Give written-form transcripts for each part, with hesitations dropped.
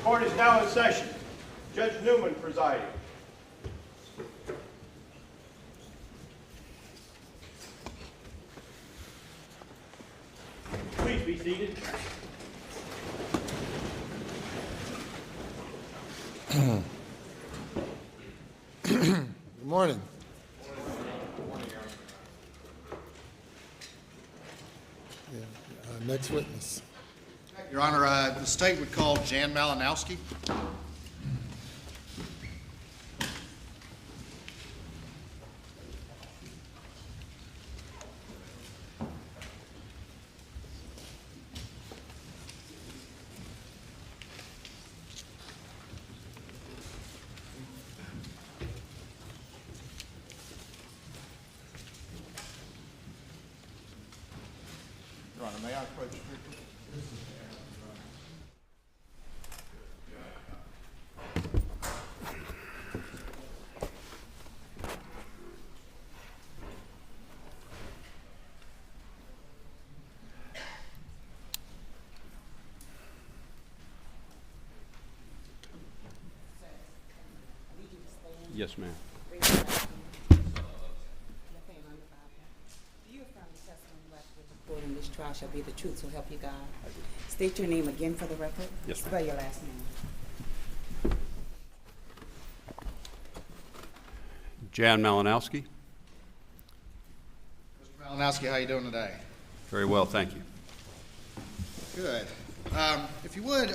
Court is now in session. Judge Newman presiding. Please be seated. Good morning. Next witness. Your Honor, the state would call Jan Malinowski. Your Honor, may I approach you? Yes, ma'am. Do you affirm the testimony you have to give the court in this trial shall be the truth, so help you God? State your name again for the record. Yes, ma'am. Spell your last name. Jan Malinowski. Mr. Malinowski, how you doing today? Very well, thank you. Good. If you would,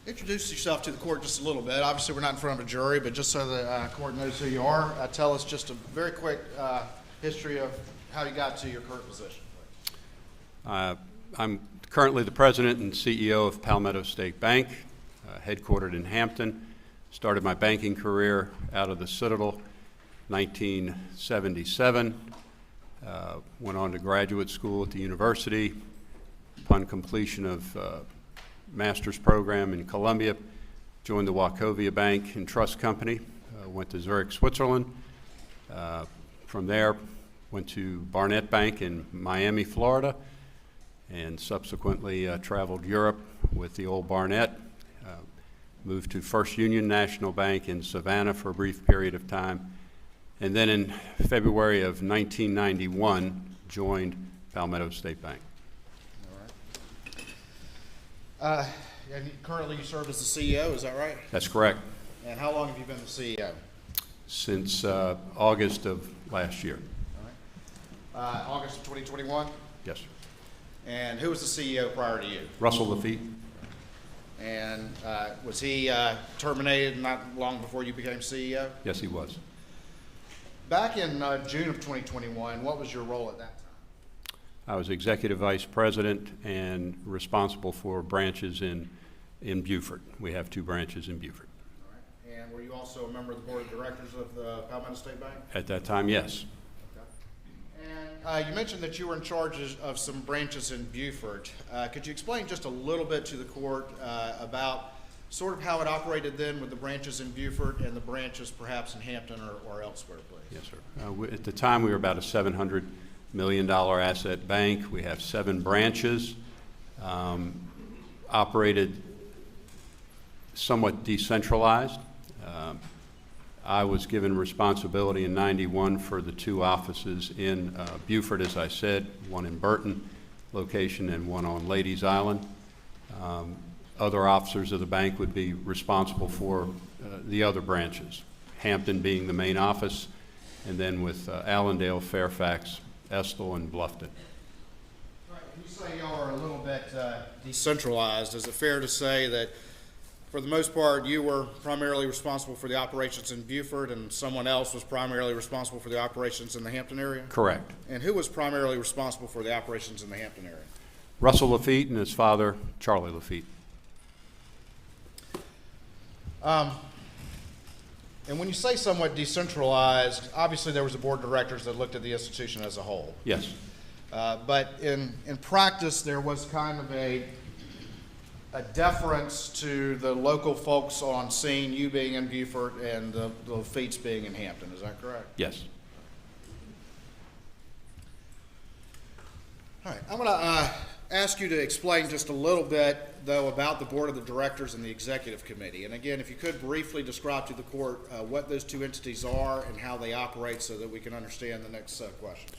introduce yourself to the court just a little bit. Obviously, we're not in front of a jury, but just so the court knows who you are, tell us just a very quick history of how you got to your current position. I'm currently the president and CEO of Palmetto State Bank, headquartered in Hampton. Started my banking career out of the Citadel, 1977. Went on to graduate school at the university. Upon completion of master's program in Columbia, joined the Wachovia Bank and Trust Company, went to Zurich, Switzerland. From there, went to Barnett Bank in Miami, Florida, and subsequently traveled Europe with the old Barnett. Moved to First Union National Bank in Savannah for a brief period of time, and then in February of 1991, joined Palmetto State Bank. And currently you serve as the CEO, is that right? That's correct. And how long have you been the CEO? Since August of last year. All right. August of 2021? Yes, sir. And who was the CEO prior to you? Russell Lafitte. And was he terminated not long before you became CEO? Yes, he was. Back in June of 2021, what was your role at that time? I was executive vice president and responsible for branches in Beaufort. We have 2 branches in Beaufort. All right. And were you also a member of the board of directors of the Palmetto State Bank? At that time, yes. Okay. And you mentioned that you were in charge of some branches in Beaufort. Could you explain just a little bit to the court about sort of how it operated then with the branches in Beaufort and the branches perhaps in Hampton or elsewhere, please? Yes, sir. At the time, we were about a $700 million asset bank. We have 7 branches, operated somewhat decentralized. I was given responsibility in '91 for the 2 offices in Beaufort, as I said, one in Burton location and one on Ladies Island. Other officers of the bank would be responsible for the other branches, Hampton being the main office, and then with Allendale, Fairfax, Estill, and Bluffton. Right. You say y'all are a little bit decentralized. Is it fair to say that for the most part you were primarily responsible for the operations in Beaufort and someone else was primarily responsible for the operations in the Hampton area? Correct. And who was primarily responsible for the operations in the Hampton area? Russell Lafitte and his father, Charlie Lafitte. And when you say somewhat decentralized, obviously there was a board of directors that looked at the institution as a whole. Yes. But in practice, there was kind of a deference to the local folks on scene, you being in Beaufort and the Lafitte's being in Hampton. Is that correct? Yes. All right. I'm going to ask you to explain just a little bit, though, about the Board of the Directors and the Executive Committee. And again, if you could briefly describe to the court what those two entities are and how they operate so that we can understand the next set of questions.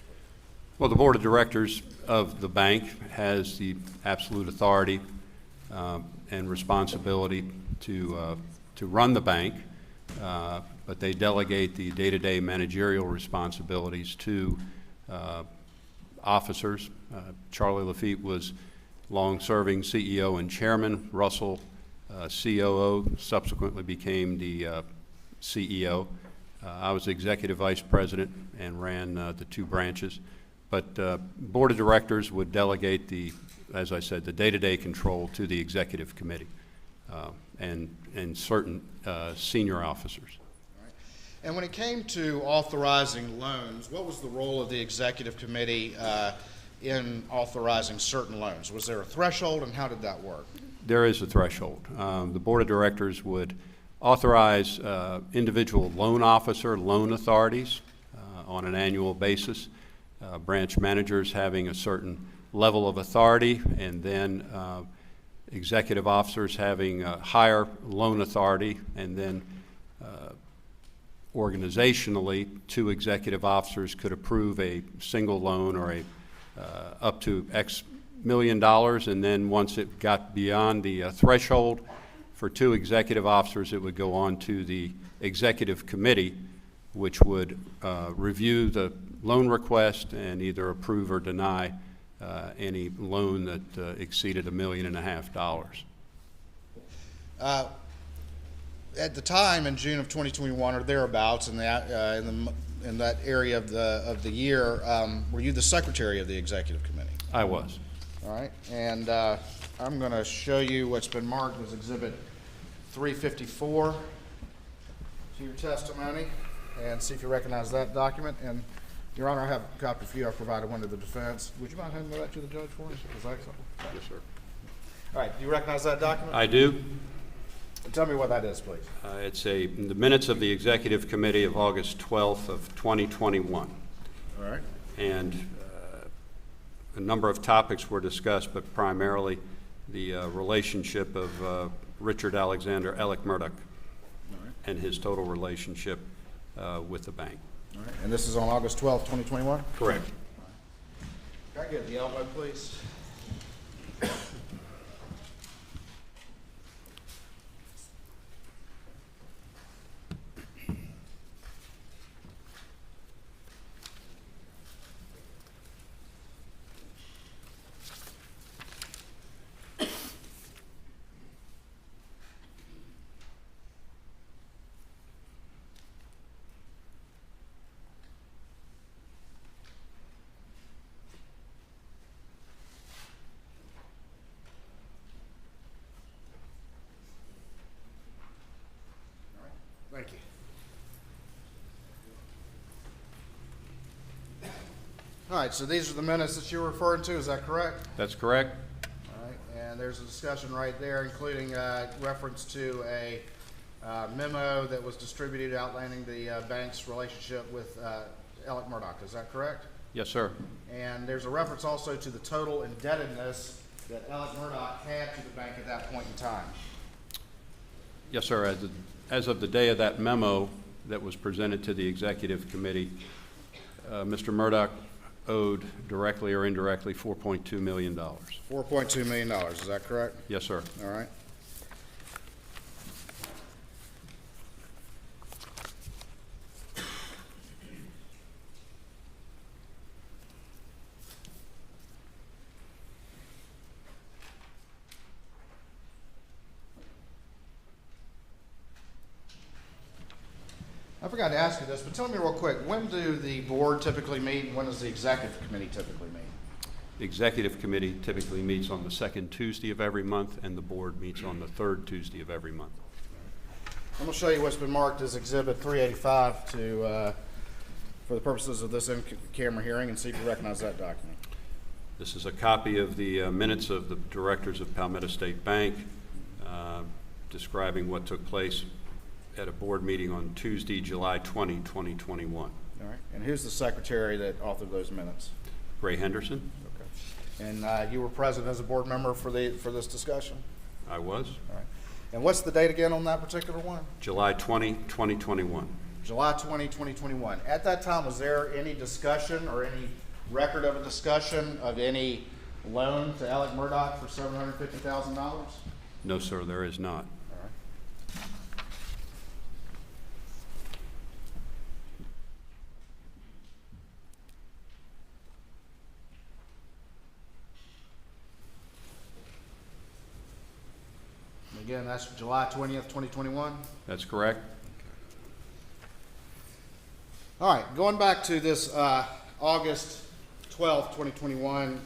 Well, the Board of Directors of the bank has the absolute authority and responsibility to run the bank, but they delegate the day-to-day managerial responsibilities to officers. Charlie Lafitte was long-serving CEO and chairman. Russell, COO, subsequently became the CEO. I was executive vice president and ran the two branches. But Board of Directors would delegate the, as I said, the day-to-day control to the executive committee and certain senior officers. And when it came to authorizing loans, what was the role of the Executive Committee in authorizing certain loans? Was there a threshold, and how did that work? There is a threshold. The Board of Directors would authorize individual loan officer loan authorities on an annual basis, branch managers having a certain level of authority, and then executive officers having a higher loan authority, and then organizationally, two executive officers could approve a single loan or a up to X million dollars, and then once it got beyond the threshold for two executive officers, it would go on to the executive committee, which would review the loan request and either approve or deny any loan that exceeded $1.5 million. At the time, in June of 2021 or thereabouts, in that area of the year, were you the secretary of the executive committee? I was. All right, and I'm going to show you what's been marked as Exhibit 354 to your testimony, and see if you recognize that document. And Your Honor, I have a copy for you. I provided one to the defense. Would you mind handing that to the judge for us? Is that something? Yes, sir. All right, do you recognize that document? I do. Tell me what that is, please. It's in the minutes of the Executive Committee of August 12th of 2021. All right. And a number of topics were discussed, but primarily the relationship of Richard Alexander Murdaugh and his total relationship with the bank. All right. And this is on August 12th, 2021? Correct. Can I get the elbow, please? Thank you. All right, so these are the minutes that you're referring to, is that correct? That's correct. All right, and there's a discussion right there, including reference to a memo that was distributed outlining the bank's relationship with Murdaugh. Is that correct? Yes, sir. And there's a reference also to the total indebtedness that Murdaugh had to the bank at that point in time. Yes, sir. As of the day of that memo that was presented to the Executive Committee, Mr. Murdaugh owed directly or indirectly $4.2 million. $4.2 million, is that correct? Yes, sir. All right. I forgot to ask you this, but tell me real quick, when do the board typically meet and when does the executive committee typically meet? The Executive Committee typically meets on the second Tuesday of every month, and the board meets on the third Tuesday of every month. I'm going to show you what's been marked as Exhibit 385 to, for the purposes of this in-camera hearing, and see if you recognize that document. This is a copy of the minutes of the directors of Palmetto State Bank describing what took place at a board meeting on Tuesday, July 20, 2021. All right. And who's the secretary that authored those minutes? Ray Henderson. Okay. And you were present as a board member for this discussion? I was. All right. And what's the date again on that particular one? July 20, 2021. July 20, 2021. At that time, was there any discussion or any record of a discussion of any loan to Alec Murdaugh for $750,000? No, sir, there is not. All right. And again, that's July 20th, 2021. That's correct. All right, going back to this August 12th, 2021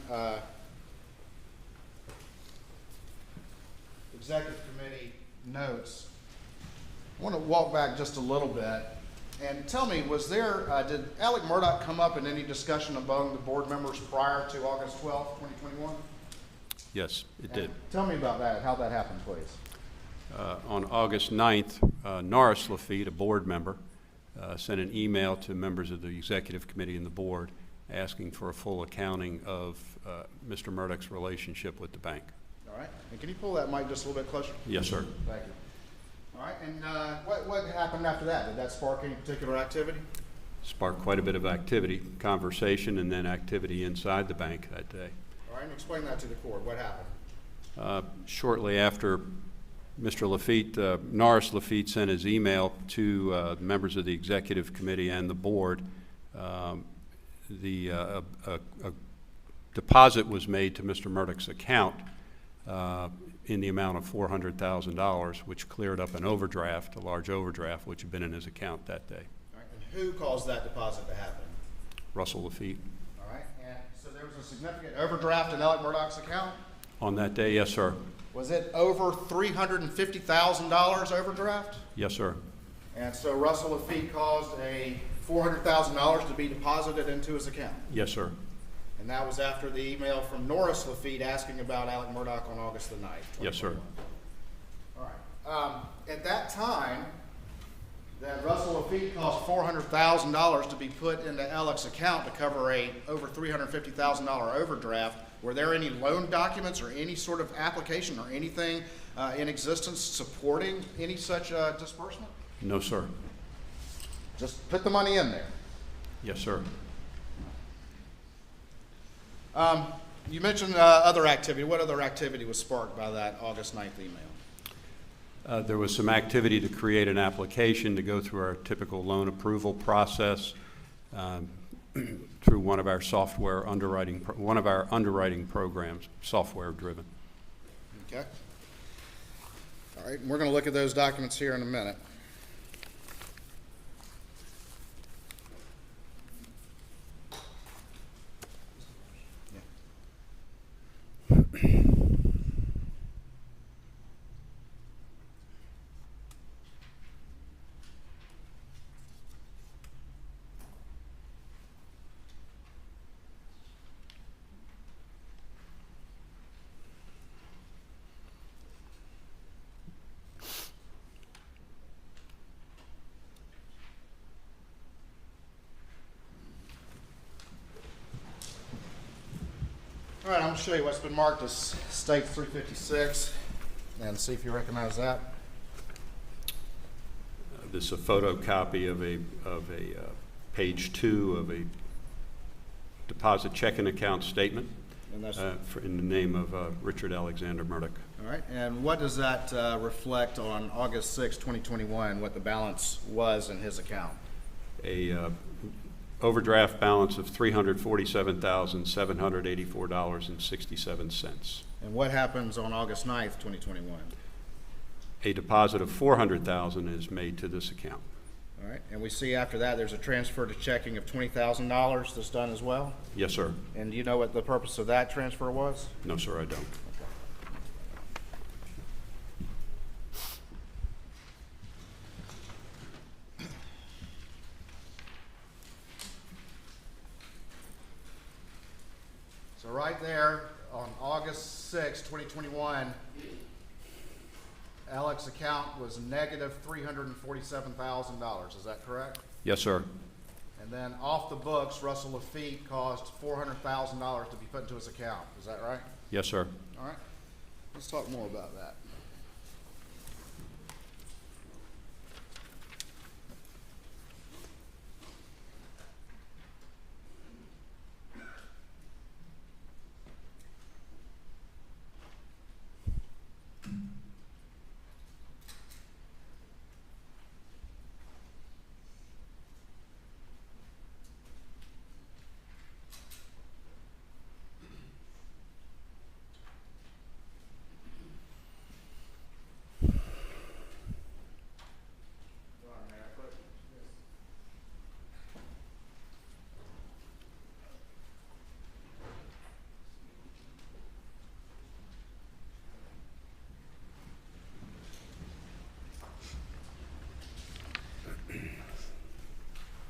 Executive Committee notes, I want to walk back just a little bit and tell me, was there, did Alec Murdaugh come up in any discussion among the board members prior to August 12th, 2021? Yes, it did. Tell me about that, how that happened, please. On August 9th, Norris Lafitte, a board member, sent an email to members of the executive committee and the board asking for a full accounting of Mr. Murdaugh's relationship with the bank. All right, and can you pull that mic just a little bit closer? Yes, sir. Thank you. All right, and what happened after that? Did that spark any particular activity? Sparked quite a bit of activity, conversation, and then activity inside the bank that day. All right, and explain that to the court. What happened? Shortly after Mr. Lafitte, Norris Lafitte sent his email to members of the executive committee and the board. A deposit was made to Mr. Murdaugh's account in the amount of $400,000, which cleared up an overdraft, a large overdraft, which had been in his account that day. All right, and who caused that deposit to happen? Russell Lafitte. All right, and so there was a significant overdraft in Alec Murdaugh's account? On that day, yes, sir. Was it over $350,000 overdraft? Yes, sir. And so Russell Lafitte caused a $400,000 to be deposited into his account? Yes, sir. And that was after the email from Norris Lafitte asking about Alec Murdaugh on August the 9th? Yes, sir. All right. At that time, that Russell Lafitte caused $400,000 to be put into Alec's account to cover a over $350,000 overdraft. Were there any loan documents or any sort of application or anything in existence supporting any such disbursement? No, sir. Just put the money in there. Yes, sir. You mentioned other activity. What other activity was sparked by that August 9th email? There was some activity to create an application to go through our typical loan approval process through one of our software underwriting, underwriting programs, software driven. Okay. All right, and we're going to look at those documents here in a minute. All right, I'm going to show you what's been marked as Stake 356 and see if you recognize that. This is a photocopy of a page 2 of a deposit checking account statement And that's, in the name of Richard Alexander Murdaugh. all right, and what does that reflect on August 6, 2021, what the balance was in his account? A overdraft balance of $347,784.67. And what happens on August 9th, 2021? A deposit of $400,000 is made to this account. All right, and we see after that there's a transfer to checking of $20,000 that's done as well? Yes, sir. And do you know what the purpose of that transfer was? No, sir, I don't. So right there on August 6, 2021, Alec's account was negative $347,000. Is that correct? Yes, sir. And then off the books, Russell Lafitte caused $400,000 to be put into his account. Is that right? Yes, sir. All right. Let's talk more about that.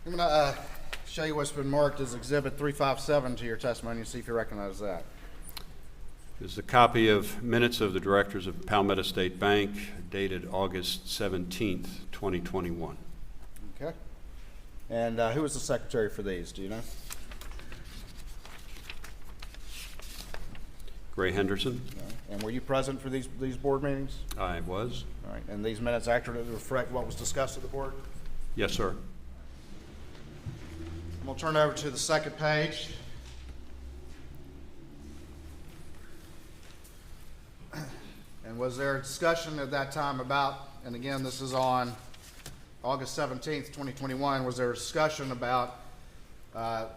I'm going to show you what's been marked as Exhibit 357 to your testimony and see if you recognize that. This is a copy of minutes of the directors of Palmetto State Bank dated August 17th, 2021. Okay. And who was the secretary for these? Do you know? Gray Henderson. No. And were you present for these board meetings? I was. All right. And these minutes accurately reflect what was discussed at the board? Yes, sir. We'll turn over to the second page. And was there a discussion at that time about, and again, this is on August 17th, 2021, was there a discussion about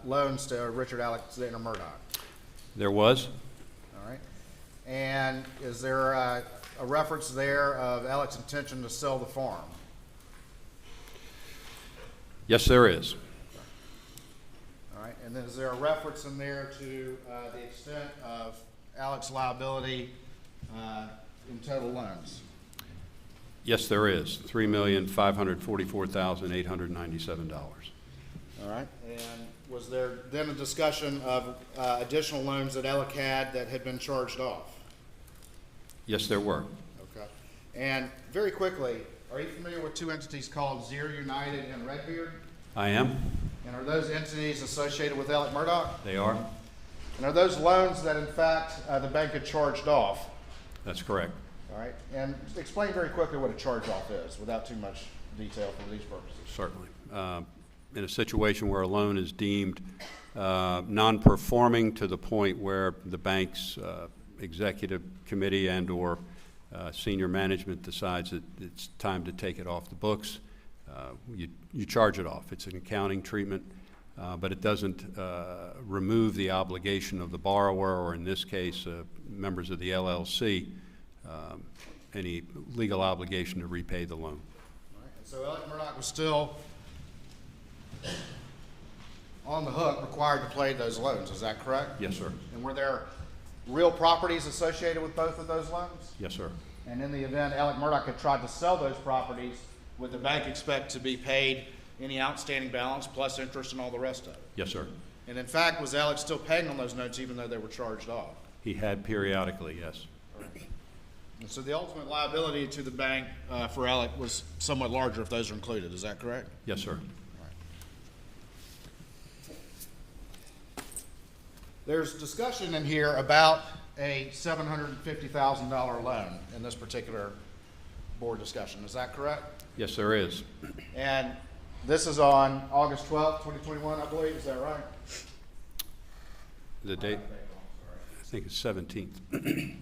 loans to Richard Alexander Murdaugh? There was. All right. And is there a reference there of Alex's intention to sell the farm? Yes, there is. All right. And then is there a reference in there to the extent of Alex's liability in total loans? Yes, there is. $3,544,897. All right. And was there then a discussion of additional loans that Alec had been charged off? Yes, there were. Okay. And very quickly, are you familiar with two entities called Zier United and Redbeard? I am. And are those entities associated with Alec Murdaugh? They are. And are those loans that in fact the bank had charged off? That's correct. All right. And explain very quickly what a charge-off is without too much detail for these purposes. Certainly. In a situation where a loan is deemed non-performing to the point where the bank's executive committee and or senior management decides that it's time to take it off the books, you charge it off. It's an accounting treatment, but it doesn't remove the obligation of the borrower, or in this case, members of the LLC, any legal obligation to repay the loan. All right. And so Alec Murdaugh was still on the hook, required to pay those loans. Is that correct? Yes, sir. And were there real properties associated with both of those loans? Yes, sir. And in the event Alec Murdaugh had tried to sell those properties, would the bank expect to be paid any outstanding balance plus interest and all the rest of it? Yes, sir. And in fact, was Alec still paying on those notes even though they were charged off? He had periodically, yes. And so the ultimate liability to the bank for Alec was somewhat larger if those are included. Is that correct? Yes, sir. There's discussion in here about a $750,000 loan in this particular board discussion. Is that correct? Yes, there is. And this is on August 12th, 2021, I believe. Is that right? The date, I think it's 17th.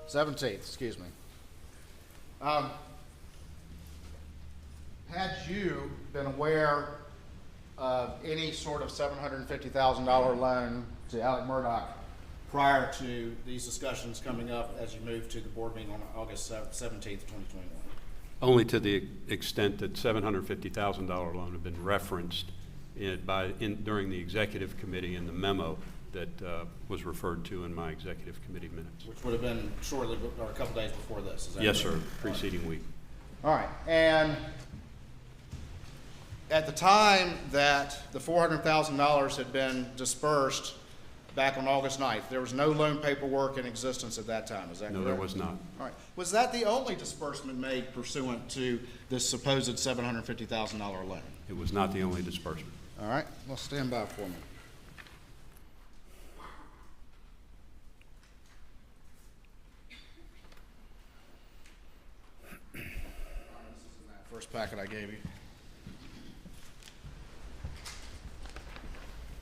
17th, excuse me. Had you been aware of any sort of $750,000 loan to Alec Murdaugh prior to these discussions coming up as you moved to the board meeting on August 17th, 2021? Only to the extent that $750,000 loan had been referenced during the executive committee in the memo that was referred to in my executive committee minutes. Which would have been shortly or a couple days before this. Is that Yes, right? sir. Preceding week. All right. And at the time that the $400,000 had been dispersed back on August 9th. There was no loan paperwork in existence at that time, is that correct? No, there was not. All right. Was that the only disbursement made pursuant to this supposed $750,000 loan? It was not the only disbursement. All right, well, stand by for me. This is in that first packet I gave you.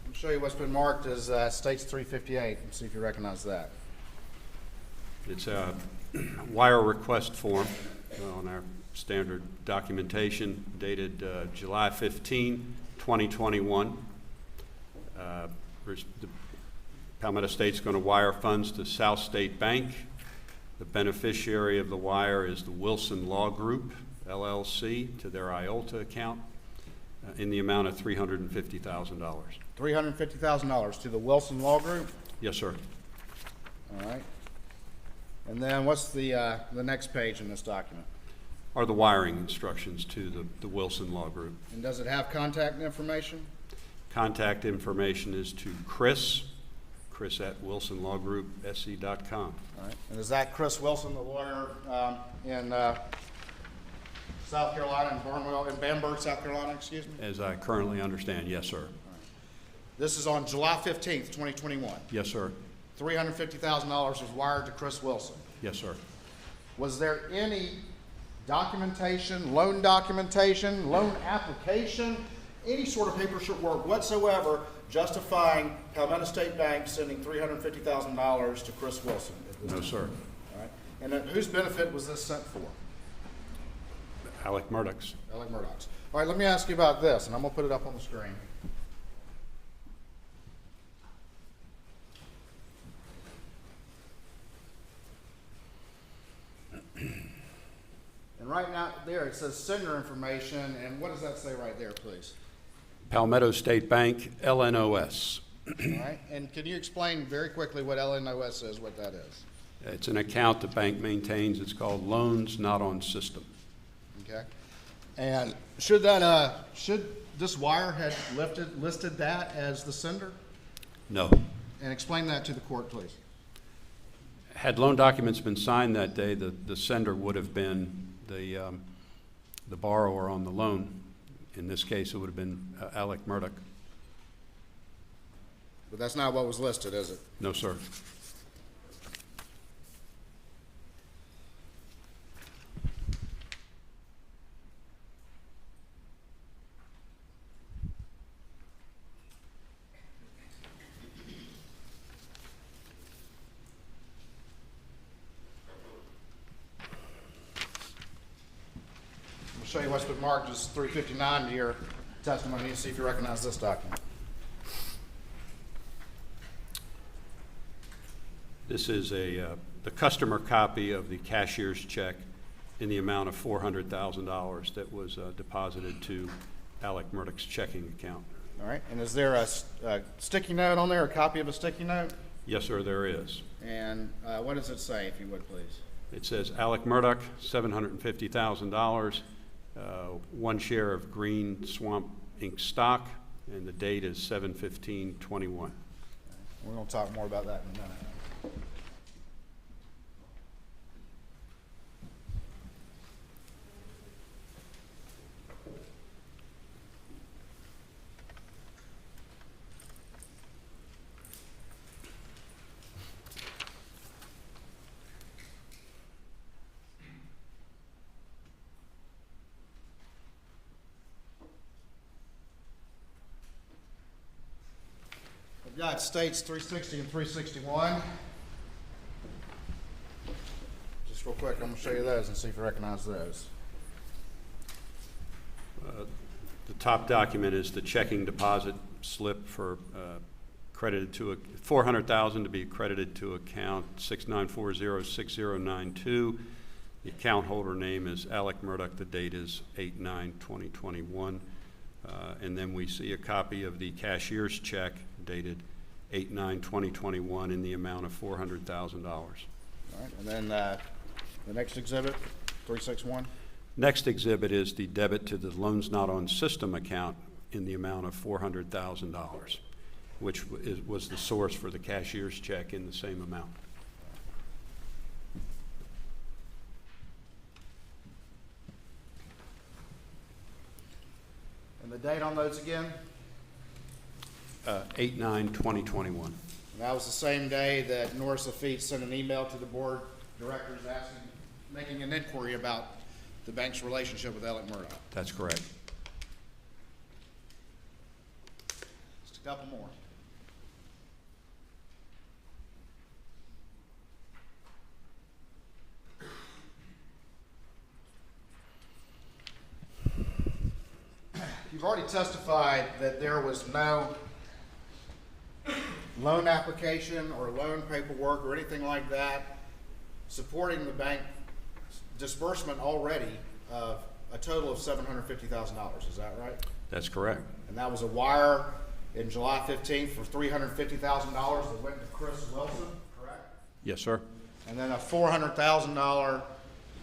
I'll show you what's been marked as States 358 and see if you recognize that. It's a wire request form on our standard documentation dated July 15, 2021. The Palmetto State's going to wire funds to South State Bank. The beneficiary of the wire is the Wilson Law Group, LLC, to their IOLTA account in the amount of $350,000. $350,000 to the Wilson Law Group? Yes, sir. All right. And then what's the next page in this document? Are the wiring instructions to the Wilson Law Group. And does it have contact information? Contact information is to Chris at wilsonlawgroup.se.com. All right. And is that Chris Wilson, the lawyer in South Carolina, in Bamberg, South Carolina, excuse me? As I currently understand, yes, sir. This is on July 15th, 2021. Yes, sir. $350,000 was wired to Chris Wilson. Yes, sir. Was there any documentation, loan application, any sort of paperwork whatsoever justifying Palmetto State Bank sending $350,000 to Chris Wilson? No, sir. All right. And then whose benefit was this sent for? Alec Murdaugh's. Alec Murdaugh's. All right, let me ask you about this, and I'm going to put it up on the screen. And right now, there, it says sender information, and what does that say right there, please? Palmetto State Bank, LNOS. All right, and can you explain very quickly what LNOS is, what that is? It's an account the bank maintains. It's called Loans Not on System. Okay. And should that, should this wire had listed that as the sender? No. And explain that to the court, please. Had loan documents been signed that day, the sender would have been the borrower on the loan. In this case, it would have been Alec Murdaugh. But that's not what was listed, is it? No, sir. I'll show you what's been marked as 359 to your testimony and see if you recognize this document. This is the customer copy of the cashier's check in the amount of $400,000 that was deposited to Alec Murdaugh's checking account. All right, and is there a sticky note on there, a copy of a sticky note? Yes, sir, there is. And what does it say, if you would, please? It says Alec Murdaugh, $750,000, one share of Green Swamp Inc. stock, and the date is 7/15/21. We're going to talk more about that in a minute. I've got states 360 and 361. Just real quick, I'm going to show you those and see if you recognize those. The top document is the checking deposit slip for credited to $400,000 to be credited to account 69406092. The account holder name is Alec Murdaugh. The date is 8/9/2021. And then we see a copy of the cashier's check dated 8/9/2021 in the amount of $400,000. All right, and then the next exhibit, 361. Next exhibit is the debit to the Loans Not on System account in the amount of $400,000. which was the source for the cashier's check in the same amount. And the date on those again? 8/9/2021. And that was the same day that Norris Lafitte sent an email to the board directors making an inquiry about the bank's relationship with Alec Murdaugh. That's correct. Just a couple more. You've already testified that there was no loan application or loan paperwork or anything like that supporting the bank disbursement already of a total of $750,000. Is that right? That's correct. And that was a wire in July 15th for $350,000 that went to Chris Wilson, correct? Yes, sir. And then a $400,000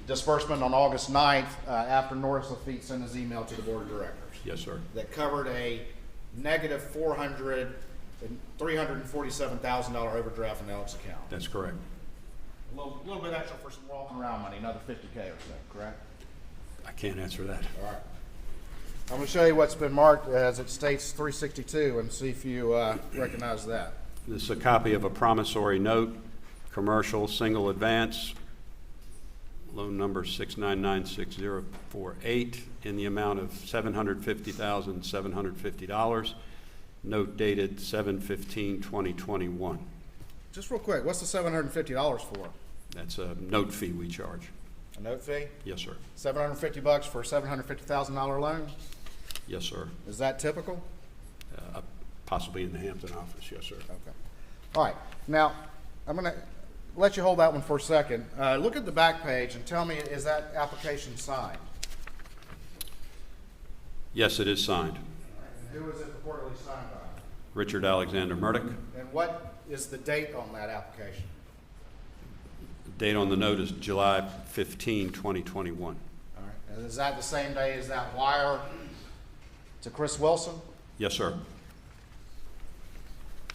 disbursement on August 9th after Norris Lafitte sent his email to the board of directors. Yes, sir. That covered a negative $347,000 overdraft in Alec's account. That's correct. A little bit extra for some walking around money, another $50K or so, correct? I can't answer that. All right. I'm going to show you what's been marked as it states 362 and see if you recognize that. This is a copy of a promissory note, commercial single advance, loan number 6996048, in the amount of $750,750. Note dated 7/15/2021. Just real quick, what's the $750 for? That's a note fee we charge. A note fee? Yes, sir. $750 for a $750,000 loan? Yes, sir. Is that typical? Possibly in the Hampton office. Yes, sir. Okay. All right. Now, I'm going to let you hold that one for a second. Look at the back page and tell me, is that application signed? Yes, it is signed. And who is it purportedly signed by? Richard Alexander Murdaugh. And what is the date on that application? Date on the note is July 15, 2021. All right. And is that the same day as that wire to Chris Wilson? Yes, sir.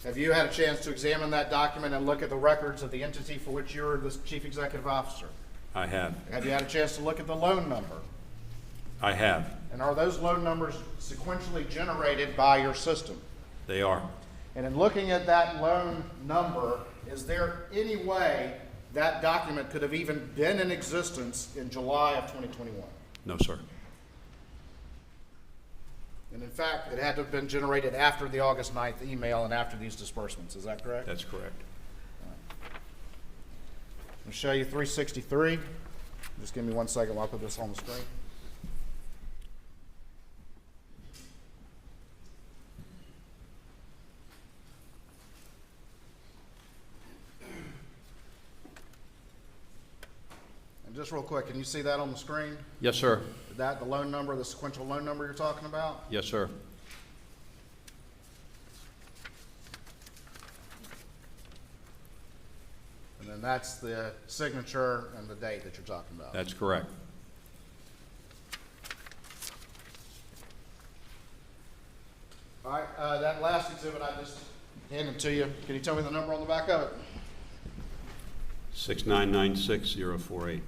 Have you had a chance to examine that document and look at the records of the entity for which you're the chief executive officer? I have. Have you had a chance to look at the loan number? I have. And are those loan numbers sequentially generated by your system? They are. And in looking at that loan number, is there any way that document could have even been in existence in July of 2021? No, sir. And in fact, it had to have been generated after the August 9th email and after these disbursements. Is that correct? That's correct. I'll show you 363. Just give me 1 second while I put this on the screen. And just real quick, can you see that on the screen? Yes, sir. Is that the loan number, the sequential loan number you're talking about? Yes, sir. And then that's the signature and the date that you're talking about. That's correct. All right, that last exhibit I just handed to you, can you tell me the number on the back of it? 6996048.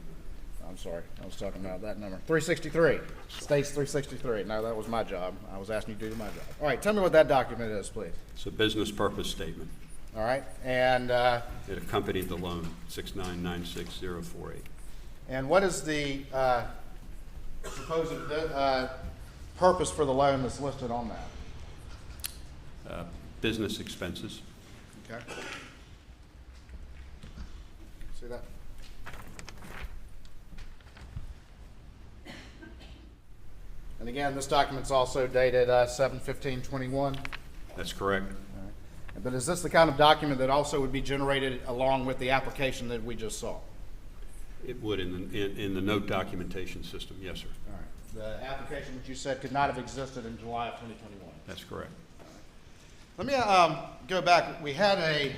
I'm sorry, I was talking about that number. 363, states 363. No, that was my job. I was asking you to do my job. All right, tell me what that document is, please. It's a business purpose statement. All right, and It accompanied the loan, 6996048. what is the supposed purpose for the loan that's listed on that? Business expenses. Okay. See that? And again, this document's also dated 7/15/21. That's correct. But is this the kind of document that also would be generated along with the application that we just saw? All It would in the note documentation system. Yes, sir. right. The application that you said could not have existed in July of 2021. That's correct. Let me go back. We had a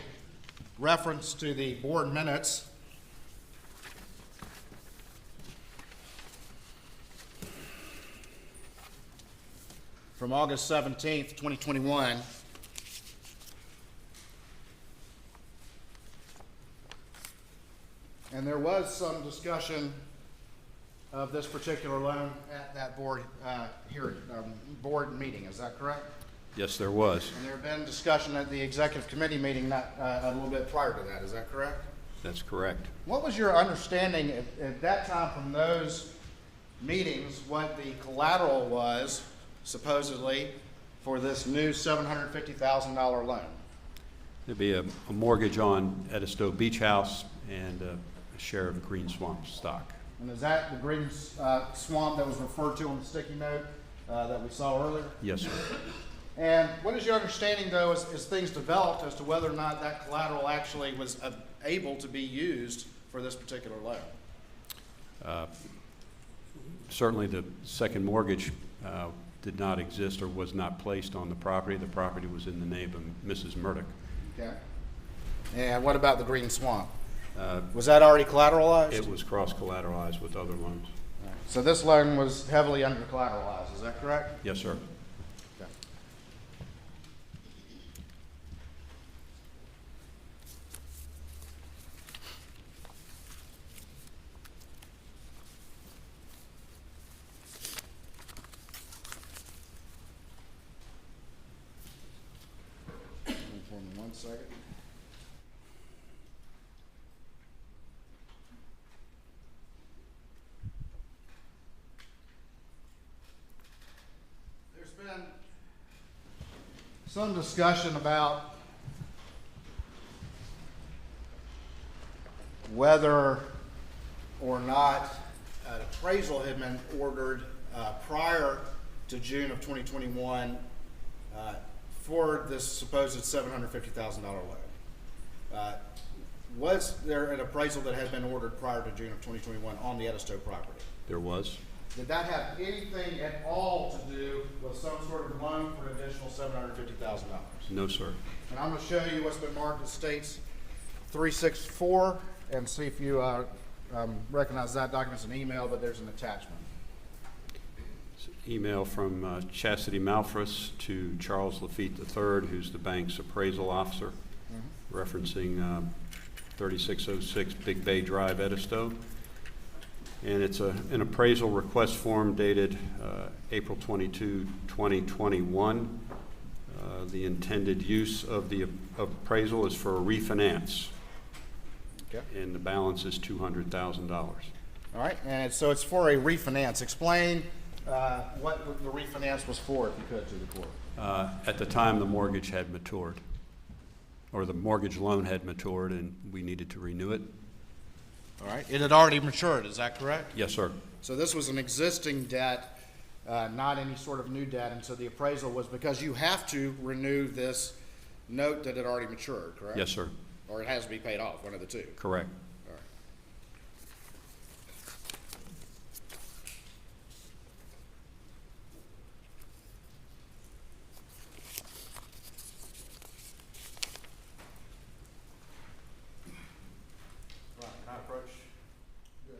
reference to the board minutes. From August 17th, 2021. And there was some discussion of this particular loan at that board board meeting, is that correct? Yes, there was. And there had been discussion at the executive committee meeting a little bit prior to that, is that correct? That's correct. What was your understanding at that time from those meetings, what the collateral was supposedly for this new $750,000 loan? There'd be a mortgage on Edisto Beach House and a share of Green Swamp stock. And is that the green swamp that was referred to on the sticky note that we saw earlier? Yes, sir. And what is your understanding, though, as things developed as to whether or not that collateral actually was able to be used for this particular loan? Certainly the second mortgage did not exist or was not placed on the property. The property was in the name of Mrs. Murdaugh. Okay. And what about the green swamp? Was that already collateralized? It was cross-collateralized with other loans. So this loan was heavily under collateralized, is that correct? Yes, sir. Okay. Hold for me 1 second. There's been some discussion about whether or not an appraisal had been ordered prior to June of 2021 for this supposed $750,000 loan. Was there an appraisal that had been ordered prior to June of 2021 on the Edisto property? There was. Did that have anything at all to do with some sort of loan for an additional $750,000? No, sir. And I'm going to show you what's been marked as states 364 and see if you recognize that document. It's an email, but there's an attachment. Email from Chastity Malfris to Charles Lafitte III, who's the bank's appraisal officer, referencing 3606 Big Bay Drive, Edisto. And it's an appraisal request form dated April 22, 2021. The intended use of the appraisal is for a refinance. Okay. And the balance is $200,000. All right, and so it's for a refinance. Explain what the refinance was for, if you could, to the court. At the time, the mortgage had matured, or the mortgage loan had matured, and we needed to renew it. All right, it had already matured, is that correct? Yes, sir. So this was an existing debt, not any sort of new debt, and so the appraisal was because you have to renew this note that had already matured, correct? Yes, sir. Or it has to be paid off, one of the two. Correct. All right. Right, can I approach this?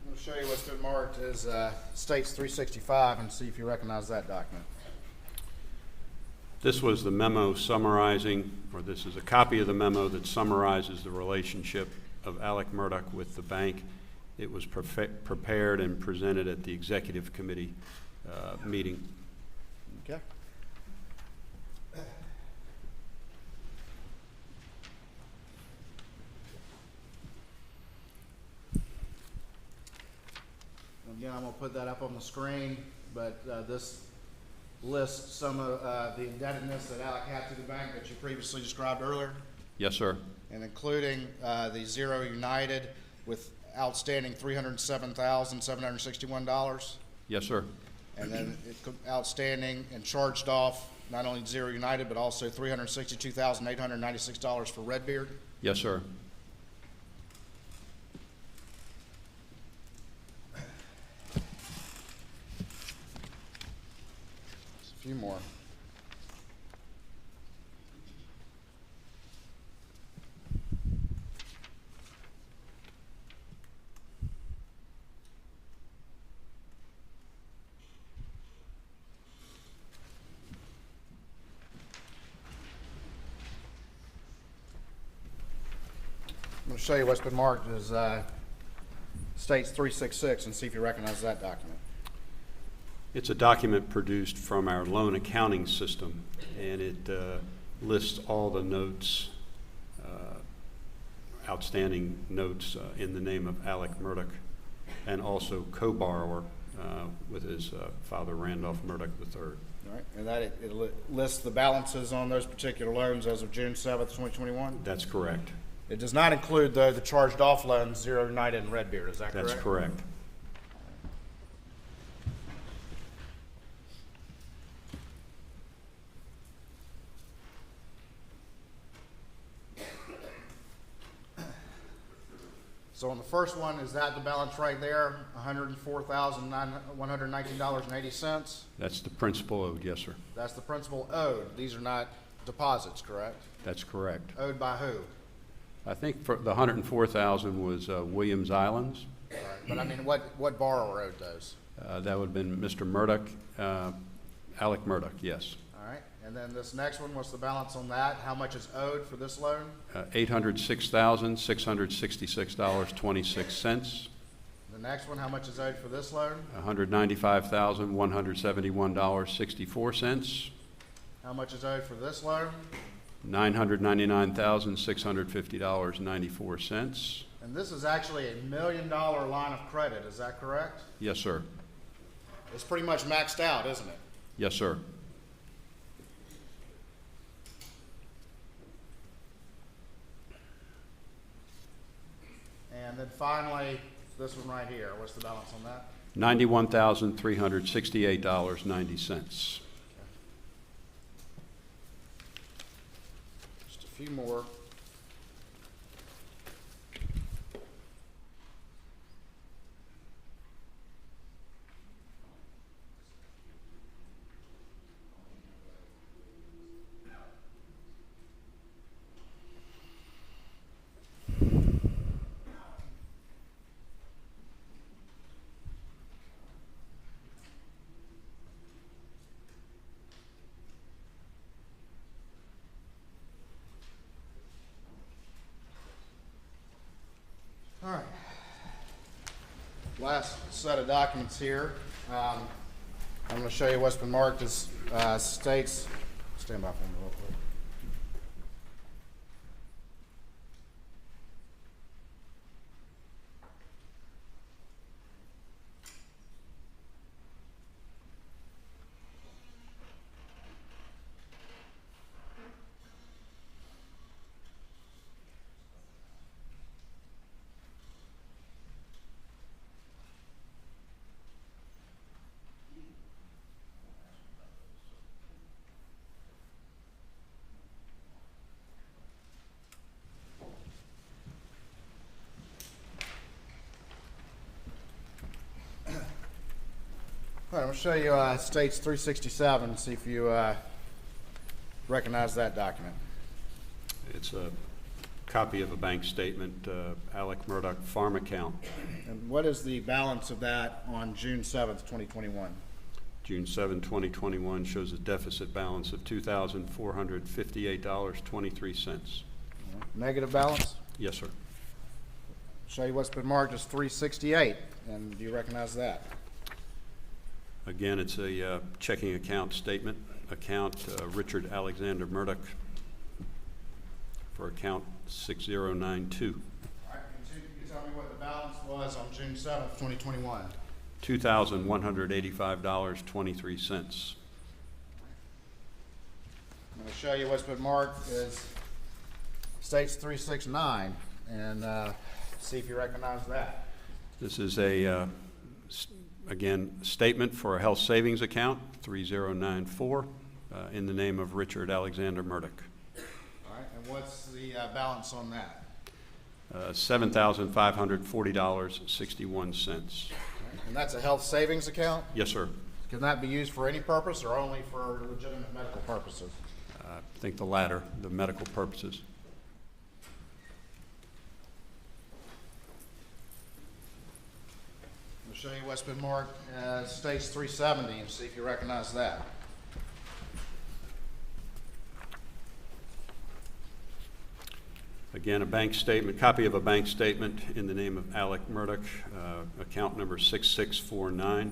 I'm going to show you what's been marked as States 365 and see if you recognize that document. This was the memo summarizing, or this is a copy of the memo that summarizes the relationship of Alec Murdaugh with the bank. It was prepared and presented at the executive committee meeting. Okay. Again, I'm going to put that up on the screen, but this lists some of the indebtedness that Alec had to the bank that you previously described earlier, Yes, sir. and including the Zero United with outstanding $307,761, Yes, sir. and then outstanding and charged off not only Zero United but also $362,896 for Redbeard. Yes, sir. A few more. to show you what's been marked as states 366 and see if you recognize that document. It's a document produced from our loan accounting system, and it lists all the notes, outstanding notes in the name of Alec Murdaugh, and also co-borrower with his father, Randolph Murdaugh III. All right, and that it lists the balances on those particular loans as of June 7th, 2021? That's correct. It does not include, though, the charged-off loans, Zero United and Redbeard, is that correct? That's correct. So on the first one, is that the balance right there, $104,119.80? That's the principal owed, yes, sir. That's the principal owed. These are not deposits, correct? That's correct. Owed by who? I think for the $104,000 was Williams Islands. All right, but I mean, what borrower owed those? That would have been Mr. Murdaugh, Alec Murdaugh, yes. All right, and then this next one, what's the balance on that? How much is owed for this loan? $806,666.26. The next one, how much is owed for this loan? $195,171.64. How much is owed for this loan? $999,650.94. And this is actually $1 million line of credit, is that correct? Yes, sir. It's pretty much maxed out, isn't it? Yes, sir. And then finally, this one right here, what's the balance on that? $91,368.90. Just a few more. All right. Last set of documents here. I'm going to show you what's been marked as states. Stand by for me real quick. All right, I'm going to show you States 367, see if you recognize that document. It's a copy of a bank statement, Alec Murdaugh farm account. And what is the balance of that on June 7th, 2021? June 7, 2021 shows a deficit balance of $2,458.23. Negative balance? Yes, sir. Show you what's been marked as 368, and do you recognize that? Again, it's a checking account statement, Richard Alexander Murdaugh for account 6092. All right, can you tell me what the balance was on June 7th, 2021? $2,185.23. I'm going to show you what's been marked as States 369, and see if you recognize that. This is a again, statement for a health savings account, 3094, in the name of Richard Alexander Murdaugh. All right, and what's the balance on that? $7,540.61. And that's a health savings account? Yes, sir. Can that be used for any purpose or only for legitimate medical purposes? I think the latter, the medical purposes. I'll show you what's been marked as States 370 and see if you recognize that. Again, a bank statement, copy of a bank statement in the name of Alec Murdaugh, account number 6649.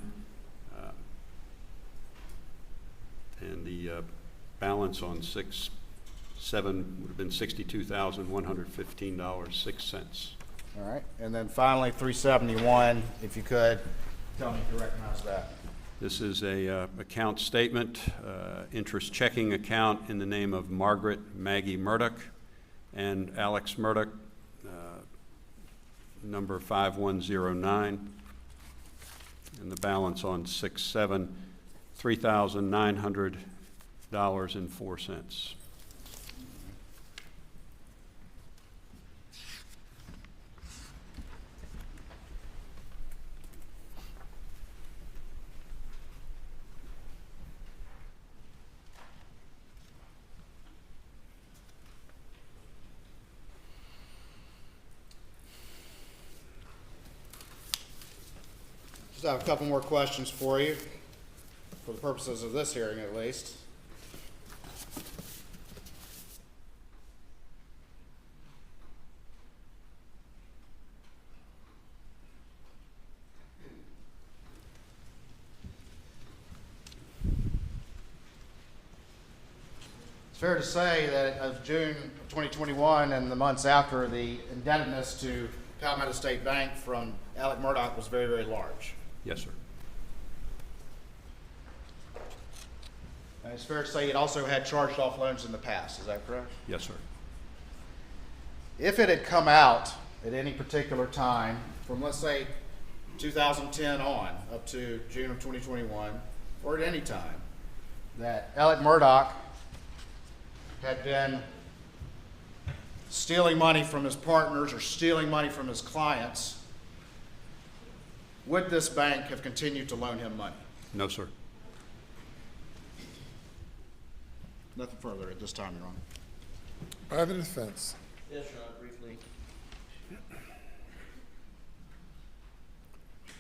And the balance on 6/7 would have been $62,115.06. All right, and then finally 371, if you could, tell me if you recognize that. This is a account statement, interest checking account in the name of Margaret Maggie Murdaugh and Alex Murdaugh, number 5109, and the balance on 6/7, $3,900.04. Just have a couple more questions for you, for the purposes of this hearing at least. It's fair to say that of June 2021 and the months after, the indebtedness to Palmetto State Bank from Alec Murdaugh was very, very large. Yes, sir. And it's fair to say it also had charged off loans in the past, is that correct? Yes, sir. If it had come out at any particular time, from let's say 2010 on, up to June of 2021, or at any time, that Alec Murdaugh had been stealing money from his partners or stealing money from his clients, would this bank have continued to loan him money? No, sir. Nothing further at this time, Your Honor. Private defense. Yes, Your Honor, briefly.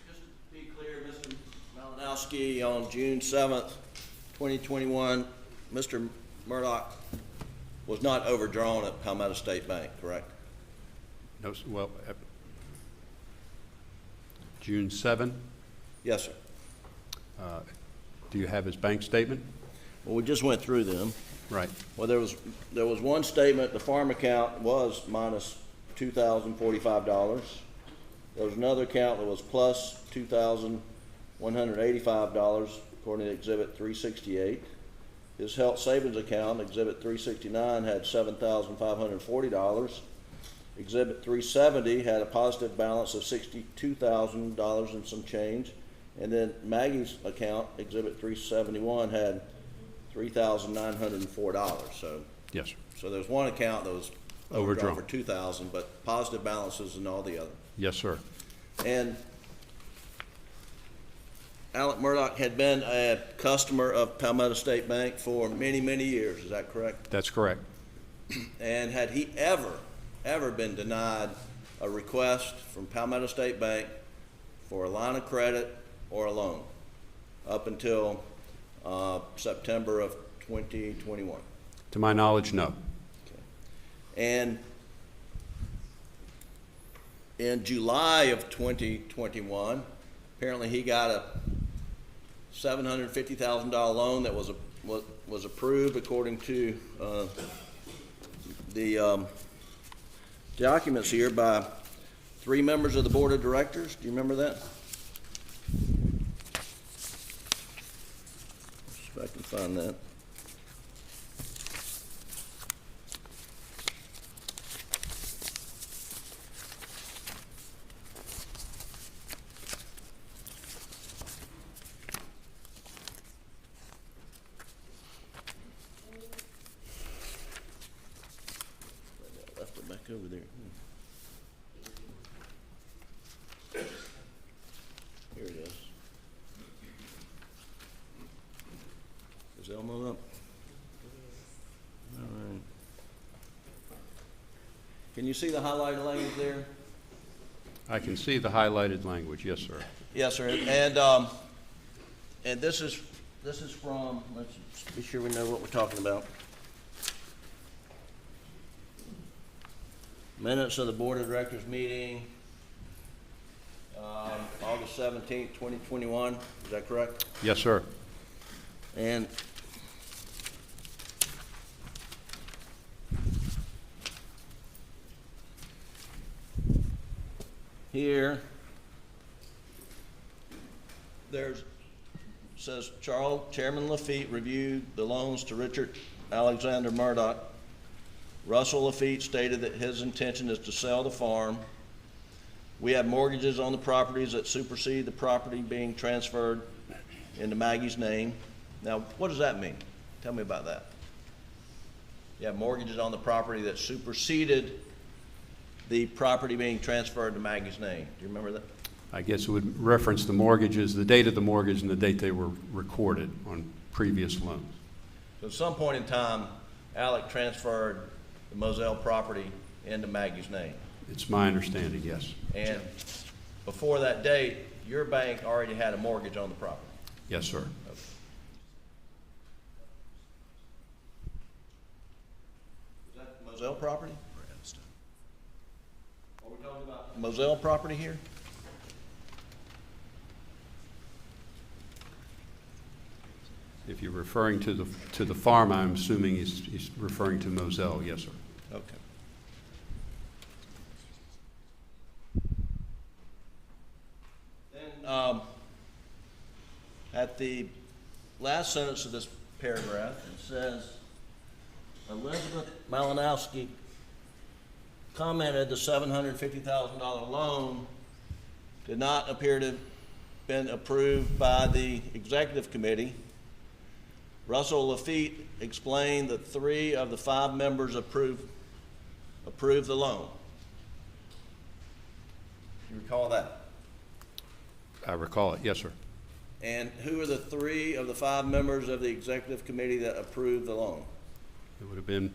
Just to be clear, Mr. Malinowski, on June 7th, 2021, Mr. Murdaugh was not overdrawn at Palmetto State Bank, correct? No, well, June 7. Yes, sir. Do you have his bank statement? Well, we just went through them. Right. Well, there was one statement, the farm account was minus $2,045. There was another account that was plus $2,185, according to Exhibit 368. His health savings account, Exhibit 369, had $7,540. Exhibit 370 had a positive balance of $62,000 and some change. And then Maggie's account, Exhibit 371, had $3,904. Yes, sir. So there's one account that was Overdrawn. overdrawn for $2,000, but positive balances in all the other. Yes, sir. And Alec Murdaugh had been a customer of Palmetto State Bank for many, many years. Is that correct? That's correct. And had he ever been denied a request from Palmetto State Bank for a line of credit or a loan up until September of 2021? To my knowledge, no. Okay. And in July of 2021, apparently he got a $750,000 loan that was approved according to the documents here by 3 members of the board of directors. Do you remember that? If I can find that. Left it back over there. Here it is. Is Elmo up? All right. Can you see the highlighted language there? I can see the highlighted language. Yes, sir. Yes, sir. And this is from, let's be sure we know what we're talking about. Minutes of the Board of Directors meeting, August 17th, 2021, is that correct? Yes, sir. And here, says Chairman Lafitte reviewed the loans to Richard Alexander Murdaugh. Russell Lafitte stated that his intention is to sell the farm. We have mortgages on the properties that supersede the property being transferred into Maggie's name. Now, what does that mean? Tell me about that. You have mortgages on the property that superseded the property being transferred to Maggie's name. Do you remember that? I guess it would reference the mortgages, the date of the mortgage and the date they were recorded on previous loans. So at some point in time, Alec transferred the Moselle property into Maggie's name. It's my understanding, yes. And before that date, your bank already had a mortgage on the property. Yes, sir. Okay. Is that Moselle property? Are we talking about Moselle property here? If you're referring to the farm, I'm assuming he's referring to Moselle, yes, sir. Okay. Then, at the last sentence of this paragraph, it says, Elizabeth Malinowski commented the $750,000 loan did not appear to have been approved by the executive committee. Russell Lafitte explained that 3 of the 5 members approved the loan. You recall that? I recall it, yes, sir. And who are the 3 of the 5 members of the executive committee that approved the loan? It would have been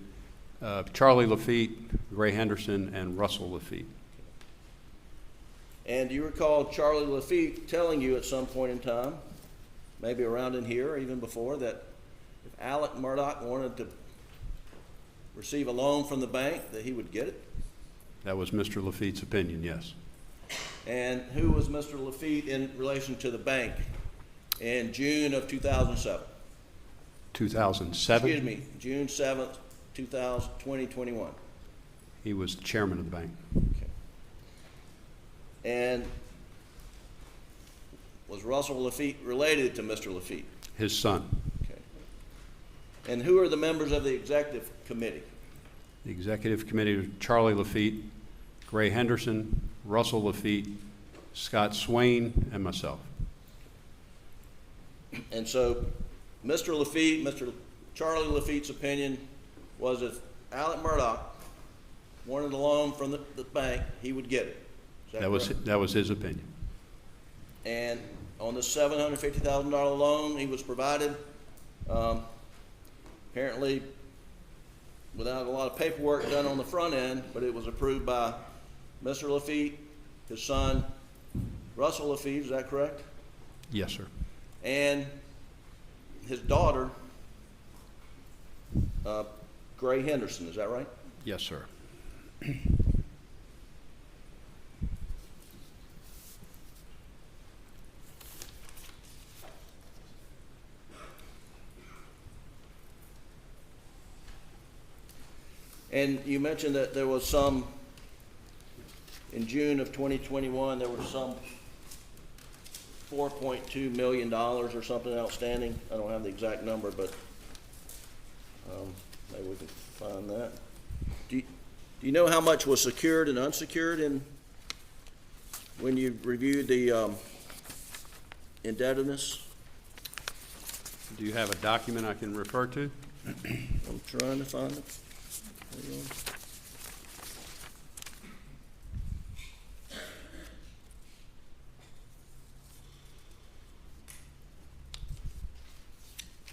Charlie Lafitte, Gray Henderson, and Russell Lafitte. And do you recall Charlie Lafitte telling you at some point in time, maybe around in here or even before, that if Alec Murdaugh wanted to receive a loan from the bank, that he would get it? That was Mr. Lafitte's opinion, yes. And who was Mr. Lafitte in relation to the bank in June of 2007? 2007? Excuse me, June 7th, 2021. He was the chairman of the bank. Okay. And was Russell Lafitte related to Mr. Lafitte? His son. Okay. And who are the members of the executive committee? The executive committee was Charlie Lafitte, Gray Henderson, Russell Lafitte, Scott Swain, and myself. And so Mr. Lafitte, Mr. Charlie Lafitte's opinion was if Alec Murdaugh wanted a loan from the bank, he would get it. Is That was his opinion. And on the $750,000 loan he was provided, apparently without a lot of paperwork done on the front end, but it was approved by Mr. Lafitte, his son, Russell Lafitte, is that correct? Yes, sir. And his daughter, Gray Henderson, is that right? Yes, sir. And you mentioned that there was some, in June of 2021, there was some $4.2 million or something outstanding. I don't have the exact number, but maybe we can find that. Do you know how much was secured and unsecured when you reviewed the indebtedness? Do you have a document I can refer to? I'm trying to find it. Hang on.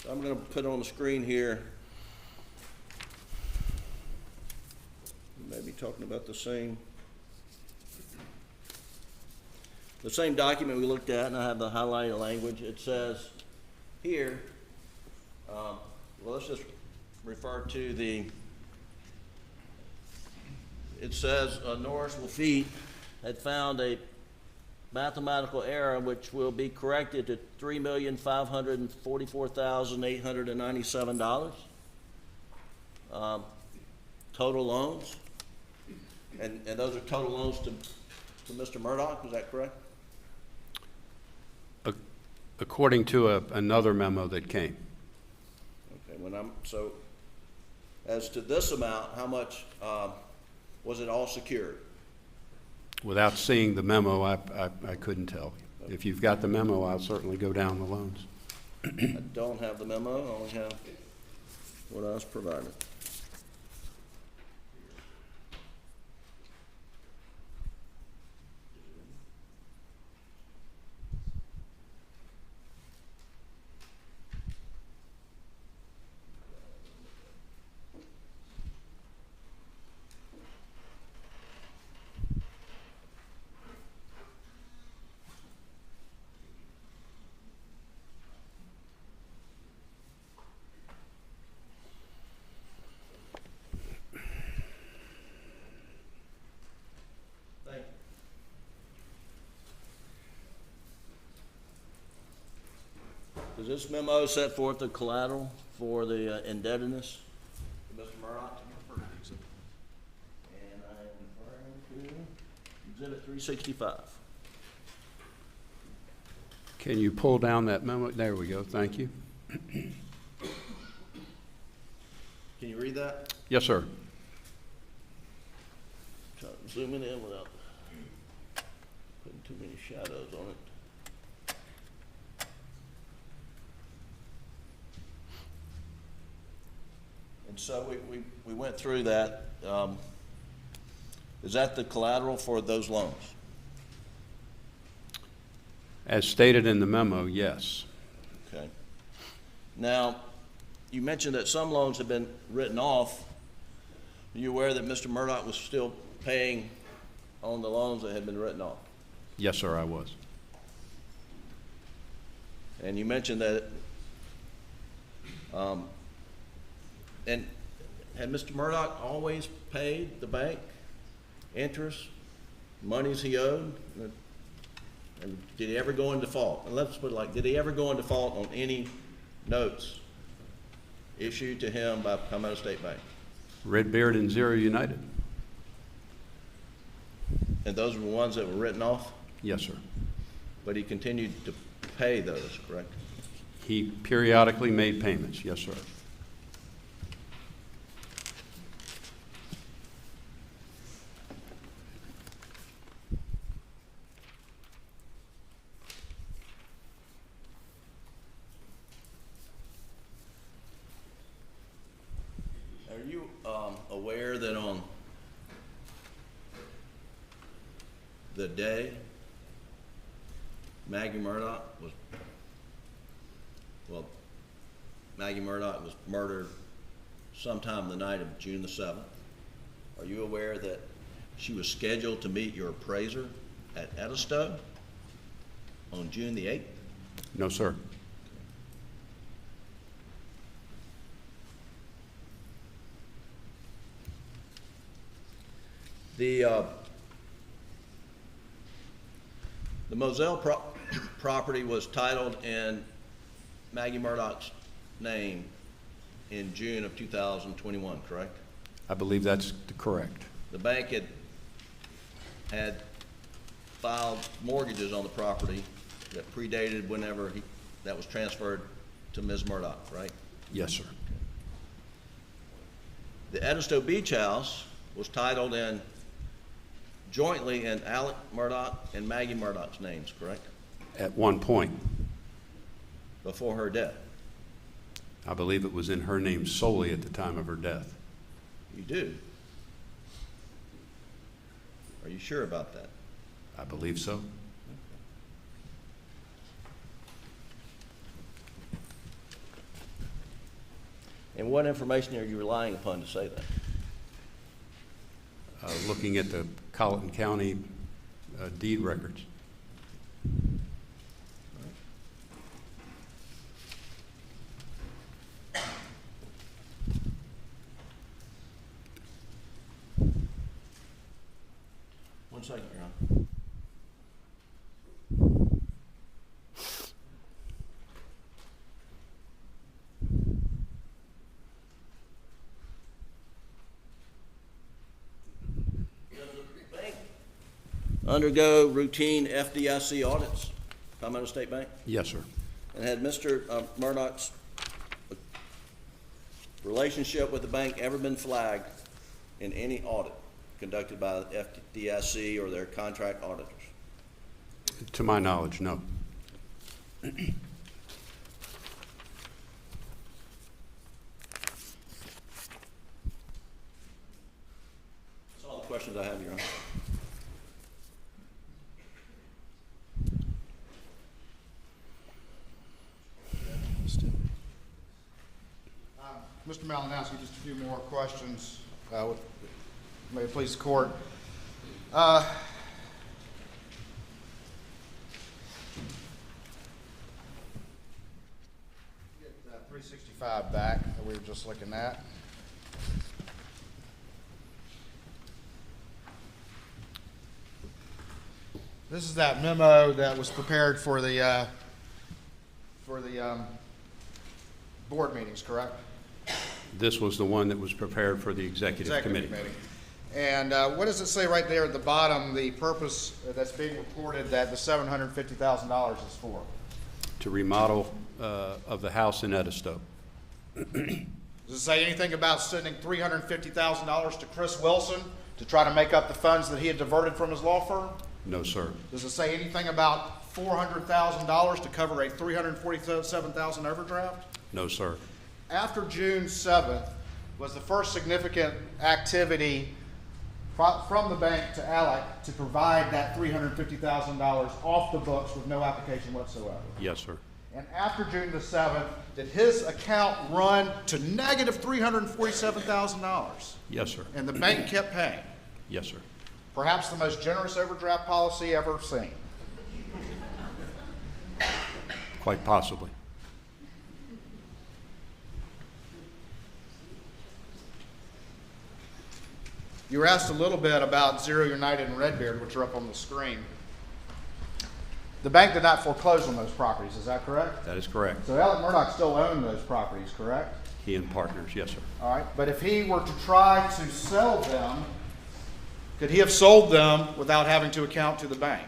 I'm going to put on the screen here. You may be talking about the same document we looked at, and I have the highlighted language. It says here, well, let's just refer to the it says Norris Lafitte had found a mathematical error which will be corrected to $3,544,897. Total loans. And those are total loans to Mr. Murdaugh, is that correct? According to another memo that came. Okay, so as to this amount, how much was it all secured? Without seeing the memo, I couldn't tell. If you've got the memo, I'll certainly go down the loans. I don't have the memo, I only have what I was provided. Does this memo set forth the collateral for the indebtedness to Mr. Murdaugh? And I am referring to Exhibit 365. Can you pull down that memo? There we go. Thank you. Can you read that? Yes, sir. Try to zoom it in without putting too many shadows on it. And so we went through that. Is that the collateral for those loans? As stated in the memo, yes. Okay. Now, you mentioned that some loans have been written off. Are you aware that Mr. Murdaugh was still paying on the loans that had been written off? Yes, sir, I was. And you mentioned that, and had Mr. Murdaugh always paid the bank interest, monies he owed? And did he ever go in default? And let's put it like, did he ever go in default on any notes issued to him by Palmetto State Bank? Redbeard and Zero United. And those were the ones that were written off? Yes, sir. But he continued to pay those, correct? He periodically made payments. Yes, sir. Are you aware that on the day Maggie Murdaugh was murdered sometime the night of June the 7th, are you aware that she was scheduled to meet your appraiser at Edisto on June the 8th? No, sir. The Moselle property was titled in Maggie Murdaugh's name in June of 2021, correct? I believe that's correct. The bank had filed mortgages on the property that predated whenever that was transferred to Ms. Murdaugh, right? Yes, sir. The Edisto Beach House was titled in jointly in Alec Murdaugh and Maggie Murdaugh's names, correct? At one point, Before her death. I believe it was in her name solely at the time of her death. You do? Are you sure about that? I believe so. And what information are you relying upon to say that? Looking at the Colleton County deed records. second, Your Honor. Undergo routine FDIC audits, Palmetto State Bank? Yes, sir. And had Mr. Murdaugh's relationship with the bank ever been flagged in any audit conducted by the FDIC or their contract auditors? To my knowledge, no. That's all the questions I have, Your Honor. Mr. Malinowski, just a few more questions. May it please the court. Get 365 back that we were just looking at. This is that memo that was prepared for the board meetings, correct? This was the one that was prepared for the executive committee. And what does it say right there at the bottom, the purpose that's being reported that the $750,000 is for? To remodel of the house in Edisto. Does it say anything about sending $350,000 to Chris Wilson to try to make up the funds that he had diverted from his law firm? No, sir. Does it say anything about $400,000 to cover a $347,000 overdraft? No, sir. After June 7th was the first significant activity from the bank to ALEC to provide that $350,000 off the books with no application whatsoever. Yes, sir. And after June the 7th, did his account run to negative $347,000? Yes, sir. And the bank kept paying. Yes, sir. Perhaps the most generous overdraft policy ever seen. Quite possibly. You were asked a little bit about Zero United and Redbeard, which are up on the screen. The bank did not foreclose on those properties, is that correct? That is correct. So Alec Murdaugh still owned those properties, correct? He and partners, yes, sir. All right, but if he were to try to sell them, could he have sold them without having to account to the bank?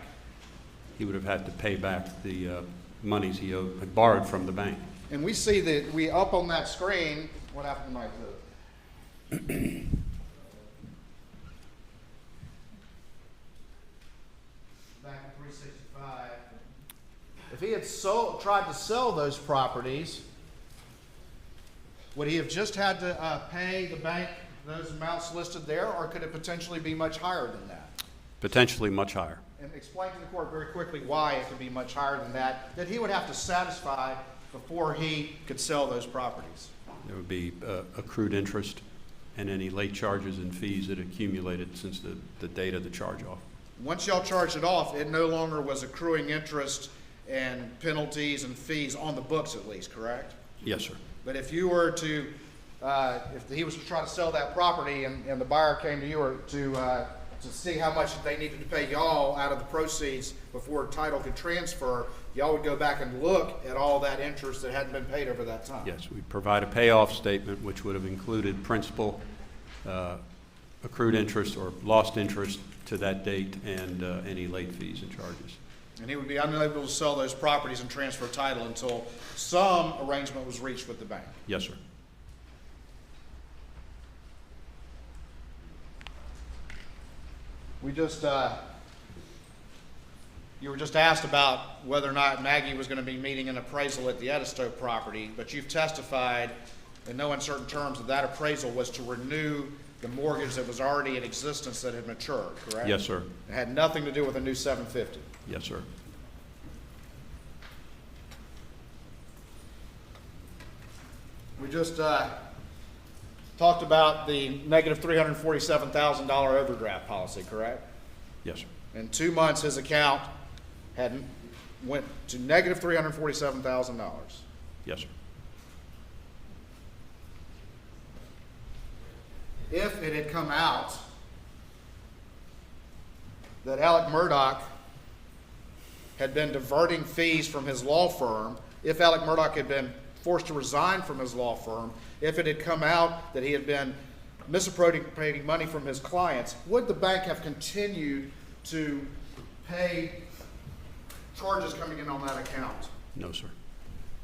He would have had to pay back the monies he had borrowed from the bank. And we see that up on that screen, what happened to my exhibit? Back in 365. If he had tried to sell those properties, would he have just had to pay the bank those amounts listed there, or could it potentially be much higher than that? Potentially much higher. And explain to the court very quickly why it could be much higher than that he would have to satisfy before he could sell those properties. There would be accrued interest and any late charges and fees that accumulated since the date of the charge-off. Once y'all charged it off, it no longer was accruing interest and penalties and fees on the books at least, correct? Yes, sir. But if you were to, if he was to try to sell that property and the buyer came to you or to see how much they needed to pay y'all out of the proceeds before title could transfer, y'all would go back and look at all that interest that hadn't been paid over that time. Yes, we provide a payoff statement which would have included principal, accrued interest or lost interest to that date, and any late fees and charges. And he would be unable to sell those properties and transfer title until some arrangement was reached with the bank. Yes, sir. We just, you were just asked about whether or not Maggie was going to be meeting an appraisal at the Edisto property, but you've testified in no uncertain terms that that appraisal was to renew the mortgage that was already in existence that had matured, correct? Yes, sir. It had nothing to do with a new 750. Yes, sir. We just talked about the negative $347,000 overdraft policy, correct? Yes, sir. In 2 months, his account went to negative $347,000. Yes, sir. If it had come out that Alec Murdaugh had been diverting fees from his law firm, if Alec Murdaugh had been forced to resign from his law firm, if it had come out that he had been misappropriating money from his clients, would the bank have continued to pay charges coming in on that account? No, sir.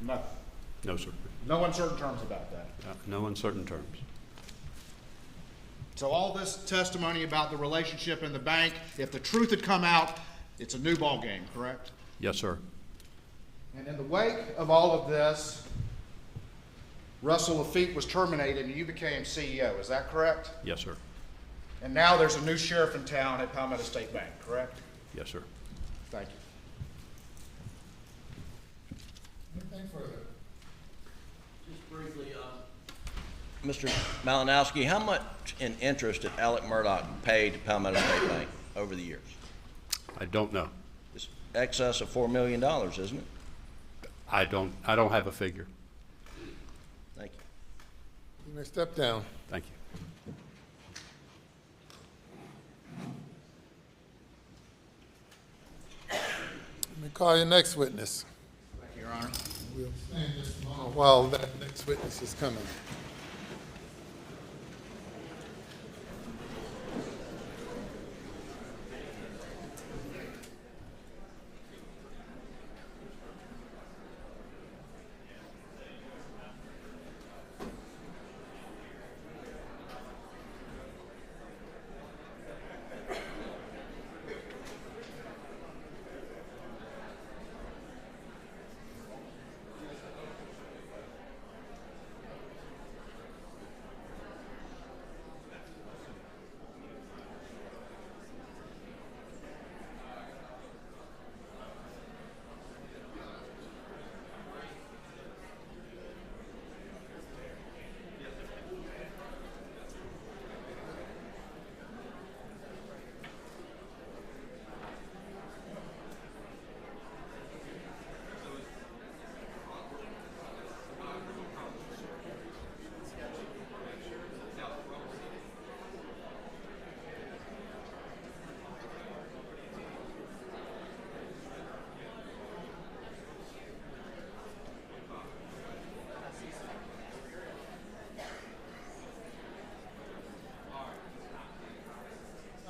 No. No, sir. No uncertain terms about that. No uncertain terms. So all this testimony about the relationship in the bank, if the truth had come out, it's a new ball game, correct? Yes, sir. And in the wake of all of this, Russell Lafitte was terminated and you became CEO, is that correct? Yes, sir. And now there's a new sheriff in town at Palmetto State Bank, correct? Yes, sir. Thank you. Anything further? Just briefly, Mr. Malinowski, how much in interest did Alec Murdaugh pay to Palmetto State Bank over the years? I don't know. It's excess of $4 million, isn't it? I don't have a figure. Thank you. You may step down. Thank you. Let me call your next witness. Thank you, Your Honor. We'll stand just a moment while that next witness is coming.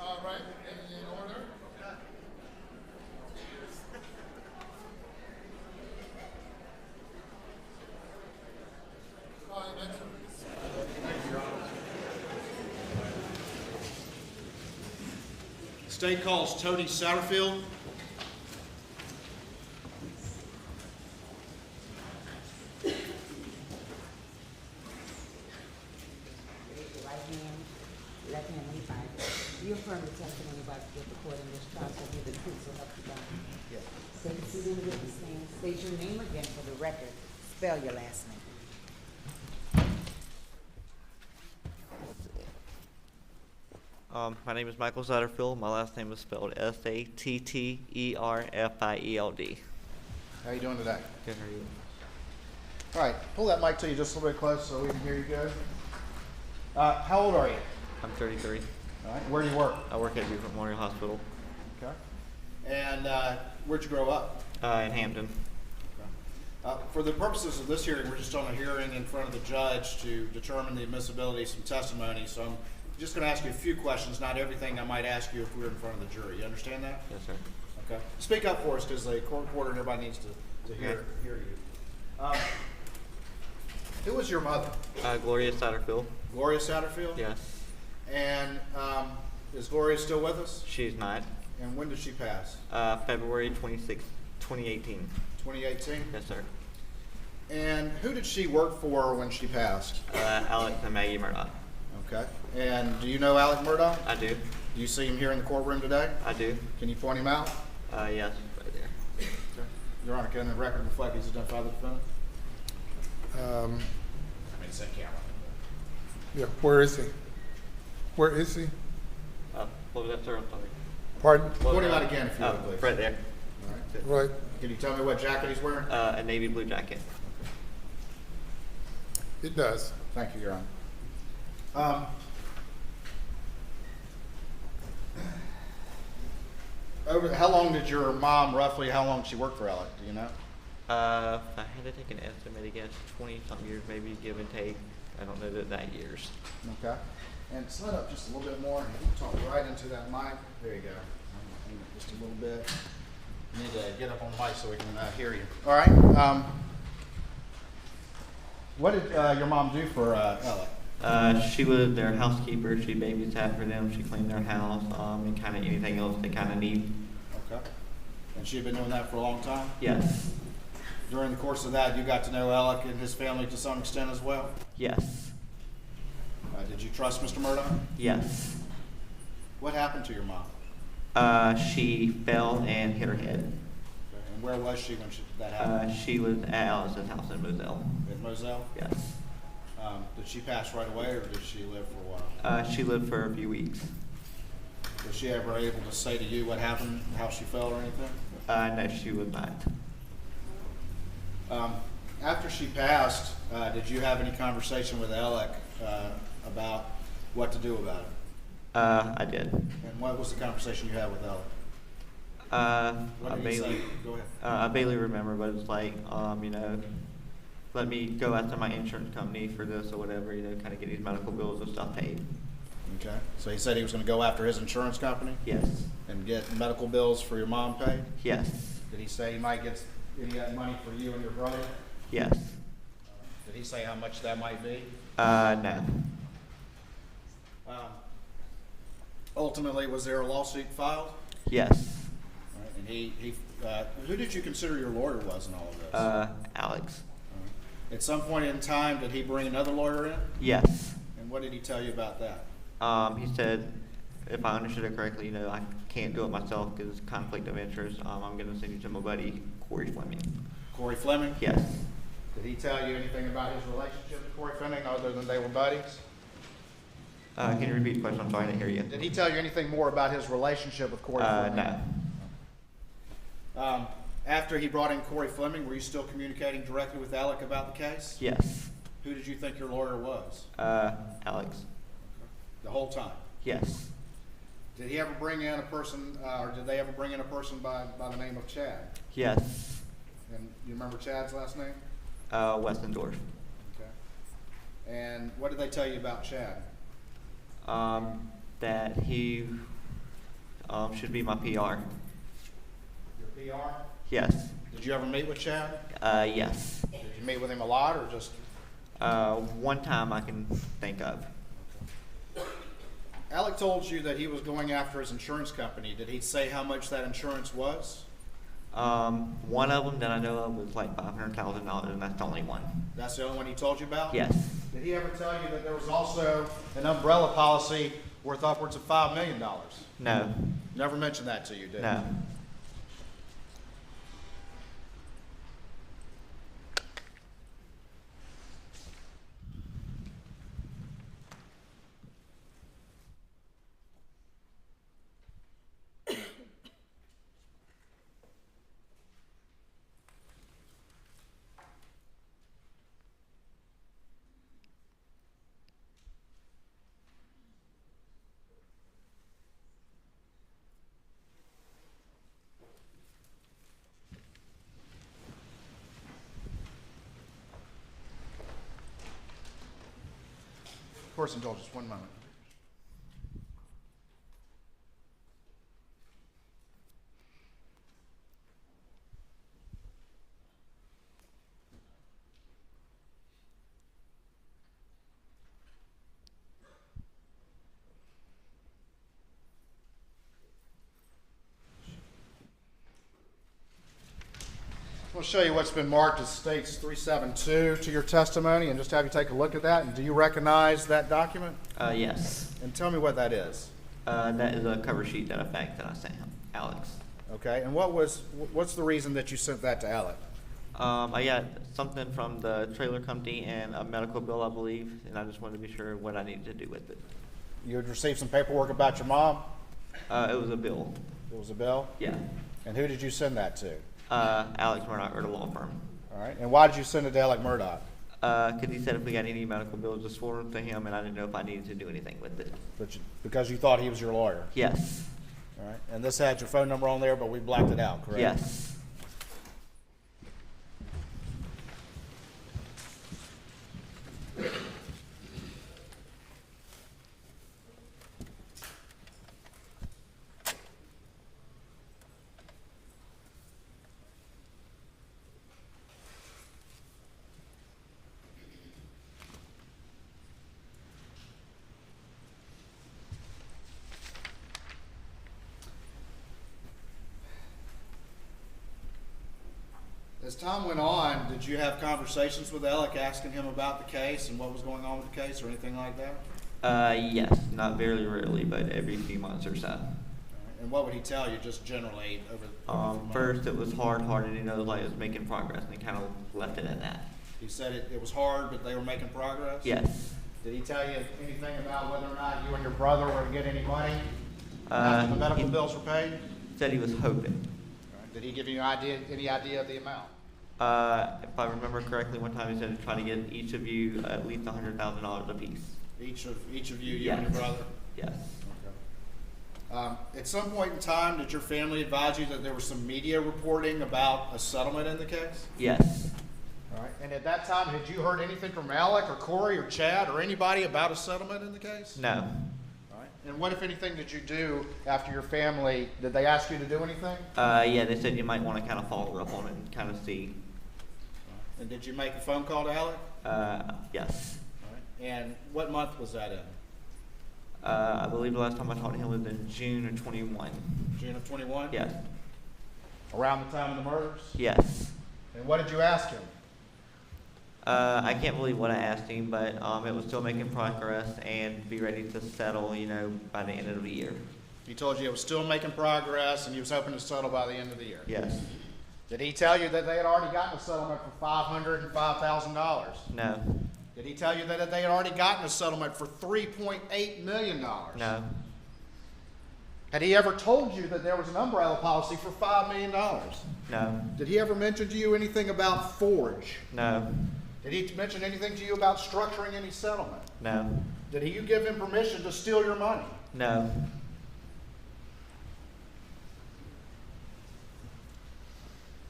All right, in order. Call your next witness. The state calls Tony Satterfield. Raise your right hand, left hand on the Bible. You affirm the testimony about to give the court in this trial shall be the truth, so help you God. Yes. Take a seat in the witness stand. State your name again for the record. Spell your last name. My name is Michael Satterfield. My last name is spelled Satterfield. How you doing today? Good, how are you? All right, pull that mic to you just a little bit close so we can hear you good. How old are you? I'm 33. All right, where do you work? I work at Beaufort Memorial Hospital Okay. And where'd you grow up? in Hampton. For the purposes of this hearing, we're just on a hearing in front of the judge to determine the admissibility of some testimony. So I'm just going to ask you a few questions, not everything I might ask you if we were in front of the jury. You understand that? Yes, sir. Okay. Speak up for us because the court reporter and everybody needs to hear you. Who was your mother? Gloria Satterfield. Gloria Satterfield? Yes. And is Gloria still with us? She's not. And when did she pass? February 26, 2018. 2018? Yes, sir. And who did she work for when she passed? Alex and Maggie Murdaugh. Okay. And do you know Alec Murdaugh? I do. Do you see him here in the courtroom today? I do. Can you point him out? Yes, right there. Your Honor, can the record reflect he's identified the defendant? It's that camera. Yeah, where is he? Where is he? What was that, sir? I'm sorry. Pardon? Point him out again if you would, please. Right there. All right. Right. Can you tell me what jacket he's wearing? A navy blue jacket. It does. Thank you, Your Honor. How long did your mom, roughly, how long did she work for Alec, do you know? If I had to take an estimated guess, 20-something years, maybe give and take. I don't know that years. Okay. And slide up just a little bit more. Talk right into that mic. There you go. Just a little bit. You need to get up on the mic so we can hear you. All right. What did your mom do for Alec? She was their housekeeper. She babysat for them. She cleaned their house, and kind of anything else they kind of need. Okay. And she had been doing that for a long time? Yes. During the course of that, you got to know Alec and his family to some extent as well? Yes. Did you trust Mr. Murdaugh? Yes. What happened to your mom? She fell and hit her head. And where was she when that happened? She was at Alice's house in Moselle. In Moselle? Yes. Did she pass right away, or did she live for a while? She lived for a few weeks. Was she ever able to say to you what happened, how she felt, or anything? No, she was not. After she passed, did you have any conversation with Alec about what to do about it? I did. And what was the conversation you had with Alec? What I did he say? barely, Go ahead. I barely remember, but it's like, let me go after my insurance company for this or whatever, kind of get these medical bills and stuff paid. Okay. So he said he was going to go after his insurance company Yes. and get medical bills for your mom paid? Yes. Did he say he might get any money for you and your brother? Yes. Did he say how much that might be? No. Ultimately, was there a lawsuit filed? Yes. All right, and who did you consider your lawyer was in all of this? Alex. At some point in time, did he bring another lawyer in? Yes. And what did he tell you about that? He said, if I understood it correctly, I can't do it myself because conflict of interest. I'm going to send you to my buddy, Corey Fleming. Corey Fleming? Yes. Did he tell you anything about his relationship with Corey Fleming other than they were buddies? Can you repeat the question? I'm sorry, I didn't hear you. Did he tell you anything more about his relationship with Corey Fleming? No. After he brought in Corey Fleming, were you still communicating directly with Alec about the case? Yes. Who did you think your lawyer was? Alex. The whole time? Yes. Did he ever bring in a person, or did they ever bring in a person by the name of Chad? Yes. And you remember Chad's last name? Westendorf. Okay. And what did they tell you about Chad? That he should be my PR. Your PR? Yes. Did you ever meet with Chad? Yes. Did you meet with him a lot, or just? One time I can think of. Alec told you that he was going after his insurance company. Did he say how much that insurance was? One of them that I know of was like $500,000, and that's the only one. That's the only one he told you about? Yes. Did he ever tell you that there was also an umbrella policy worth upwards of $5 million? No. Never mentioned that to you, did he? No. Of course, indulge just one moment. I'll show you what's been marked as States 372 to your testimony and just have you take a look at that. And do you recognize that document? Yes. And tell me what that is. That is a cover sheet that I faxed that I sent him, Alex. Okay, and what's the reason that you sent that to Alec? I got something from the trailer company and a medical bill, I believe, and I just wanted to be sure what I needed to do with it. You had received some paperwork about your mom? It was a bill. It was a bill? Yeah. And who did you send that to? Alex Murdaugh, or the law firm. All right, and why did you send it to Alec Murdaugh? Because he said if we got any medical bills, just forward them to him, and I didn't know if I needed to do anything with it. Because you thought he was your lawyer? Yes. All right, and this had your phone number on there, but we blacked it out, correct? Yes. As time went on, did you have conversations with Alec asking him about the case and what was going on with the case or anything like that? Yes, not very rarely, but every few months or so. All right, and what would he tell you, just generally over the months? First, it was hard, and he knows like it was making progress, and he kind of left it at that. He said it was hard, but they were making progress? Yes. Did he tell you anything about whether or not you and your brother were to get any money after the medical he bills were paid? said he was hoping. All right, did he give you any idea of the amount? If I remember correctly, one time he said to try to get each of you at least $100,000 apiece. Each of you, you and your Yes. brother? Yes. At some point in time, did your family advise you that there was some media reporting about a settlement in the case? Yes. All right. And at that time, had you heard anything from Alec or Corey or Chad or anybody about a settlement in the case? No. All right. And what, if anything, did you do after your family? Did they ask you to do anything? Yeah, they said you might want to kind of follow up on it and kind of see. And did you make a phone call to Alec? Yes. All right. And what month was that in? I believe the last time I talked to him was in June of 21. June of 21? Yes. Around the time of the murders? Yes. And what did you ask him? I can't believe what I asked him, but it was still making progress and be ready to settle, by the end of the year. He told you it was still making progress and he was hoping to settle by the end of the year. Yes. Did he tell you that they had already gotten a settlement for $505,000? No. Did he tell you that they had already gotten a settlement for $3.8 million? No. Had he ever told you that there was an umbrella policy for $5 million? No. Did he ever mention to you anything about Forge? No. Did he mention anything to you about structuring any settlement? No. Did you give him permission to steal your money? No.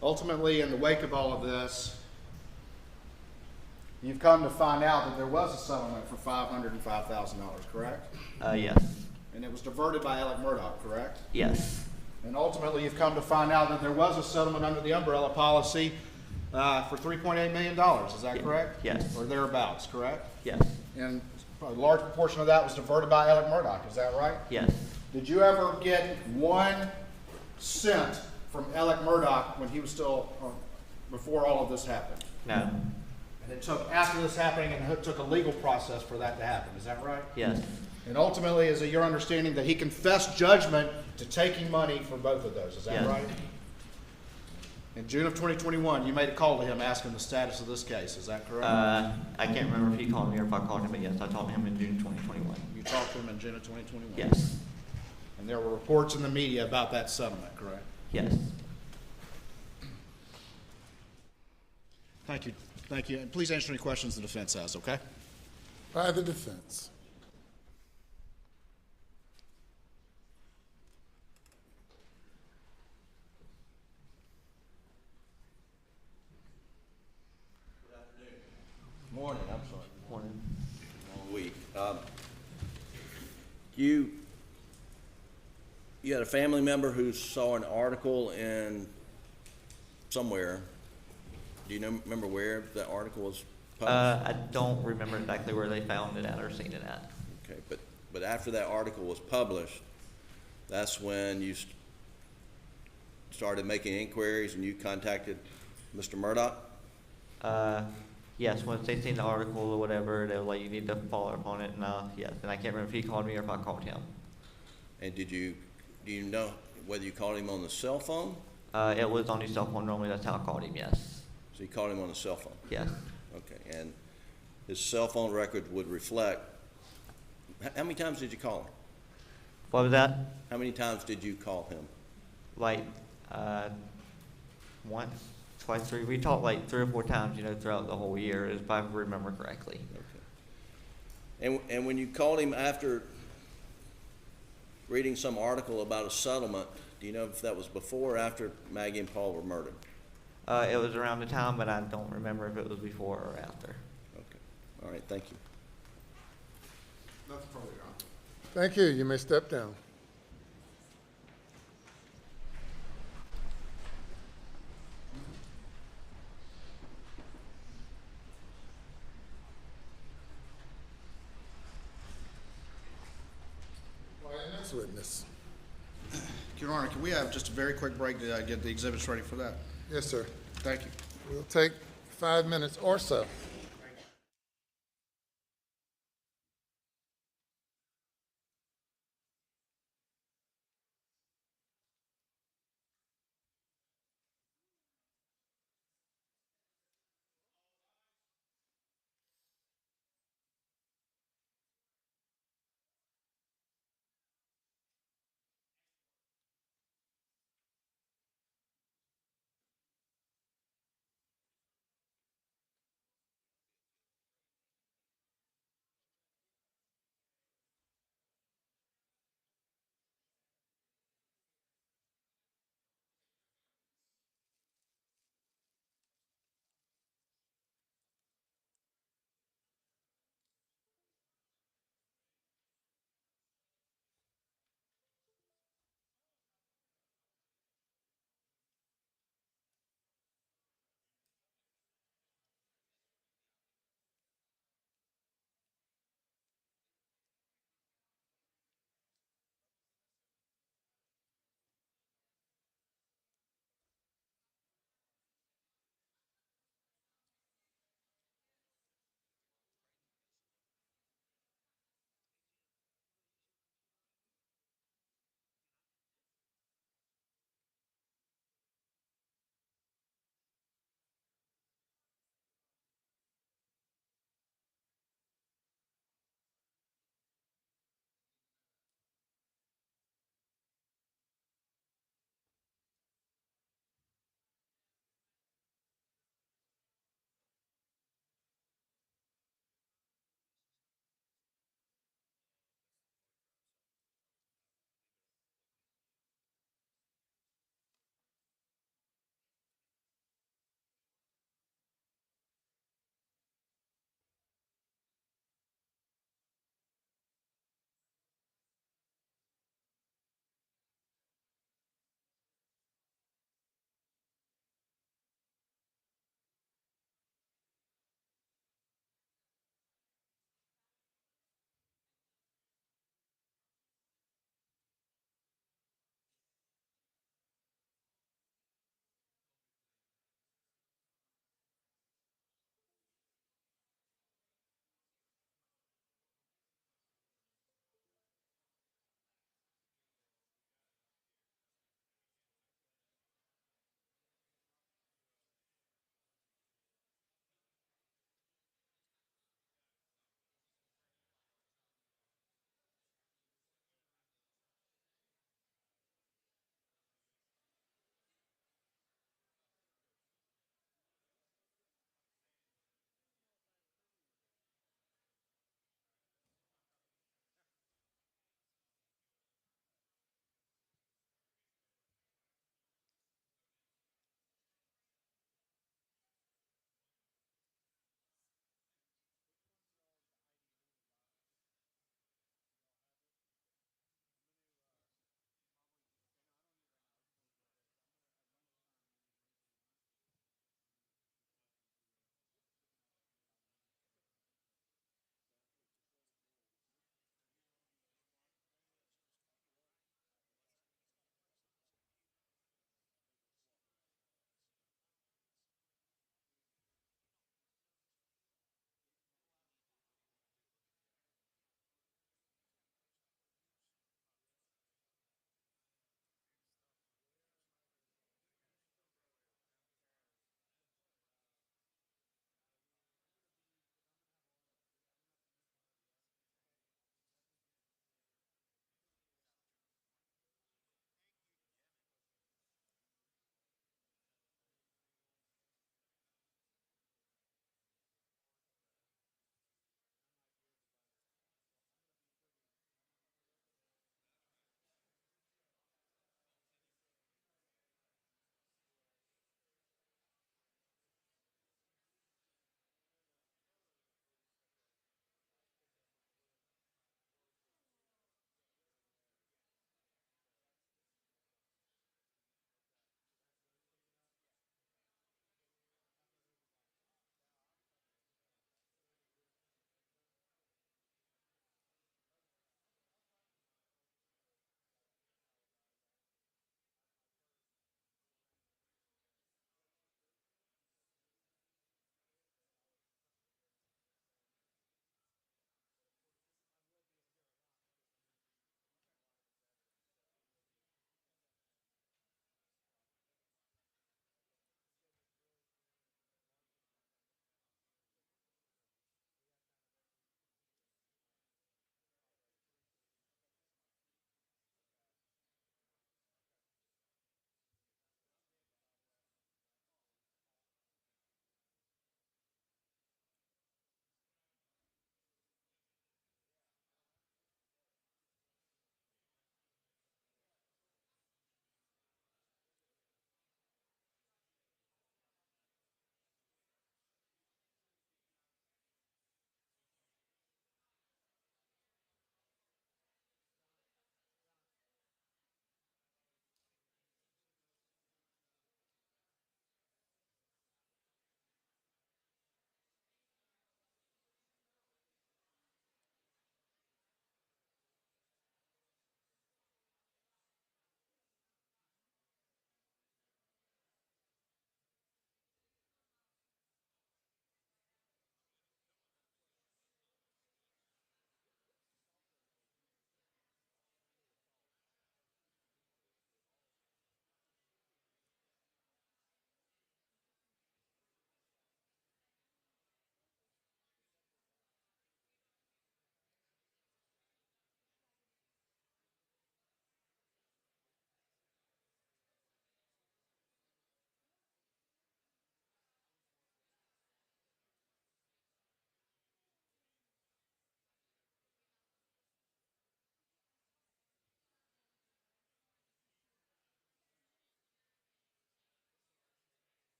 Ultimately, in the wake of all of this, you've come to find out that there was a settlement for $505,000, correct? Yes. And it was diverted by Alec Murdaugh, correct? Yes. And ultimately, you've come to find out that there was a settlement under the umbrella policy for $3.8 million. Is that correct? Yes. Or thereabouts, correct? Yes. And a large proportion of that was diverted by Alec Murdaugh. Is that right? Yes. Did you ever get 1 cent from Alec Murdaugh when he was still, before all of this happened? No. And it took, after this happening, and it took a legal process for that to happen. Is that right? Yes. And ultimately, is it your understanding that he confessed judgment to taking money for both of those? Is that Yes. right? In June of 2021, you made a call to him asking the status of this case. Is that correct? I can't remember if he called me or if I called him, but yes, I talked to him in June 2021. You talked to him in June of 2021? Yes. And there were reports in the media about that settlement, correct? Yes. Thank you. Thank you. And please answer any questions the defense has, okay? By the defense. Morning, I'm sorry. Morning. Long week. You had a family member who saw an article in somewhere. Do you remember where that article was published? I don't remember exactly where they found it at or seen it at. Okay, but after that article was published, that's when you started making inquiries and you contacted Mr. Murdaugh? Yes, once they seen the article or whatever, they were like, you need to follow up on it, and yes, and I can't remember if he called me or if I called him. And do you know whether you called him on the cell phone? It was on his cell phone normally, that's how I called him, yes. So you called him on the cell phone? Yes. Okay, and his cell phone record would reflect, how many times did you call him? What was that? How many times did you call him? Like, once, twice, three, we talked like 3 or 4 times, throughout the whole year, if I remember correctly. Okay. And when you called him after reading some article about a settlement. Do you know if that was before or after Maggie and Paul were murdered? It was around the time, but I don't remember if it was before or after. Okay. All right, thank you. Nothing further, Your Honor. Thank you. You may step down. Next witness. Your Honor, can we have just a very quick break to get the exhibits ready for that? Yes, sir. Thank you. We'll take 5 minutes or so.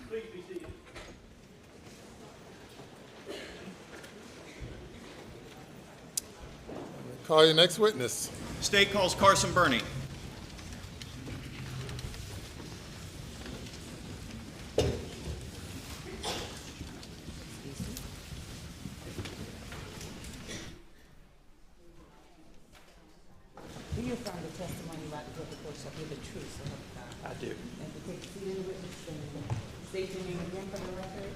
Please be seated. Call your next witness. State calls Carson Burney. Do you affirm the testimony about to give the court shall be the truth, so help you God? I do. And to take a seat in the witness stand. State your name again for the record.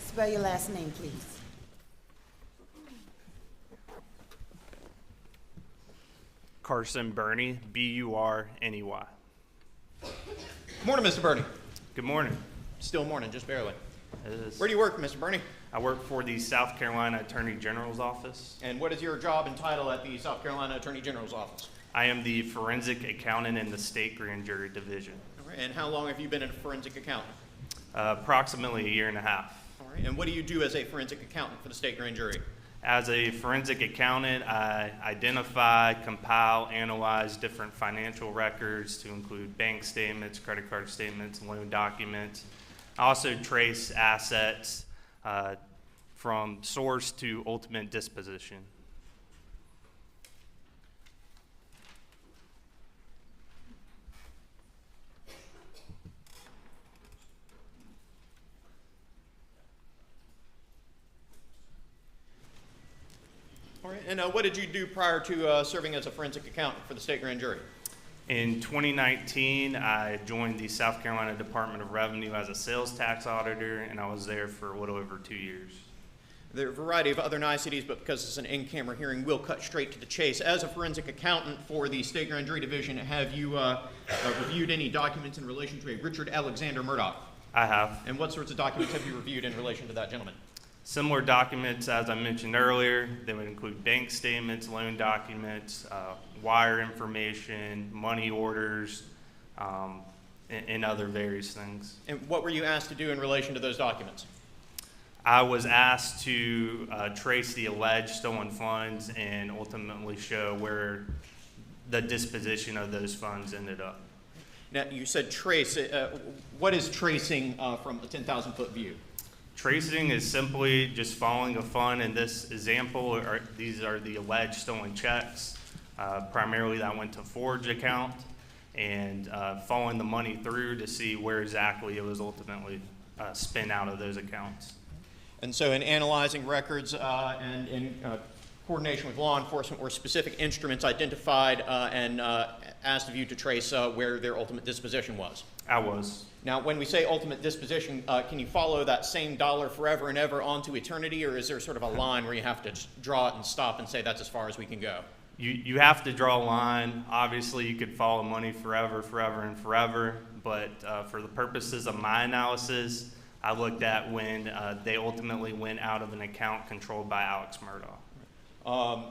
Spell your last name, please. Carson Burney, B-U-R-N-E-Y. Morning, Mr. Burney. Good morning. Still morning, just barely. It is- Where do you work, Mr. Burney? I work for the South Carolina Attorney General's office. And what is your job and title at the South Carolina Attorney General's office? I am the forensic accountant in the state grand jury division. All right, and how long have you been a forensic accountant? Approximately a year and a half. All right, and what do you do as a forensic accountant for the state grand jury? As a forensic accountant, I identify, compile, analyze different financial records to include bank statements, credit card statements, loan documents. I also trace assets from source to ultimate disposition. All right, and what did you do prior to serving as a forensic accountant for the state grand jury? In 2019, I joined the South Carolina Department of Revenue as a sales tax auditor, and I was there for a little over 2 years. There are a variety of other niceties, but because it's an in-camera hearing, we'll cut straight to the chase. As a forensic accountant for the state grand jury division, have you reviewed any documents in relation to a Richard Alexander Murdaugh? I have. And what sorts of documents have you reviewed in relation to that gentleman? Similar documents, as I mentioned earlier, they would include bank statements, loan documents, wire information, money orders, and other various things. And what were you asked to do in relation to those documents? I was asked to trace the alleged stolen funds and ultimately show where the disposition of those funds ended up. Now, you said trace. What is tracing from a 10,000-foot view? Tracing is simply just following a fund. In this example, these are the alleged stolen checks, primarily that went to forged account, and following the money through to see where exactly it was ultimately spent out of those accounts. And so in analyzing records and in coordination with law enforcement, were specific instruments identified and asked of you to trace where their ultimate disposition was? I was. Now, when we say ultimate disposition, can you follow that same dollar forever and ever on to eternity, or is there sort of a line where you have to draw it and stop and say that's as far as we can go? You have to draw a line. Obviously, you could follow money forever, and forever, but for the purposes of my analysis, I looked at when they ultimately went out of an account controlled by Alex Murdaugh.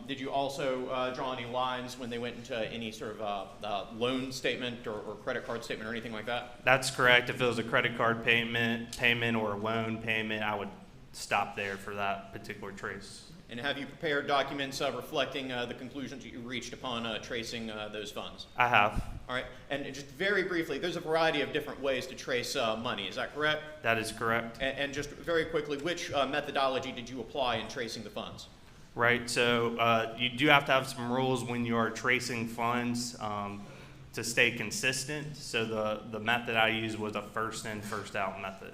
Did you also draw any lines when they went into any sort of loan statement or credit card statement or anything like that? That's correct. If it was a credit card payment or a loan payment, I would stop there for that particular trace. And have you prepared documents reflecting the conclusions that you reached upon tracing those funds? I have. All right. And just very briefly, there's a variety of different ways to trace money. Is that correct? That is correct. And just very quickly, which methodology did you apply in tracing the funds? Right, so you do have to have some rules when you are tracing funds to stay consistent. So the method I used was a first in, first out method.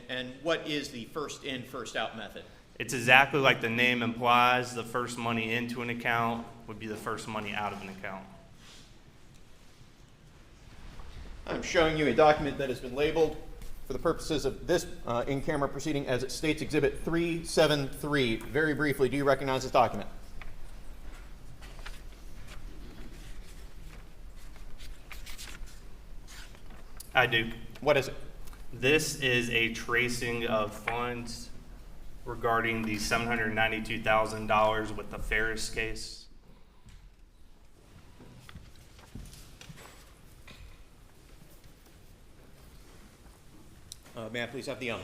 And what is the first in, first out method? It's exactly like the name implies. The first money into an account would be the first money out of an account. I'm showing you a document that has been labeled for the purposes of this in-camera proceeding as it states Exhibit 373. Very briefly, do you recognize this document? I do. What is it? This is a tracing of funds regarding the $792,000 with the Ferris case. May I please have the honor?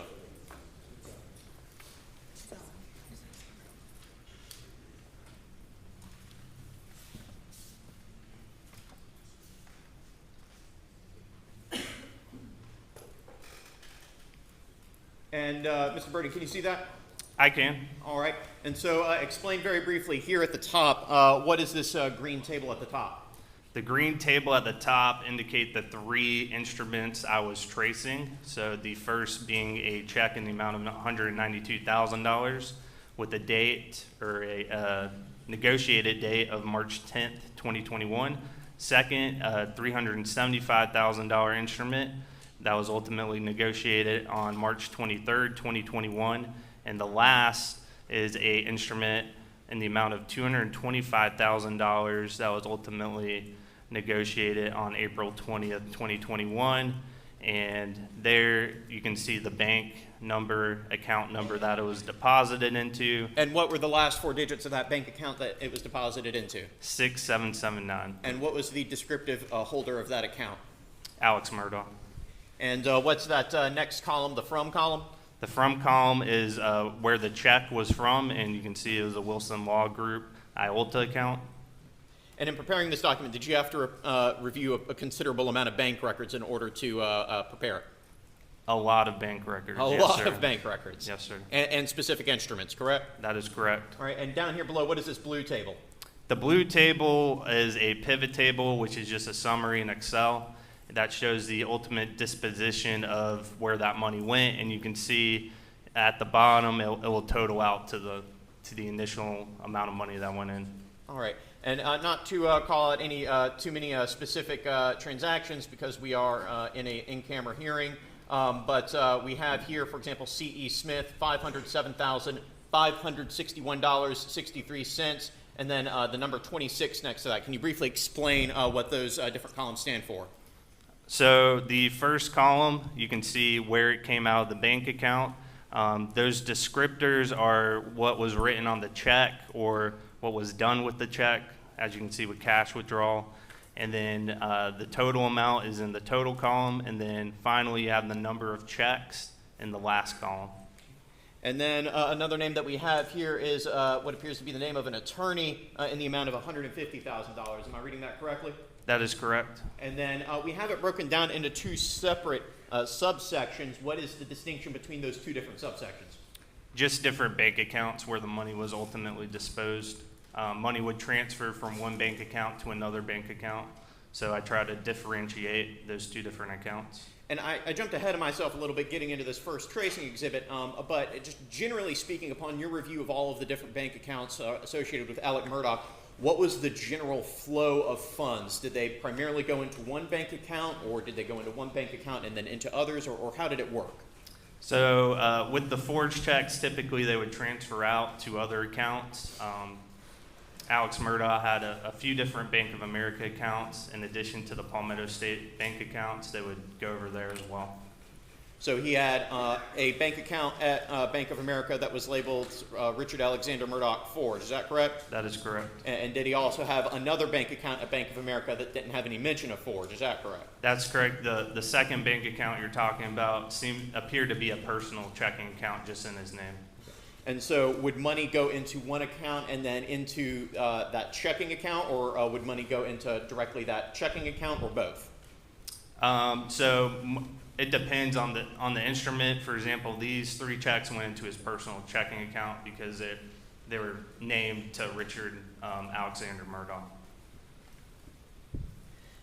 And Mr. Burden, can you see that? I can. All right. And so explain very briefly here at the top, what is this green table at the top? The green table at the top indicate the 3 instruments I was tracing. So the first being a check in the amount of $192,000 with a date or a negotiated date of March 10th, 2021. Second, a $375,000 instrument that was ultimately negotiated on March 23rd, 2021. And the last is a instrument in the amount of $225,000 that was ultimately negotiated on April 20th, 2021. And there you can see the bank number, account number that it was deposited into. And what were the last 4 digits of that bank account that it was deposited into? 6779. And what was the descriptive holder of that account? Alex Murdaugh. And what's that next column, the from column? The from column is where the check was from, and you can see it was a Wilson Law Group IOLTA account. And in preparing this document, did you have to review a considerable amount of bank records in order to prepare it? A lot of bank records. A yes, lot sir. of bank records. Yes, sir. And specific instruments, correct? That is correct. All right, and down here below, what is this blue table? The blue table is a pivot table, which is just a summary in Excel that shows the ultimate disposition of where that money went, and you can see at the bottom it will total out to the initial amount of money that went in. All right, and not to call out any too many specific transactions because we are in an in-camera hearing, but we have here, for example, C.E. Smith, $507,561.63, and then the number 26 next to that. Can you briefly explain what those different columns stand for? So the first column, you can see where it came out of the bank account. Those descriptors are what was written on the check or what was done with the check, as you can see with cash withdrawal. And then the total amount is in the total column. And then finally, you have the number of checks in the last column. And then another name that we have here is what appears to be the name of an attorney in the amount of $150,000. Am I reading that correctly? That is correct. And then we have it broken down into 2 separate subsections. What is the distinction between those 2 different subsections? Just different bank accounts where the money was ultimately disposed. Money would transfer from one bank account to another bank account. So I try to differentiate those 2 different accounts. And I jumped ahead of myself a little bit getting into this first tracing exhibit, but just generally speaking, upon your review of all of the different bank accounts associated with Alec Murdaugh, what was the general flow of funds? Did they primarily go into one bank account, or did they go into one bank account and then into others, or how did it work? So with the forged checks, typically they would transfer out to other accounts. Alex Murdaugh had a few different Bank of America accounts in addition to the Palmetto State bank accounts. They would go over there as well. So he had a bank account at Bank of America that was labeled Richard Alexander Murdaugh Forge. Is that correct? That is correct. And did he also have another bank account at Bank of America that didn't have any mention of Forge? Is that correct? That's correct. The second bank account you're talking about appeared to be a personal checking account just in his name. And so would money go into one account and then into that checking account, or would money go into directly that checking account, or both? It depends on the instrument. For example, these 3 checks went into his personal checking account because they were named to Richard Alexander Murdaugh.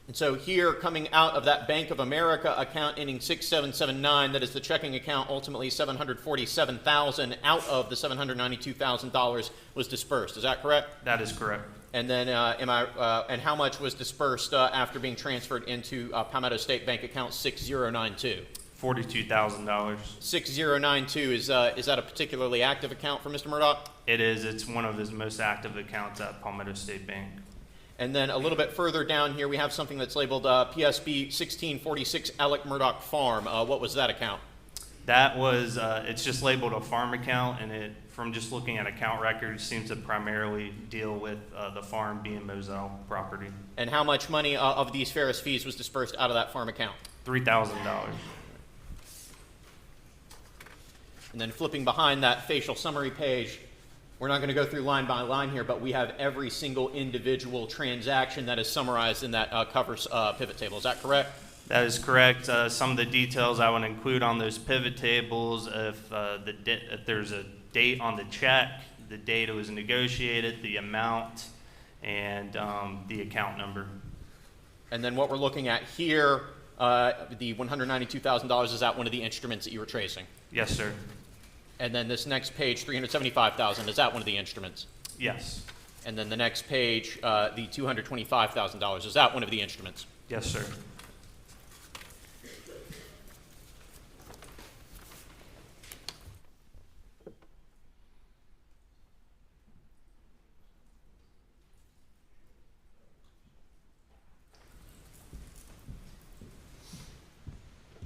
And so here, coming out of that Bank of America account ending 6779, that is the checking account, ultimately $747,000 out of the $792,000 was dispersed. Is that correct? That is correct. And then, and how much was dispersed after being transferred into Palmetto State Bank account 6092? $42,000. 6092 is that a particularly active account for Mr. Murdaugh? It is. It's one of his most active accounts at Palmetto State Bank. And then a little bit further down here, we have something that's labeled PSB 1646 Alec Murdaugh Farm. What was that account? That was, it's just labeled a farm account, and it, from just looking at account records, seems to primarily deal with the farm being Moselle property. And how much money of these Ferris fees was dispersed out of that farm account? $3,000. And then flipping behind that facial summary page, we're not going to go through line by line here, but we have every single individual transaction that is summarized in that covers pivot table. Is that correct? That is correct. Some of the details I would include on those pivot tables, if there's a date on the check, the date it was negotiated, the amount, and the account number. And then what we're looking at here, the $192,000, is that one of the instruments that you were tracing? Yes, sir. And then this next page, $375,000, is that one of the instruments? Yes. And then the next page, the $225,000, is that one of the instruments? Yes, sir.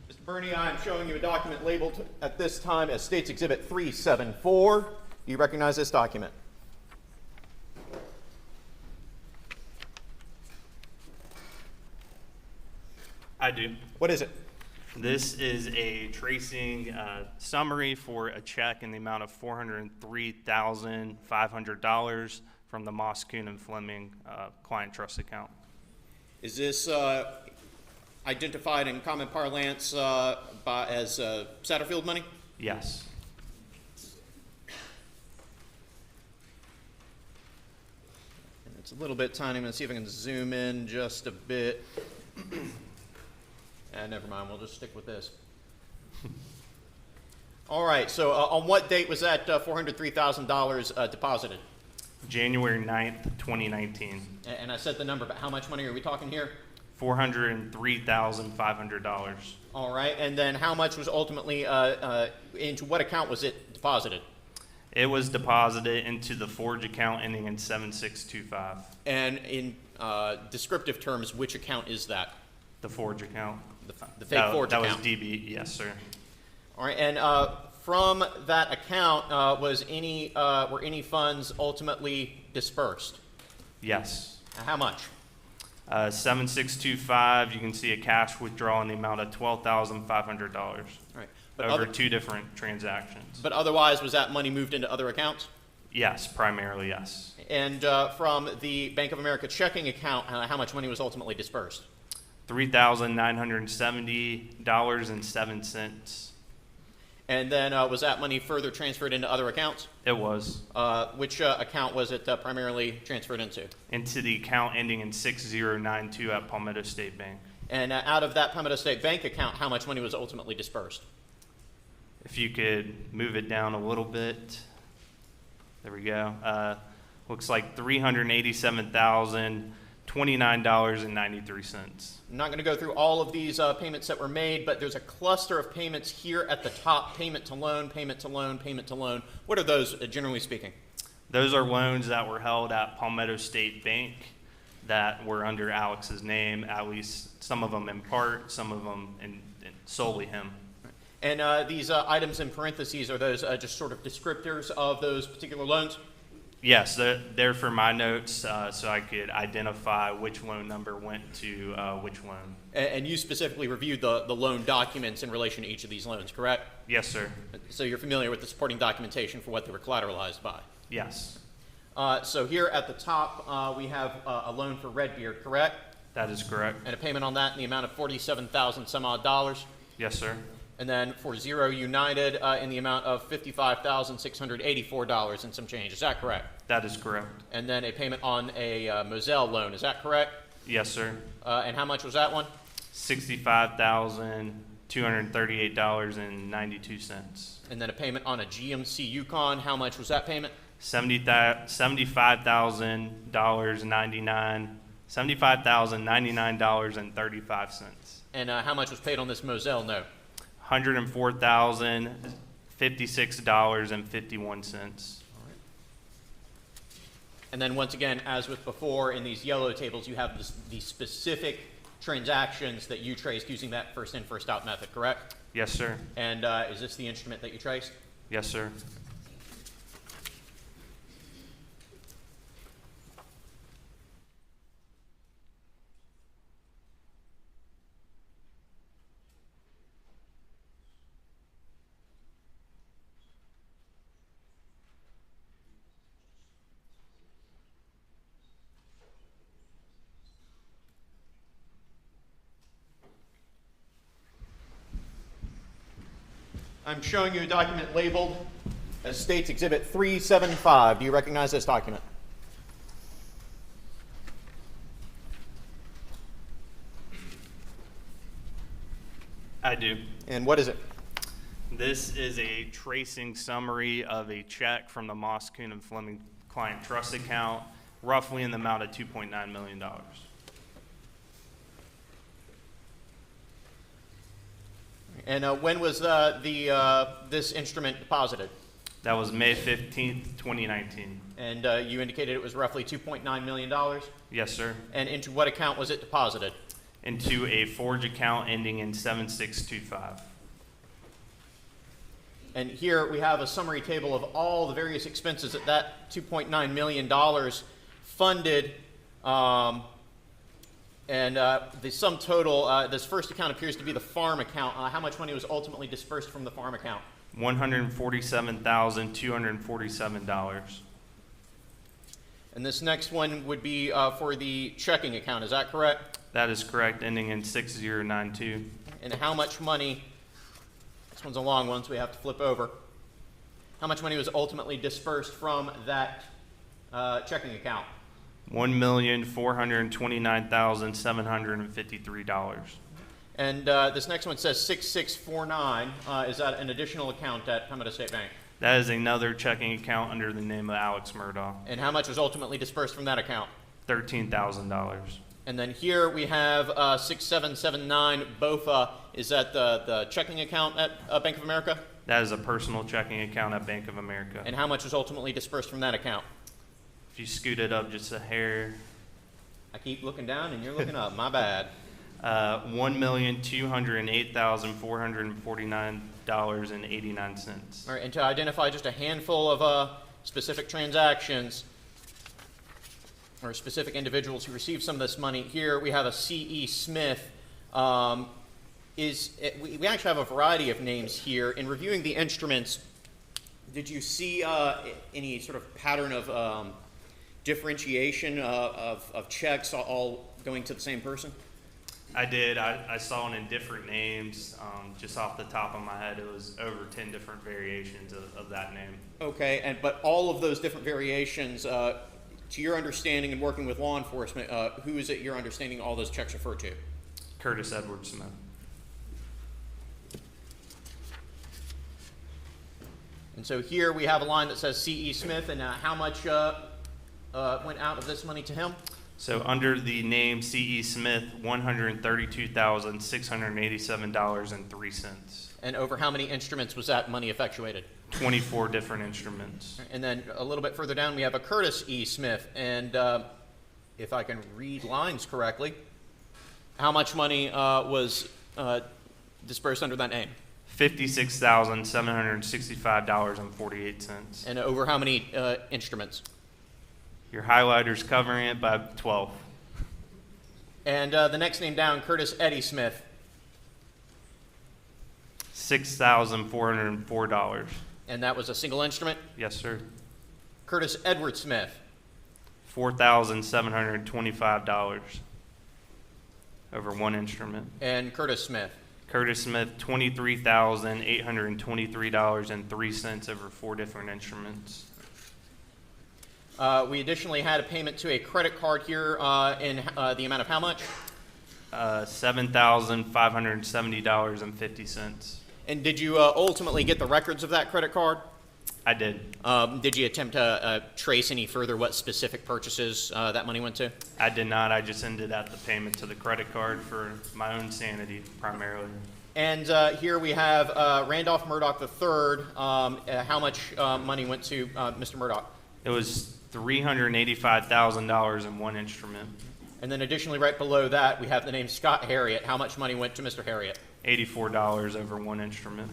Mr. Bernie, I am showing you a document labeled at this time as States Exhibit 374. Do you recognize this document? I do. What is it? This is a tracing summary for a check in the amount of $403,500 from the Moss, Kuhn, and Fleming client trust account. Is this identified in common parlance as Satterfield money? Yes. And it's a little bit tiny. I'm going to see if I can zoom in just a bit. Never mind. We'll just stick with this. All right. So on what date was that $403,000 deposited? January 9th, 2019. And I said the number, but how much money are we talking here? $403,500. All right. And then how much was ultimately, into what account was it deposited? It was deposited into the Forge account ending in 7625. And in descriptive terms, which account is that? The Forge account. The fake Forge account? That was DB, yes, sir. All right. And from that account, were any funds ultimately dispersed? Yes. How much? 7625, you can see a cash withdrawal in the amount of $12,500 All right. But over two different transactions. But otherwise, was that money moved into other accounts? Yes, primarily yes. And from the Bank of America checking account, how much money was ultimately dispersed? $3,970.07. And then was that money further transferred into other accounts? It was. Which account was it primarily transferred into? Into the account ending in 6092 at Palmetto State Bank. And out of that Palmetto State Bank account, how much money was ultimately dispersed? If you could move it down a little bit. There we go. Looks like $387,029.93. I'm not going to go through all of these payments that were made, but there's a cluster of payments here at the top: payment to loan, payment to loan, payment to loan. What are those, generally speaking? Those are loans that were held at Palmetto State Bank that were under Alex's name, at least some of them in part, some of them in solely him. And these items in parentheses, are those just sort of descriptors of those particular loans? Yes, they're for my notes, so I could identify which loan number went to which loan. And you specifically reviewed the loan documents in relation to each of these loans, correct? Yes, sir. So you're familiar with the supporting documentation for what they were collateralized by? Yes. So here at the top, we have a loan for Redbeard, correct? That is correct. And a payment on that in the amount of $47,000 some odd dollars. Yes, sir. And then for Zero United in the amount of $55,684 and some change. Is that correct? That is correct. And then a payment on a Moselle loan. Is that correct? Yes, sir. And how much was that one? $65,238.92. And then a payment on a GMC Yukon. How much was that payment? $75,099.35. And how much was paid on this Moselle note? $104,056.51. And then once again, as with before, in these yellow tables, you have the specific transactions that you traced using that first in, first out method, correct? Yes, sir. And is this the instrument that you traced? Yes, sir. I'm showing you a document labeled as States Exhibit 375. Do you recognize this document? I do. And what is it? This is a tracing summary of a check from the Moss, Kuhn, and Fleming client trust account, roughly in the amount of $2.9 million. And when was this instrument deposited? That was May 15th, 2019. And you indicated it was roughly $2.9 million? Yes, sir. And into what account was it deposited? Into a Forge account ending in 7625. And here we have a summary table of all the various expenses that $2.9 million funded. The sum total, this first account appears to be the farm account. How much money was ultimately dispersed from the farm account? $147,247. And this next one would be for the checking account, is that correct? That is correct, ending in 6092. And how much money, this one's a long one, so we have to flip over. How much money was ultimately dispersed from that checking account? $1,429,753. And this next one says 6649. Is that an additional account at Pembina State Bank? That is another checking account under the name of Alex Murdaugh. And how much was ultimately dispersed from that account? $13,000. And then here we have 6779 BOFA. Is that the checking account at Bank of America? That is a personal checking account at Bank of America. And how much was ultimately dispersed from that account? If you scoot it up just a hair, I keep looking down and you're looking up. My bad. $1,208,449.89. All right, and to identify just a handful of specific transactions or specific individuals who received some of this money, here we have a C.E. Smith. We actually have a variety of names here. In reviewing the instruments, did you see any sort of pattern of differentiation of checks all going to the same person? I did. I saw it in different names. Just off the top of my head, it was over 10 different variations of that name. Okay, but all of those different variations, to your understanding and working with law enforcement, who is it your understanding all those checks refer to? Curtis Edward Smith. And so here we have a line that says C.E. Smith, and how much went out of this money to him? So under the name C.E. Smith, $132,687.03. And over how many instruments was that money effectuated? 24 different instruments. And then a little bit further down, we have a Curtis E. Smith. And if I can read lines correctly, how much money was dispersed under that name? $56,765.48. And over how many instruments? Your highlighter's covering it by 12. And the next name down, Curtis Eddie Smith. $6,404. And that was a single instrument? Yes, sir. Curtis Edward Smith. $4,725 over one instrument. And Curtis Smith. Curtis Smith, $23,823.03 over 4 different instruments. We additionally had a payment to a credit card here in the amount of how much? $7,570.50. And did you ultimately get the records of that credit card? I did. Did you attempt to trace any further what specific purchases that money went to? I did not. I just ended at the payment to the credit card for my own sanity, primarily. And here we have Randolph Murdaugh III. How much money went to Mr. Murdaugh? It was $385,000 in one instrument. And then additionally, right below that, we have the name Scott Harriet. How much money went to Mr. Harriet? $84 over one instrument.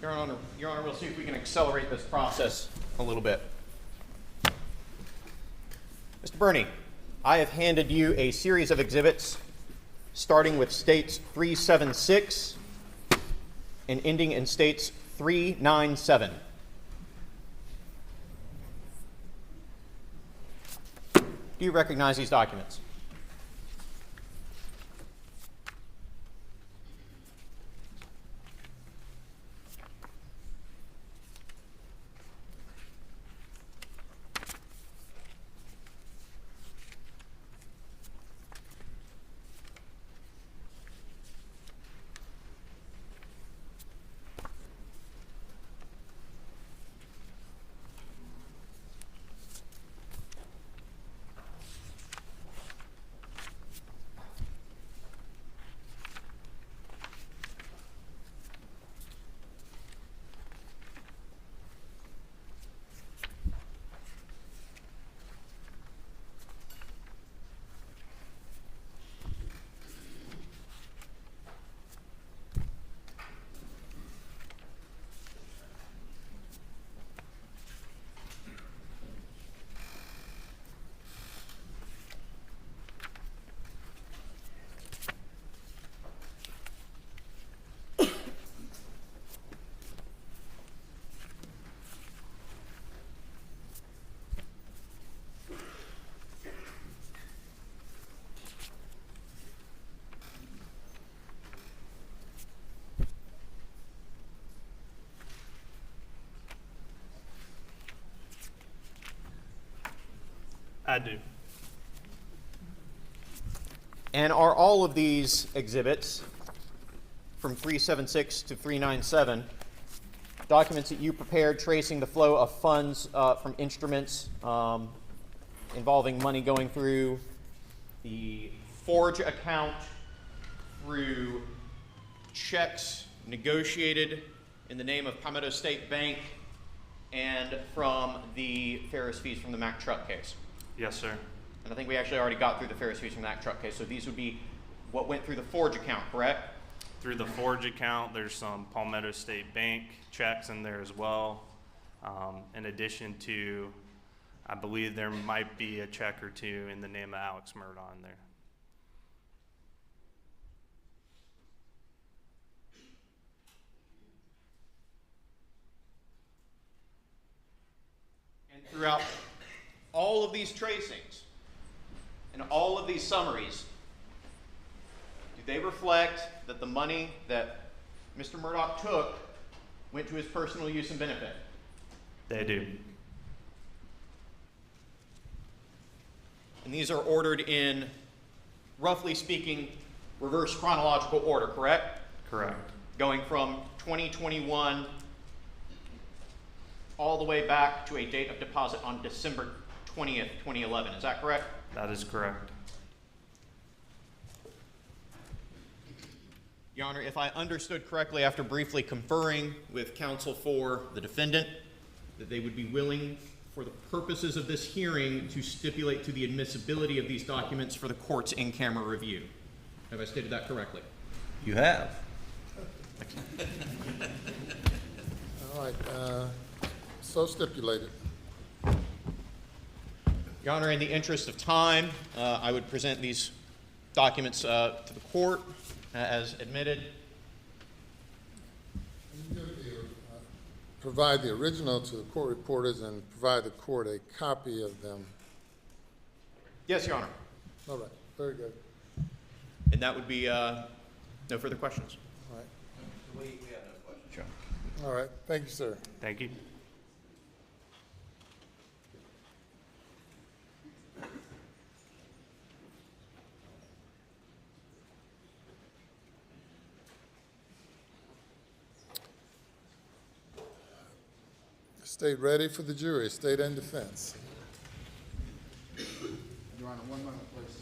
Your Honor, we'll see if we can accelerate this process a little bit. Mr. Burney, I have handed you a series of exhibits starting with states 376 and ending in states 397. Do you recognize these documents? I do. And are all of these exhibits from 376 to 397 documents that you prepared tracing the flow of funds from instruments involving money going through the Forge account, through checks negotiated in the name of Palmetto State Bank, and from the Ferris fees from the Mack truck case? Yes, sir. And I think we actually already got through the Ferris fees from that truck case, so these would be what went through the Forge account, correct? Through the Forge account, there's some Palmetto State Bank checks in there as well. In addition to, I believe there might be a check or two in the name of Alex Murdaugh in there. And throughout all of these tracings and all of these summaries, do they reflect that the money that Mr. Murdaugh took went to his personal use and benefit? They do. And these are ordered in, roughly speaking, reverse chronological order, correct? Correct. Going from 2021 all the way back to a date of deposit on December 20th, 2011. Is that correct? That is correct. Your Honor, if I understood correctly after briefly conferring with counsel for the defendant, that they would be willing, for the purposes of this hearing, to stipulate to the admissibility of these documents for the court's in-camera review. Have I stated that correctly? You have. All right, so stipulated. Your Honor, in the interest of time, I would present these documents to the court as admitted. Provide the original to the court reporters and provide the court a copy of them. Yes, Your Honor. All right, very good. And that would be no further questions. All right, We have no questions. all right, thank you, sir. Thank you. State ready for the jury, state and defense. Your Honor, one moment, please.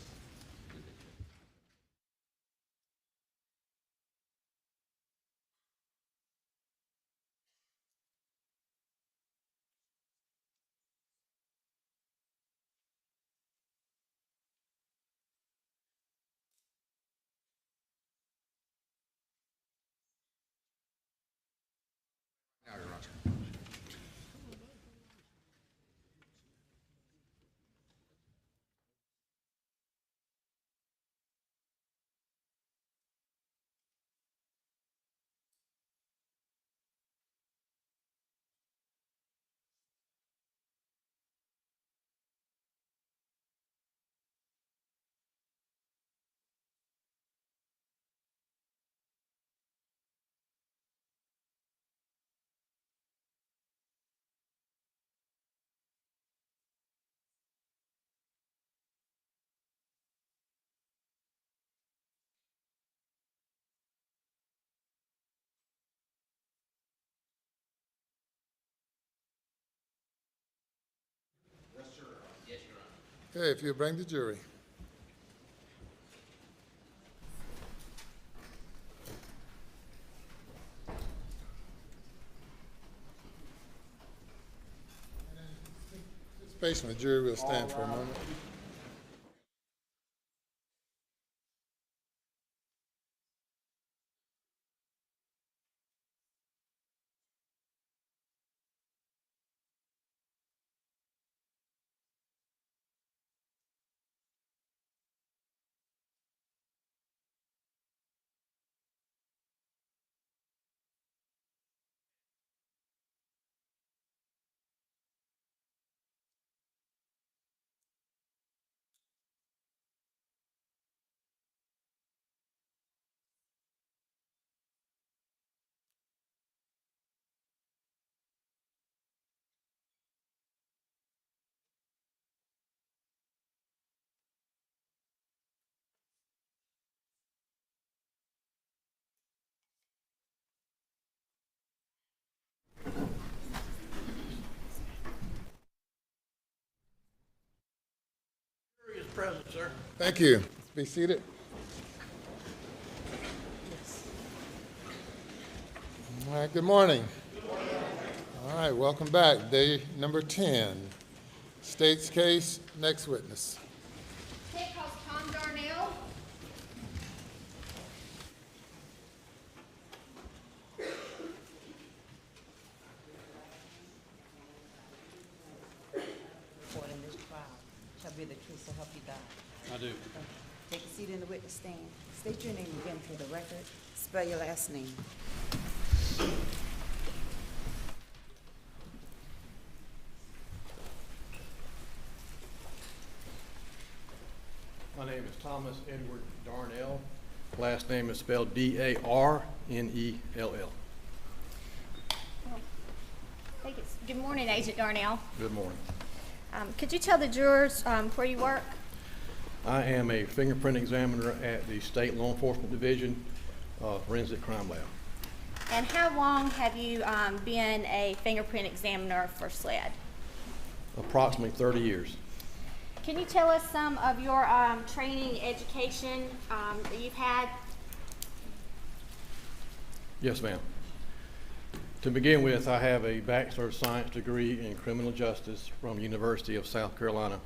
Okay, if you'll bring the jury. Participation of the jury will stand for a moment. Jury is present, sir. Thank you. Be seated. All right, good morning. All right, welcome back. Day number 10. State's case, next witness. State calls Tom Darnell. Court in this trial shall be the truth, so help you God. I do. Take a seat in the witness stand. State your name again for the record. Spell your last name. My name is Thomas Edward Darnell. Last name is spelled D-A-R-N-E-L-L. Good morning, Agent Darnell. Good morning. Could you tell the jurors where you work? I am a fingerprint examiner at the State Law Enforcement Division Forensic Crime Lab. And how long have you been a fingerprint examiner for SLED? Approximately 30 years. Can you tell us some of your training, education that you've had? Yes, ma'am. To begin with, I have a Bachelor of Science degree in Criminal Justice from University of South Carolina,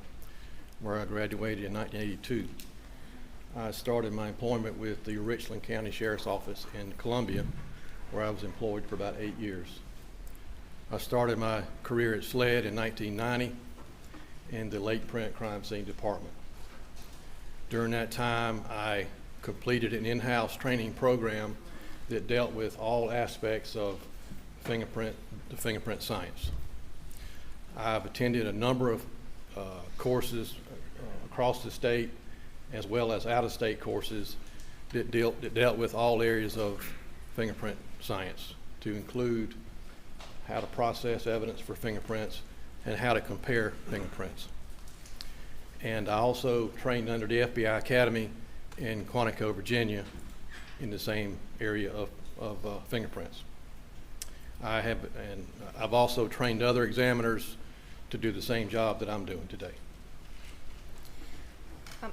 where I graduated in 1982. I started my employment with the Richland County Sheriff's Office in Columbia, where I was employed for about 8 years. I started my career at SLED in 1990 in the Late Print Crime Scene Department. During that time, I completed an in-house training program that dealt with all aspects of fingerprint science. I've attended a number of courses across the state, as well as out-of-state courses that dealt with all areas of fingerprint science, to include how to process evidence for fingerprints and how to compare fingerprints. And I also trained under the FBI Academy in Quantico, Virginia, in the same area of fingerprints. I've also trained other examiners to do the same job that I'm doing today.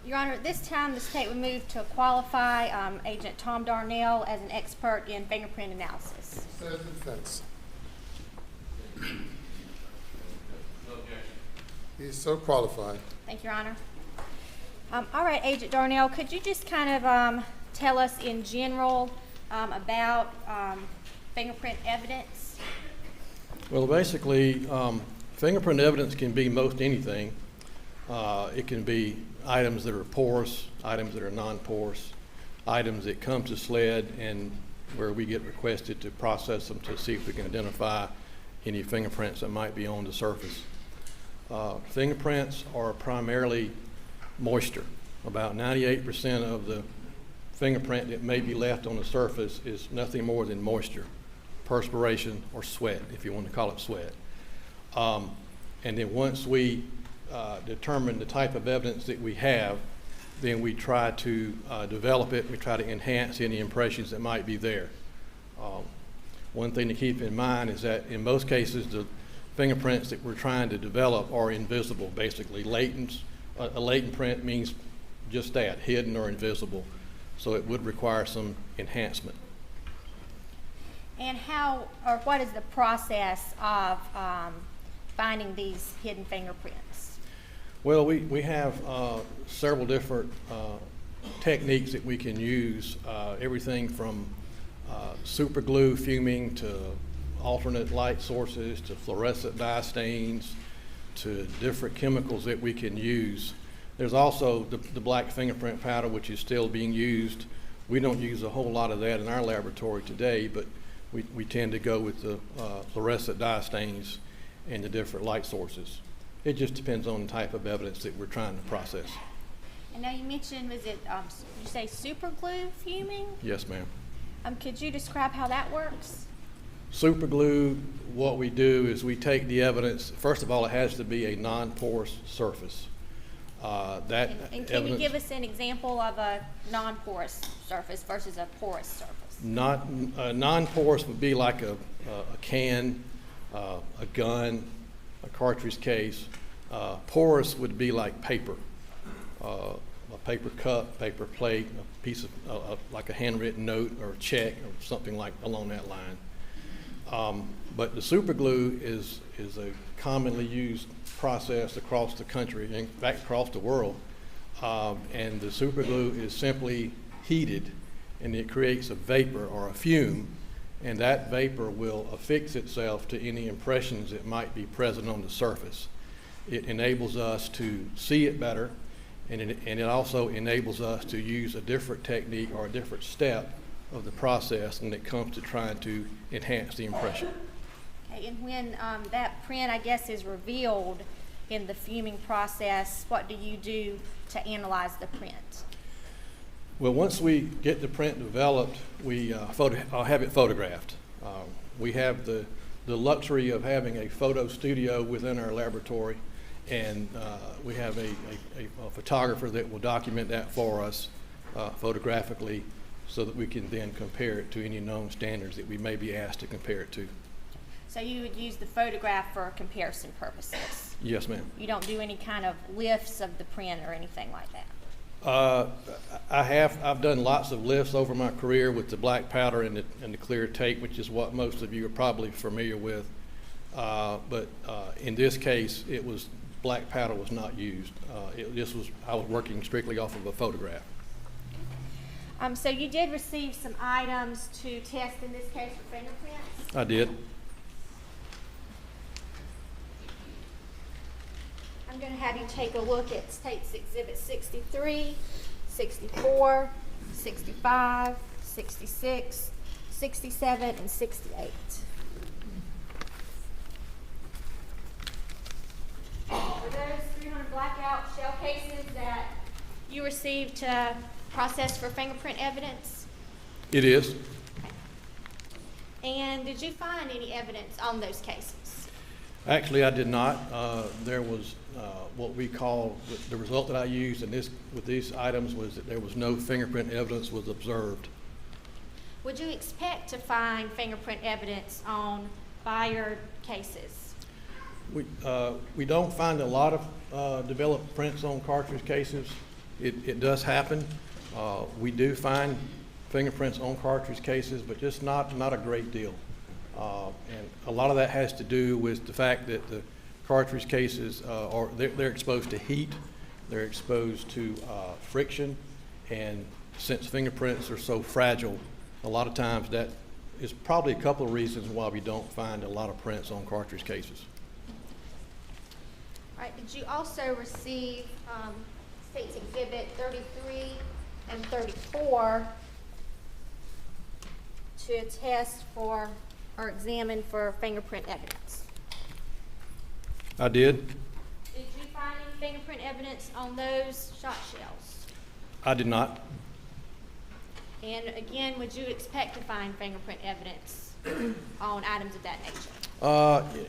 Your Honor, at this time, the state would move to qualify Agent Tom Darnell as an expert in fingerprint analysis. Says the defense. He's so qualified. Thank you, Your Honor. All right, Agent Darnell, could you just kind of tell us in general about fingerprint evidence? Well, basically, fingerprint evidence can be most anything. It can be items that are porous, items that are non-porous, items that come to SLED and where we get requested to process them to see if we can identify any fingerprints that might be on the surface. Fingerprints are primarily moisture. About 98% of the fingerprint that may be left on the surface is nothing more than moisture, perspiration, or sweat, if you want to call it sweat. And then once we determine the type of evidence that we have, then we try to develop it. We try to enhance any impressions that might be there. One thing to keep in mind is that in most cases, the fingerprints that we're trying to develop are invisible, basically latent a latent print means just that, hidden or invisible. So it would require some enhancement. And how, or what is the process of finding these hidden fingerprints? Well, we have several different techniques that we can use, everything from super glue fuming to alternate light sources to fluorescent dye stains to different chemicals that we can use. There's also the black fingerprint powder, which is still being used. We don't use a whole lot of that in our laboratory today, but we tend to go with the fluorescent dye stains and the different light sources. It just depends on the type of evidence that we're trying to process. And now you mentioned, was it, you say super glue fuming? Yes, ma'am. Could you describe how that works? Super glue, what we do is we take the evidence. First of all, it has to be a non-porous surface. And can you give us an example of a non-porous surface versus a porous surface? Non-porous would be like a can, a gun, a cartridge case. Porous would be like paper, a paper cup, paper plate, a piece of like a handwritten note or a check or something like along that line. But the super glue is a commonly used process across the country, in fact across the world. And the super glue is simply heated and it creates a vapor or a fume, and that vapor will affix itself to any impressions that might be present on the surface. It enables us to see it better, and it also enables us to use a different technique or a different step of the process when it comes to trying to enhance the impression. Okay, and when that print, I guess, is revealed in the fuming process, what do you do to analyze the print? Well, once we get the print developed, we have it photographed. We have the luxury of having a photo studio within our laboratory, and we have a photographer that will document that for us photographically so that we can then compare it to any known standards that we may be asked to compare it to. So you would use the photograph for comparison purposes? Yes, ma'am. You don't do any kind of lifts of the print or anything like that? I've done lots of lifts over my career with the black powder and the clear tape, which is what most of you are probably familiar with. But in this case, black powder was not used. I was working strictly off of a photograph. So you did receive some items to test in this case for fingerprints? I did. I'm going to have you take a look at State's Exhibit 63, 64, 65, 66, 67, and 68. Are those 300 blackout shell cases that you received to process for fingerprint evidence? It is. Okay. And did you find any evidence on those cases? Actually, I did not. There was what we call the result that I used with these items was that there was no fingerprint evidence was observed. Would you expect to find fingerprint evidence on buyer cases? We don't find a lot of developed prints on cartridge cases. It does happen. We do find fingerprints on cartridge cases, but just not a great deal. And a lot of that has to do with the fact that the cartridge cases they're exposed to heat, they're exposed to friction, and since fingerprints are so fragile, a lot of times that is probably a couple of reasons why we don't find a lot of prints on cartridge cases. All right, did you also receive State's Exhibit 33 and 34 to test for or examine for fingerprint evidence? I did. Did you find any fingerprint evidence on those shot shells? I did not. And again, would you expect to find fingerprint evidence on items of that nature?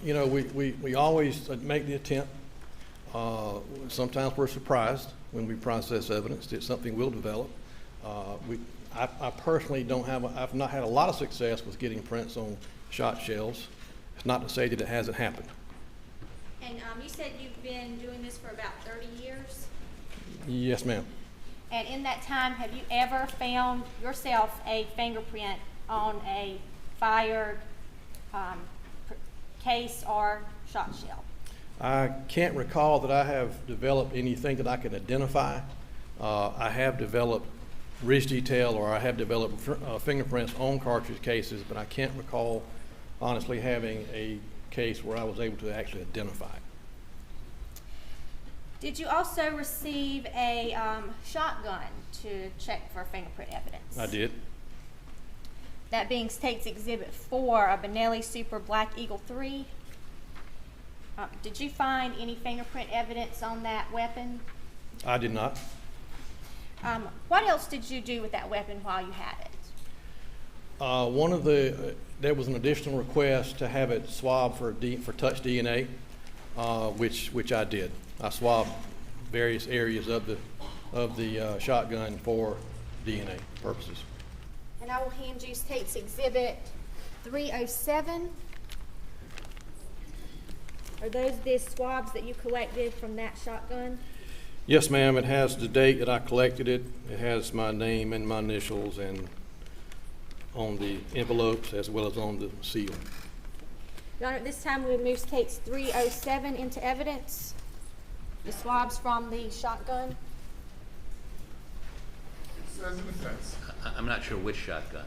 You know, we always make the attempt. Sometimes we're surprised when we process evidence that something will develop. I personally I've not had a lot of success with getting prints on shot shells. It's not to say that it hasn't happened. And you said you've been doing this for about 30 years? Yes, ma'am. And in that time, have you ever found yourself a fingerprint on a fired case or shot shell? I can't recall that I have developed anything that I can identify. I have developed ridge detail, or I have developed fingerprints on cartridge cases, but I can't recall honestly having a case where I was able to actually identify it. Did you also receive a shotgun to check for fingerprint evidence? I did. That being State's Exhibit 4, a Benelli Super Black Eagle 3. Did you find any fingerprint evidence on that weapon? I did not. What else did you do with that weapon while you had it? There was an additional request to have it swabbed for touch DNA, which I did. I swabbed various areas of the shotgun for DNA purposes. And I will hand you State's Exhibit 307. Are those the swabs that you collected from that shotgun? Yes, ma'am. It has the date that I collected it. It has my name and my initials and on the envelopes as well as on the seal. Your Honor, at this time we will move State's 307 into evidence. The swabs from the shotgun. Says in the defense. I'm not sure which shotgun.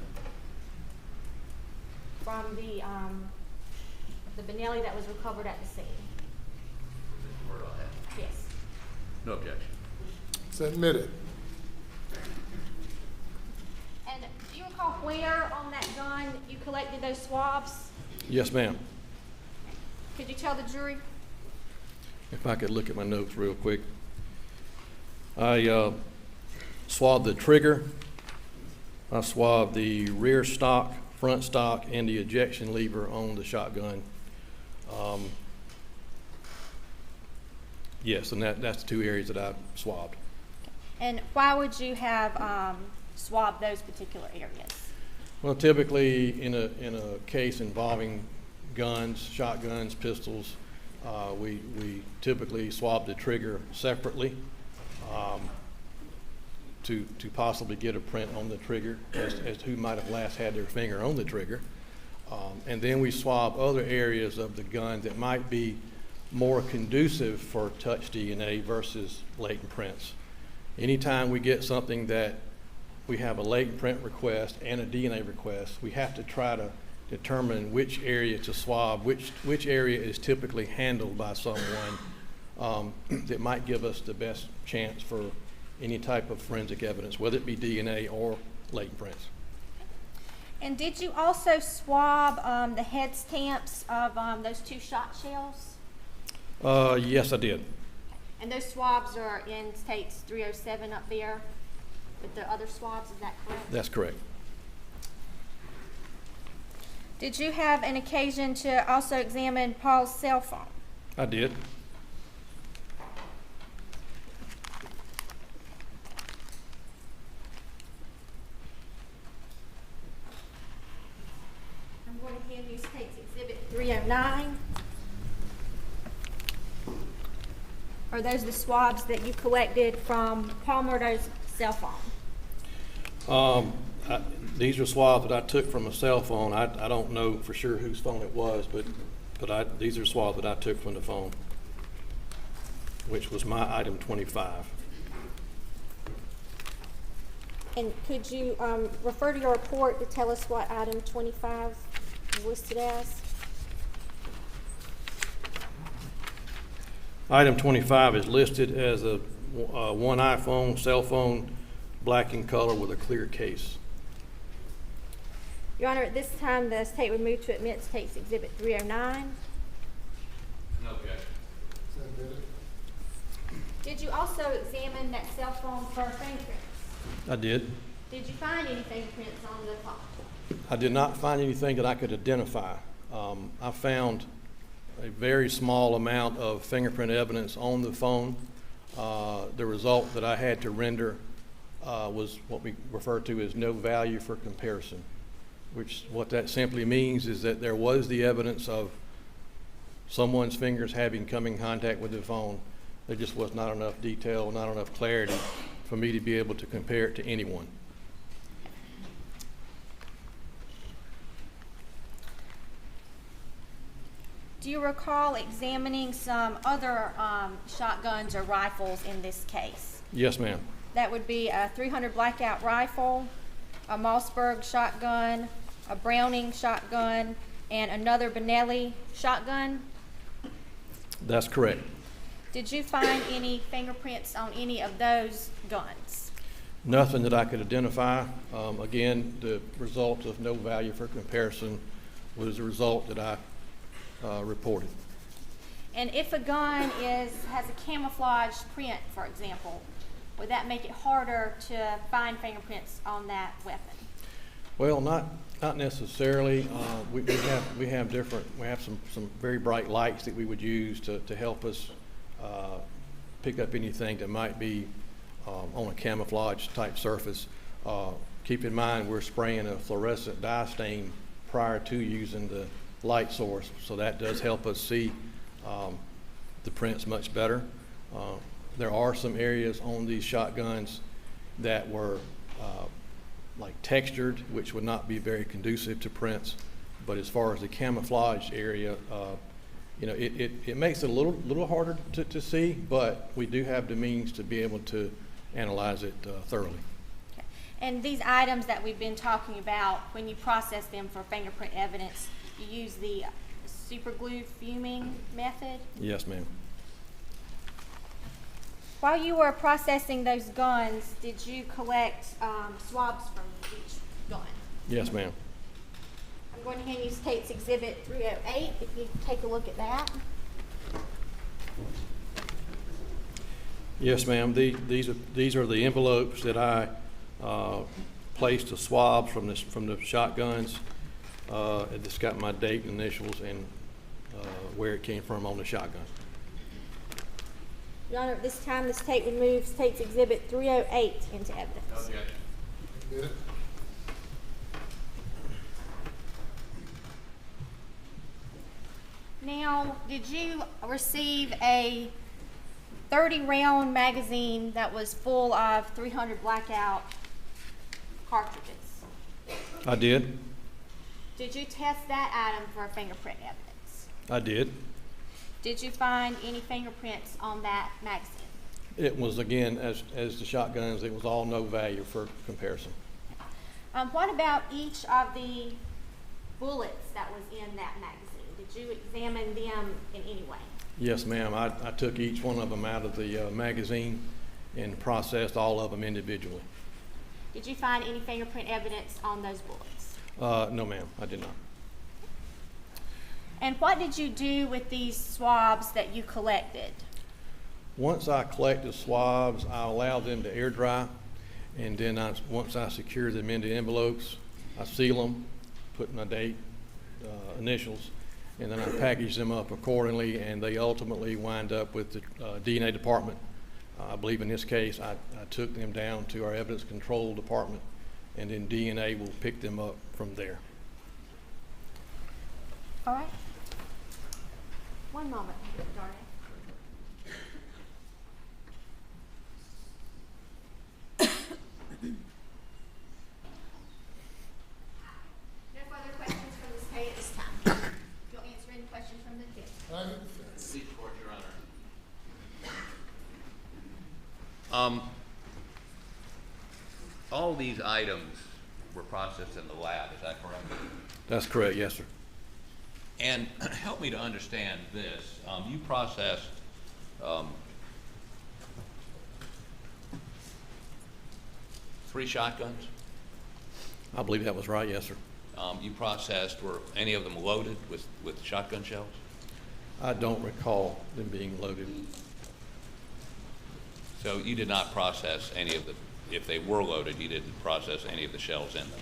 From the Benelli that was recovered at the scene. Murdaugh had. Yes. No objection. It's admitted. And do you recall where on that gun you collected those swabs? Yes, ma'am. Could you tell the jury? If I could look at my notes real quick. I swabbed the trigger. I swabbed the rear stock, front stock, and the ejection lever on the shotgun. Yes, and that's the two areas that I swabbed. And why would you have swabbed those particular areas? Well, typically in a case involving guns, shotguns, pistols, we typically swab the trigger separately to possibly get a print on the trigger as to who might have last had their finger on the trigger. And then we swab other areas of the gun that might be more conducive for touch DNA versus latent prints. Anytime we get something that we have a latent print request and a DNA request, we have to try to determine which area to swab, which area is typically handled by someone that might give us the best chance for any type of forensic evidence, whether it be DNA or latent prints. And did you also swab the head stamps of those two shot shells? Yes, I did. And those swabs are in State's 307 up there with the other swabs, is that correct? That's correct. Did you have an occasion to also examine Paul's cell phone? I did. I'm going to hand you State's Exhibit 309. Are those the swabs that you collected from Paul Murdaugh's cell phone? These are swabs that I took from a cell phone. I don't know for sure whose phone it was, but these are swabs that I took from the phone, which was my item 25. And could you refer to your report to tell us what item 25 is listed as? Item 25 is listed as a one iPhone cell phone, black in color with a clear case. Your Honor, at this time, the State would move to admit State's Exhibit 309. No objection. It's admitted. Did you also examine that cell phone for fingerprints? I did. Did you find any fingerprints on the phone? I did not find anything that I could identify. I found a very small amount of fingerprint evidence on the phone. The result that I had to render was what we refer to as no value for comparison, which what that simply means is that there was the evidence of someone's fingers having come in contact with the phone. there just was not enough detail, not enough clarity for me to be able to compare it to anyone. Do you recall examining some other shotguns or rifles in this case? Yes, ma'am. That would be a 300 blackout rifle, a Mossberg shotgun, a Browning shotgun, and another Benelli shotgun. That's correct. Did you find any fingerprints on any of those guns? Nothing that I could identify. Again, the result of no value for comparison was the result that I reported. And if a gun has a camouflage print, for example, would that make it harder to find fingerprints on that weapon? Well, not necessarily. We have some very bright lights that we would use to help us pick up anything that might be on a camouflage type surface. Keep in mind, we're spraying a fluorescent dye stain prior to using the light source, so that does help us see the prints much better. There are some areas on these shotguns that were like textured, which would not be very conducive to prints. But as far as the camouflage area, you know, it makes it a little harder to see, but we do have the means to be able to analyze it thoroughly. Okay. And these items that we've been talking about, when you process them for fingerprint evidence, you use the super glue fuming method? Yes, ma'am. While you were processing those guns, did you collect swabs from each gun? Yes, ma'am. I'm going to hand you State's Exhibit 308, if you take a look at that. Yes, ma'am. These are the envelopes that I placed the swabs from the shotguns. It's got my date and initials and where it came from on the shotgun. Your Honor, at this time, the State would move State's Exhibit 308 into evidence. Get it? Now, did you receive a 30-round magazine that was full of 300 blackout cartridges? I did. Did you test that item for fingerprint evidence? I did. Did you find any fingerprints on that magazine? It was, again, as the shotguns, it was all no value for comparison. What about each of the bullets that was in that magazine? Did you examine them in any way? Yes, ma'am. I took each one of them out of the magazine and processed all of them individually. Did you find any fingerprint evidence on those bullets? No, ma'am, I did not. And what did you do with these swabs that you collected? Once I collect the swabs, I allow them to air dry, and then once I secure them into envelopes, I seal them, put my date, initials, and then I package them up accordingly, and they ultimately wind up with the DNA department. I believe in this case, I took them down to our evidence control department, and then DNA will pick them up from there. All right. One moment, Darnay. No further questions from the State at this time. You'll answer any questions from the defense. Please, Court, Your Honor. All these items were processed in the lab, is that correct? That's correct, yes, sir. And help me to understand this. You processed three shotguns? I believe that was right, yes, sir. You processed, were any of them loaded with shotgun shells? I don't recall them being loaded. So you did not process any of the, if they were loaded, you didn't process any of the shells in them?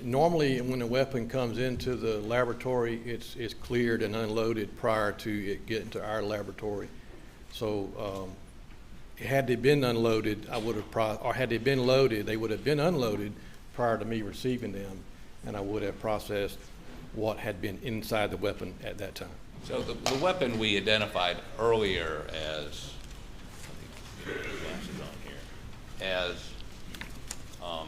Normally, when a weapon comes into the laboratory, it's cleared and unloaded prior to it getting to our laboratory. So had they been unloaded, I would have, or had they been loaded, they would have been unloaded prior to me receiving them, and I would have processed what had been inside the weapon at that time. So the weapon we identified earlier as, let me get the glasses on here, as, I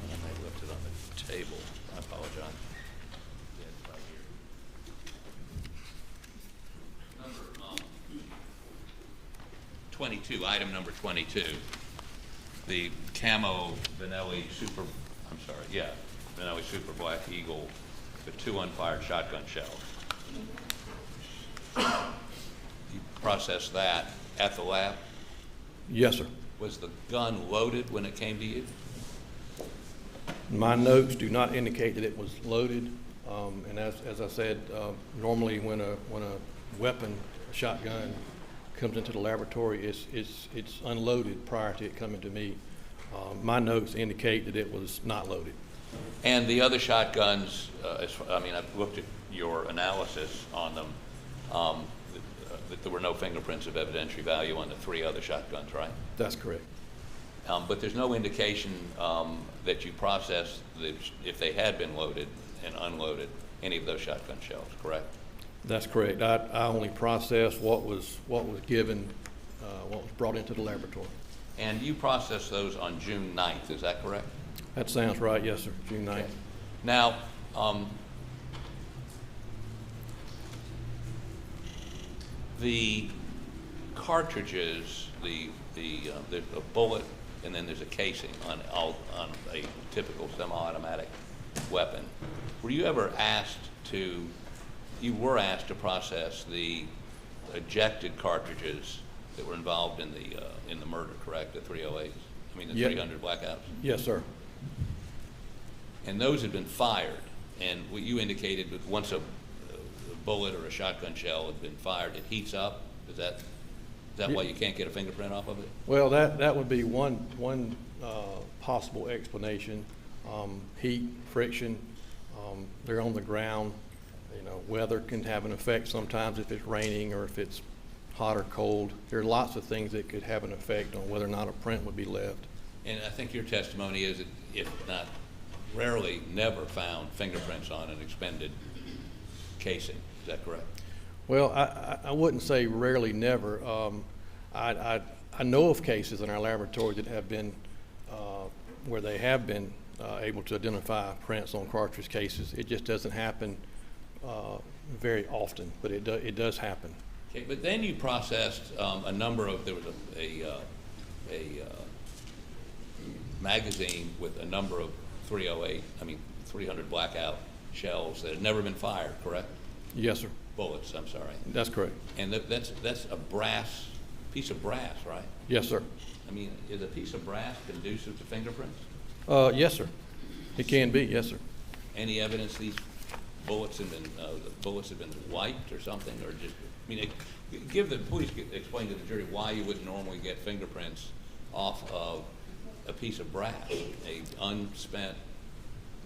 may have left it on the table, I apologize. Yeah, it's right here. Number 22, item number 22, the camo Benelli Benelli Super Black Eagle with 2 unfired shotgun shells. You processed that at the lab? Yes, sir. Was the gun loaded when it came to you? My notes do not indicate that it was loaded, and as I said, normally when a weapon, a shotgun, comes into the laboratory, it's unloaded prior to it coming to me. My notes indicate that it was not loaded. And the other shotguns, I've looked at your analysis on them, that there were no fingerprints of evidentiary value on the 3 other shotguns, right? That's correct. But there's no indication that you processed, if they had been loaded and unloaded, any of those shotgun shells, correct? That's correct. I only processed what was given, what was brought into the laboratory. And you processed those on June 9th, is that correct? That sounds right, yes, sir, June 9th. Okay. Now, the cartridges, there's a bullet and then there's a casing on a typical semi-automatic weapon. Were you ever asked to, you were asked to process the ejected cartridges that were involved in the murder, correct? The 308s? I mean, the 300 blackouts? Yes, sir. And those had been fired. And what you indicated that once a bullet or a shotgun shell had been fired, it heats up. Is that why you can't get a fingerprint off of it? Well, that would be one possible explanation. Heat, friction, they're on the ground. You know, weather can have an effect sometimes if it's raining or if it's hot or cold. There are lots of things that could have an effect on whether or not a print would be left. And I think your testimony is that, if not rarely, never found fingerprints on an expended casing. Is that correct? Well, I wouldn't say rarely, never. I know of cases in our laboratory that have been, where they have been able to identify prints on cartridge cases. It just doesn't happen very often, but it does happen. Okay, but then you processed a number of, there was a magazine with a number of 300 blackout shells that had never been fired, correct? Yes, sir. Bullets, I'm sorry. That's correct. And that's a piece of brass, right? Yes, sir. I mean, is a piece of brass conducive to fingerprints? Yes, sir. It can be, yes, sir. Any evidence these bullets have been wiped or something, or just, I mean, please explain to the jury why you wouldn't normally get fingerprints off of a piece of brass, a unspent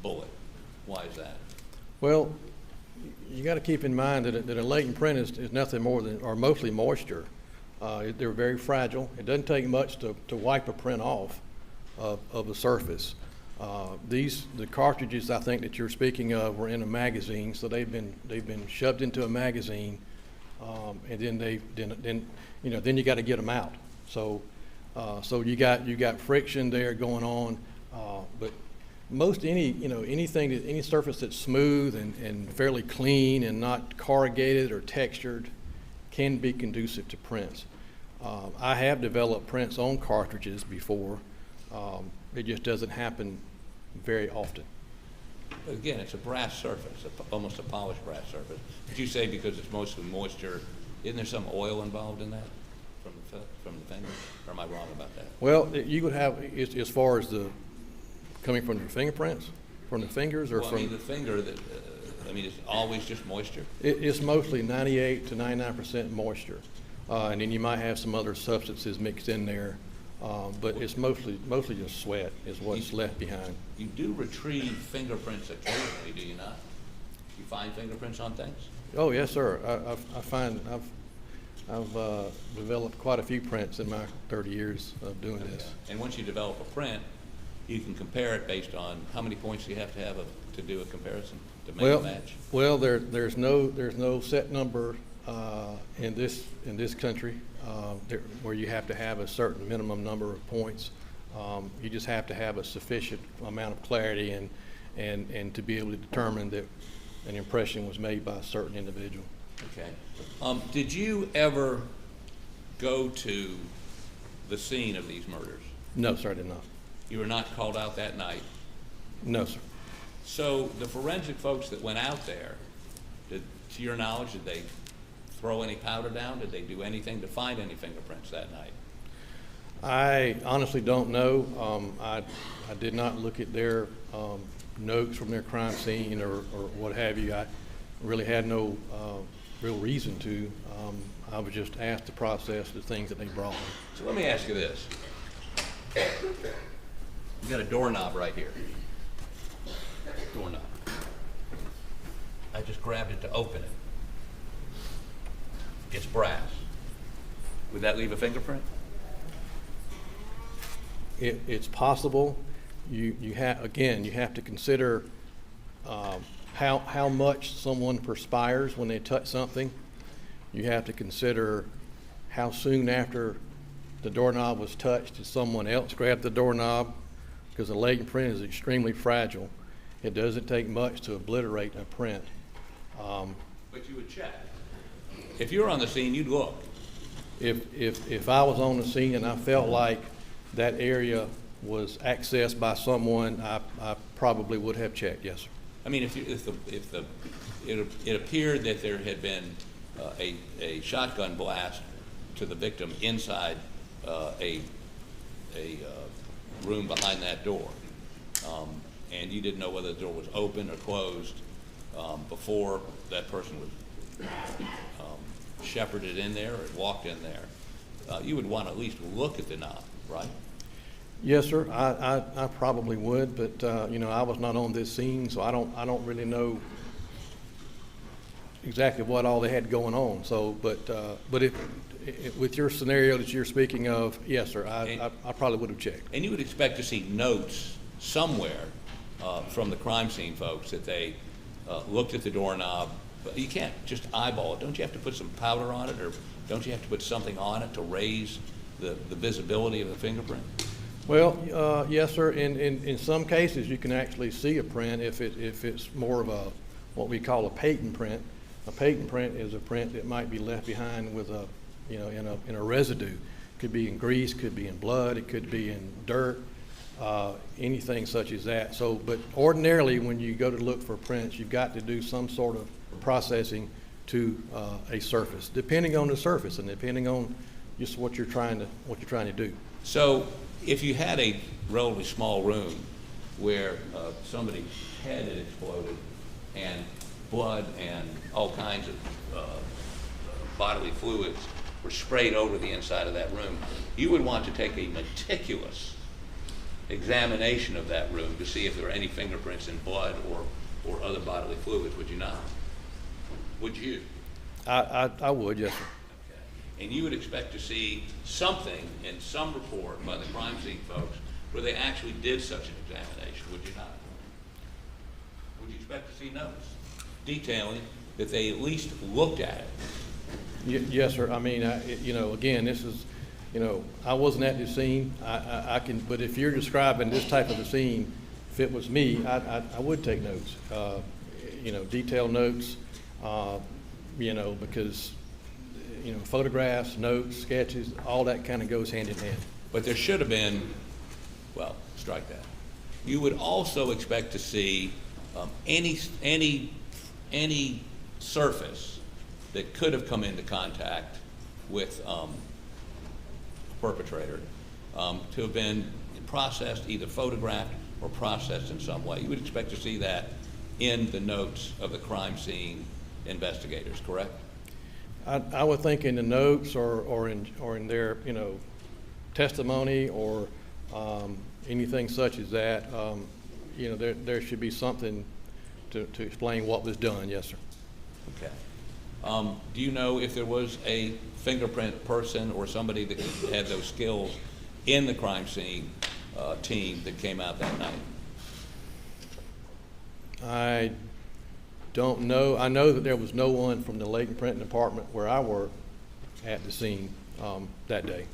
bullet. Why is that? Well, you got to keep in mind that a latent print is nothing more than, or mostly moisture. They're very fragile. It doesn't take much to wipe a print off of the surface. The cartridges I think that you're speaking of were in a magazine, so they've been shoved into a magazine, and then you got to get them out. So you got friction there going on, but any surface that's smooth and fairly clean and not corrugated or textured can be conducive to prints. I have developed prints on cartridges before. It just doesn't happen very often. But again, it's a brass surface, almost a polished brass surface. Did you say because it's mostly moisture, isn't there some oil involved in that from the fingers? Or am I wrong about that? Well, you would have, as far as the coming from your fingerprints, from the fingers, or from? I mean, the finger that, it's always just moisture? It's mostly 98 to 99% moisture. And then you might have some other substances mixed in there. But it's mostly just sweat is what's left behind. You do retrieve fingerprints occasionally, do you not? You find fingerprints on things? Oh, yes, sir. I've developed quite a few prints in my 30 years of doing this. And once you develop a print, you can compare it based on how many points you have to have to do a comparison to make Well, a match? well, there's no set number in this country where you have to have a certain minimum number of points. You just have to have a sufficient amount of clarity and to be able to determine that an impression was made by a certain individual. Okay. Did you ever go to the scene of these murders? No, sir, I did not. You were not called out that night? No, sir. So the forensic folks that went out there, to your knowledge, did they throw any powder down? Did they do anything to find any fingerprints that night? I honestly don't know. I did not look at their notes from their crime scene or what have you. I really had no real reason to. I was just asked to process the things that they brought me. So let me ask you this. You've got a doorknob right here. Doorknob. I just grabbed it to open it. It's brass. Would that leave a fingerprint? It's possible. You have to consider how much someone perspires when they touch something. You have to consider how soon after the doorknob was touched did someone else grab the doorknob, because a leg print is extremely fragile. It doesn't take much to obliterate a print. But you would check. If you were on the scene, you'd look. If I was on the scene and I felt like that area was accessed by someone, I probably would have checked, yes, sir. I mean, it appeared that there had been a shotgun blast to the victim inside a room behind that door, and you didn't know whether the door was open or closed before that person was shepherded in there or walked in there, you would want to at least look at the knob, right? Yes, sir. I probably would, but I was not on this scene, so I don't really know exactly what all they had going on. So, but if with your scenario that you're speaking of, yes, sir, I probably would have checked. And you would expect to see notes somewhere from the crime scene folks that they looked at the doorknob. But you can't just eyeball it. Don't you have to put some powder on it, or don't you have to put something on it to raise the visibility of the fingerprint? Well, yes, sir. In some cases, you can actually see a print if it's more of a what we call a patent print. A patent print is a print that might be left behind with a in a residue. Could be in grease, could be in blood, it could be in dirt, anything such as that. So, but ordinarily, when you go to look for prints, you've got to do some sort of processing to a surface, depending on the surface and depending on just what you're trying to do. So, if you had a relatively small room where somebody's head had exploded and blood and all kinds of bodily fluids were sprayed over the inside of that room, you would want to take a meticulous examination of that room to see if there are any fingerprints in blood or other bodily fluids, would you not? Would you? I would, yes, sir. Okay. And you would expect to see something in some report by the crime scene folks where they actually did such an examination, would you not? Would you expect to see notes detailing that they at least looked at it? Yes, sir. I mean, again, this is, I wasn't at the scene. I can, but if you're describing this type of a scene, if it was me, I would take notes. Detailed notes. Because photographs, notes, sketches, all that kind of goes hand in hand. But there should have been, well, strike that. You would also expect to see any surface that could have come into contact with a perpetrator to have been processed, either photographed or processed in some way. You would expect to see that in the notes of the crime scene investigators, correct? I would think in the notes or in their testimony or anything such as that, there should be something to explain what was done. Yes, sir. Okay. Do you know if there was a fingerprint person or somebody that had those skills in the crime scene team that came out that night? I don't know. I know that there was no one from the Latent Printing Department where I work at the scene that day.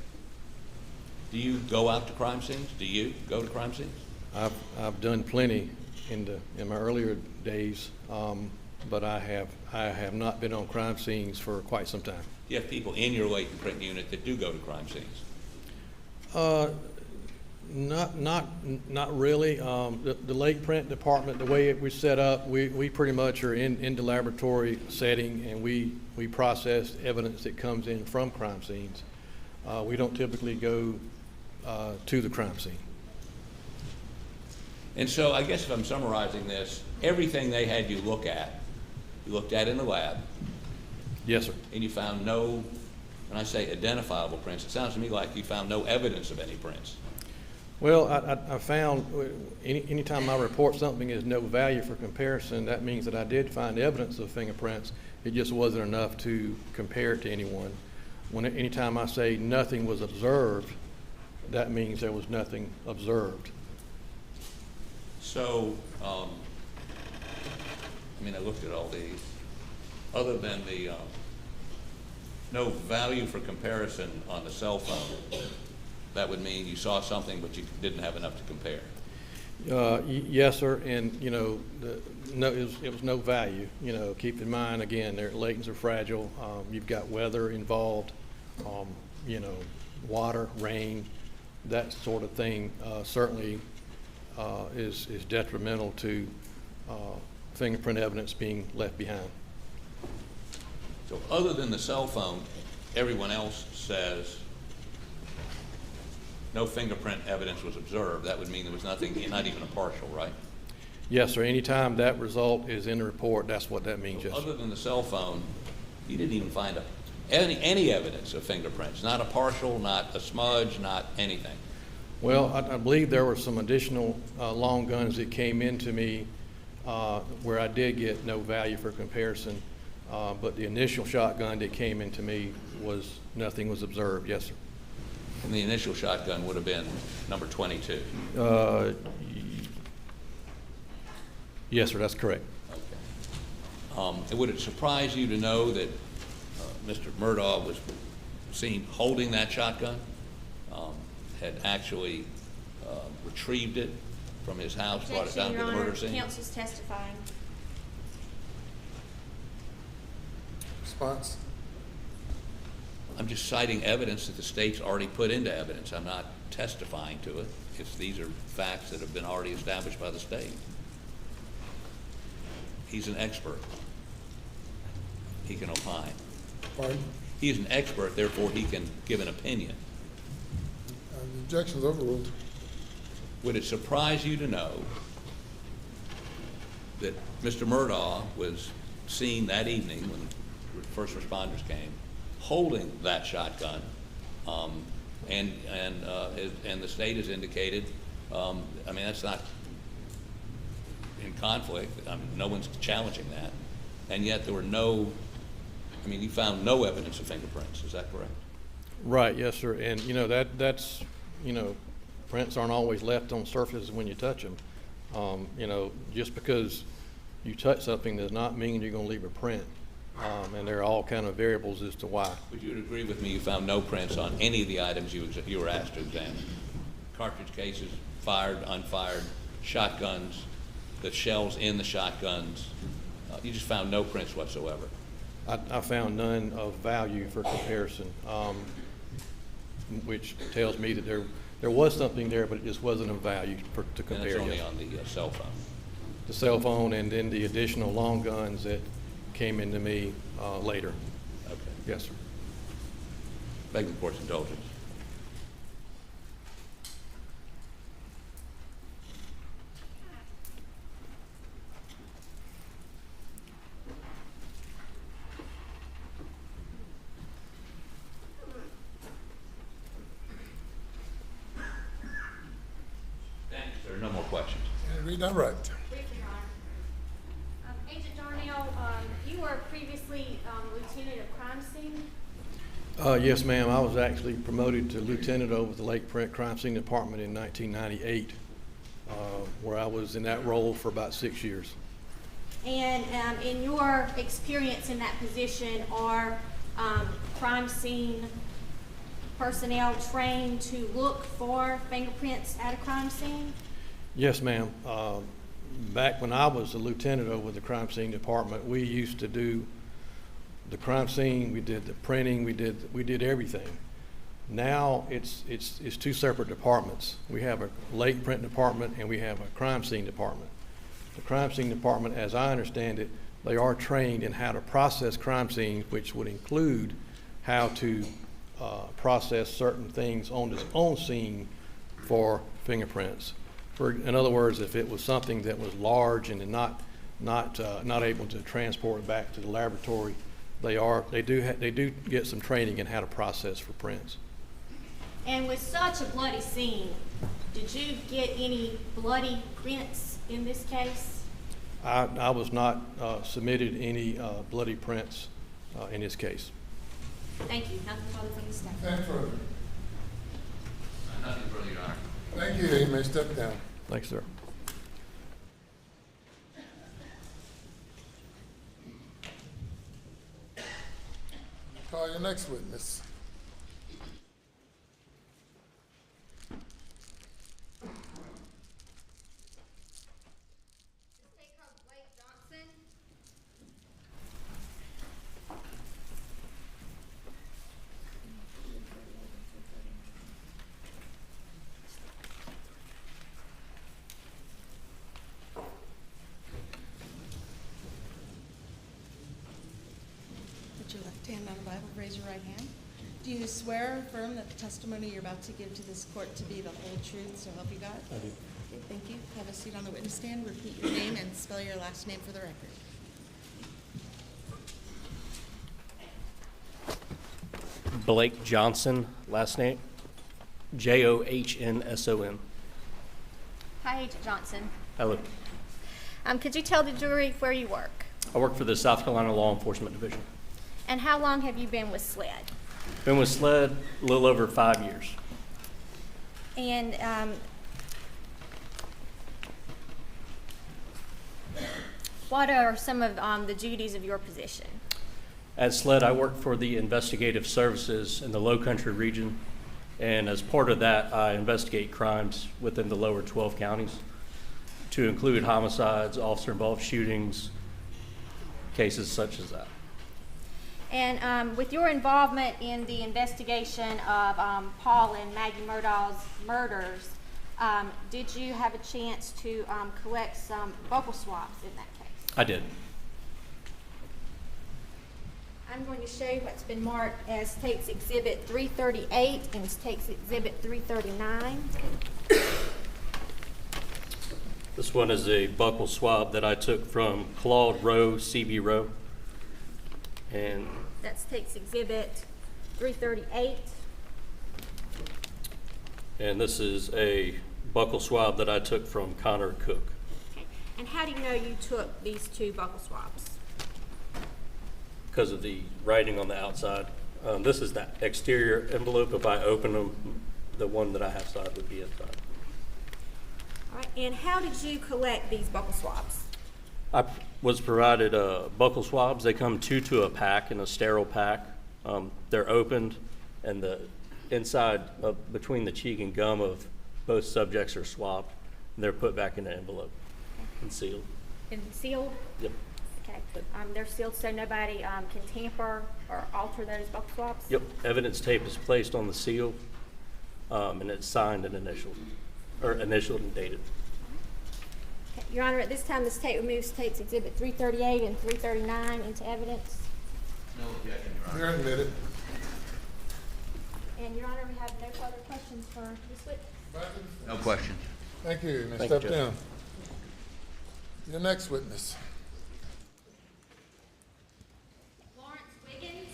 Do you go out to crime scenes? Do you go to crime scenes? I've done plenty in my earlier days, but I have not been on crime scenes for quite some time. You have people in your latent print unit that do go to crime scenes. Not really. The latent print department, the way it was set up, we pretty much are in the laboratory setting, and we process evidence that comes in from crime scenes. We don't typically go to the crime scene. And so I guess if I'm summarizing this, everything they had you looked at in the lab. Yes, sir. And you found no, when I say identifiable prints, it sounds to me like you found no evidence of any prints. Well, I found anytime I report something as no value for comparison, that means that I did find evidence of fingerprints. It just wasn't enough to compare it to anyone. Anytime I say nothing was observed, that means there was nothing observed. So, I mean, I looked at all these. Other than the no value for comparison on the cell phone, that would mean you saw something but you didn't have enough to compare. Yes, sir, and you know, it was no value. You know, keep in mind again, their latents are fragile. You've got weather involved. You know, water, rain, that sort of thing certainly is detrimental to fingerprint evidence being left behind. So other than the cell phone, everyone else says no fingerprint evidence was observed. That would mean there was nothing, not even a partial, right? Yes, sir. Anytime that result is in the report, that's what that means, So yes, sir. other than the cell phone, you didn't even find any evidence of fingerprints, not a partial, not a smudge, not anything. Well, I believe there were some additional long guns that came into me where I did get no value for comparison, but the initial shotgun that came into me was nothing was observed, yes, sir. And the initial shotgun would have been number 22. Yes, sir, that's correct. Okay. And would it surprise you to know that Mr. Murdaugh was seen holding that shotgun, had actually retrieved it from his house, brought it down to the murder scene? Counsel's testifying. Response? I'm just citing evidence that the state's already put into evidence. I'm not testifying to it. These are facts that have been already established by the state. He's an expert. He can opine. Pardon? He's an expert, therefore he can give an opinion. The objection's overruled. Would it surprise you to know that Mr. Murdaugh was seen that evening when first responders came, holding that shotgun, and the state has indicated, I mean, that's not in conflict. No one's challenging that, and yet there were no. I mean, you found no evidence of fingerprints. Is that correct? Right, yes, sir. And you know that's you know, prints aren't always left on surfaces when you touch them. You know, just because you touch something does not mean you're going to leave a print. And there are all kind of variables as to why. Would you agree with me? You found no prints on any of the items you were asked to examine? Cartridge cases, fired, unfired, shotguns, the shells in the shotguns. You just found no prints whatsoever. I found none of value for comparison, which tells me that there was something there, but it just wasn't of value to compare. And it's only yes. on the cell phone. The cell phone, and then the additional long guns that came into me later. Okay. Yes, sir. Beg the court's indulgence. Thank you, sir. No more questions. Redirect. Briefly, Your Honor. Agent Darnell, you were previously lieutenant of crime scene? Yes, ma'am. I was actually promoted to lieutenant over the Lake Print Crime Scene Department in 1998, where I was in that role for about 6 years. And in your experience in that position, are crime scene personnel trained to look for fingerprints at a crime scene? Yes, ma'am. Back when I was a lieutenant over the crime scene department, we used to do the crime scene, we did the printing, we did everything. Now it's two separate departments. We have a lake print department and we have a crime scene department. The crime scene department, as I understand it, they are trained in how to process crime scenes, which would include how to process certain things on its own scene for fingerprints. In other words, if it was something that was large and not able to transport it back to the laboratory, they do get some training in how to process for prints. And with such a bloody scene, did you get any bloody prints in this case? I was not submitted any bloody prints in this case. Thank you. Nothing further from the staff. Thank you. Nothing further, Your Honor. Thank you. You may step down. Thanks, sir. Call your next witness. Put your left hand on the Bible, raise your right hand. Do you swear or affirm that the testimony you're about to give to this court to be the whole truth, so help you God? I do. Okay, thank you. Have a seat on the witness stand. Repeat your name and spell your last name for the record. Blake Johnson, last name Johnsson. Hi, Agent Johnson. Hello. Could you tell the jury where you work? I work for the South Carolina Law Enforcement Division. And how long have you been with SLED? Been with SLED a little over 5 years. And what are some of the duties of your position? At SLED, I work for the investigative services in the Low Country region, and as part of that, I investigate crimes within the lower 12 counties, to include homicides, officer-involved shootings, cases such as that. And with your involvement in the investigation of Paul and Maggie Murdaugh's murders, did you have a chance to collect some vocal swabs in that case? I did. I'm going to show you what's been marked as State's Exhibit 338 and State's Exhibit 339. This one is a buccal swab that I took from Claude Rowe, CB Rowe. And That's State's Exhibit 338. And this is a buccal swab that I took from Connor Cook. Okay. And how do you know you took these two buccal swabs? Because of the writing on the outside. This is the exterior envelope. If I open them, the one that I have side would be inside. All right. And how did you collect these buccal swabs? I was provided buccal swabs. They come two to a pack in a sterile pack. They're opened, and the inside between the cheek and gum of both subjects are swabbed. And they're put back in an envelope and sealed. And sealed? Yep. Okay. They're sealed so nobody can tamper or alter those buccal swabs? Yep. Evidence tape is placed on the seal, and it's signed and initialed and dated. Okay. Your Honor, at this time, the state removes State's Exhibit 338 and 339 into evidence. No objection, Your Honor. You're admitted. And Your Honor, we have no further questions for this witness. No questions. Thank you. You may Thank you, step Judge. down. Your next witness. Lawrence Wiggins.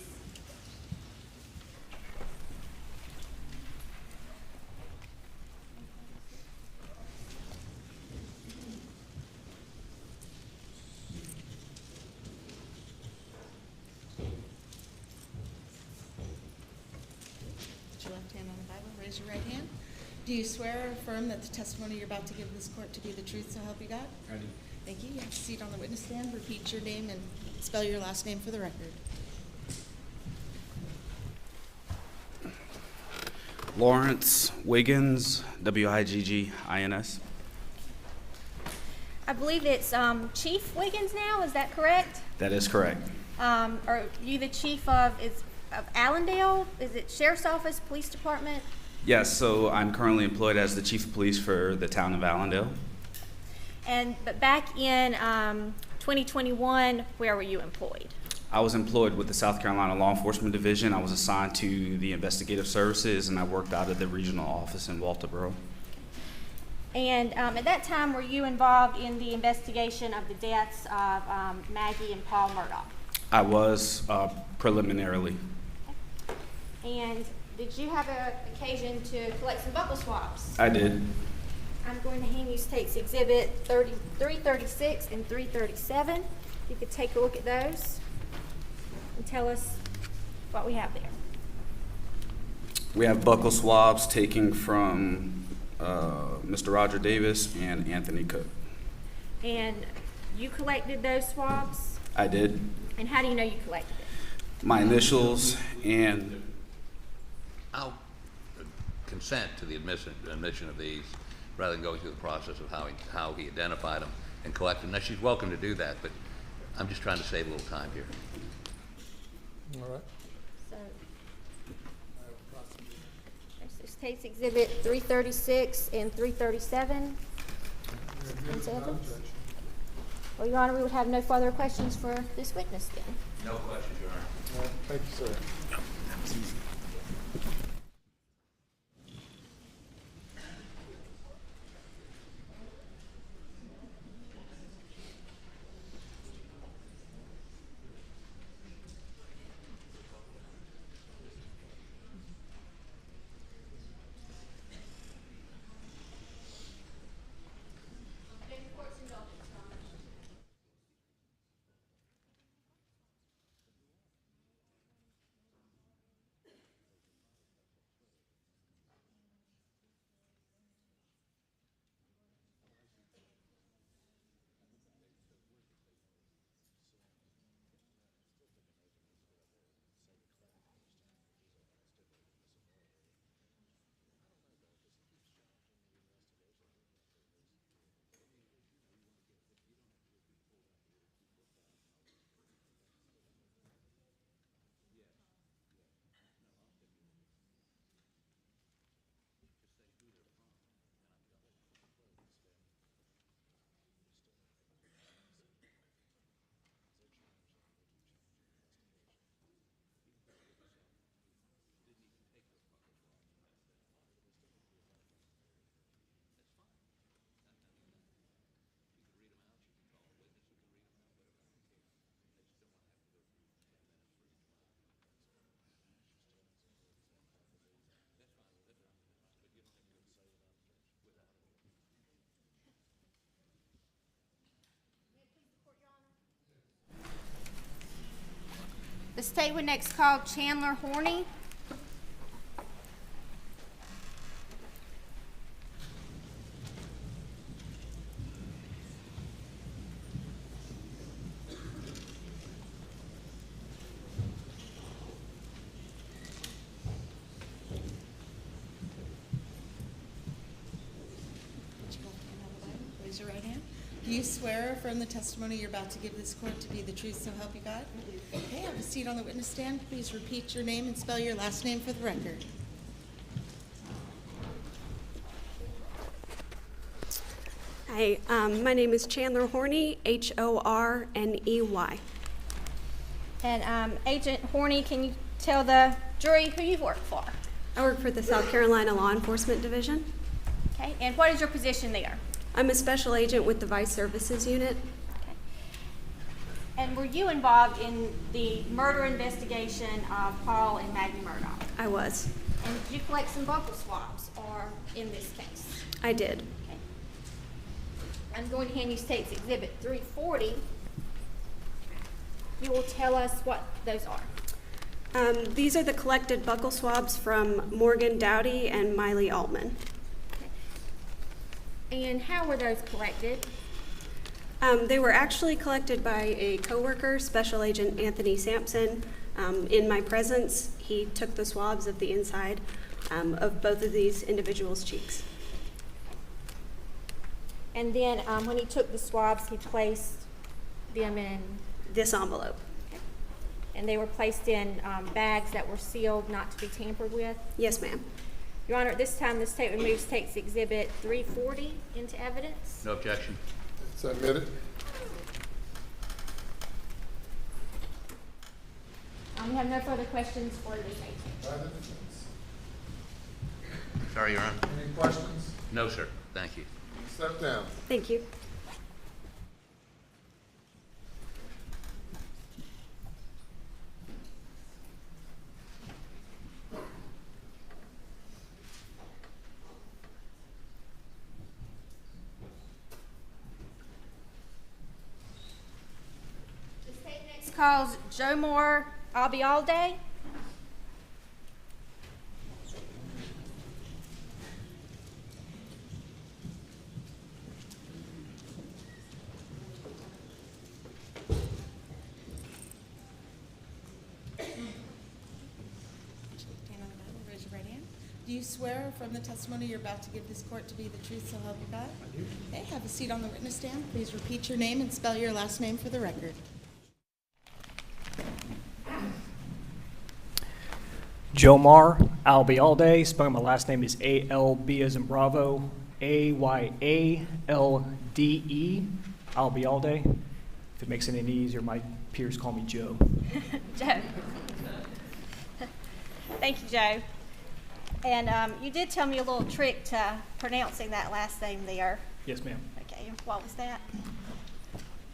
raise your right hand. Do you swear or affirm that the testimony you're about to give this court to be the truth, so help you God? I do. Thank you. You have a seat on the witness stand. Repeat your name and spell your last name for the record. Lawrence Wiggins, Wiggins. I believe it's Chief Wiggins now, is that correct? That is correct. Are you the chief of Allendale? Is it Sheriff's Office, Police Department? Yes, so I'm currently employed as the chief of police for the town of Allendale. But back in 2021, where were you employed? I was employed with the South Carolina Law Enforcement Division. I was assigned to the investigative services, and I worked out of the regional office in Walterboro. And at that time, were you involved in the investigation of the deaths of Maggie and Paul Murdaugh? I was preliminarily. And did you have an occasion to collect some buckle swabs? I did. I'm going to hand you State's Exhibit 336 and 337. You could take a look at those and tell us what we have there. We have buccal swabs taken from Mr. Roger Davis and Anthony Cook. And you collected those swabs? I did. And how do you know you collected it? My initials and... I'll consent to the admission of these rather than going through the process of how he identified them and collected them. Now, she's welcome to do that, but I'm just trying to save a little time here. All right. So, there's State's Exhibit 336 and 337. Well, Your Honor, we would have no further questions for this witness then. No questions, Your Honor. All right. Thank you, sir. The state would next call Chandler Horney. Raise your right hand. Do you swear or affirm the testimony you're about to give this court to be the truth, so help you God? Okay, have a seat on the witness stand. Please repeat your name and spell your last name for the record. Hi, my name is Chandler Horney, Horney. And Agent Horney, can you tell the jury who you've worked for? I work for the South Carolina Law Enforcement Division. Okay, and what is your position there? I'm a special agent with the Vice Services Unit. Okay. And were you involved in the murder investigation of Paul and Maggie Murdaugh? I was. And did you collect some buccal swabs or in this case? I did. Okay. I'm going to hand you State's Exhibit 340. You will tell us what those are. These are the collected buccal swabs from Morgan Dowdy and Miley Altman. And how were those collected? They were actually collected by a coworker, Special Agent Anthony Sampson. In my presence, he took the swabs of the inside of both of these individuals' cheeks. And then when he took the swabs, he placed them in this envelope. Okay. And they were placed in bags that were sealed, not to be tampered with? Yes, ma'am. Your Honor, at this time, the state removes takes Exhibit 340 into evidence. No objection. Submitted. We have no further questions for the state. Sorry, Your Honor. Any questions? No, sir. Thank you. Step down. Thank you. The state next calls Joe Moore, I'll be all day. Stand on the Bible, raise your right hand. Do you swear or affirm the testimony you're about to give this court to be the truth, so help you God? I do. Okay, have a seat on the witness stand. Please repeat your name and spell your last name for the record. Joe Marr, I'll be all day. Spelling my last name is A-L-B as in Bravo, A-Y-A-L-D-E. I'll be all day. If it makes it any easier, my peers call me Joe. Joe. Thank you, Joe. And you did tell me a little trick to pronouncing that last name there. Yes, ma'am. Okay, what was that?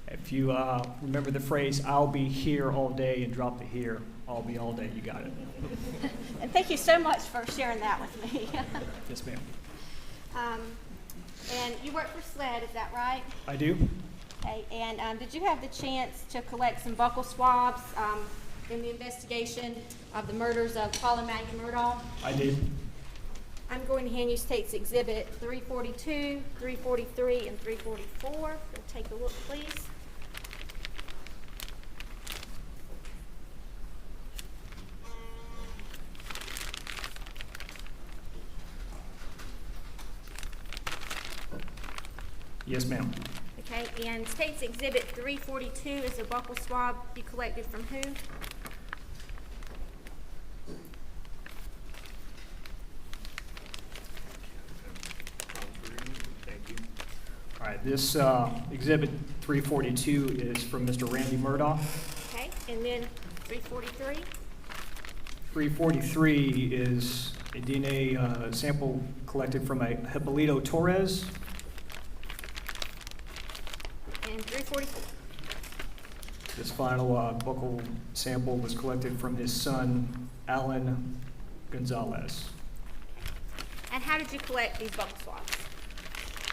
If you remember the phrase, I'll be here all day, and drop the here, I'll be all day, you got it. And thank you so much for sharing that with me. Yes, ma'am. And you work for SLED, is that right? I do. Okay, and did you have the chance to collect some buccal swabs in the investigation of the murders of Paul and Maggie Murdaugh? I did. I'm going to hand you State's Exhibit 342, 343, and 344. We'll take a look, please. Yes, ma'am. Okay, and State's Exhibit 342 is a buccal swab you collected from who? Thank you. All right, this Exhibit 342 is from Mr. Randy Murdaugh. Okay, and then 343? 343 is a DNA sample collected from a Hippolito Torres. And 344? This final buccal sample was collected from his son, Alan Gonzalez. And how did you collect these buccal swabs?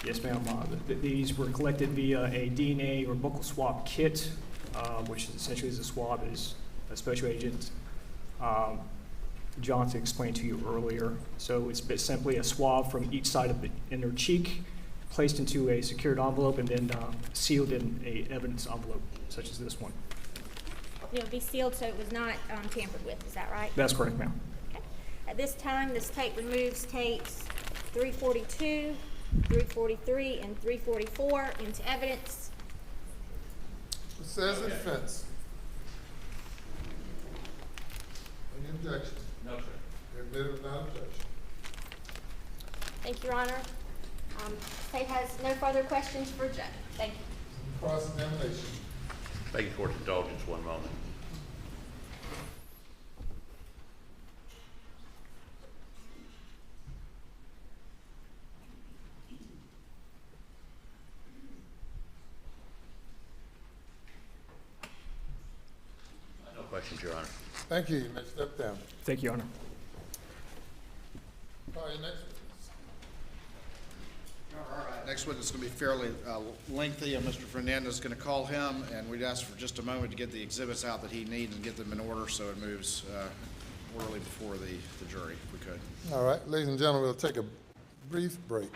Yes, ma'am. These were collected via a DNA or buccal swab kit, which essentially is a swab, as a Special Agent Johnson explained to you earlier. So it's simply a swab from each side of the inner cheek, placed into a secured envelope, and then sealed in a evidence envelope, such as this one. It would be sealed so it was not tampered with, is that right? That's correct, ma'am. Okay. At this time, this tape removes tapes 342, 343, and 344 into evidence. It says the defense. Any objection? No, sir. Admitted without objection. Thank you, Your Honor. State has no further questions for Joe. Thank you. Cross-examination. Beg your court's indulgence one moment. No questions, Your Honor. Thank you. You may step down. Thank you, Your Honor. Call your next witness. All right. Next witness is going to be fairly lengthy, and Mr. Fernandez is going to call him, and we'd ask for just a moment to get the exhibits out that he needs and get them in order so it moves orderly before the jury, if we could. All right, ladies and gentlemen, we'll take a brief break.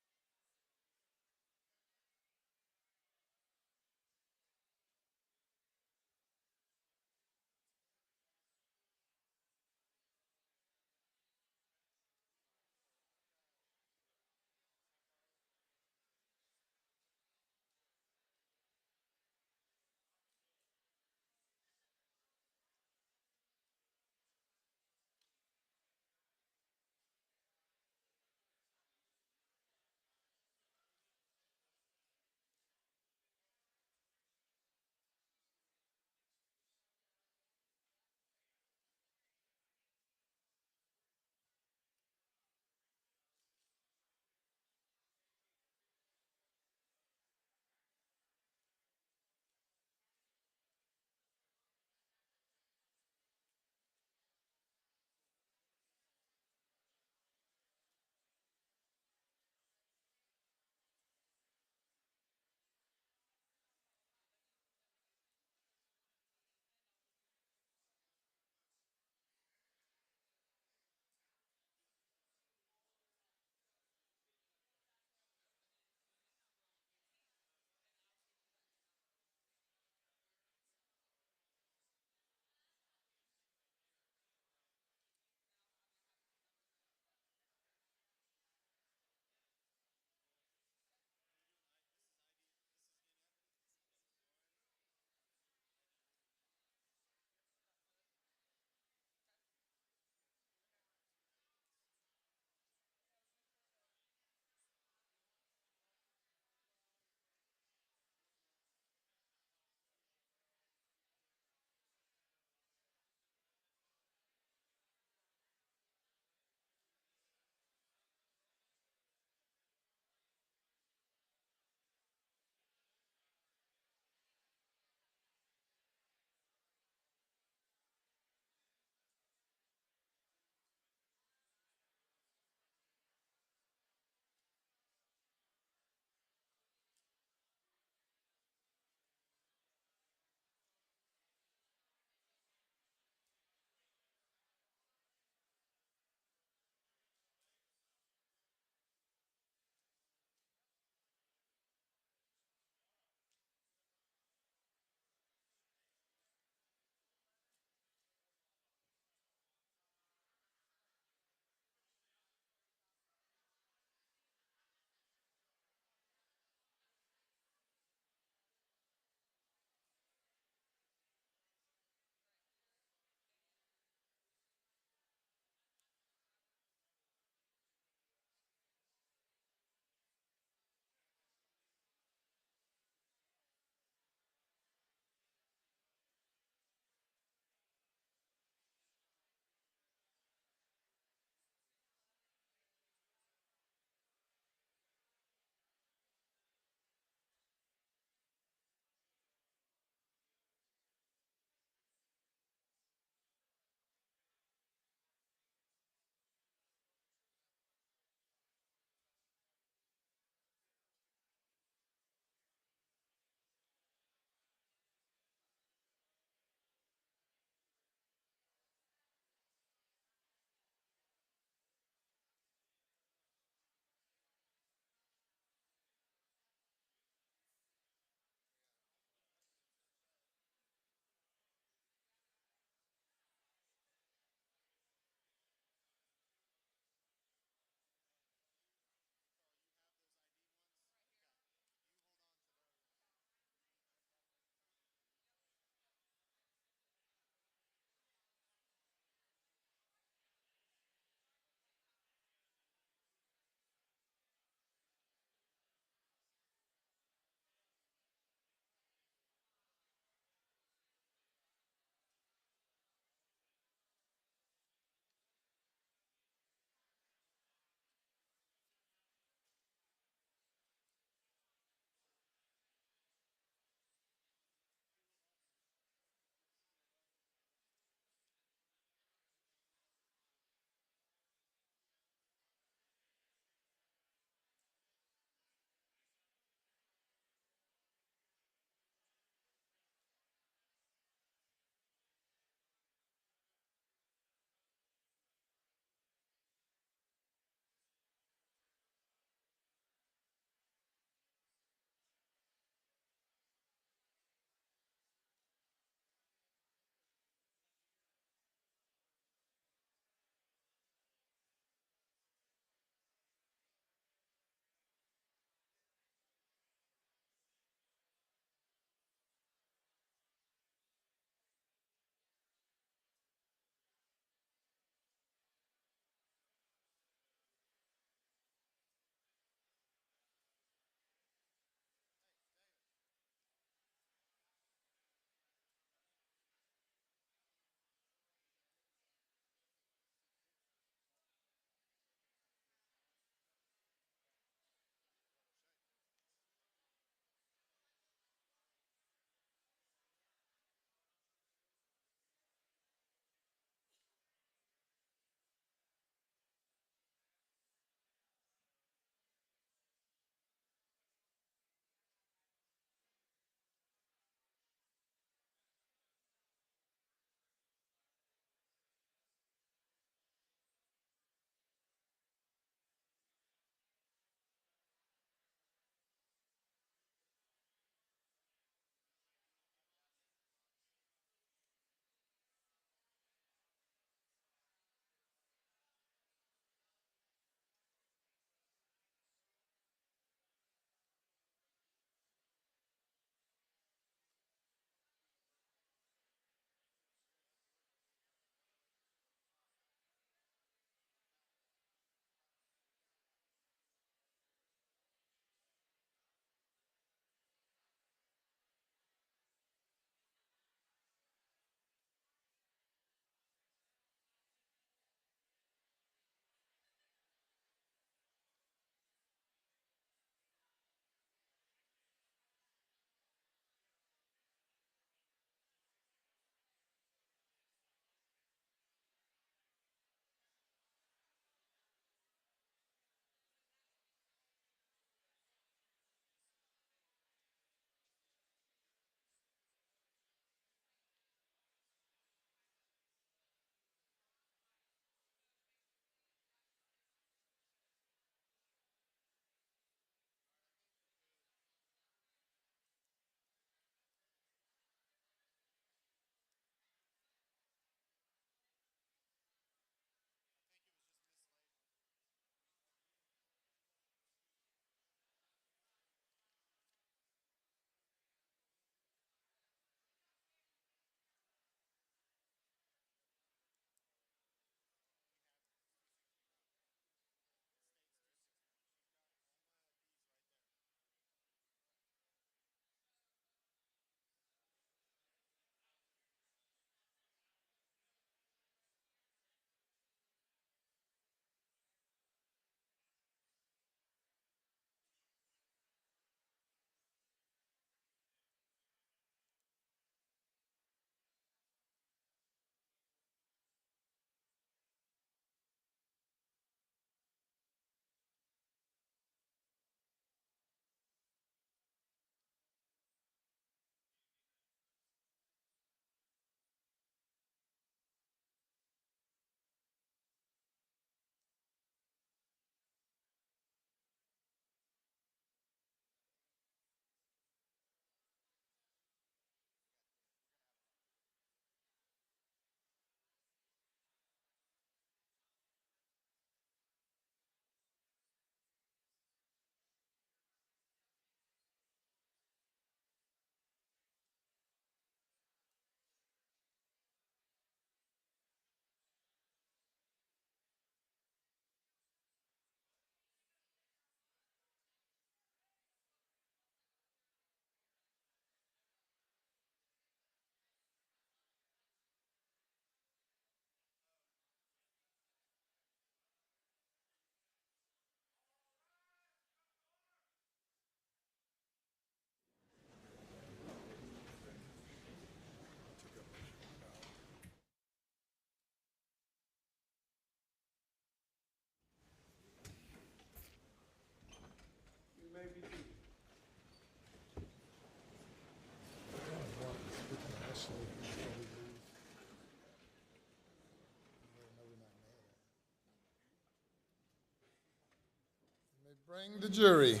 Bring the jury.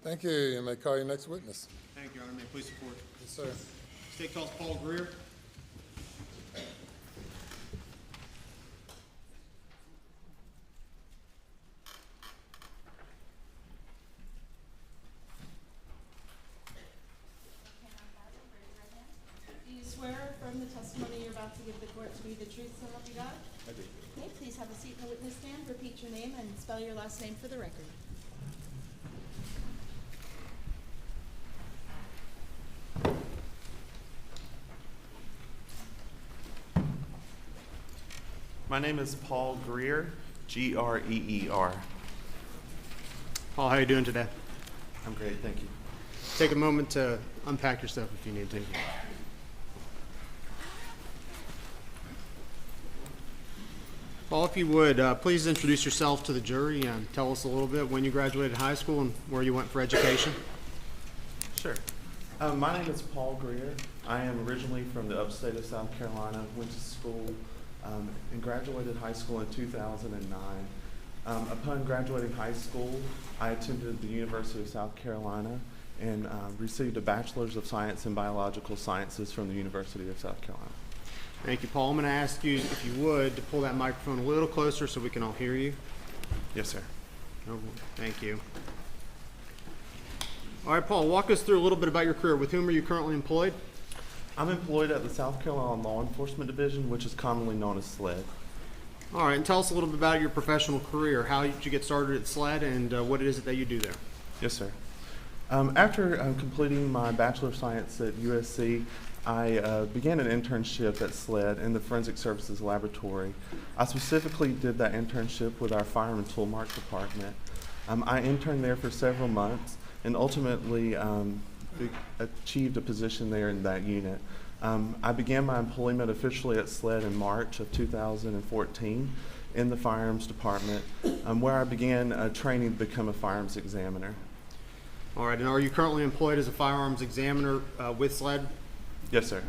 Thank you. You may call your next witness. Thank you, Your Honor. May I please support? Yes, sir. State calls Paul Greer. Do you swear or affirm the testimony you're about to give the court to be the truth, so help you God? I do. Okay, please have a seat in the witness stand, repeat your name, and spell your last name for the record. My name is Paul Greer, Greer. Paul, how are you doing today? I'm great, thank you. Take a moment to unpack your stuff if you need to. Paul, if you would, please introduce yourself to the jury and tell us a little bit when you graduated high school and where you went for education. Sure. My name is Paul Greer. I am originally from the upstate of South Carolina, went to school and graduated high school in 2009. Upon graduating high school, I attended the University of South Carolina and received a Bachelor's of Science in Biological Sciences from the University of South Carolina. Thank you, Paul. I'm going to ask you, if you would, to pull that microphone a little closer so we can all hear you. Yes, sir. Oh, thank you. All right, Paul, walk us through a little bit about your career. With whom are you currently employed? I'm employed at the South Carolina Law Enforcement Division, which is commonly known as SLED. All right, and tell us a little bit about your professional career. How did you get started at SLED, and what it is that you do there? Yes, sir. After completing my Bachelor of Science at USC, I began an internship at SLED in the Forensic Services Laboratory. I specifically did that internship with our Firearm and Tool Mart department. I interned there for several months and ultimately achieved a position there in that unit. I began my employment officially at SLED in March of 2014 in the Firearms Department, where I began training to become a firearms examiner. All right, and are you currently employed as a firearms examiner with SLED? Yes, sir.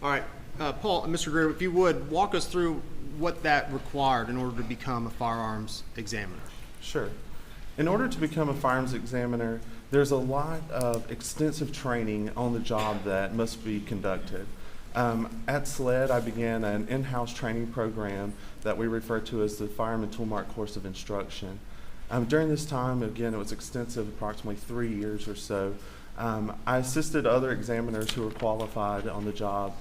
All right, Paul, Mr. Greer, if you would, walk us through what that required in order to become a firearms examiner. Sure. In order to become a firearms examiner, there's a lot of extensive training on the job that must be conducted. At SLED, I began an in-house training program that we refer to as the Firearm and Tool Mart Course of Instruction. During this time, again, it was extensive, approximately 3 years or so. I assisted other examiners who were qualified on the job,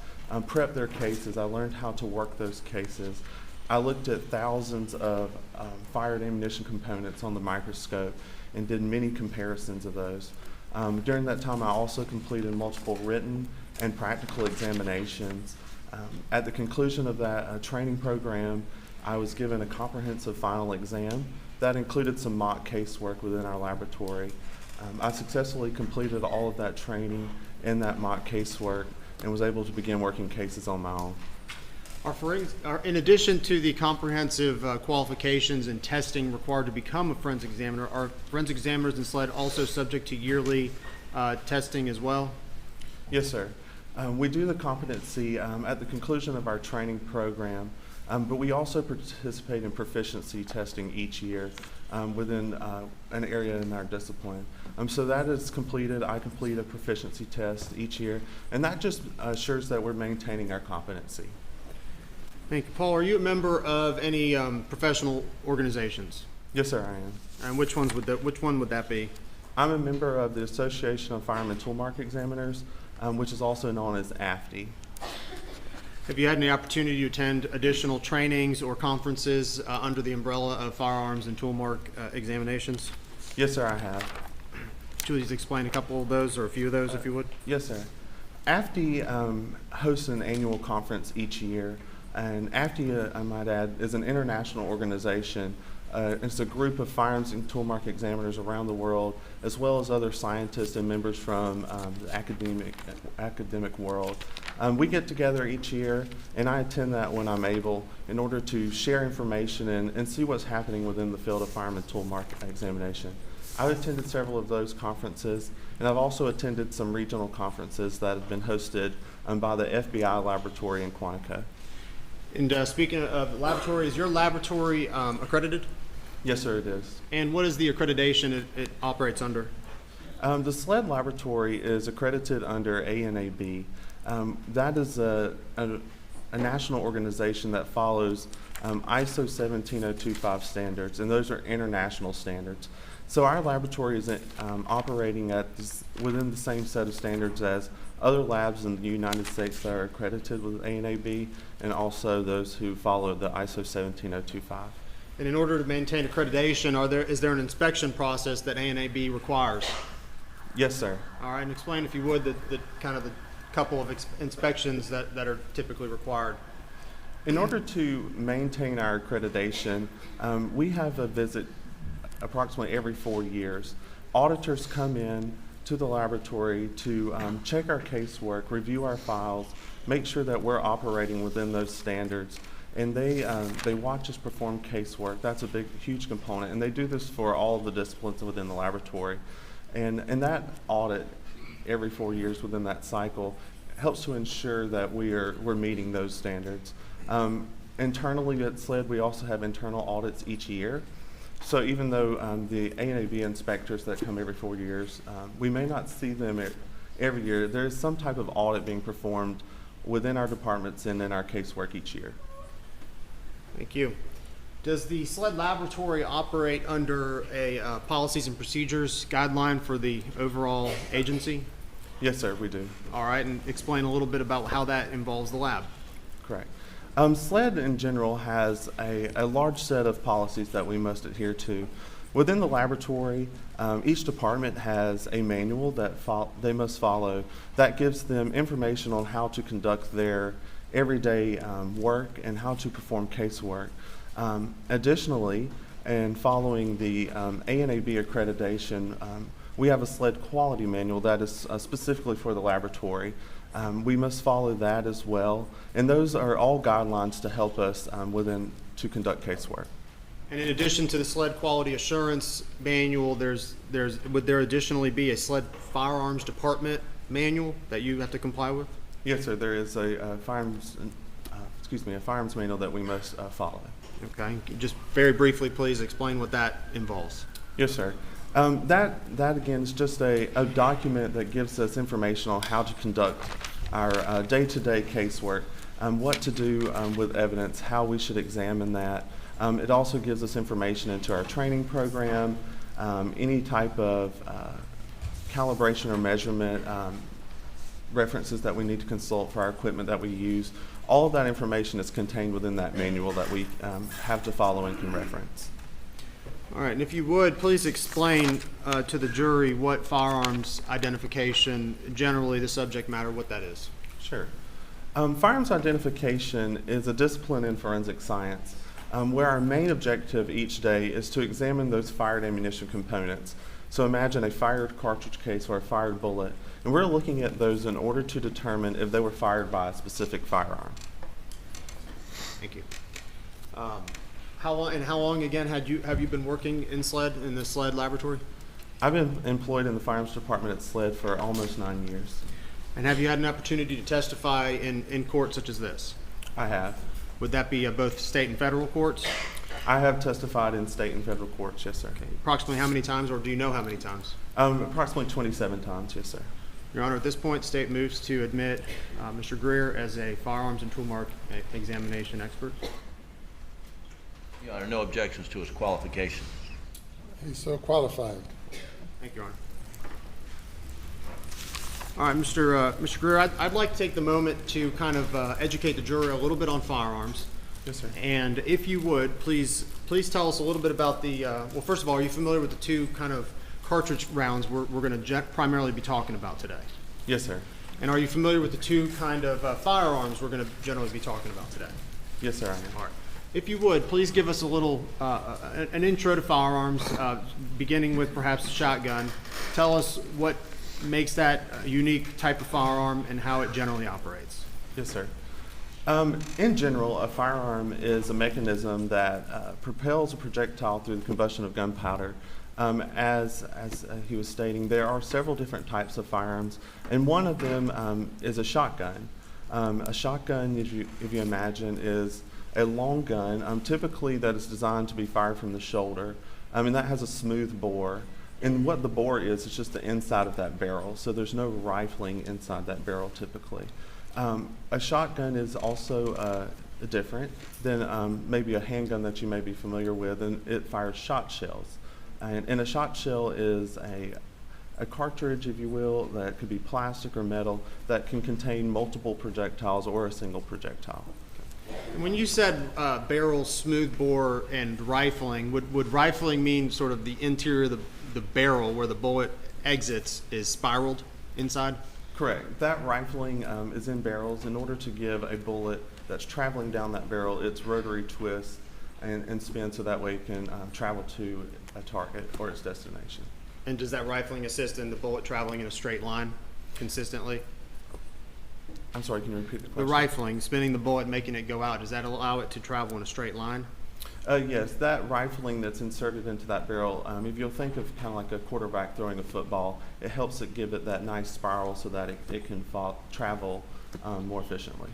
prep their cases. I learned how to work those cases. I looked at thousands of fired ammunition components on the microscope and did many comparisons of those. During that time, I also completed multiple written and practical examinations. At the conclusion of that training program, I was given a comprehensive final exam that included some mock casework within our laboratory. I successfully completed all of that training and that mock casework and was able to begin working cases on my own. In addition to the comprehensive qualifications and testing required to become a forensic examiner, are forensic examiners in SLED also subject to yearly testing as well? Yes, sir. We do the competency at the conclusion of our training program. But we also participate in proficiency testing each year within an area in our discipline. So that is completed. I complete a proficiency test each year, and that just assures that we're maintaining our competency. Thank you. Paul, are you a member of any professional organizations? Yes, sir, I am. And which one would that be? I'm a member of the Association of Firearm Tool Mark Examiners, which is also known as AFTE. Have you had any opportunity to attend additional trainings or conferences under the umbrella of firearms and tool mark examinations? Yes, sir, I have. Could you please explain a couple of those or a few of those, if you would? Yes, sir. AFTE hosts an annual conference each year, and AFTE, I might add, is an international organization. It's a group of firearms and tool mark examiners around the world, as well as other scientists and members from the academic world. We get together each year, and I attend that when I'm able in order to share information and see what's happening within the field of firearm and tool mark examination. I've attended several of those conferences, and I've also attended some regional conferences that have been hosted by the FBI laboratory in Quantico. And speaking of laboratory, is your laboratory accredited? Yes, sir, it is. And what is the accreditation it operates under? The SLED laboratory is accredited under ANAB. That is a national organization that follows ISO 17025 standards, and those are international standards. So our laboratory is operating within the same set of standards as other labs in the United States that are accredited with ANAB, and also those who follow the ISO 17025. And in order to maintain accreditation, is there an inspection process that ANAB requires? Yes, sir. All right, and explain, if you would, the couple of inspections that are typically required. In order to maintain our accreditation, we have a visit approximately every 4 years. Auditors come in to the laboratory to check our casework, review our files, make sure that we're operating within those standards, and they watch us perform casework. That's a huge component, and they do this for all of the disciplines within the laboratory. And that audit every 4 years within that cycle helps to ensure that we're meeting those standards. Internally at SLED, we also have internal audits each year. So even though the ANAB inspectors that come every 4 years, we may not see them every year, there is some type of audit being performed within our departments and in our casework each year. Thank you. Does the SLED laboratory operate under a policies and procedures guideline for the overall agency? Yes, sir, we do. All right, and explain a little bit about how that involves the lab. Correct. SLED in general has a large set of policies that we must adhere to. Within the laboratory, each department has a manual that they must follow that gives them information on how to conduct their everyday work and how to perform casework. Additionally, and following the ANAB accreditation, we have a SLED quality manual that is specifically for the laboratory. We must follow that as well, and those are all guidelines to help us to conduct casework. And in addition to the SLED quality assurance manual, would there additionally be a SLED firearms department manual that you have to comply with? Yes, sir. There is a firearms manual that we must follow. Okay. Just very briefly, please explain what that involves. Yes, sir. That again is just a document that gives us information on how to conduct our day-to-day casework, what to do with evidence, how we should examine that. It also gives us information into our training program, any type of calibration or measurement references that we need to consult for our equipment that we use. All of that information is contained within that manual that we have to follow and can reference. All right, and if you would, please explain to the jury what firearms identification, generally the subject matter, what that is. Sure. Firearms identification is a discipline in forensic science where our main objective each day is to examine those fired ammunition components. So imagine a fired cartridge case or a fired bullet, and we're looking at those in order to determine if they were fired by a specific firearm. Thank you. How long again have you been working in the SLED laboratory? I've been employed in the firearms department at SLED for almost 9 years. And have you had an opportunity to testify in court such as this? I have. Would that be both state and federal courts? I have testified in state and federal courts, yes, sir. Approximately how many times, or do you know how many times? Approximately 27 times, yes, sir. Your Honor, at this point, the state moves to admit Mr. Greer as a firearms and tool mark examination expert. Your Honor, no objections to his qualifications. He's so qualified. Thank you, Your Honor. All right, Mr. Greer, I'd like to take the moment to kind of educate the jury a little bit on firearms. Yes, sir. And if you would, please tell us a little bit about the, well, first of all, are you familiar with the two kind of cartridge rounds we're going to primarily be talking about today? Yes, sir. And are you familiar with the two kind of firearms we're going to generally be talking about today? Yes, sir, I am. All right. If you would, please give us a little, an intro to firearms, beginning with perhaps the shotgun. Tell us what makes that a unique type of firearm and how it generally operates. Yes, sir. In general, a firearm is a mechanism that propels a projectile through the combustion of gunpowder. As he was stating, there are several different types of firearms, and one of them is a shotgun. A shotgun, if you imagine, is a long gun, typically that is designed to be fired from the shoulder, and that has a smooth bore. And what the bore is, it's just the inside of that barrel, so there's no rifling inside that barrel typically. A shotgun is also different than maybe a handgun that you may be familiar with, and it fires shot shells. And a shot shell is a cartridge, if you will, that could be plastic or metal that can contain multiple projectiles or a single projectile. And when you said barrel, smooth bore, and rifling, would rifling mean sort of the interior of the barrel where the bullet exits is spiraled inside? Correct. That rifling is in barrels in order to give a bullet that's traveling down that barrel its rotary twist and spin so that way it can travel to a target or its destination. And does that rifling assist in the bullet traveling in a straight line consistently? I'm sorry, can you repeat the question? The rifling, spinning the bullet, making it go out, does that allow it to travel in a straight line? Yes, that rifling that's inserted into that barrel, if you'll think of kind of like a quarterback throwing a football, it helps it give it that nice spiral so that it can travel more efficiently.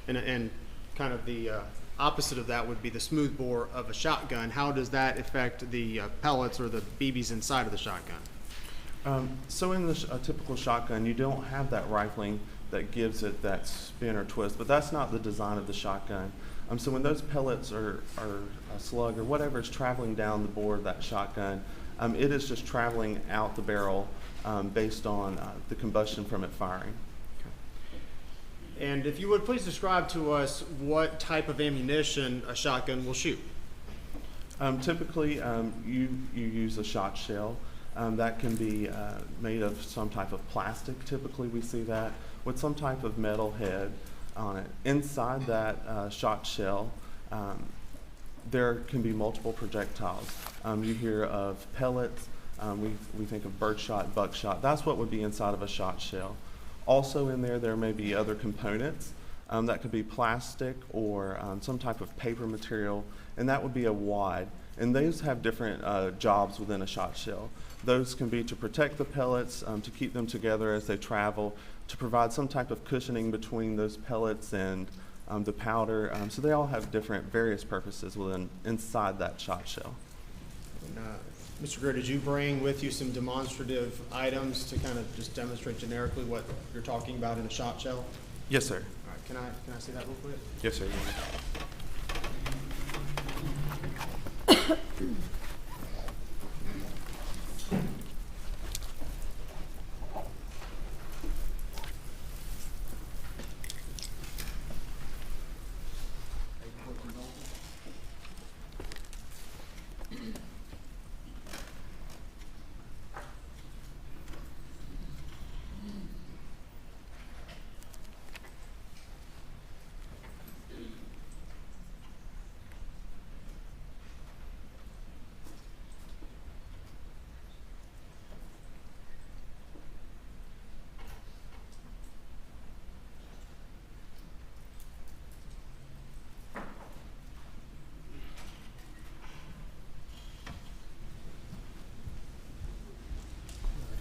And kind of the opposite of that would be the smooth bore of a shotgun. How does that affect the pellets or the BBs inside of the shotgun? So in a typical shotgun, you don't have that rifling that gives it that spin or twist, but that's not the design of the shotgun. So when those pellets or a slug or whatever is traveling down the bore of that shotgun, it is just traveling out the barrel based on the combustion from it firing. And if you would please describe to us what type of ammunition a shotgun will shoot. Typically, you use a shot shell. That can be made of some type of plastic. Typically, we see that with some type of metal head on it. Inside that shot shell, there can be multiple projectiles. You hear of pellets. We think of birdshot, buckshot. That's what would be inside of a shot shell. Also in there may be other components. That could be plastic or some type of paper material, and that would be a wad. And those have different jobs within a shot shell. Those can be to protect the pellets, to keep them together as they travel, to provide some type of cushioning between those pellets and the powder. So they all have different various purposes inside that shot shell. Mr. Greer, did you bring with you some demonstrative items to kind of just demonstrate generically what you're talking about in a shot shell? Yes, sir. All right, can I see that real quick? Yes, sir.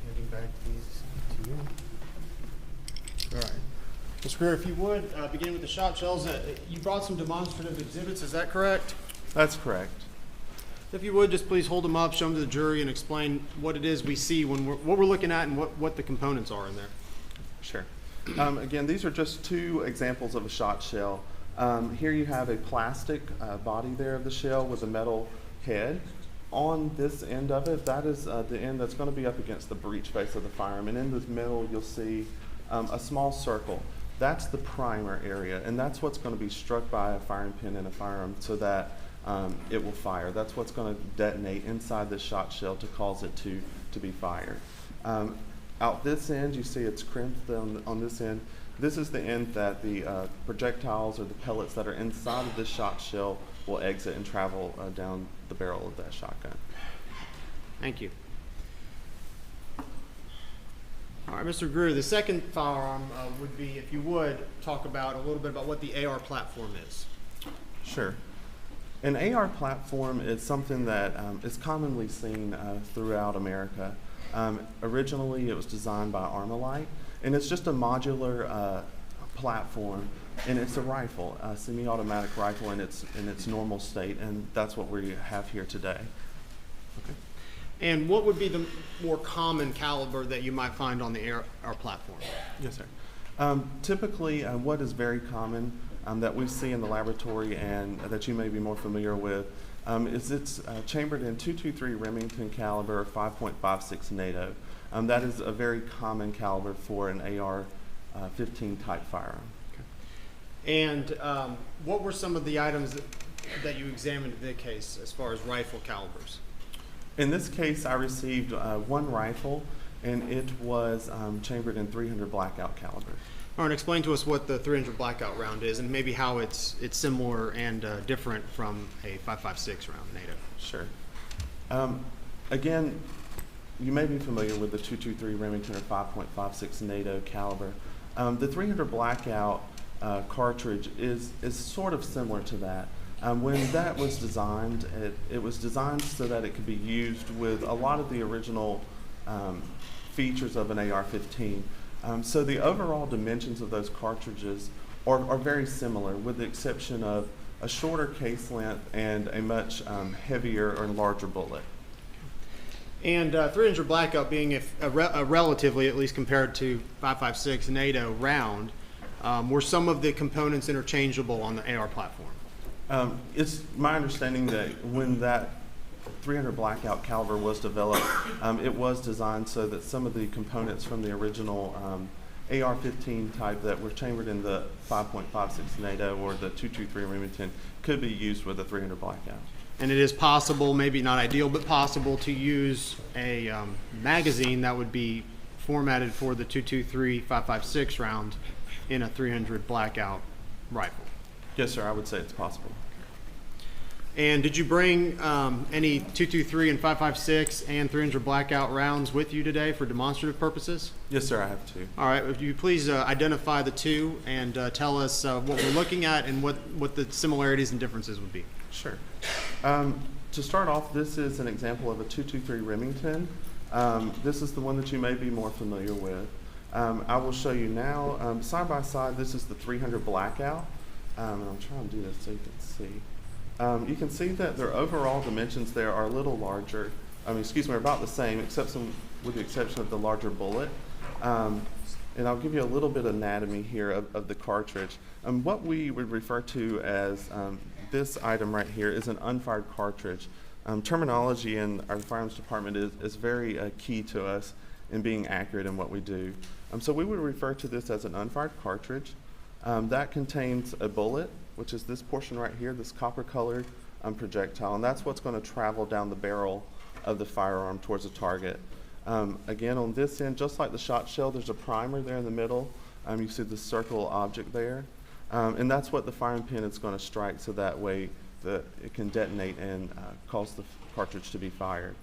Handing back these to you. All right. Mr. Greer, if you would, begin with the shot shells. You brought some demonstrative exhibits, is that correct? That's correct. If you would, just please hold them up, show them to the jury, and explain what it is we see when what we're looking at and what the components are in there. Sure. Again, these are just two examples of a shot shell. Here you have a plastic body there of the shell with a metal head. On this end of it, that is the end that's going to be up against the breech face of the firearm. And in the middle, you'll see a small circle. That's the primer area, and that's what's going to be struck by a firing pin in a firearm so that it will fire. That's what's going to detonate inside the shot shell to cause it to be fired. Out this end, you see it's crimped on this end. This is the end that the projectiles or the pellets that are inside of this shot shell will exit and travel down the barrel of that shotgun. Thank you. All right, Mr. Greer, the second firearm would be, if you would, talk about a little bit about what the AR platform is. Sure. An AR platform is something that is commonly seen throughout America. Originally, it was designed by Armalite, and it's just a modular platform, and it's a rifle, a semi-automatic rifle in its normal state, and that's what we have here today. Okay. And what would be the more common caliber that you might find on the AR platform? Yes, sir. Typically, what is very common that we see in the laboratory and that you may be more familiar with is it's chambered in .223 Remington caliber 5.56 NATO. That is a very common caliber for an AR-15 type firearm. Okay. And what were some of the items that you examined in this case as far as rifle calibers? In this case, I received one rifle, and it was chambered in .300 blackout caliber. All right, explain to us what the .300 blackout round is, and maybe how it's similar and different from a .556 round NATO. Sure. Again, you may be familiar with the .223 Remington or 5.56 NATO caliber. The .300 blackout cartridge is sort of similar to that. When that was designed, it was designed so that it could be used with a lot of the original features of an AR-15. So the overall dimensions of those cartridges are very similar, with the exception of a shorter case length and a much heavier or larger bullet. And .300 blackout being a relatively, at least compared to 5.56 NATO round, were some of the components interchangeable on the AR platform? It's my understanding that when that .300 blackout caliber was developed, it was designed so that some of the components from the original AR-15 type that were chambered in the 5.56 NATO or the .223 Remington could be used with a .300 blackout. And it is possible, maybe not ideal, but possible to use a magazine that would be formatted for the .223 5.56 round in a .300 blackout rifle. Yes, sir, I would say it's possible. And did you bring any .223 and 5.56 and .300 blackout rounds with you today for demonstrative purposes? Yes, sir, I have two. All right, if you please identify the two and tell us what we're looking at and what the similarities and differences would be. Sure. To start off, this is an example of a .223 Remington. This is the one that you may be more familiar with. I will show you now. Side by side, this is the .300 blackout. And I'm trying to do this so you can see. You can see that their overall dimensions there are a little larger. Are about the same, with the exception of the larger bullet. And I'll give you a little bit of anatomy here of the cartridge. What we would refer to as this item right here is an unfired cartridge. Terminology in our firearms department is very key to us in being accurate in what we do. So we would refer to this as an unfired cartridge. That contains a bullet, which is this portion right here, this copper-colored projectile, and that's what's going to travel down the barrel of the firearm towards the target. Again, on this end, just like the shot shell, there's a primer there in the middle. You see the circle object there, and that's what the firing pin is going to strike, so that way it can detonate and cause the cartridge to be fired.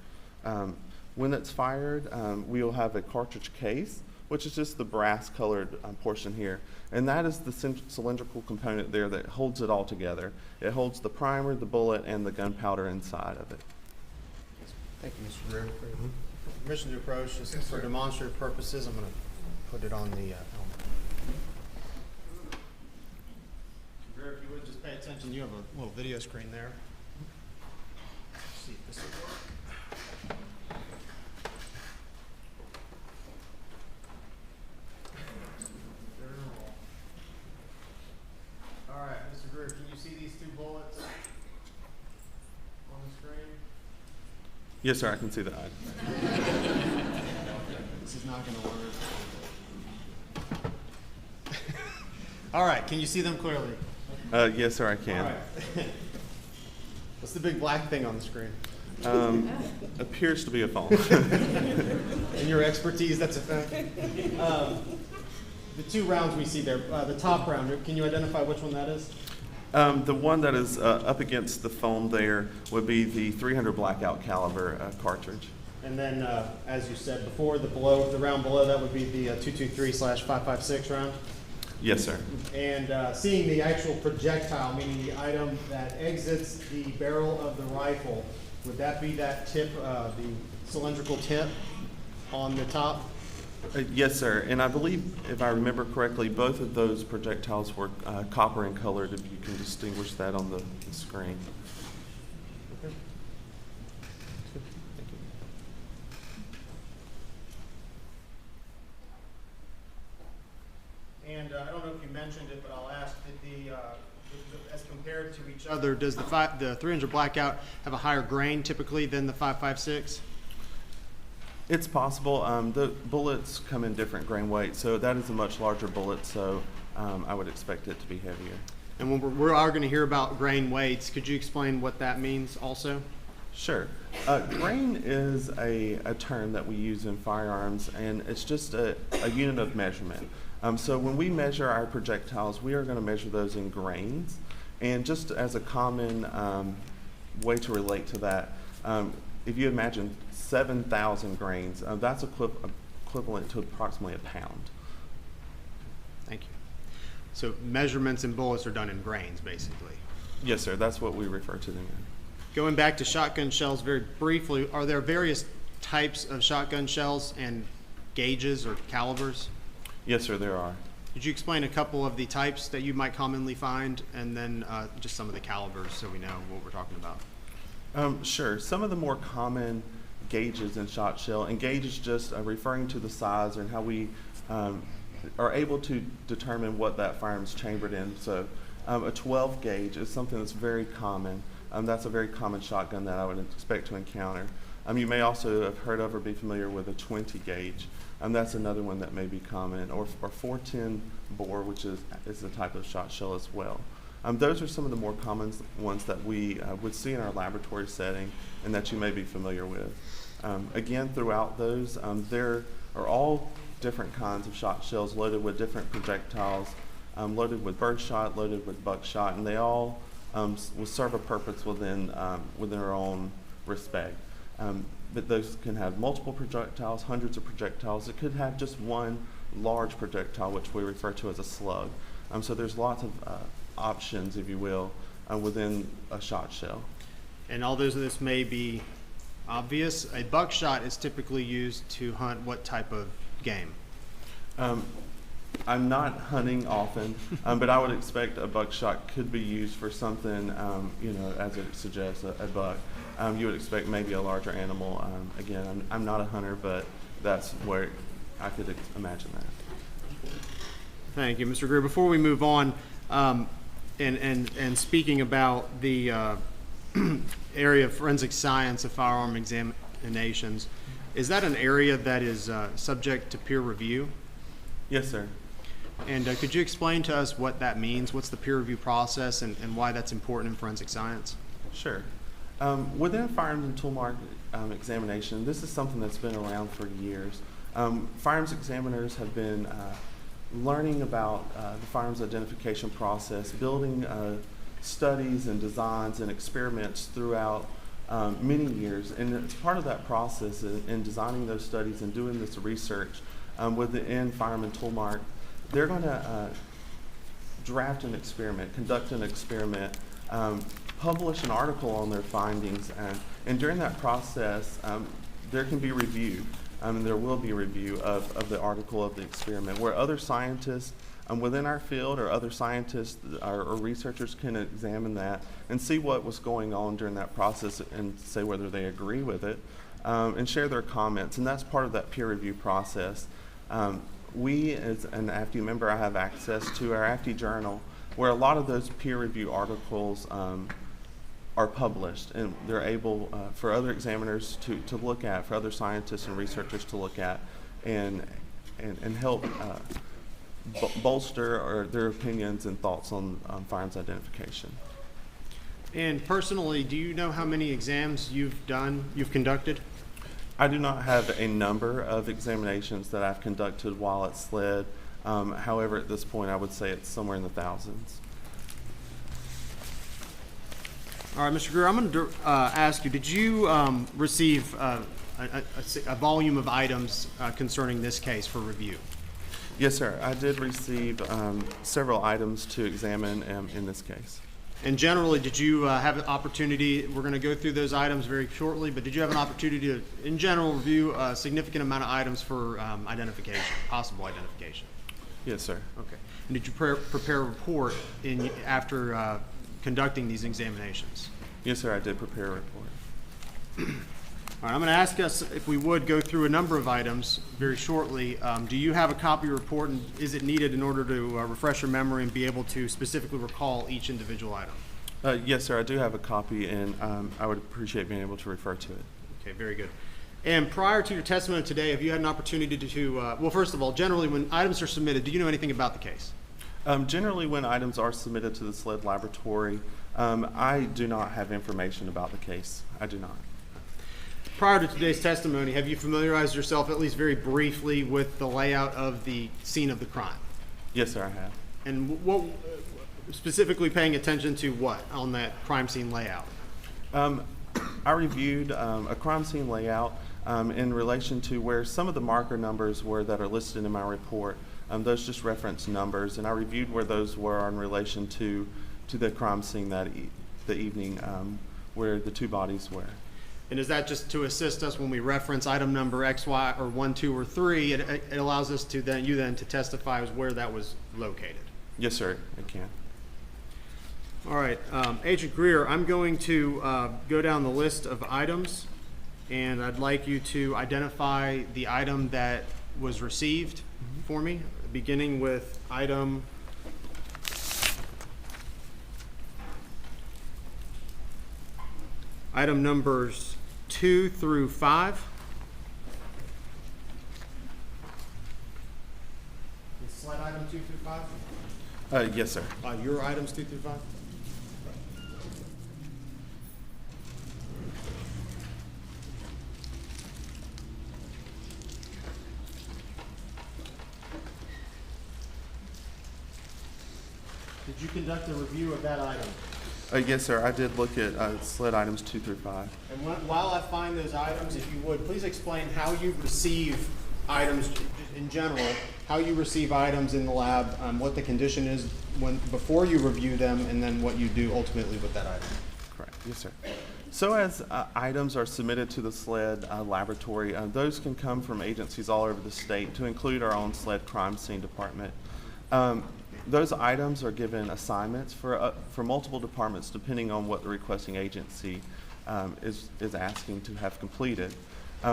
When it's fired, we'll have a cartridge case, which is just the brass-colored portion here. And that is the cylindrical component there that holds it all together. It holds the primer, the bullet, and the gunpowder inside of it. Thank you, Mr. Greer. Permission to approach, just for demonstrative purposes, I'm going to put it on the helmet. attention, you have a little video screen there. Let's see if this will work. All right, Mr. Greer, can you see these two bullets on the screen? Yes, sir, I can see that. This is not going to work. All right, can you see them clearly? Yes, sir, I can. All right. What's the big black thing on the screen? Appears to be a phone. In your expertise, that's a thing. The two rounds we see there, the top round, can you identify which one that is? The one that is up against the phone there would be the 300 blackout caliber cartridge. And then, as you said before, the round below that would be the 223/556 round. Yes, sir. And seeing the actual projectile, meaning the item that exits the barrel of the rifle, would that be that tip, the cylindrical tip on the top? Yes, sir. And I believe, if I remember correctly, both of those projectiles were copper in color. If you can distinguish that on the screen. Okay. Thank you. And I don't know if you mentioned it, but I'll ask, as compared to each other, does the 300 blackout have a higher grain typically than the 5.56? It's possible. The bullets come in different grain weights, so that is a much larger bullet, so I would expect it to be heavier. And when we are going to hear about grain weights, could you explain what that means also? Sure. Grain is a term that we use in firearms, and it's just a unit of measurement. So when we measure our projectiles, we are going to measure those in grains. And just as a common way to relate to that, if you imagine 7,000 grains, that's equivalent to approximately a pound. Thank you. So measurements in bullets are done in grains, basically. Yes, sir. That's what we refer to them in. Going back to shotgun shells very briefly, are there various types of shotgun shells and gauges or calibers? Yes, sir, there are. Could you explain a couple of the types that you might commonly find, and then just some of the calibers so we know what we're talking about? Sure. Some of the more common gauges in shot shell, and gauge is just referring to the size and how we are able to determine what that firearm's chambered in. So a 12 gauge is something that's very common. That's a very common shotgun that I would expect to encounter. You may also have heard of or be familiar with a 20 gauge. That's another one that may be common, or 410 bore, which is a type of shot shell as well. Those are some of the more common ones that we would see in our laboratory setting and that you may be familiar with. Again, throughout those, there are all different kinds of shot shells loaded with different projectiles, loaded with birdshot, loaded with buckshot, and they all will serve a purpose within their own respect. But those can have multiple projectiles, hundreds of projectiles. It could have just one large projectile, which we refer to as a slug. So there's lots of options, if you will, within a shot shell. And although this may be obvious, a buckshot is typically used to hunt what type of game? I'm not hunting often, but I would expect a buckshot could be used for something, as it suggests, a buck. You would expect maybe a larger animal. Again, I'm not a hunter, but that's where I could imagine that. Thank you, Mr. Greer. Before we move on, and speaking about the area of forensic science of firearm examinations, is that an area that is subject to peer review? Yes, sir. And could you explain to us what that means? What's the peer review process and why that's important in forensic science? Sure. Within firearms and tool mark examination, this is something that's been around for years. Firearms examiners have been learning about the firearms identification process, building studies and designs and experiments throughout many years. And it's part of that process in designing those studies and doing this research within firearm and tool mark. They're going to draft an experiment, conduct an experiment, publish an article on their findings, and during that process, there can be review, and there will be review of the article of the experiment, where other scientists within our field, or other scientists or researchers can examine that and see what was going on during that process and say whether they agree with it, and share their comments. And that's part of that peer review process. We, as an AFTE member, I have access to our AFTE journal, where a lot of those peer review articles are published, and they're able for other examiners to look at, for other scientists and researchers to look at, and help bolster or their opinions and thoughts on firearms identification. And personally, do you know how many exams you've conducted? I do not have a number of examinations that I've conducted while at SLED. However, at this point, I would say it's somewhere in the thousands. All right, Mr. Greer, I'm going to ask you, did you receive a volume of items concerning this case for review? Yes, sir. I did receive several items to examine in this case. And generally, did you have an opportunity, we're going to go through those items very shortly, but did you have an opportunity to, in general, review a significant amount of items for identification, possible identification? Yes, sir. Okay. And did you prepare a report after conducting these examinations? Yes, sir. I did prepare a report. All right, I'm going to ask us if we would go through a number of items very shortly. Do you have a copy of your report, and is it needed in order to refresh your memory and be able to specifically recall each individual item? Yes, sir. I do have a copy, and I would appreciate being able to refer to it. Okay, very good. And prior to your testimony today, have you had an opportunity to well, first of all, generally when items are submitted, do you know anything about the case? Generally, when items are submitted to the SLED laboratory, I do not have information about the case. I do not. Prior to today's testimony, have you familiarized yourself, at least very briefly, with the layout of the scene of the crime? Yes, sir, I have. And what, specifically paying attention to what on that crime scene layout? I reviewed a crime scene layout in relation to where some of the marker numbers were that are listed in my report. Those just reference numbers, and I reviewed where those were in relation to the crime scene the evening where the two bodies were. And is that just to assist us when we reference item number X, Y, or 1, 2, or 3? It allows us to then to testify as where that was located. Yes, sir, it can. All right, Agent Greer, I'm going to go down the list of items, and I'd like you to identify the item that was received for me, beginning with item numbers 2 through 5. Is slide item 2 through 5? Yes, sir. Your items 2 through 5? Did you conduct a review of that item? Yes, sir. I did look at SLED items 2 through 5. And while I find those items, if you would, please explain how you receive items in general, how you receive items in the lab, what the condition is before you review them, and then what you do ultimately with that item. Correct. Yes, sir. So as items are submitted to the SLED laboratory, those can come from agencies all over the state, to include our own SLED crime scene department. Those items are given assignments for multiple departments depending on what the requesting agency is asking to have completed.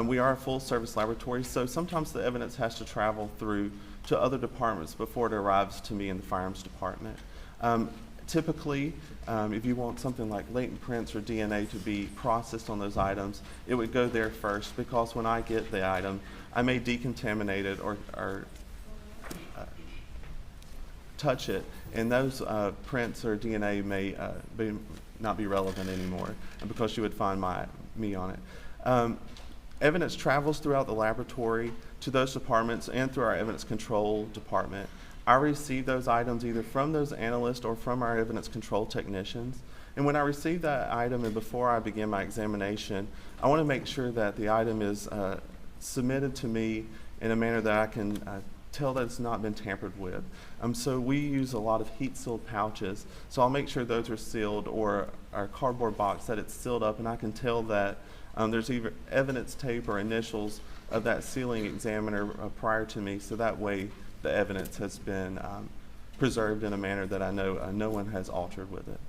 We are a full service laboratory, so sometimes the evidence has to travel through to other departments before it arrives to me in the firearms department. Typically, if you want something like latent prints or DNA to be processed on those items, it would go there first, because when I get the item, I may decontaminate it or touch it, and those prints or DNA may not be relevant anymore, and because you would find me on it. Evidence travels throughout the laboratory to those departments and through our evidence control department. I receive those items either from those analysts or from our evidence control technicians. And when I receive that item and before I begin my examination, I want to make sure that the item is submitted to me in a manner that I can tell that it's not been tampered with. So we use a lot of heat-sealed pouches, so I'll make sure those are sealed, or our cardboard box that it's sealed up, and I can tell that there's either evidence tape or initials of that sealing examiner prior to me, so that way the evidence has been preserved in a manner that I know no one has altered with it.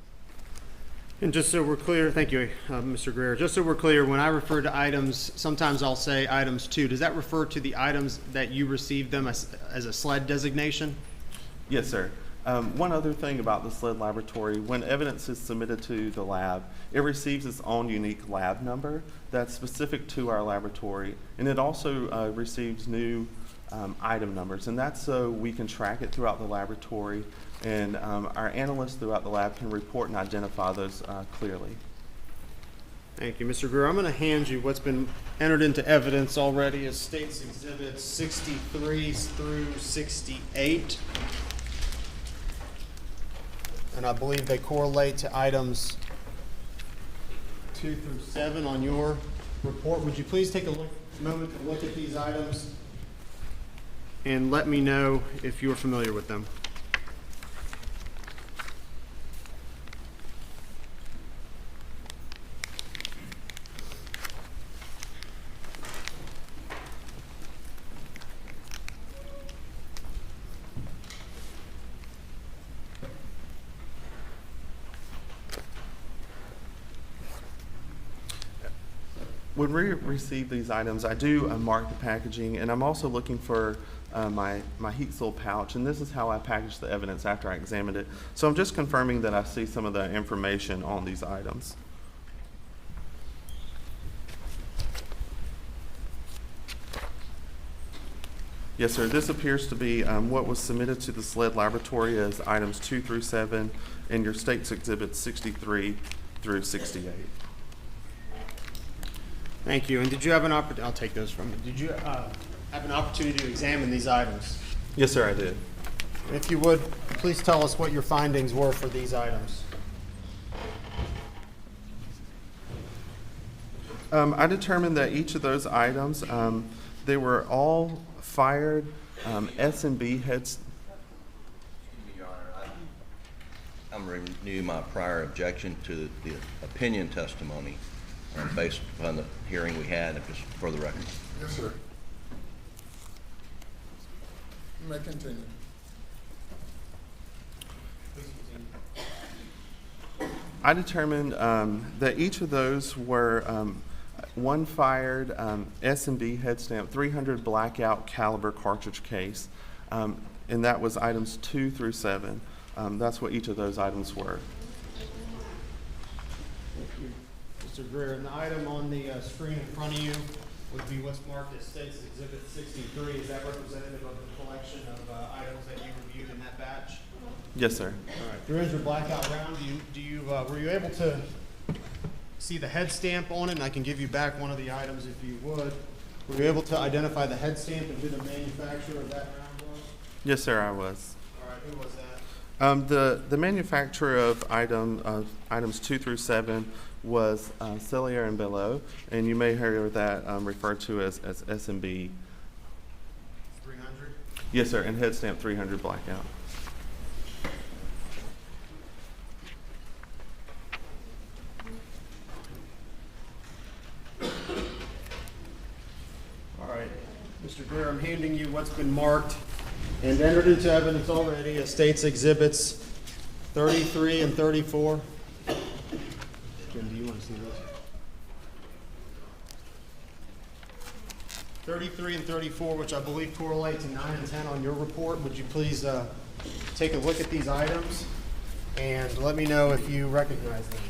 And just so we're clear, thank you, Mr. Greer. Just so we're clear, when I refer to items, sometimes I'll say items 2. Does that refer to the items that you received them as a SLED designation? Yes, sir. One other thing about the SLED laboratory, when evidence is submitted to the lab, it receives its own unique lab number that's specific to our laboratory, and it also receives new item numbers, and that's so we can track it throughout the laboratory, and our analysts throughout the lab can report and identify those clearly. Thank you, Mr. Greer. I'm going to hand you what's been entered into evidence already as States Exhibits 63 through 68. And I believe they correlate to items 2 through 7 on your report. Would you please take a moment to look at these items and let me know if you're familiar with them? When we receive these items, I do mark the packaging, and I'm also looking for my heat seal pouch, and this is how I package the evidence after I examined it. So I'm just confirming that I see some of the information on these items. Yes, sir. This appears to be what was submitted to the SLED laboratory as items 2 through 7 in your States Exhibits 63 through 68. Thank you. And did you have an opportunity? I'll take those from you. Did you have an opportunity to examine these items? Yes, sir, I did. If you would, please tell us what your findings were for these items. I determined that each of those items, they were all fired S&B heads. Your Honor, I'm renewing my prior objection to the opinion testimony based upon the hearing we had, just for the record. Yes, sir. You may continue. I determined that each of those were one fired S&B head stamp 300 blackout caliber cartridge case, and that was items 2 through 7. That's what each of those items were. Mr. Greer, and the item on the screen in front of you would be what's marked as States Exhibit 63. Is that representative of the collection of items that you reviewed in that batch? Yes, sir. All right. 300 blackout round. Were you able to see the head stamp on it? And I can give you back one of the items if you would. Were you able to identify the head stamp and who the manufacturer of that round was? Yes, sir, I was. All right. Who was that? The manufacturer of items 2 through 7 was Cellier and Belleau, and you may hear that referred to as S&B. 300? Yes, sir, and head stamp 300 blackout. All right. Mr. Greer, I'm handing you what's been marked and entered into evidence already as States Exhibits 33 and 34. Jim, do you want to see this? 33 and 34, which I believe correlate to 9 and 10 on your report. Would you please take a look at these items and let me know if you recognize them?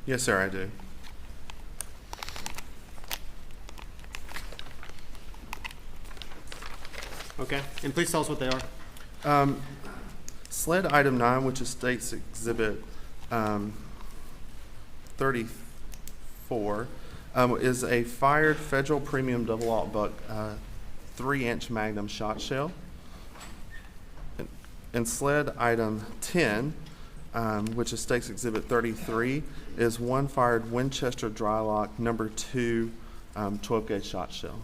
Yes, sir, I do. Okay, and please tell us what they are. SLED item 9, which is States Exhibit 34, is a fired Federal Premium Double-Aught Buck 3-inch Magnum shot shell. And SLED item 10, which is States Exhibit 33, is one fired Winchester Drylock number 2 12-gauge shot shell.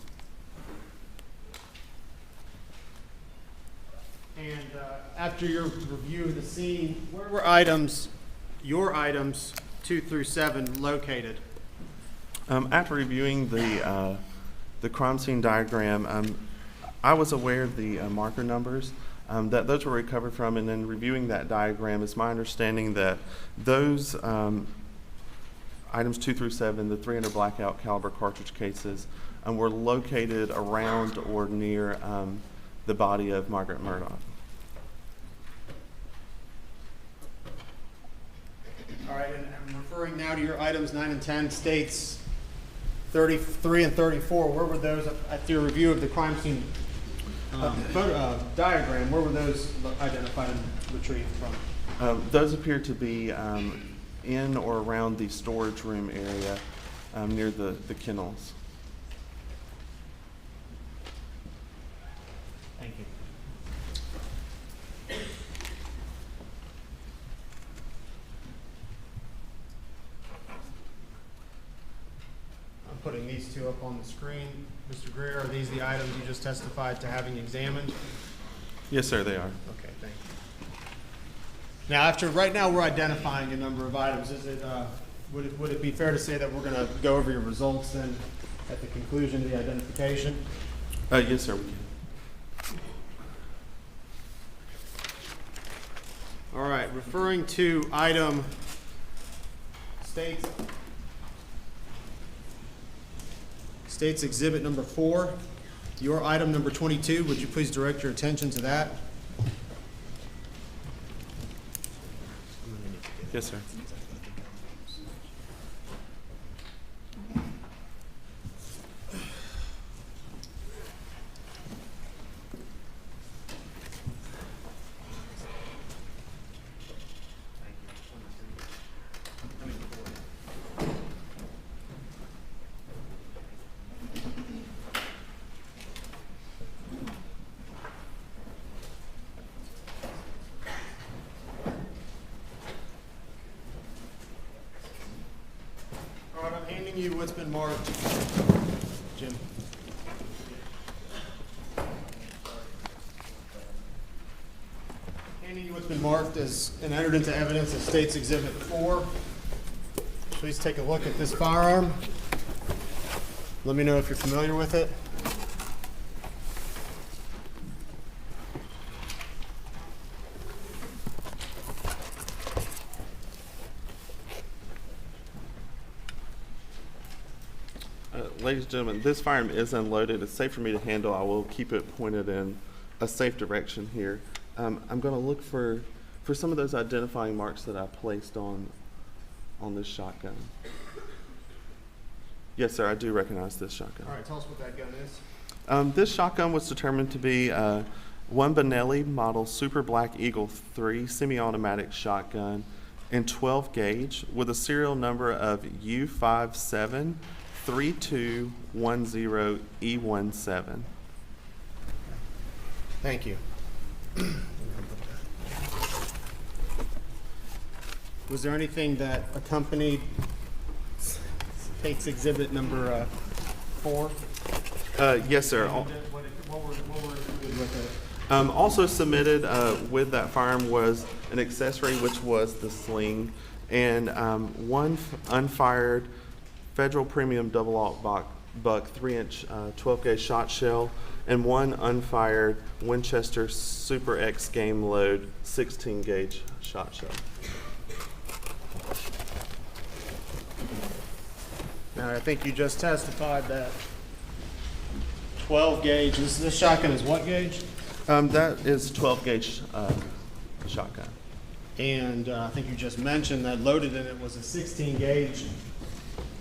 And after your review of the scene, where were your items 2 through 7 located? After reviewing the crime scene diagram, I was aware of the marker numbers that those were recovered from, and then reviewing that diagram, it's my understanding that those items 2 through 7, the 300 blackout caliber cartridge cases, were located around or near the body of Margaret Murdaugh. All right, and I'm referring now to your items 9 and 10, states 33 and 34. Where were those at your review of the crime scene diagram? Where were those identified and retrieved from? Those appear to be in or around the storage room area near the kennels. Thank you. I'm putting these two up on the screen. Mr. Greer, are these the items you just testified to having examined? Yes, sir, they are. Okay, thank you. Now, right now we're identifying a number of items. Is it, would it be fair to say that we're going to go over your results then at the conclusion of the identification? Yes, sir, we can. All right, referring to item States Exhibit number 4, your item number 22, would you please direct your attention to that? Yes, sir. All right, I'm handing you what's been marked, Jim. Handing you what's been marked as and entered into evidence as States Exhibit 4. Please take a look at this firearm. Let me know if you're familiar with it. Ladies and gentlemen, this firearm is unloaded. It's safe for me to handle. I will keep it pointed in a safe direction here. I'm going to look for some of those identifying marks that I placed on this shotgun. Yes, sir, I do recognize this shotgun. All right, tell us what that gun is. This shotgun was determined to be one Benelli model Super Black Eagle 3 semi-automatic shotgun in 12 gauge with a serial number of U573210E17. Thank you. Was there anything that accompanied States Exhibit number 4? Yes, sir. What were included with it? Also submitted with that firearm was an accessory, which was the sling, and one unfired Federal Premium Double-Aught Buck 3-inch 12-gauge shot shell, and one unfired Winchester Super X Game Load 16-gauge shot shell. Now, I think you just testified that 12 gauge. This shotgun is what gauge? That is 12-gauge shotgun. And I think you just mentioned that loaded in it was a 16 gauge.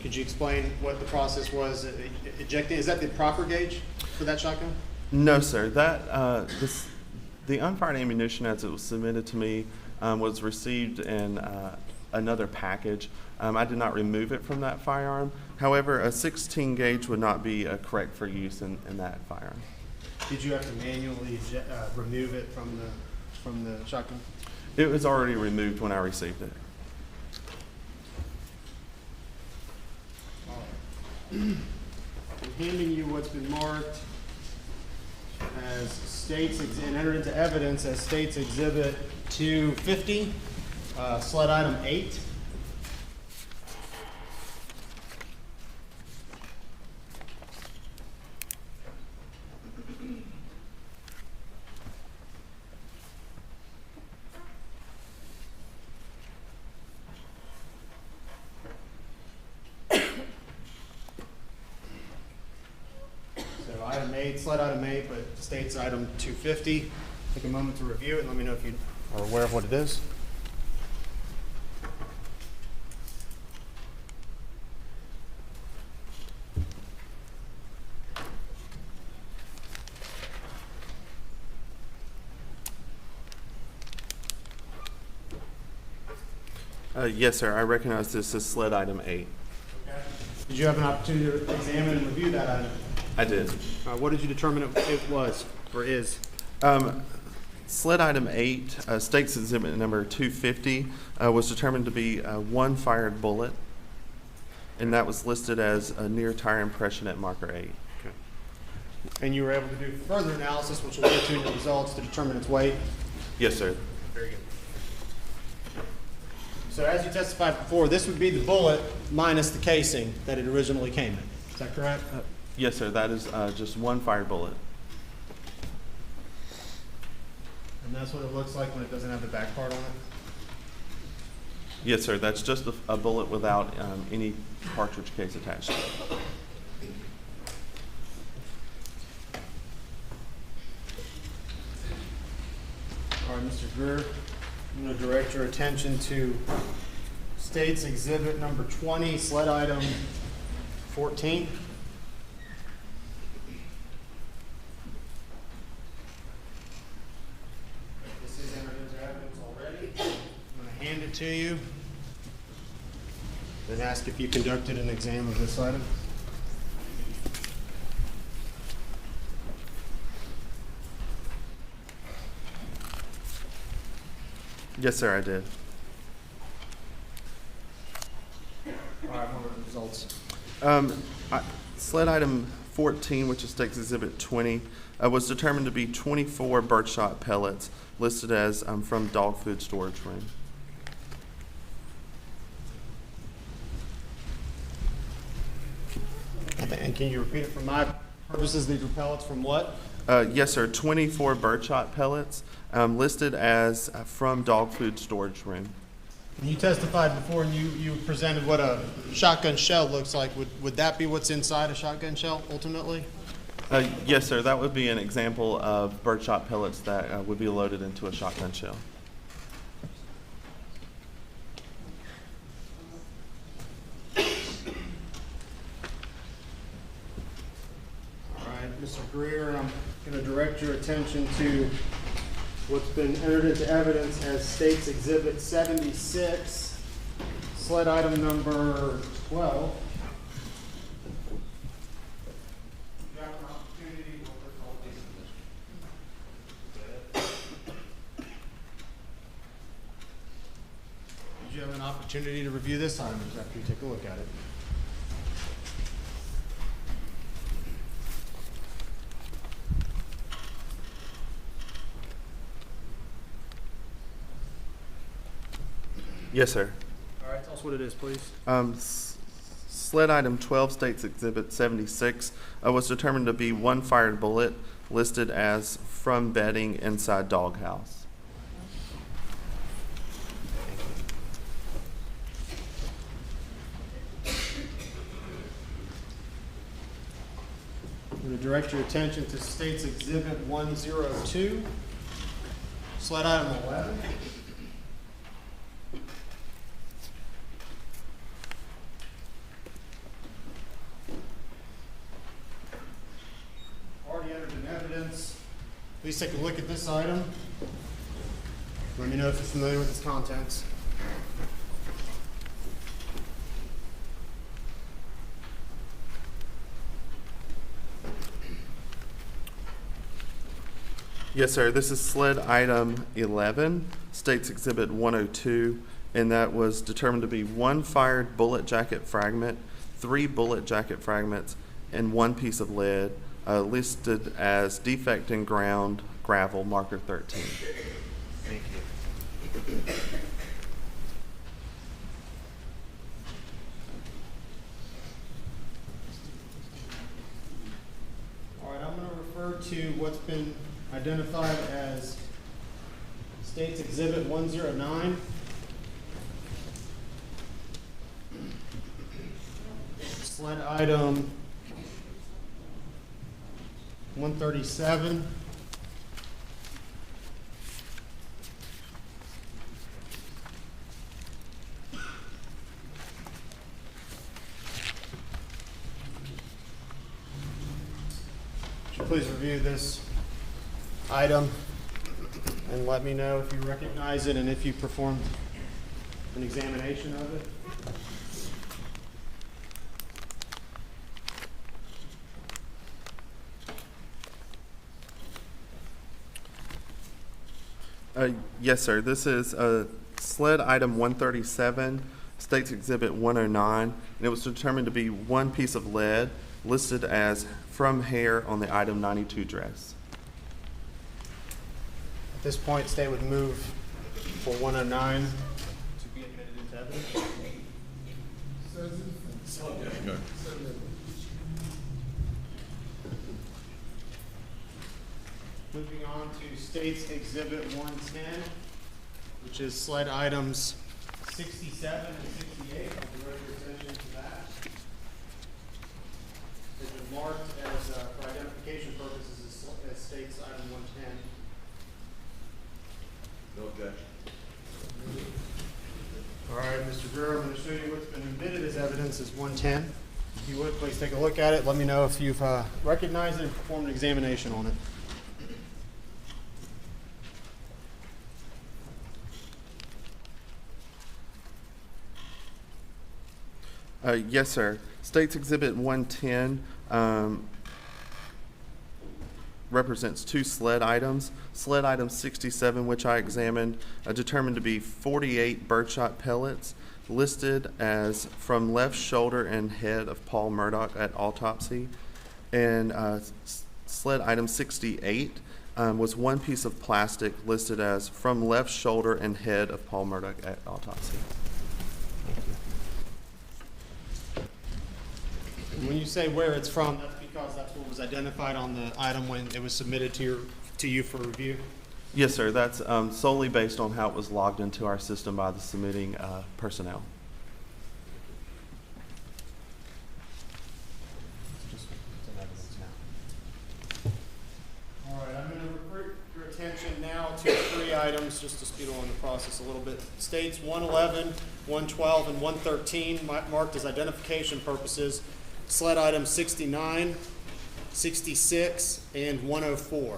Could you explain what the process was ejecting? Is that the proper gauge for that shotgun? No, sir. That the unfired ammunition, as it was submitted to me, was received in another package. I did not remove it from that firearm. However, a 16 gauge would not be correct for use in that firearm. Did you have to manually remove it from the shotgun? It was already removed when I received it. I'm handing you what's been marked as states and entered into evidence as States Exhibit 250, sled item 8. Item 8, sled item 8, but states item 250. Take a moment to review it and let me know if you are aware of what it is. Yes, sir. I recognize this as sled item 8. Okay. Did you have an opportunity to examine and review that item? I did. What did you determine it was or is? Sled item 8, States Exhibit number 250, was determined to be one fired bullet, and that was listed as a near tire impression at marker 8. Okay. And you were able to do further analysis, which will get to in your results, to determine its weight? Yes, sir. Very good. So as you testified before, this would be the bullet minus the casing that it originally came in. Is that correct? Yes, sir. That is just one fired bullet. And that's what it looks like when it doesn't have the back part on it? Yes, sir. That's just a bullet without any cartridge case attached to it. All right, Mr. Greer, I'm going to direct your attention to States Exhibit number 20, sled item 14. This is entered into evidence already. I'm going to hand it to you, then ask if you conducted an exam of this item. Yes, sir, I did. All right, what were the results? Sled item 14, which is States Exhibit 20, was determined to be 24 birdshot pellets listed as from dog food storage room. And can you repeat it for my purposes? These were pellets from what? Yes, sir. 24 birdshot pellets listed as from dog food storage room. You testified before and you presented what a shotgun shell looks like. Would that be what's inside a shotgun shell ultimately? Yes, sir. That would be an example of birdshot pellets that would be loaded into a shotgun shell. All right, Mr. Greer, I'm going to direct your attention to what's been entered into evidence as States Exhibit 76, sled item number 12. Did you have an opportunity to review this item after you take a look at it? Yes, sir. All right, tell us what it is, please. Sled item 12, States Exhibit 76, was determined to be one fired bullet listed as from bedding inside doghouse. I'm going to direct your attention to States Exhibit 102, sled item 11. Already entered in evidence. Please take a look at this item. Let me know if you're familiar with its contents. Yes, sir. This is sled item 11, States Exhibit 102, and that was determined to be one fired bullet jacket fragment, 3 bullet jacket fragments, and 1 piece of lead listed as defect in ground gravel marker 13. Thank you. All right, I'm going to refer to what's been identified as State's Exhibit 109. Sled item 137. Please review this item and let me know if you recognize it and if you performed an examination of it. Yes, sir. This is sled item 137, State's Exhibit 109, and it was determined to be one piece of lead listed as from hair on the item 92 dress. At this point, State would move for 109 to be admitted into evidence. Moving on to State's Exhibit 110, which is sled items 67 and 68. I'll direct your attention to that. It's been marked as, for identification purposes, as State's item 110. No objection. All right, Mr. Greer, I'm going to show you what's been admitted as evidence as 110. If you would, please take a look at it. Let me know if you've recognized it and performed an examination on it. Yes, sir. State's Exhibit 110 represents two sled items. Sled item 67, which I examined, determined to be 48 birdshot pellets listed as from left shoulder and head of Paul Murdaugh at autopsy. And sled item 68 was one piece of plastic listed as from left shoulder and head of Paul Murdaugh at autopsy. When you say where it's from, that's because that's what was identified on the item when it was submitted to you for review? Yes, sir. That's solely based on how it was logged into our system by the submitting personnel. All right, I'm going to refer your attention now to three items just to speed along the process a little bit. States 111, 112, and 113 marked as identification purposes. Sled item 69, 66, and 104.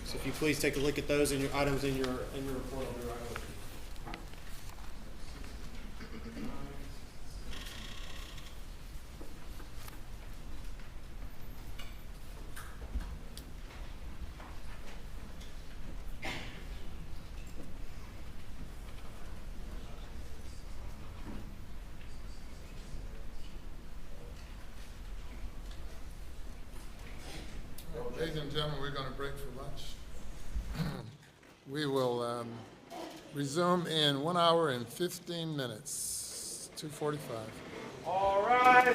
So if you please take a look at those in your items in your report, I'll be right with you. Ladies and gentlemen, we're going to break for lunch. We will resume in 1 hour and 15 minutes, 2:45. All right.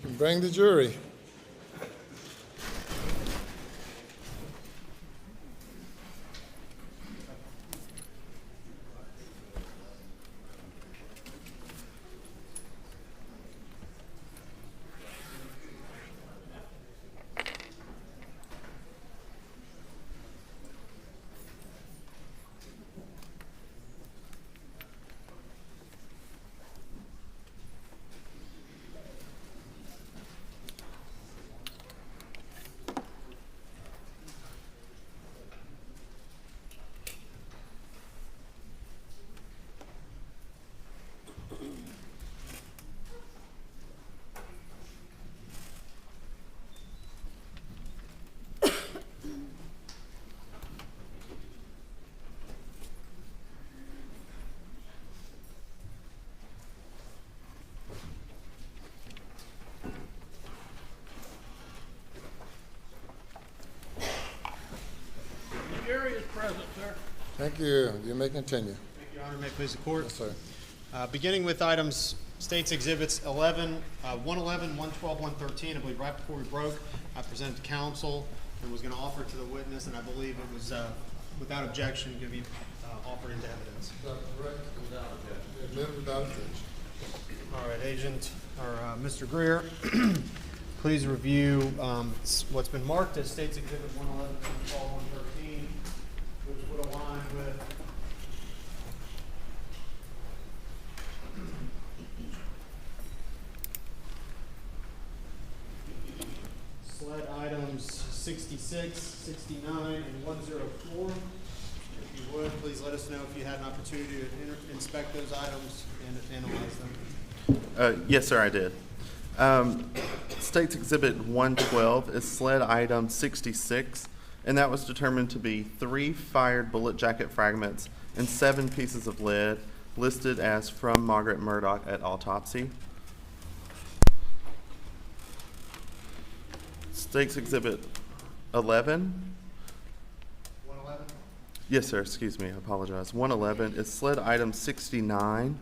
You can bring the jury. Jury is present, sir. Thank you. You may continue. Thank you, Your Honor. May it please the court. Yes, sir. Beginning with items, State's Exhibits 111, 112, 113, I believe right before we broke, I presented to counsel and was going to offer to the witness, and I believe it was without objection going to be offered into evidence. Correct. Without objection. Admitted without objection. All right, Agent, or Mr. Greer, please review what's been marked as State's Exhibit 111, 112, 113, which would align with sled items 66, 69, and 104. If you would, please let us know if you had an opportunity to inspect those items and analyze them. Yes, sir, I did. State's Exhibit 112 is sled item 66, and that was determined to be 3 fired bullet jacket fragments and 7 pieces of lead listed as from Margaret Murdaugh at autopsy. State's Exhibit 11. 111? Yes, sir, excuse me, I apologize. 111 is sled item 69.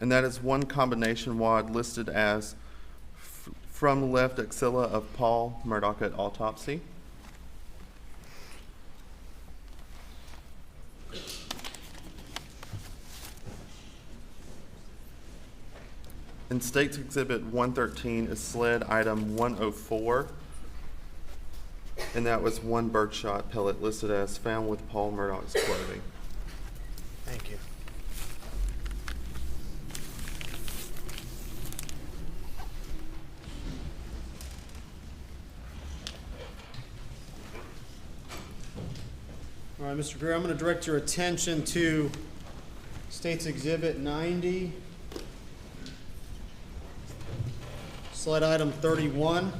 And that is 1 combination wad listed as from left axilla of Paul Murdaugh at autopsy. And State's Exhibit 113 is sled item 104. And that was 1 birdshot pellet listed as found with Paul Murdaugh's clothing. Thank you. All right, Mr. Greer, I'm going to direct your attention to State's Exhibit 90, slide item 31.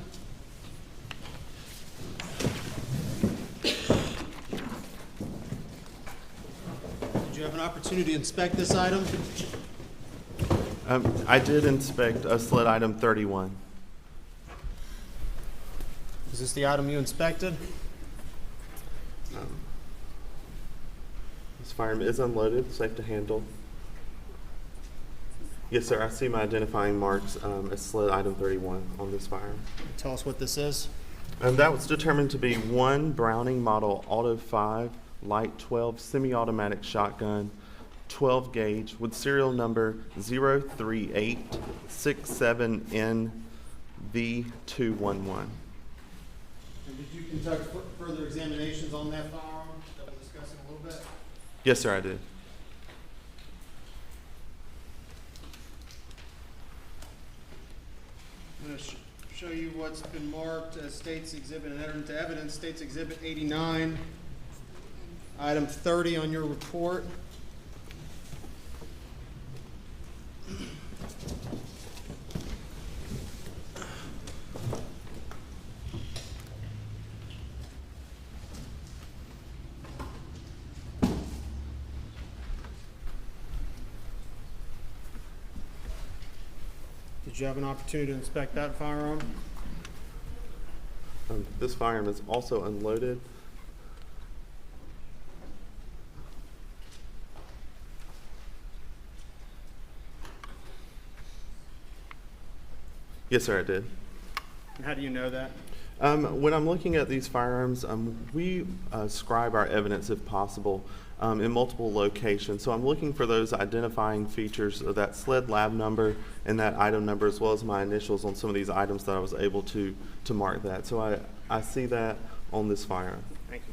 Did you have an opportunity to inspect this item? I did inspect sled item 31. Is this the item you inspected? This firearm is unloaded, safe to handle. Yes, sir, I see my identifying marks as sled item 31 on this firearm. Tell us what this is. That was determined to be 1 Browning Model Auto 5 Light 12 semi-automatic shotgun, 12 gauge with serial number 03867NV211. And did you conduct further examinations on that firearm that we'll discuss in a little bit? Yes, sir, I did. I'm going to show you what's been marked as State's Exhibit and entered into evidence. State's Exhibit 89, item 30 on your report. Did you have an opportunity to inspect that firearm? This firearm is also unloaded. Yes, sir, I did. And how do you know that? When I'm looking at these firearms, we scribe our evidence, if possible, in multiple locations. So I'm looking for those identifying features of that SLED lab number and that item number, as well as my initials on some of these items that I was able to mark that. So I see that on this firearm. Thank you.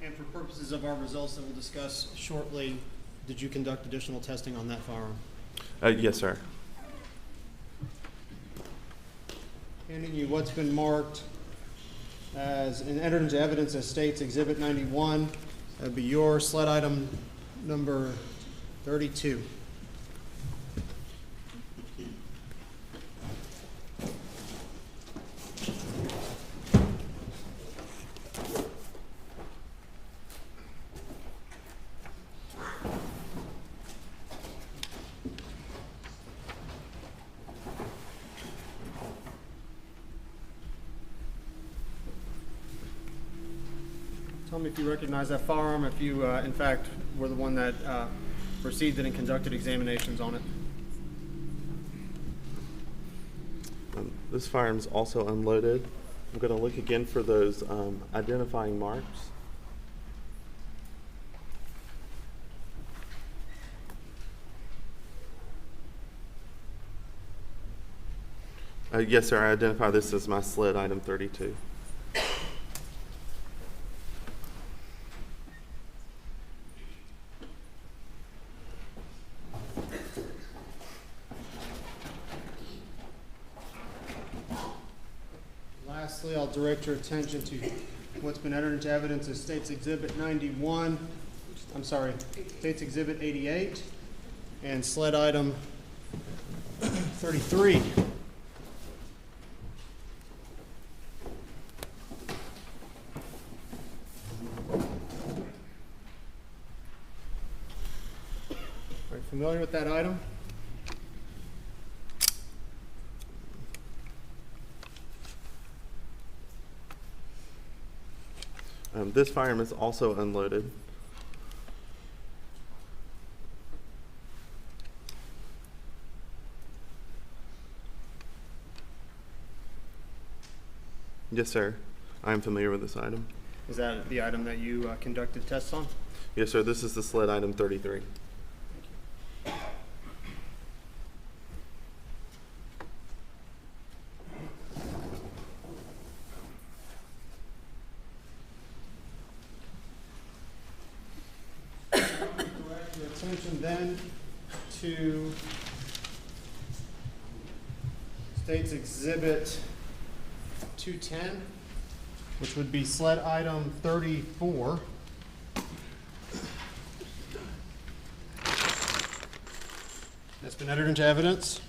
And for purposes of our results that we'll discuss shortly, did you conduct additional testing on that firearm? Yes, sir. Handing you what's been marked as and entered into evidence as State's Exhibit 91. That'd be your SLED item number 32. Tell me if you recognize that firearm, if you, in fact, were the one that received it and conducted examinations on it. This firearm's also unloaded. I'm going to look again for those identifying marks. Yes, sir, I identify this as my SLED item 32. Lastly, I'll direct your attention to what's been entered into evidence as State's Exhibit 91, State's Exhibit 88, and SLED item 33. Are you familiar with that item? This firearm is also unloaded. Yes, sir. I am familiar with this item. Is that the item that you conducted tests on? Yes, sir. This is the SLED item 33. Attention then to State's Exhibit 210, which would be SLED item 34. That's been entered into evidence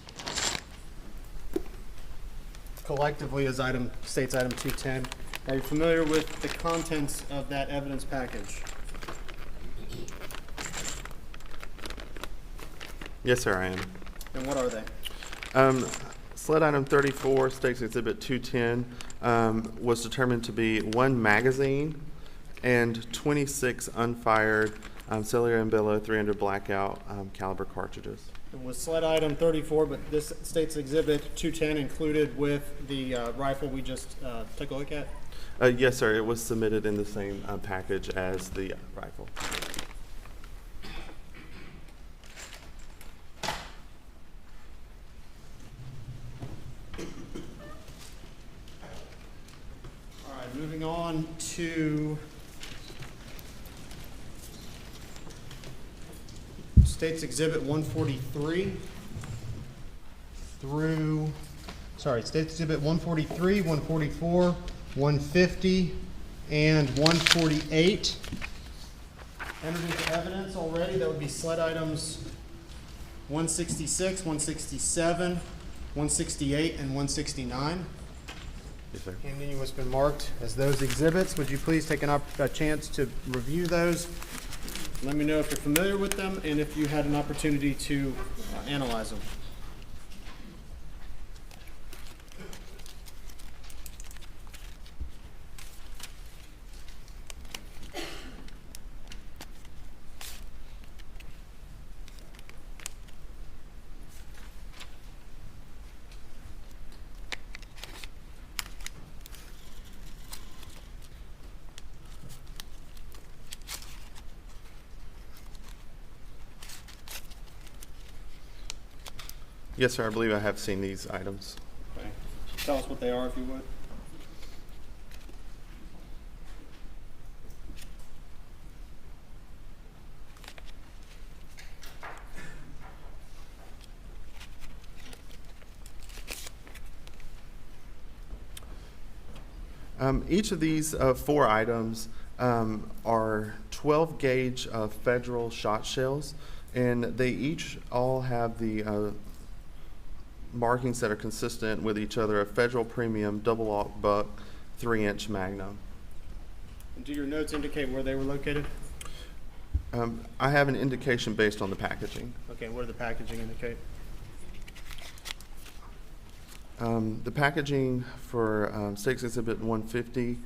collectively as State's item 210. Are you familiar with the contents of that evidence package? Yes, sir, I am. And what are they? SLED item 34, State's Exhibit 210, was determined to be 1 magazine and 26 unfired cellular and billow 300 blackout caliber cartridges. It was SLED item 34, but this State's Exhibit 210 included with the rifle we just took a look at? Yes, sir. It was submitted in the same package as the rifle. Moving on to State's Exhibit 143 State's Exhibit 143, 144, 150, and 148. Entered into evidence already. That would be SLED items 166, 167, 168, and 169. Yes, sir. Handing you what's been marked as those exhibits. Would you please take a chance to review those? Let me know if you're familiar with them and if you had an opportunity to analyze them. Yes, sir. I believe I have seen these items. Okay. Tell us what they are, if you would. Each of these 4 items are 12 gauge federal shot shells, and they each all have the markings that are consistent with each other: a federal premium double aught buck 3-inch Magnum. Do your notes indicate where they were located? I have an indication based on the packaging. Okay, what did the packaging indicate? The packaging for State's Exhibit 150,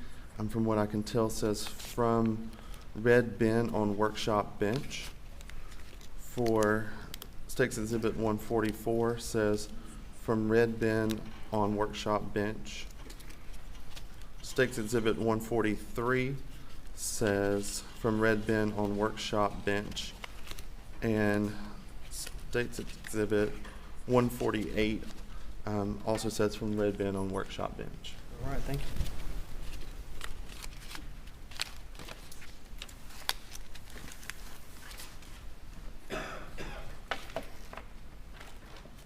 from what I can tell, says from red bin on workshop bench. For State's Exhibit 144 says from red bin on workshop bench. State's Exhibit 143 says from red bin on workshop bench. And State's Exhibit 148 also says from red bin on workshop bench. All right, thank you.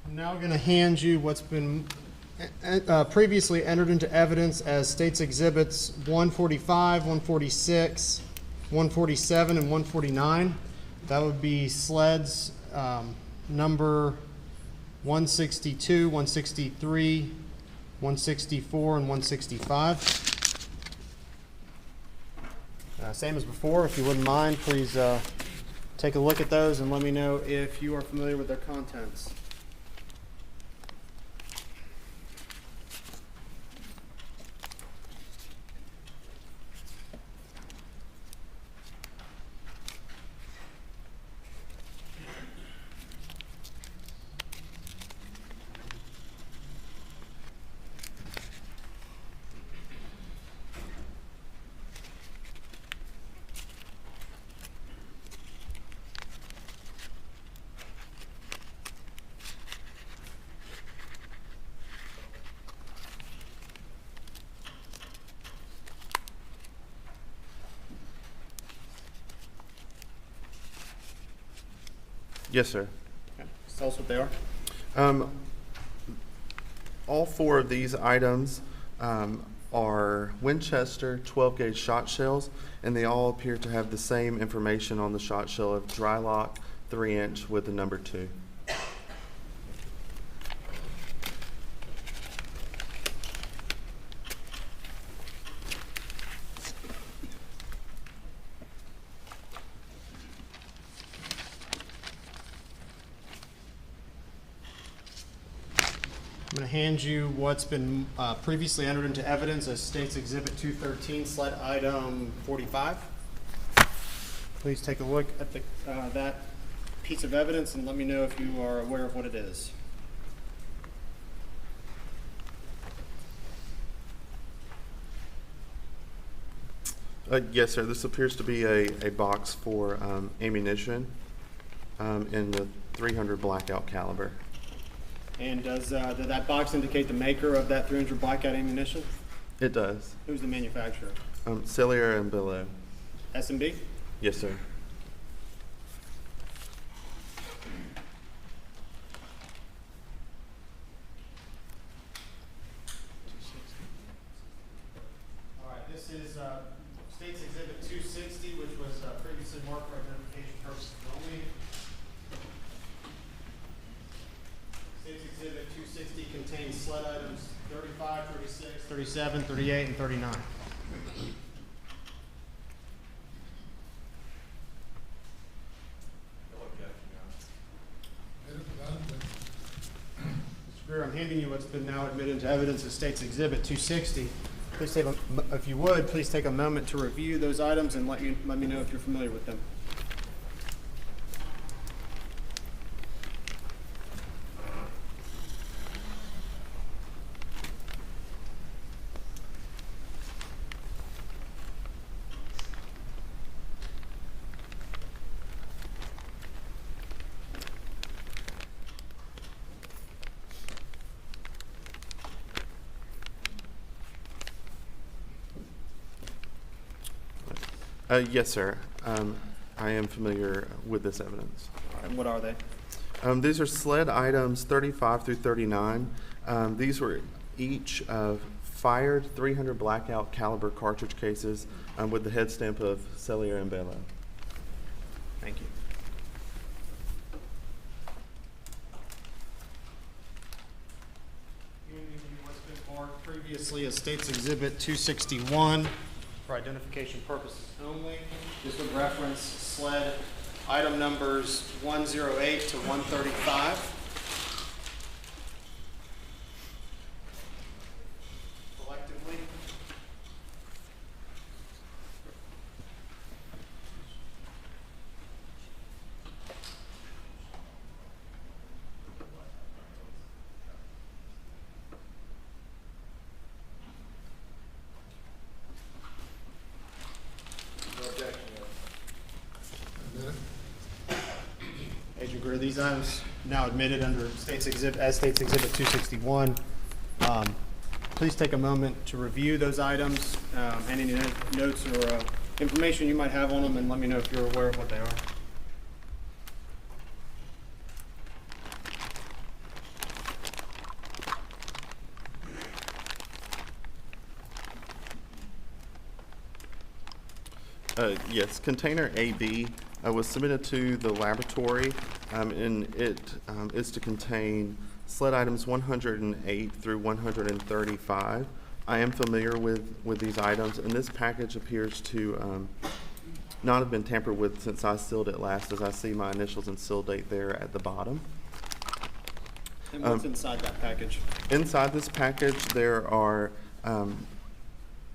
I'm now going to hand you what's been previously entered into evidence as State's Exhibits 145, 146, 147, and 149. That would be sleds number 162, 163, 164, and 165. Same as before. If you wouldn't mind, please take a look at those and let me know if you are familiar with their contents. Yes, sir. Okay. Tell us what they are. All 4 of these items are Winchester 12-gauge shot shells, and they all appear to have the same information on the shot shell of dry lock 3-inch with the number 2. I'm going to hand you what's been previously entered into evidence as State's Exhibit 213, sled item 45. Please take a look at that piece of evidence and let me know if you are aware of what it is. Yes, sir. This appears to be a box for ammunition in the 300 blackout caliber. And does that box indicate the maker of that 300 blackout ammunition? It does. Who's the manufacturer? Cellier and Billow. S&B? Yes, sir. All right, this is State's Exhibit 260, which was previously marked for identification purposes only. State's Exhibit 260 contains sled items 35, 36, 37, 38, and 39. Mr. Greer, I'm handing you what's been now admitted into evidence as State's Exhibit 260. Please take if you would, please take a moment to review those items and let me know if you're familiar with them. Yes, sir. I am familiar with this evidence. And what are they? These are SLED items 35 through 39. These were each fired 300 blackout caliber cartridge cases with the head stamp of Cellier and Bello. Thank you. What's been marked previously as States Exhibit 261 for identification purposes only. This would reference SLED item numbers 108 to 135. Collectively. Agent Greer, these items now admitted under States Exhibit 261. Please take a moment to review those items and any notes or information you might have on them, and let me know if you're aware of what they are. Yes, container AB was submitted to the laboratory, and it is to contain SLED items 108 through 135. I am familiar with these items, and this package appears to not have been tampered with since I sealed it last, as I see my initials and seal date there at the bottom. And what's inside that package? Inside this package, there are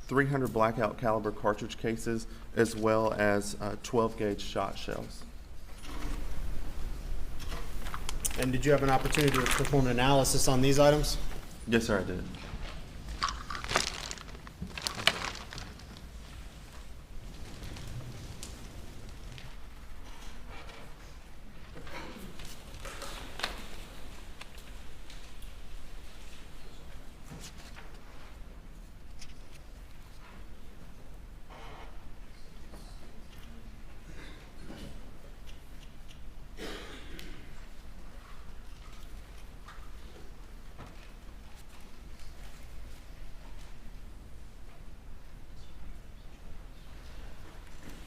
300 blackout caliber cartridge cases, as well as 12 gauge shot shells. And did you have an opportunity to perform an analysis on these items? Yes, sir, I did.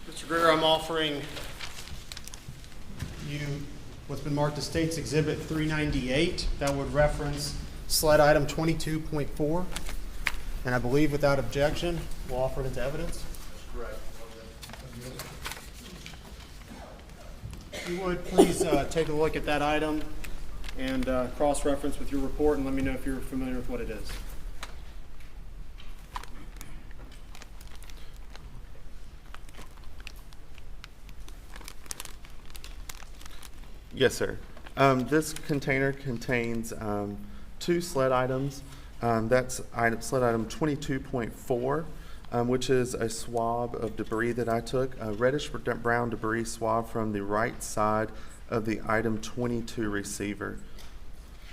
Mr. Greer, I'm offering you what's been marked as States Exhibit 398. That would reference SLED item 22.4. And I believe without objection, we'll offer it into evidence. That's correct. If you would, please take a look at that item and cross-reference with your report and let me know if you're familiar with what it is. Yes, sir. This container contains 2 SLED items. That's SLED item 22.4, which is a swab of debris that I took, a reddish-brown debris swab from the right side of the item 22 receiver.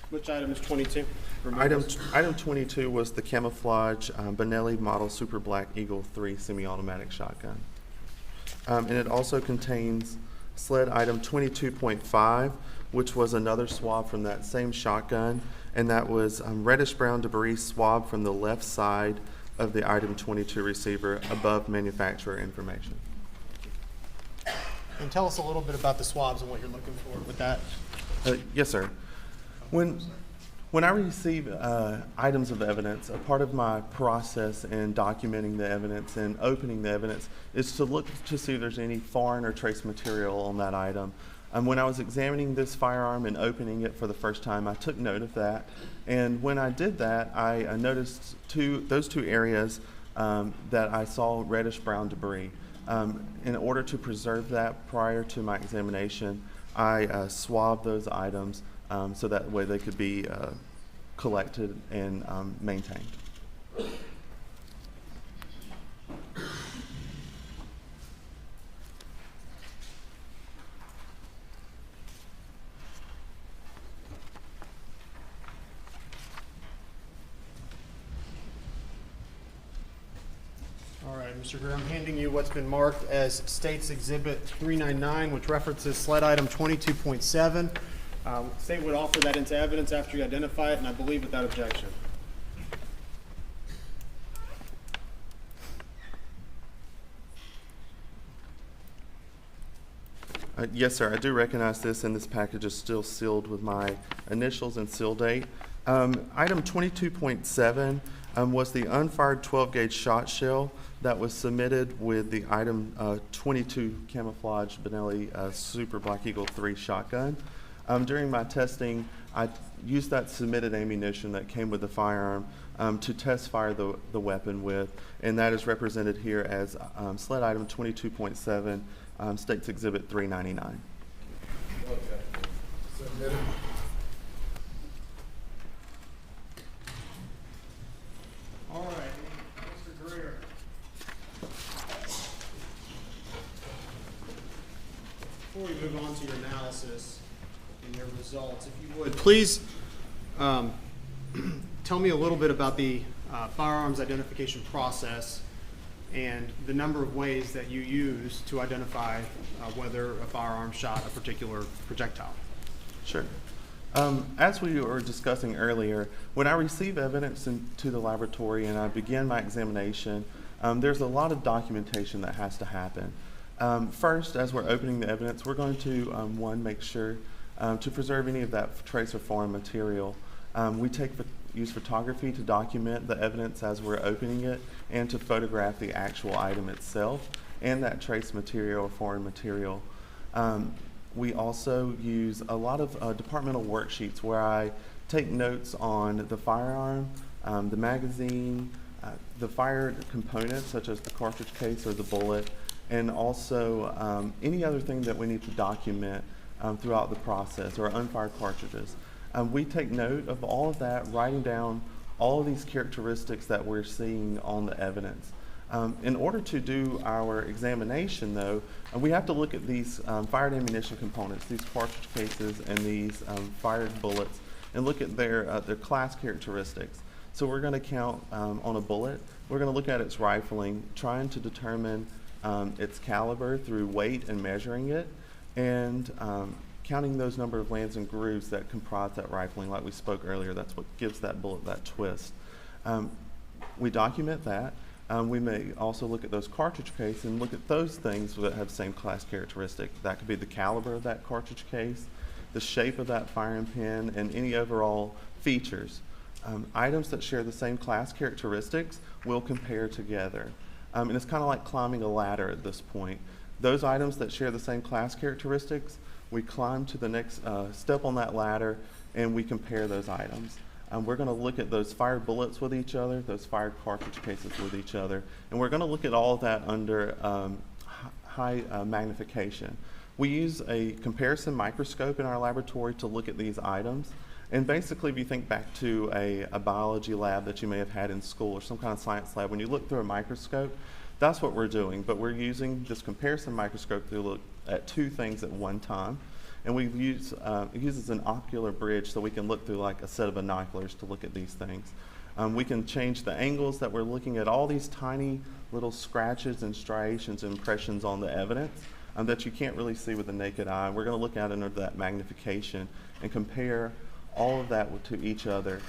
Which item is 22? Item 22 was the camouflage Benelli Model Super Black Eagle 3 semi-automatic shotgun. And it also contains SLED item 22.5, which was another swab from that same shotgun, and that was reddish-brown debris swab from the left side of the item 22 receiver above manufacturer information. And tell us a little bit about the swabs and what you're looking for with that. Yes, sir. When I receive items of evidence, a part of my process in documenting the evidence and opening the evidence is to look to see if there's any foreign or trace material on that item. When I was examining this firearm and opening it for the first time, I took note of that. And when I did that, I noticed those two areas that I saw reddish-brown debris. In order to preserve that prior to my examination, I swabbed those items so that way they could be collected and maintained. Mr. Greer, I'm handing you what's been marked as State's Exhibit 399, which references sled item 22.7. State would offer that into evidence after you identify it, and I believe without objection. Yes, sir. I do recognize this, and this package is still sealed with my initials and seal date. Item 22.7 was the unfired 12-gauge shot shell that was submitted with the item 22 camouflage Benelli Super Black Eagle 3 shotgun. During my testing, I used that submitted ammunition that came with the firearm to test fire the weapon with, and that is represented here as sled item 22.7, State's Exhibit 399. Submitted. All right, Mr. Greer. Before we move on to your analysis and your results, if you would, please tell me a little bit about the firearms identification process and the number of ways that you use to identify whether a firearm shot a particular projectile. Sure. As we were discussing earlier, when I receive evidence into the laboratory and I begin my examination, there's a lot of documentation that has to happen. First, as we're opening the evidence, we're going to, one, make sure to preserve any of that trace or foreign material. We use photography to document the evidence as we're opening it and to photograph the actual item itself and that trace material or foreign material. We also use a lot of departmental worksheets where I take notes on the firearm, the magazine, the fired components such as the cartridge case or the bullet, and also any other thing that we need to document throughout the process, or unfired cartridges. We take note of all of that, writing down all of these characteristics that we're seeing on the evidence. In order to do our examination, though, we have to look at these fired ammunition components, these cartridge cases and these fired bullets, and look at their class characteristics. So we're going to count on a bullet. We're going to look at its rifling, trying to determine its caliber through weight and measuring it, and counting those number of lands and grooves that comprise that rifling, like we spoke earlier. That's what gives that bullet that twist. We document that. We may also look at those cartridge case and look at those things that have the same class characteristic. That could be the caliber of that cartridge case, the shape of that firing pin, and any overall features. Items that share the same class characteristics will compare together. And it's kind of like climbing a ladder at this point. Those items that share the same class characteristics, we climb to the next step on that ladder and we compare those items. We're going to look at those fired bullets with each other, those fired cartridge cases with each other, and we're going to look at all of that under high magnification. We use a comparison microscope in our laboratory to look at these items. And basically, if you think back to a biology lab that you may have had in school or some kind of science lab, when you look through a microscope, that's what we're doing. But we're using this comparison microscope to look at two things at one time. And we use it uses an ocular bridge so we can look through like a set of binoculars to look at these things. We can change the angles that we're looking at all these tiny little scratches and striations and impressions on the evidence that you can't really see with the naked eye. We're going to look at it under that magnification and compare all of that to each other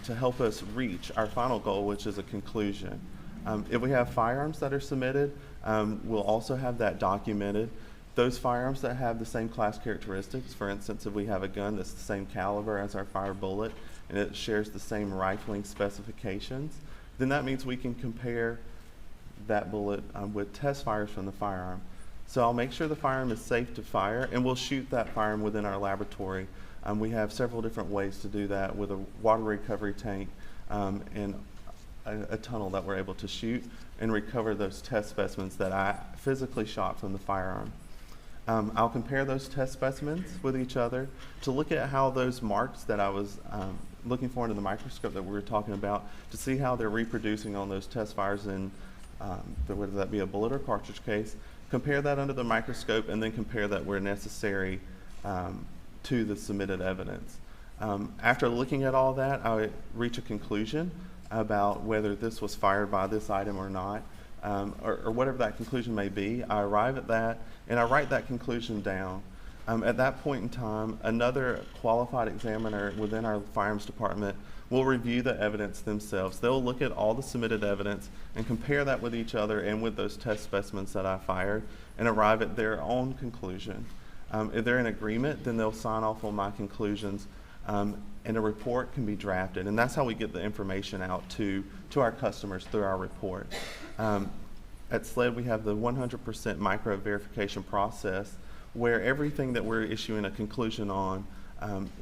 to help us reach our final goal, which is a conclusion. If we have firearms that are submitted, we'll also have that documented. Those firearms that have the same class characteristics, for instance, if we have a gun that's the same caliber as our fired bullet and it shares the same rifling specifications, then that means we can compare that bullet with test fires from the firearm. So I'll make sure the firearm is safe to fire, and we'll shoot that firearm within our laboratory. We have several different ways to do that with a water recovery tank and a tunnel that we're able to shoot and recover those test specimens that I physically shot from the firearm. I'll compare those test specimens with each other to look at how those marks that I was looking for under the microscope that we were talking about, to see how they're reproducing on those test fires in whether that be a bullet or cartridge case. Compare that under the microscope and then compare that where necessary to the submitted evidence. After looking at all that, I reach a conclusion about whether this was fired by this item or not. or whatever that conclusion may be. I arrive at that, and I write that conclusion down. At that point in time, another qualified examiner within our firearms department will review the evidence themselves. They'll look at all the submitted evidence and compare that with each other and with those test specimens that I fired and arrive at their own conclusion. If they're in agreement, then they'll sign off on my conclusions, and a report can be drafted. And that's how we get the information out to our customers through our report. At SLED, we have the 100% micro verification process, where everything that we're issuing a conclusion on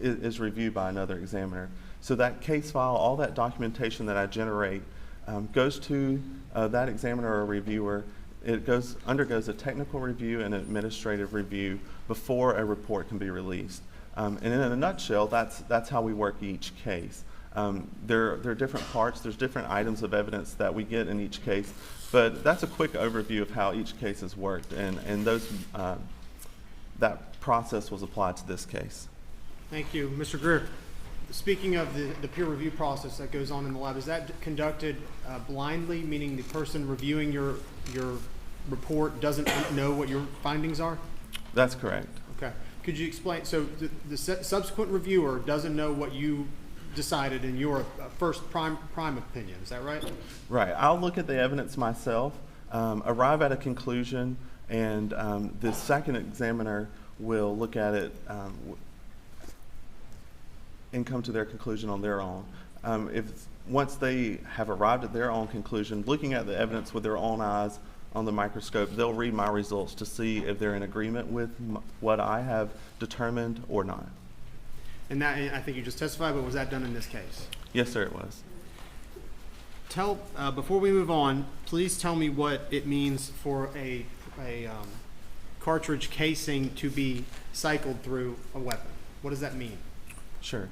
is reviewed by another examiner. So that case file, all that documentation that I generate goes to that examiner or reviewer. It undergoes a technical review and an administrative review before a report can be released. And in a nutshell, that's how we work each case. There are different parts, there's different items of evidence that we get in each case, but that's a quick overview of how each case has worked, and that process was applied to this case. Thank you. Mr. Greer, speaking of the peer review process that goes on in the lab, is that conducted blindly, meaning the person reviewing your report doesn't know what your findings are? That's correct. Okay. Could you explain, so the subsequent reviewer doesn't know what you decided in your first prime opinion, is that right? Right. I'll look at the evidence myself, arrive at a conclusion, and the second examiner will look at it and come to their conclusion on their own. Once they have arrived at their own conclusion, looking at the evidence with their own eyes on the microscope, they'll read my results to see if they're in agreement with what I have determined or not. And that, I think you just testified, but was that done in this case? Yes, sir, it was. Before we move on, please tell me what it means for a cartridge casing to be cycled through a weapon. What does that mean? Sure.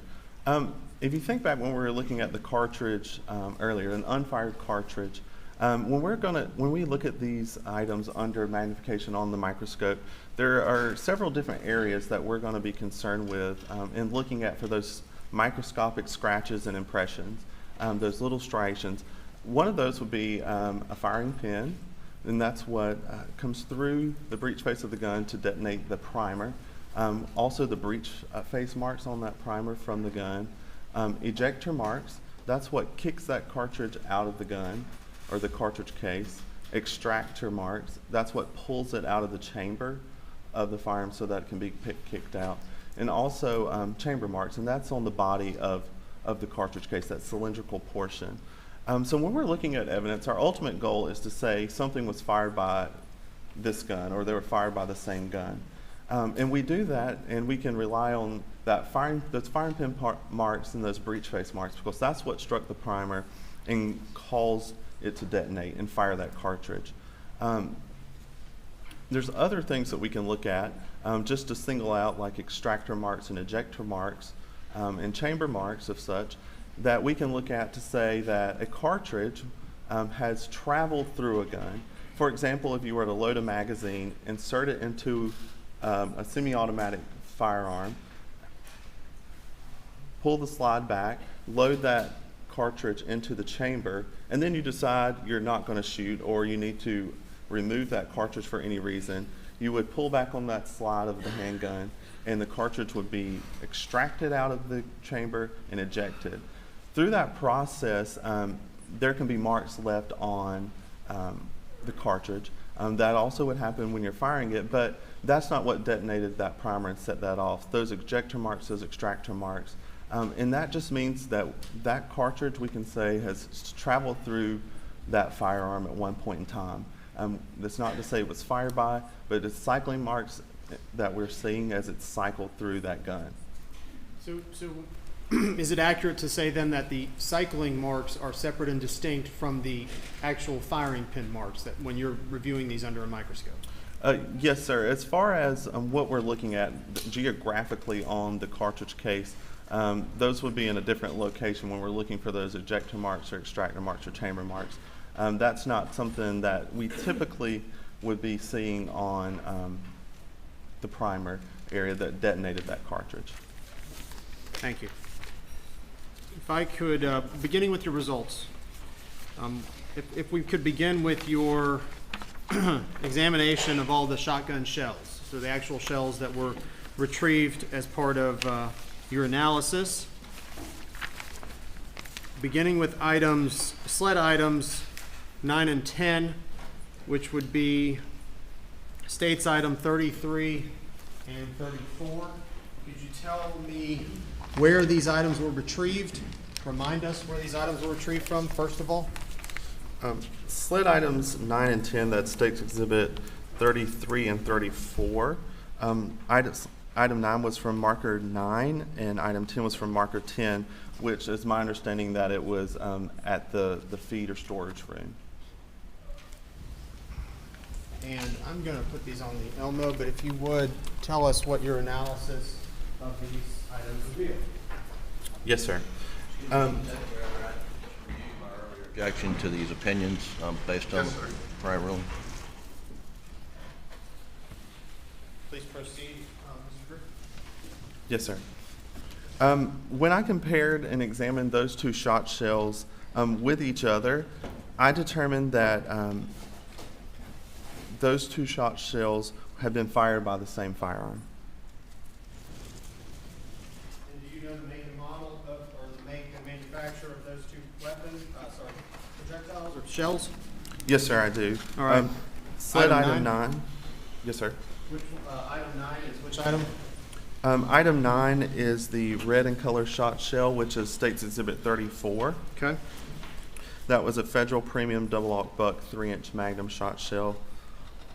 If you think back when we were looking at the cartridge earlier, an unfired cartridge, when we look at these items under magnification on the microscope, there are several different areas that we're going to be concerned with in looking at for those microscopic scratches and impressions, those little striations. One of those would be a firing pin, and that's what comes through the breech face of the gun to detonate the primer. Also the breech face marks on that primer from the gun. Ejector marks, that's what kicks that cartridge out of the gun or the cartridge case. Extractor marks, that's what pulls it out of the chamber of the firearm so that it can be kicked out. And also chamber marks, and that's on the body of the cartridge case, that cylindrical portion. So when we're looking at evidence, our ultimate goal is to say something was fired by this gun or they were fired by the same gun. And we do that, and we can rely on those firing pin marks and those breech face marks, because that's what struck the primer and caused it to detonate and fire that cartridge. There's other things that we can look at just to single out, like extractor marks and ejector marks and chamber marks of such, that we can look at to say that a cartridge has traveled through a gun. For example, if you were to load a magazine, insert it into a semi-automatic firearm, pull the slide back, load that cartridge into the chamber, and then you decide you're not going to shoot or you need to remove that cartridge for any reason, you would pull back on that slide of the handgun and the cartridge would be extracted out of the chamber and ejected. Through that process, there can be marks left on the cartridge. That also would happen when you're firing it, but that's not what detonated that primer and set that off. Those ejector marks, those extractor marks, and that just means that that cartridge, we can say, has traveled through that firearm at one point in time. That's not to say it was fired by, but it's cycling marks that we're seeing as it's cycled through that gun. So is it accurate to say then that the cycling marks are separate and distinct from the actual firing pin marks that when you're reviewing these under a microscope? Yes, sir. As far as what we're looking at geographically on the cartridge case, those would be in a different location when we're looking for those ejector marks or extractor marks or chamber marks. That's not something that we typically would be seeing on the primer area that detonated that cartridge. Thank you. If I could, beginning with your results, if we could begin with your examination of all the shotgun shells, so the actual shells that were retrieved as part of your analysis. Beginning with sled items 9 and 10, which would be states item 33 and 34. Could you tell me where these items were retrieved? Remind us where these items were retrieved from, first of all. Sled items 9 and 10, that's States Exhibit 33 and 34. Item 9 was from marker 9, and item 10 was from marker 10, which is my understanding that it was at the feed or storage room. And I'm going to put these on the Elmo, but if you would tell us what your analysis of these items revealed. Yes, sir. Objection to these opinions based on prior ruling. Please proceed, Mr. Greer. Yes, sir. When I compared and examined those two shot shells with each other, I determined that those two shot shells had been fired by the same firearm. And do you know the make and model of, or the make and manufacturer of those two weapons, projectiles or shells? Yes, sir, I do. All right. Sled Item item 9. 9. Yes, sir. Which, item 9 is which item? Item 9 is the red and color shot shell, which is States Exhibit 34. Okay. That was a Federal Premium Double-Aught Buck 3-inch Magnum shot shell.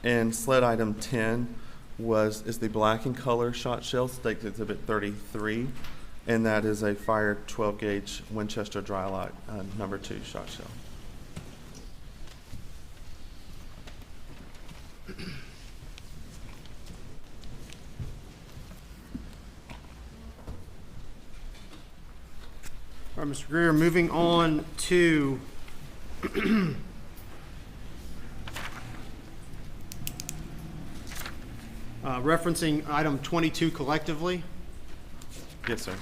And sled item 10 is the black and color shot shell, States Exhibit 33, and that is a fired 12-gauge Winchester Drylock number 2 shot shell. All right, Mr. Greer, moving on to referencing item 22 collectively. Yes, sir.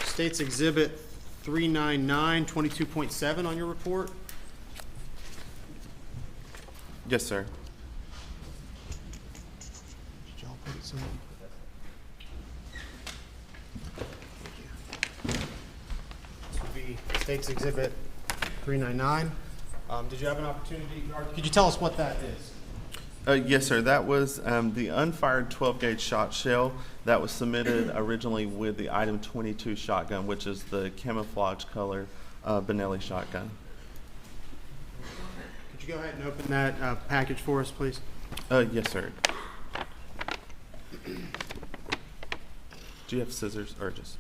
States Exhibit 399, 22.7 on your report. Yes, sir. Did y'all put it somewhere? This would be States Exhibit 399. Did you have an opportunity, or could you tell us what that is? Yes, sir. That was the unfired 12-gauge shot shell that was submitted originally with the item 22 shotgun, which is the camouflage color Benelli shotgun. Could you go ahead and open that package for us, please? Yes, sir. Do you have scissors or just?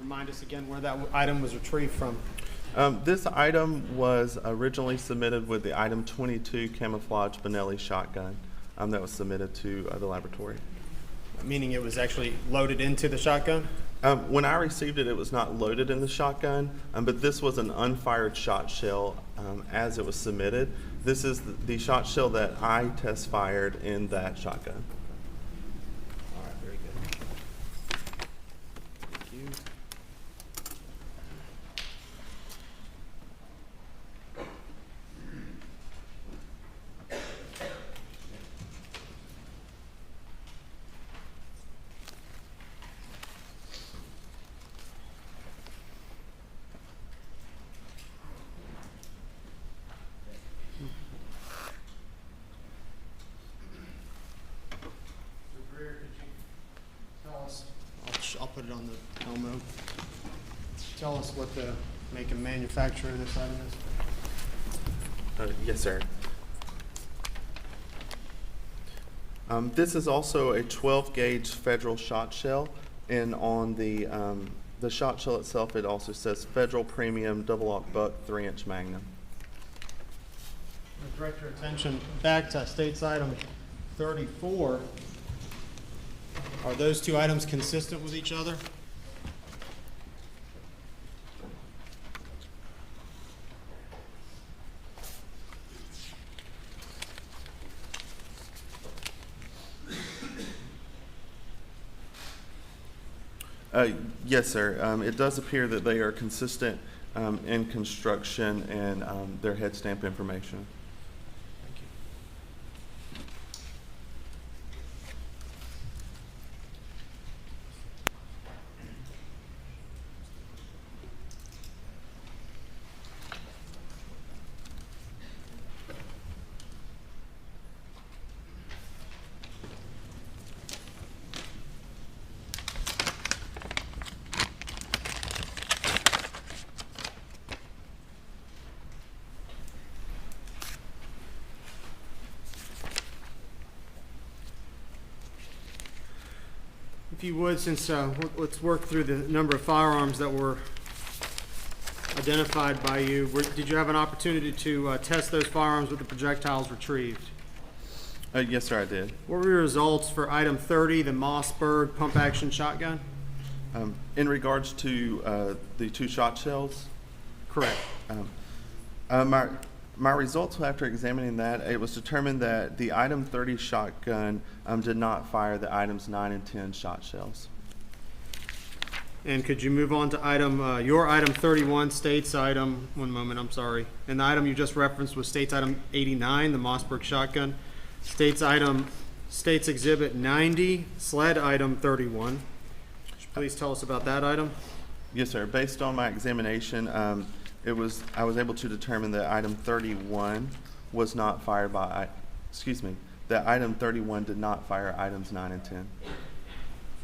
Remind us again where that item was retrieved from. This item was originally submitted with the item 22 camouflage Benelli shotgun that was submitted to the laboratory. Meaning it was actually loaded into the shotgun? When I received it, it was not loaded in the shotgun, but this was an unfired shot shell as it was submitted. This is the shot shell that I test fired in that shotgun. All right, very good. Thank you. I'll put it on the Elmo. Tell us what the make and manufacturer of this item is. Yes, sir. This is also a 12-gauge federal shot shell, and on the shot shell itself, it also says Federal Premium Double-Aught Buck 3-inch Magnum. Direct your attention back to states item 34. Are those two items consistent with each other? Yes, sir. It does appear that they are consistent in construction and their head stamp information. If you would, since let's work through the number of firearms that were identified by you. Did you have an opportunity to test those firearms with the projectiles retrieved? Yes, sir, I did. What were your results for item 30, the Mossberg pump-action shotgun? In regards to the two shot shells? Correct. My results after examining that, it was determined that the item 30 shotgun did not fire the items 9 and 10 shot shells. And could you move on to item, your item 31, states item, one moment, I'm sorry. And the item you just referenced was states item 89, the Mossberg shotgun. States exhibit 90, sled item 31. Could you please tell us about that item? Yes, sir. Based on my examination, I was able to determine that item 31 was not fired by, that item 31 did not fire items 9 and 10.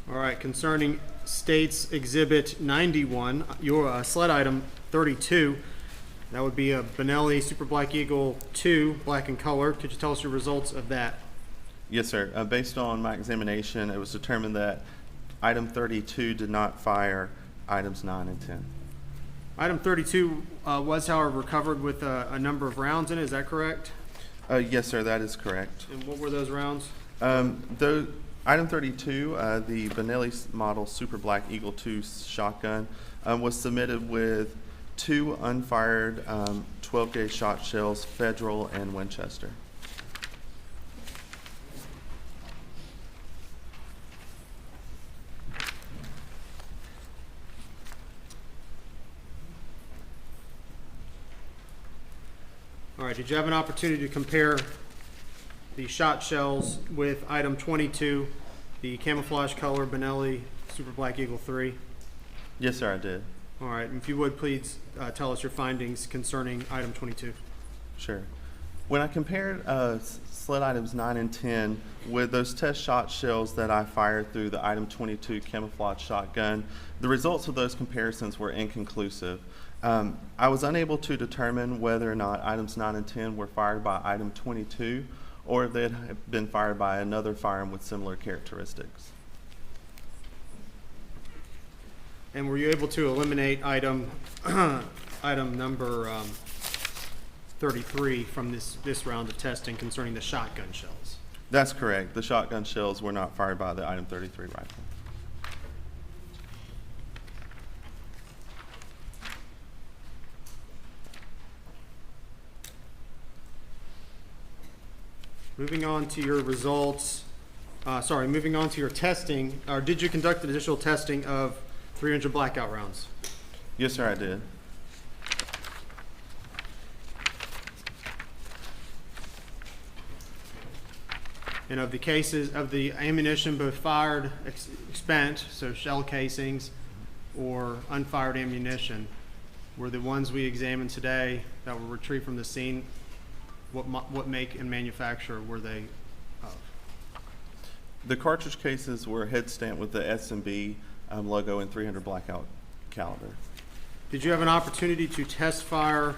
All right, concerning states exhibit 91, your sled item 32, that would be a Benelli Super Black Eagle 2, black in color. Could you tell us your results of that? Yes, sir. Based on my examination, it was determined that item 32 did not fire items 9 and 10. Item 32 was, however, recovered with a number of rounds in it. Is that correct? Yes, sir, that is correct. And what were those rounds? Item 32, the Benelli model Super Black Eagle 2 shotgun, was submitted with 2 unfired 12-gauge shot shells, Federal and Winchester. All right, did you have an opportunity to compare the shot shells with item 22, the camouflage color Benelli Super Black Eagle 3? Yes, sir, I did. All right, and if you would, please tell us your findings concerning item 22. Sure. When I compared sled items 9 and 10 with those test shot shells that I fired through the item 22 camouflage shotgun, the results of those comparisons were inconclusive. I was unable to determine whether or not items 9 and 10 were fired by item 22 or if they had been fired by another firearm with similar characteristics. And were you able to eliminate item number 33 from this round of testing concerning the shotgun shells? That's correct. The shotgun shells were not fired by the item 33 rifle. Moving on to your results, moving on to your testing, or did you conduct additional testing of 300 blackout rounds? Yes, sir, I did. And of the cases of the ammunition, both fired, spent, so shell casings, or unfired ammunition, were the ones we examined today that were retrieved from the scene, what make and manufacturer were they of? The cartridge cases were head stamped with the S&B logo and 300 blackout caliber. Did you have an opportunity to test fire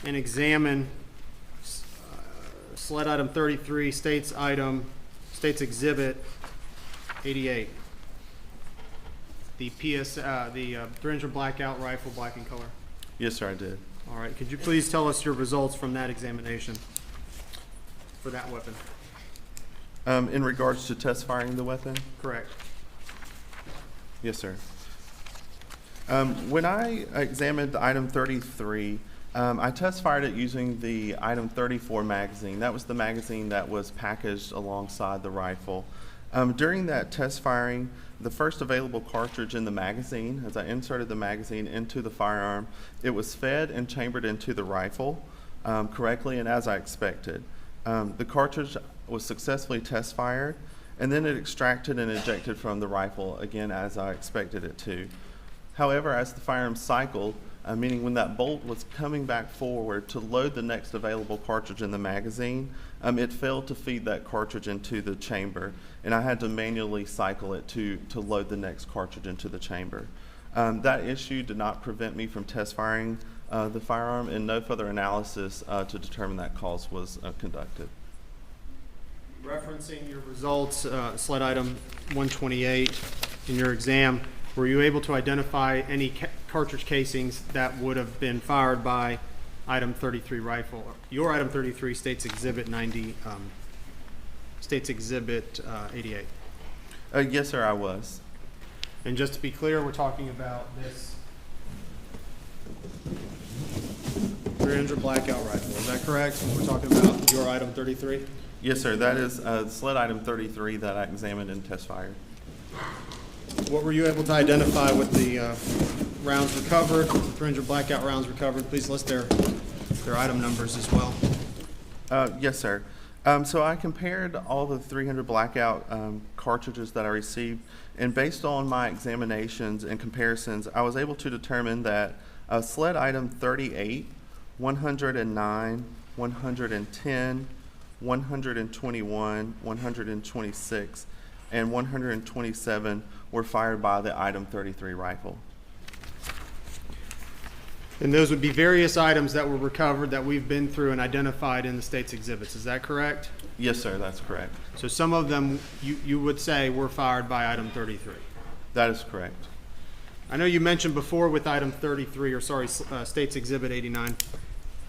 and examine sled item 33, states item State's Exhibit 88. The 300 blackout rifle, black in color. Yes, sir, I did. All right, could you please tell us your results from that examination for that weapon? In regards to test firing the weapon? Correct. Yes, sir. When I examined item 33, I test fired it using the item 34 magazine. That was the magazine that was packaged alongside the rifle. During that test firing, the first available cartridge in the magazine, as I inserted the magazine into the firearm, it was fed and chambered into the rifle correctly and as I expected. The cartridge was successfully test fired, and then it extracted and ejected from the rifle, again, as I expected it to. However, as the firearm cycled, meaning when that bolt was coming back forward to load the next available cartridge in the magazine, it failed to feed that cartridge into the chamber, and I had to manually cycle it to load the next cartridge into the chamber. That issue did not prevent me from test firing the firearm, and no further analysis to determine that cause was conducted. Referencing your results, slide item 128 in your exam, were you able to identify any cartridge casings that would have been fired by item 33 rifle? Your item 33, State's Exhibit 90, State's Exhibit 88. Yes, sir, I was. And just to be clear, we're talking about this 300 blackout rifle. Is that correct? We're talking about your item 33? Yes, sir. That is sled item 33 that I examined and test fired. What were you able to identify with the rounds recovered, 300 blackout rounds recovered? Please list their item numbers as well. Yes, sir. So I compared all the 300 blackout cartridges that I received, and based on my examinations and comparisons, I was able to determine that sled item 38, 109, 110, 121, 126, and 127 were fired by the item 33 rifle. And those would be various items that were recovered that we've been through and identified in the State's exhibits. Is that correct? Yes, sir, that's correct. So some of them you would say were fired by item 33? That is correct. I know you mentioned before with item 33, or sorry, State's Exhibit 89,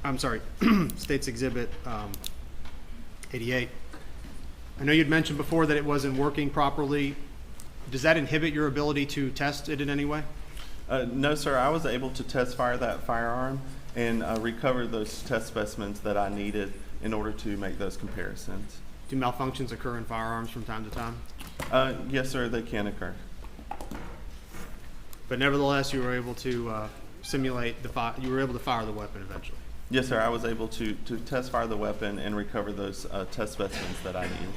I'm sorry, State's Exhibit 88. I know you'd mentioned before that it wasn't working properly. Does that inhibit your ability to test it in any way? No, sir. I was able to test fire that firearm and recover those test specimens that I needed in order to make those comparisons. Do malfunctions occur in firearms from time to time? Yes, sir, they can occur. But nevertheless, you were able to simulate you were able to fire the weapon eventually? Yes, sir. I was able to test fire the weapon and recover those test specimens that I needed.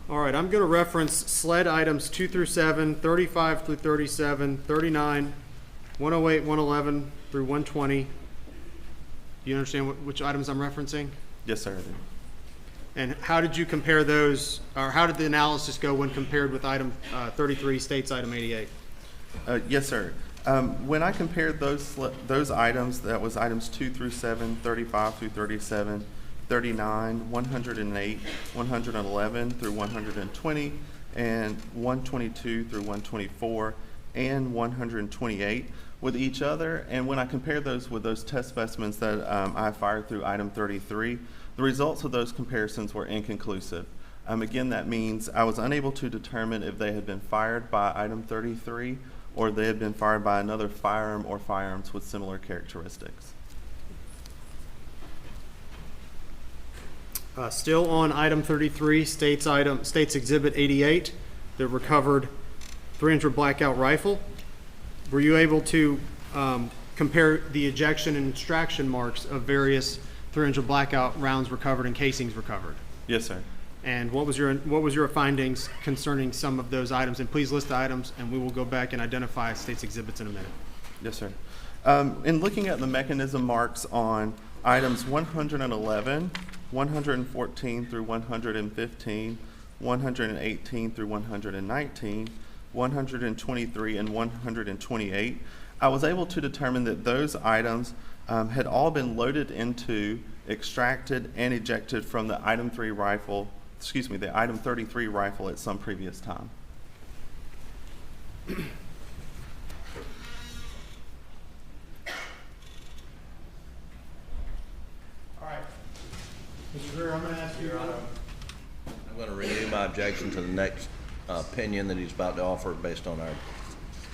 All right, I'm going to reference sled items 2 through 7, 35 through 37, 39, 108, 111 through 120. Do you understand which items I'm referencing? Yes, sir, I do. And how did you compare those, or how did the analysis go when compared with item 33, State's item 88? Yes, sir. When I compared those items, that was items 2 through 7, 35 through 37, 39, 108, 111 through 120, and 122 through 124, and 128 with each other. And when I compared those with those test specimens that I fired through item 33, the results of those comparisons were inconclusive. Again, that means I was unable to determine if they had been fired by item 33 or they had been fired by another firearm or firearms with similar characteristics. Still on item 33, State's Exhibit 88, the recovered 300 blackout rifle. Were you able to compare the ejection and extraction marks of various 300 blackout rounds recovered and casings recovered? Yes, sir. And what was your findings concerning some of those items? And please list the items, and we will go back and identify State's exhibits in a minute. Yes, sir. In looking at the mechanism marks on items 111, 114 through 115, 118 through 119, 123, and 128, I was able to determine that those items had all been loaded into, extracted, and ejected from the item 3 rifle, excuse me, the item 33 rifle at some previous time. All right. Mr. Greer, I'm going to ask you. I'm going to renew my objection to the next opinion that he's about to offer based on our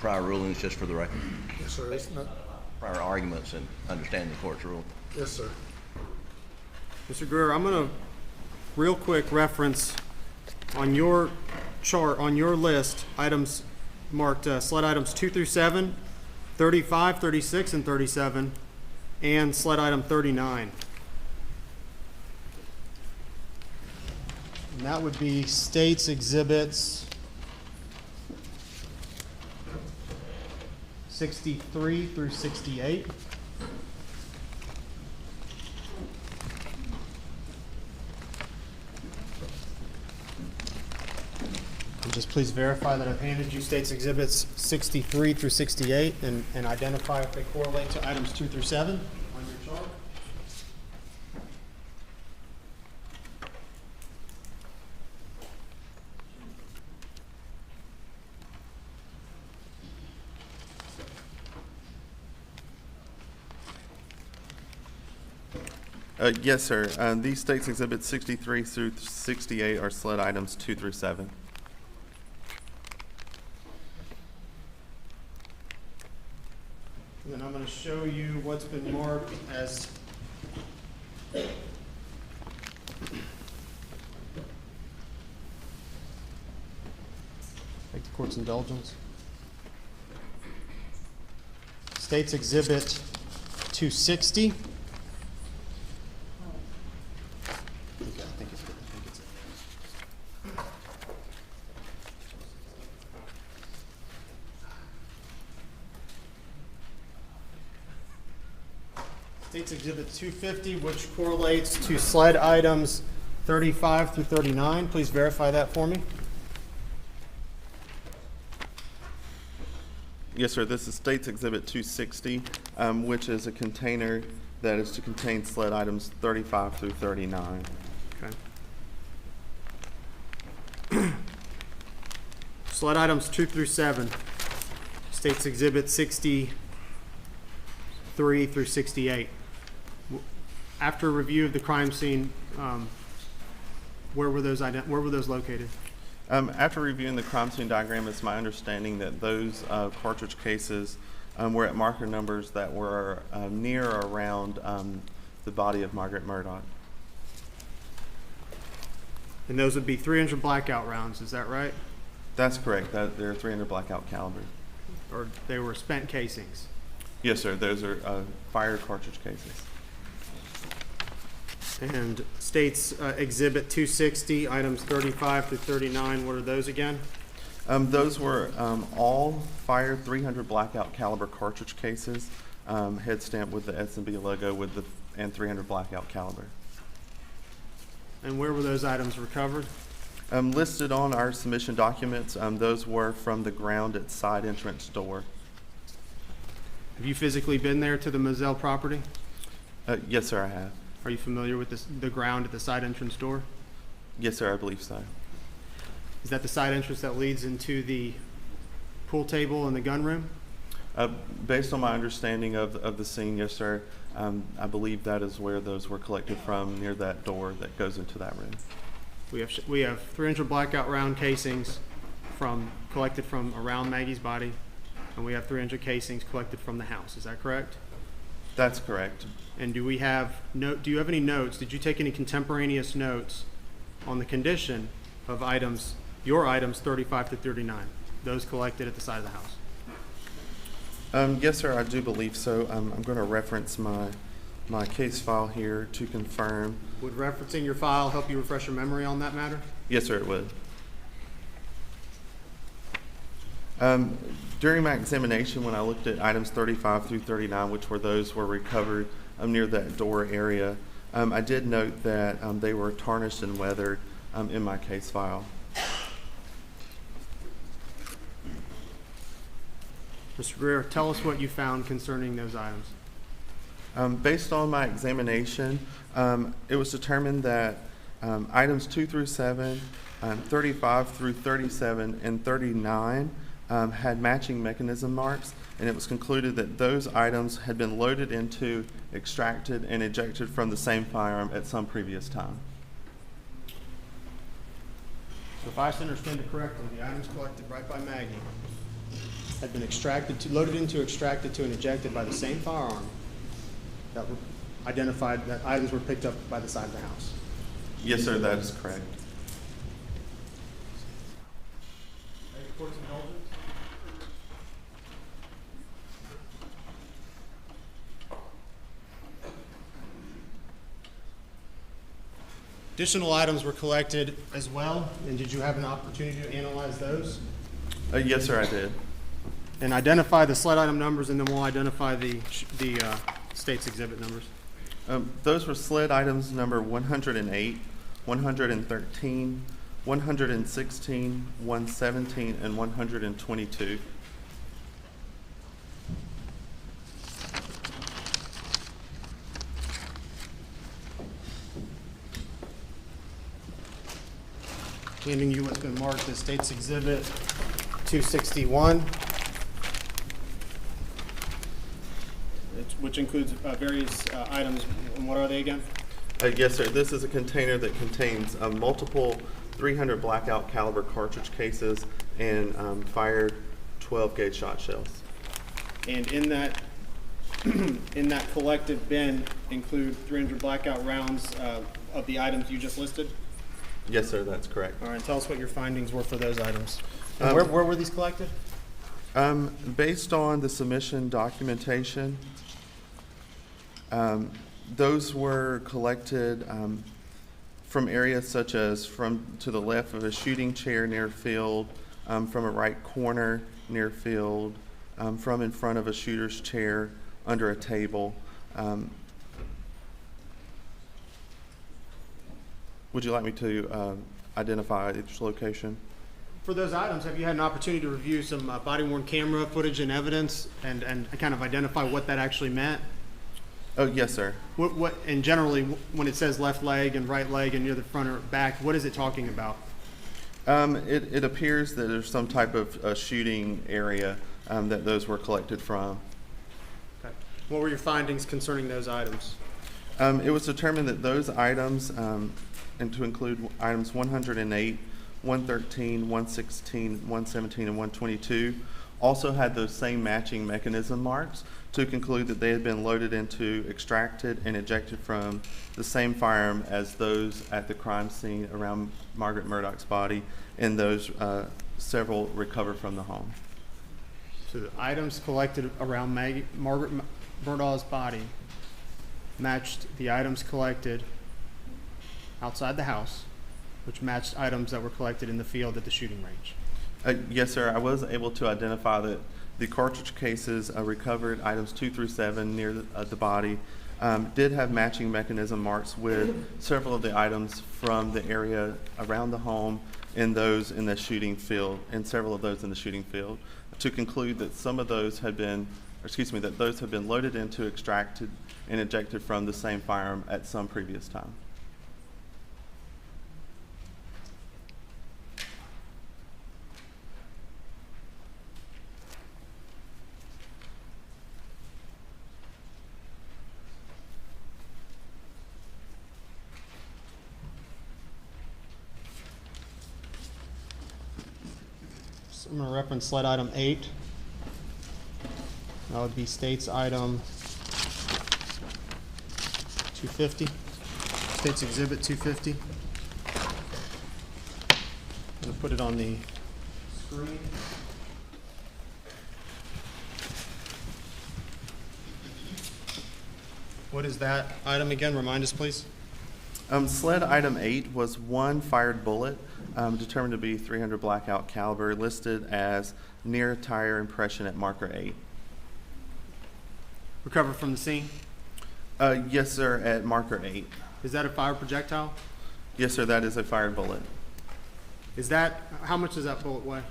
prior rulings, just for the record. Yes, sir. It's not, Prior arguments and understanding the court's rule. yes, sir. Mr. Greer, I'm going to real quick reference on your chart, on your list, items marked sled items 2 through 7, 35, 36, and 37, and sled item 39. And that would be states exhibits 63 through 68. And just please verify that I've handed you states exhibits 63 through 68 and identify if they correlate to items 2 through 7 on your chart. Yes, sir. These states exhibits 63 through 68 are sled items 2 through 7. And then I'm going to show you what's been marked as take the court's indulgence. States Exhibit 260. I think it's it. States Exhibit 250, which correlates to sled items 35 through 39. Please verify that for me. Yes, sir. This is States Exhibit 260, which is a container that is to contain sled items 35 through 39. Okay. Sled items 2 through 7. States Exhibit 63 through 68. After review of the crime scene, where were those located? After reviewing the crime scene diagram, it's my understanding that those cartridge cases were at marker numbers that were near or around the body of Margaret Murdaugh. And those would be 300 blackout rounds, is that right? That's correct. They're 300 blackout caliber. Or they were spent casings? Yes, sir. Those are fire cartridge cases. And States Exhibit 260, items 35 through 39, what are those again? Those were all fire 300 blackout caliber cartridge cases, head stamped with the S&B logo and 300 blackout caliber. And where were those items recovered? Listed on our submission documents, those were from the ground at side entrance door. Have you physically been there to the Moselle property? Yes, sir, I have. Are you familiar with the ground at the side entrance door? Yes, sir, I believe so. Is that the side entrance that leads into the pool table and the gun room? Based on my understanding of the scene, yes, sir. I believe that is where those were collected from, near that door that goes into that room. We have 300 blackout round casings collected from around Maggie's body, and we have 300 casings collected from the house. Is that correct? That's correct. And do you have any notes? Did you take any contemporaneous notes on the condition of your items 35 to 39, those collected at the side of the house? Yes, sir, I do believe so. I'm going to reference my case file here to confirm. Would referencing your file help you refresh your memory on that matter? Yes, sir, it would. During my examination, when I looked at items 35 through 39, which were recovered near that door area, I did note that they were tarnished and weathered in my case file. Mr. Greer, tell us what you found concerning those items. Based on my examination, it was determined that items 2 through 7, 35 through 37, and 39 had matching mechanism marks, and it was concluded that those items had been loaded into, extracted, and ejected from the same firearm at some previous time. So if I understand it correctly, the items collected right by Maggie had been loaded into, extracted to, and ejected by the same firearm that were identified, that items were picked up by the side of the house. Yes, sir, that is correct. Additional items were collected as well, and did you have an opportunity to analyze those? Yes, sir, I did. And identify the sled item numbers, and then we'll identify the state's exhibit numbers. Those were sled items number 108, 113, 116, 117, and 122. Handing you what's been marked as State's Exhibit 261, which includes various items. And what are they again? Yes, sir. This is a container that contains multiple 300 blackout caliber cartridge cases and fired 12-gauge shot shells. And in that in that collective bin include 300 blackout rounds of the items you just listed? Yes, sir, that's correct. All right, tell us what your findings were for those items. And where were these collected? Based on the submission documentation, those were collected from areas such as from to the left of a shooting chair near field, from a right corner near field, from in front of a shooter's chair, under a table. Would you like me to identify each location? For those items, have you had an opportunity to review some body-worn camera footage and evidence and kind of identify what that actually meant? Oh, yes, sir. And generally, when it says left leg and right leg and near the front or back, what is it talking about? It appears that there's some type of shooting area that those were collected from. Okay. What were your findings concerning those items? It was determined that those items, and to include items 108, 113, 116, 117, and 122, also had those same matching mechanism marks, to conclude that they had been loaded into, extracted, and ejected from the same firearm as those at the crime scene around Margaret Murdaugh's body, and those several recovered from the home. So the items collected around Margaret Murdaugh's body matched the items collected outside the house, which matched items that were collected in the field at the shooting range. Yes, sir. I was able to identify that the cartridge cases recovered, items 2 through 7 near the body, did have matching mechanism marks with several of the items from the area around the home and those in the shooting field, and several of those in the shooting field, to conclude that some of those had been, that those have been loaded into, extracted, and ejected from the same firearm at some previous time. I'm going to reference slide item 8. That would be state's item 250, state's exhibit 250. I'm going to put it on the screen. What is that item again? Remind us, please. Sled item 8 was one fired bullet, determined to be 300 blackout caliber, listed as near tire impression at marker 8. Recovered from the scene? Yes, sir, at marker 8. Is that a fire projectile? Yes, sir, that is a fired bullet. Is that, how much does that bullet weigh?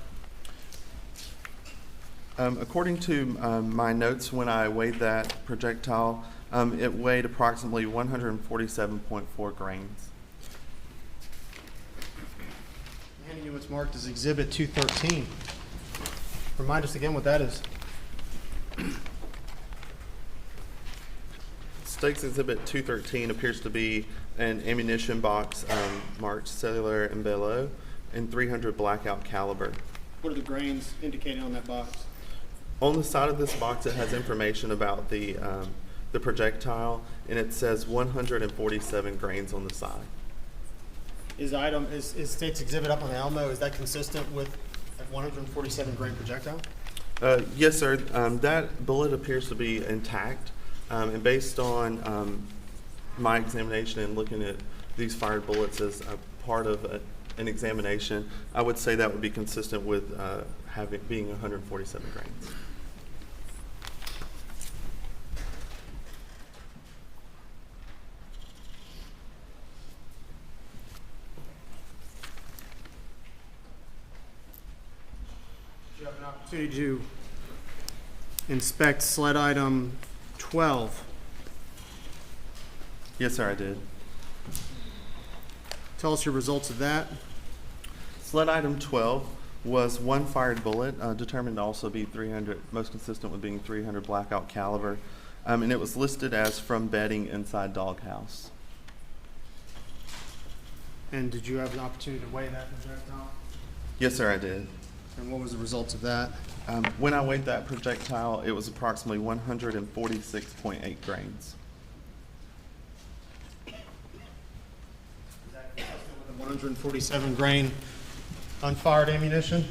According to my notes, when I weighed that projectile, it weighed approximately 147.4 grains. Handing you what's marked as Exhibit 213. Remind us again what that is. State's Exhibit 213 appears to be an ammunition box marked cellular and bellow and 300 blackout caliber. What are the grains indicated on that box? On the side of this box, it has information about the projectile, and it says 147 grains on the side. Is State's Exhibit up on the Elmo, is that consistent with a 147 grain projectile? Yes, sir. That bullet appears to be intact, and based on my examination and looking at these fired bullets as a part of an examination, I would say that would be consistent with being 147 grains. You have an opportunity to inspect sled item 12. Yes, sir, I did. Tell us your results of that. Sled item 12 was one fired bullet, determined to also be 300, most consistent with being 300 blackout caliber, and it was listed as from bedding inside doghouse. And did you have an opportunity to weigh that projectile? Yes, sir, I did. And what was the results of that? When I weighed that projectile, it was approximately 146.8 grains. 147 grain unfired ammunition?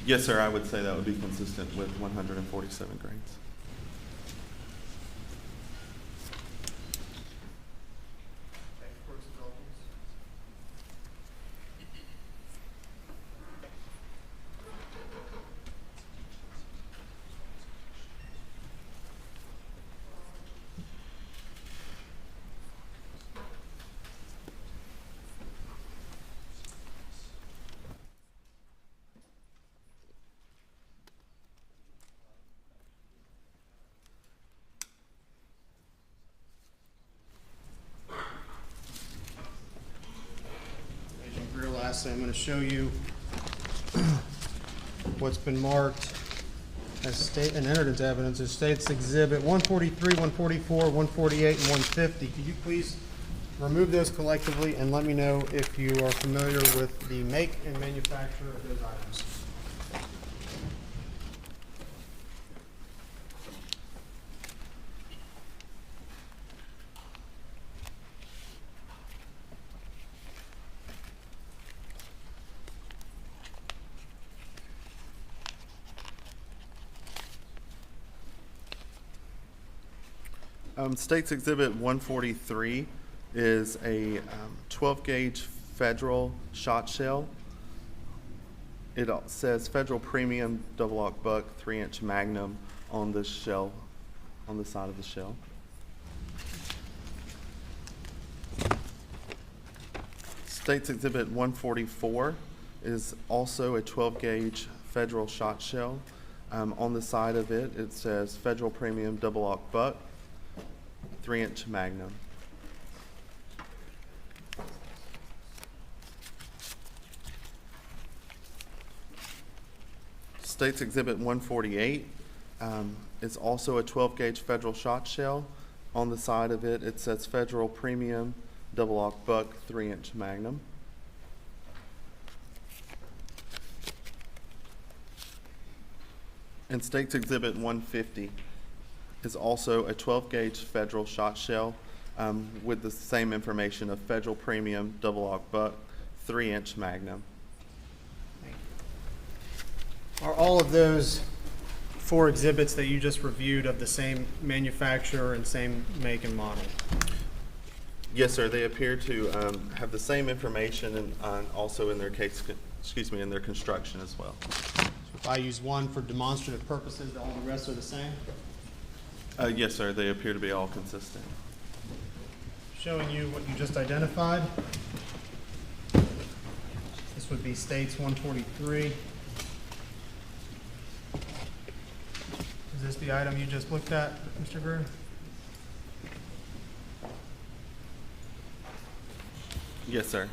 Yes, sir, I would say that would be consistent with 147 grains. Lastly, I'm going to show you what's been marked as state and entered into evidence as State's Exhibit 143, 144, 148, and 150. Could you please remove those collectively and let me know if you are familiar with the make and manufacture of those items? State's Exhibit 143 is a 12-gauge Federal shot shell. It says Federal Premium Double-Aught Buck 3-inch Magnum on the shell, on the side of the shell. State's Exhibit 144 is also a 12-gauge Federal shot shell. On the side of it, it says Federal Premium Double-Aught Buck 3-inch Magnum. State's Exhibit 148 is also a 12-gauge Federal shot shell. On the side of it, it says Federal Premium Double-Aught Buck 3-inch Magnum. And State's Exhibit 150 is also a 12-gauge Federal shot shell with the same information of Federal Premium Double-Aught Buck 3-inch Magnum. Are all of those 4 exhibits that you just reviewed of the same manufacturer and same make and model? Yes, sir. They appear to have the same information and also in their in their construction as well. So if I use one for demonstrative purposes, all the rest are the same? Yes, sir. They appear to be all consistent. Showing you what you just identified. This would be States 143. this the item you just looked at, Mr. Greer? Yes, sir.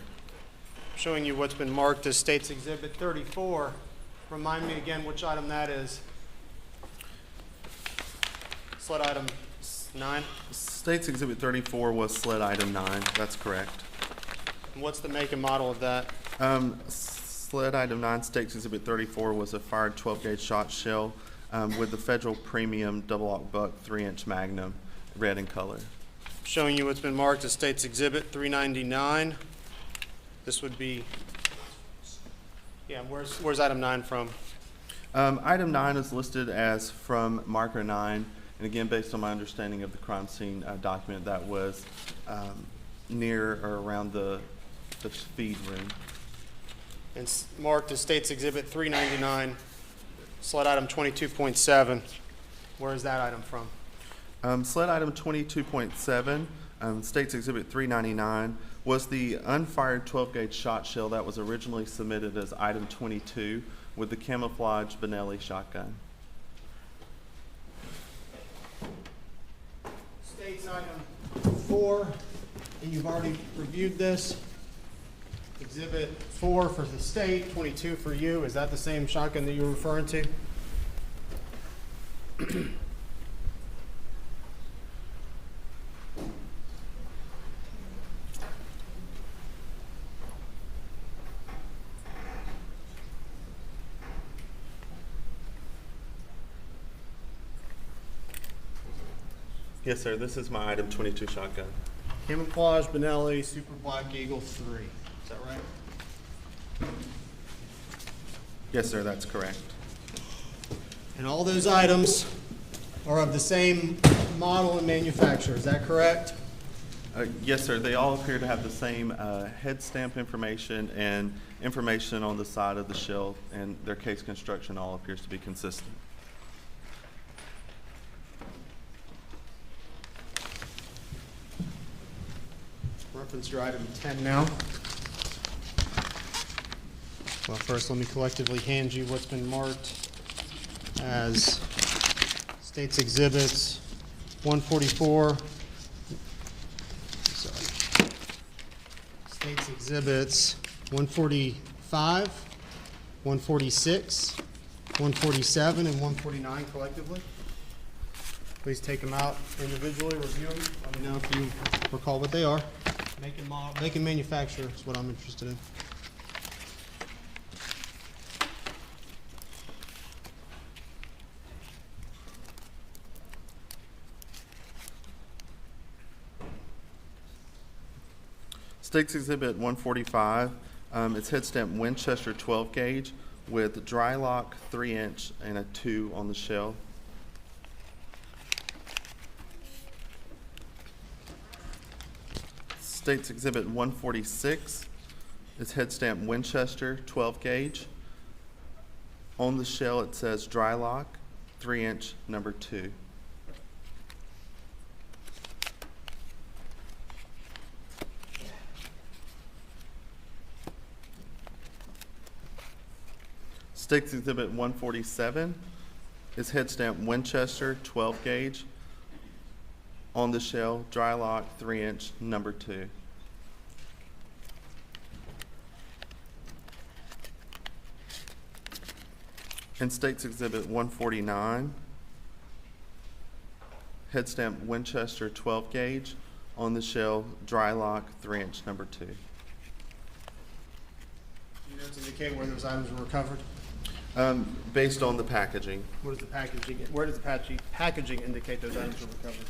Showing you what's been marked as State's Exhibit 34. Remind me again which item that is. Sled item 9. State's Exhibit 34 was sled item 9. That's correct. And what's the make and model of that? Sled item 9, State's Exhibit 34 was a fired 12-gauge shot shell with the Federal Premium double-aught buck 3-inch Magnum, red in color. Showing you what's been marked as State's Exhibit 399. This would be, yeah, where's item 9 from? Item 9 is listed as from marker 9, and again, based on my understanding of the crime scene document, that was near or around the feed room. And marked as State's Exhibit 399, sled item 22.7. Where is that item from? Sled item 22.7, State's Exhibit 399, was the unfired 12-gauge shot shell that was originally submitted as item 22 with the camouflage Benelli shotgun. State's item 4, and you've already reviewed this. Exhibit 4 for the state, 22 for you. Is that the same shotgun that you're referring to? Yes, sir. This is my item 22 shotgun. Camouflage Benelli Super Black Eagle 3. Is that right? Yes, sir. That's correct. And all those items are of the same model and manufacturer. Is that correct? Yes, sir. They all appear to have the same head stamp information and information on the side of the shell, and their case construction all appears to be consistent. Reference your item 10 now. Well, first let me collectively hand you what's been marked as State's Exhibits 144. Sorry. State's Exhibits 145, 146, 147, and 149 collectively. Please take them out individually, review them. Let me know if you recall what they are. Make and model, make and manufacturer is what I'm interested in. State's Exhibit 145, it's head stamp Winchester 12 gauge with dry lock 3-inch and a 2 on the shell. State's Exhibit 146 is head stamp Winchester 12 gauge. On the shell it says dry lock 3-inch number 2. State's Exhibit 147 is head stamp Winchester 12 gauge. On the shell, dry lock 3-inch number 2. And State's Exhibit 149, head stamp Winchester 12 gauge. On the shell, dry lock 3-inch number 2. You know to indicate where those items were recovered? Based on the packaging. What is the packaging? Where does the packaging indicate those items were recovered?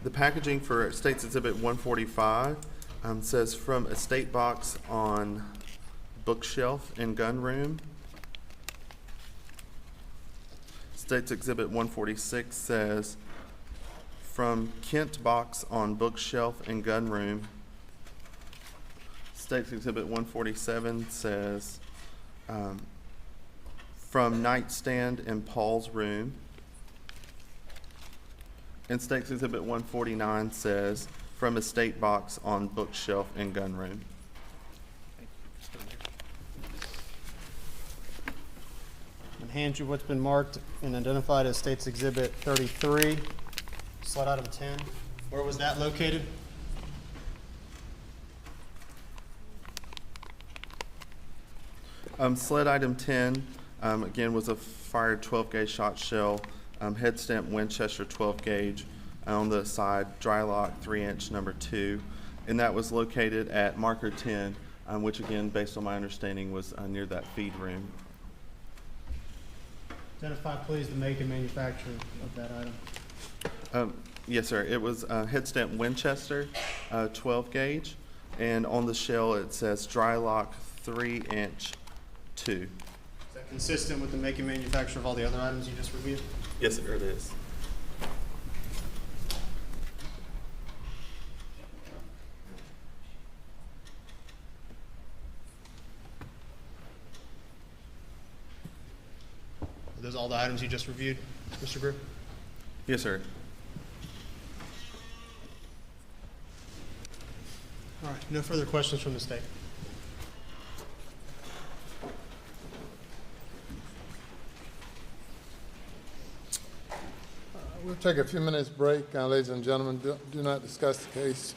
The packaging for State's Exhibit 145 says from a state box on bookshelf in gun room. State's Exhibit 146 says from Kent box on bookshelf in gun room. State's Exhibit 147 says from nightstand in Paul's room. And State's Exhibit 149 says from a state box on bookshelf in gun room. I'm hand you what's been marked and identified as State's Exhibit 33, slide item 10. Where was that located? Sled item 10, again, was a fired 12-gauge shot shell, head stamp Winchester 12-gauge, on the side, dry lock 3-inch number 2, and that was located at marker 10, which again, based on my understanding, was near that feed room. Identify, please, the make and manufacturer of that item. Yes, sir. It was head stamp Winchester 12-gauge, and on the shell it says dry lock 3-inch 2. Is that consistent with the make and manufacture of all the other items you just reviewed? Yes, sir, it is. Are those all the items you just reviewed, Mr. Greer? Yes, sir. All right, no further questions from the state. We'll take a few minutes break, ladies and gentlemen. Do not discuss the case.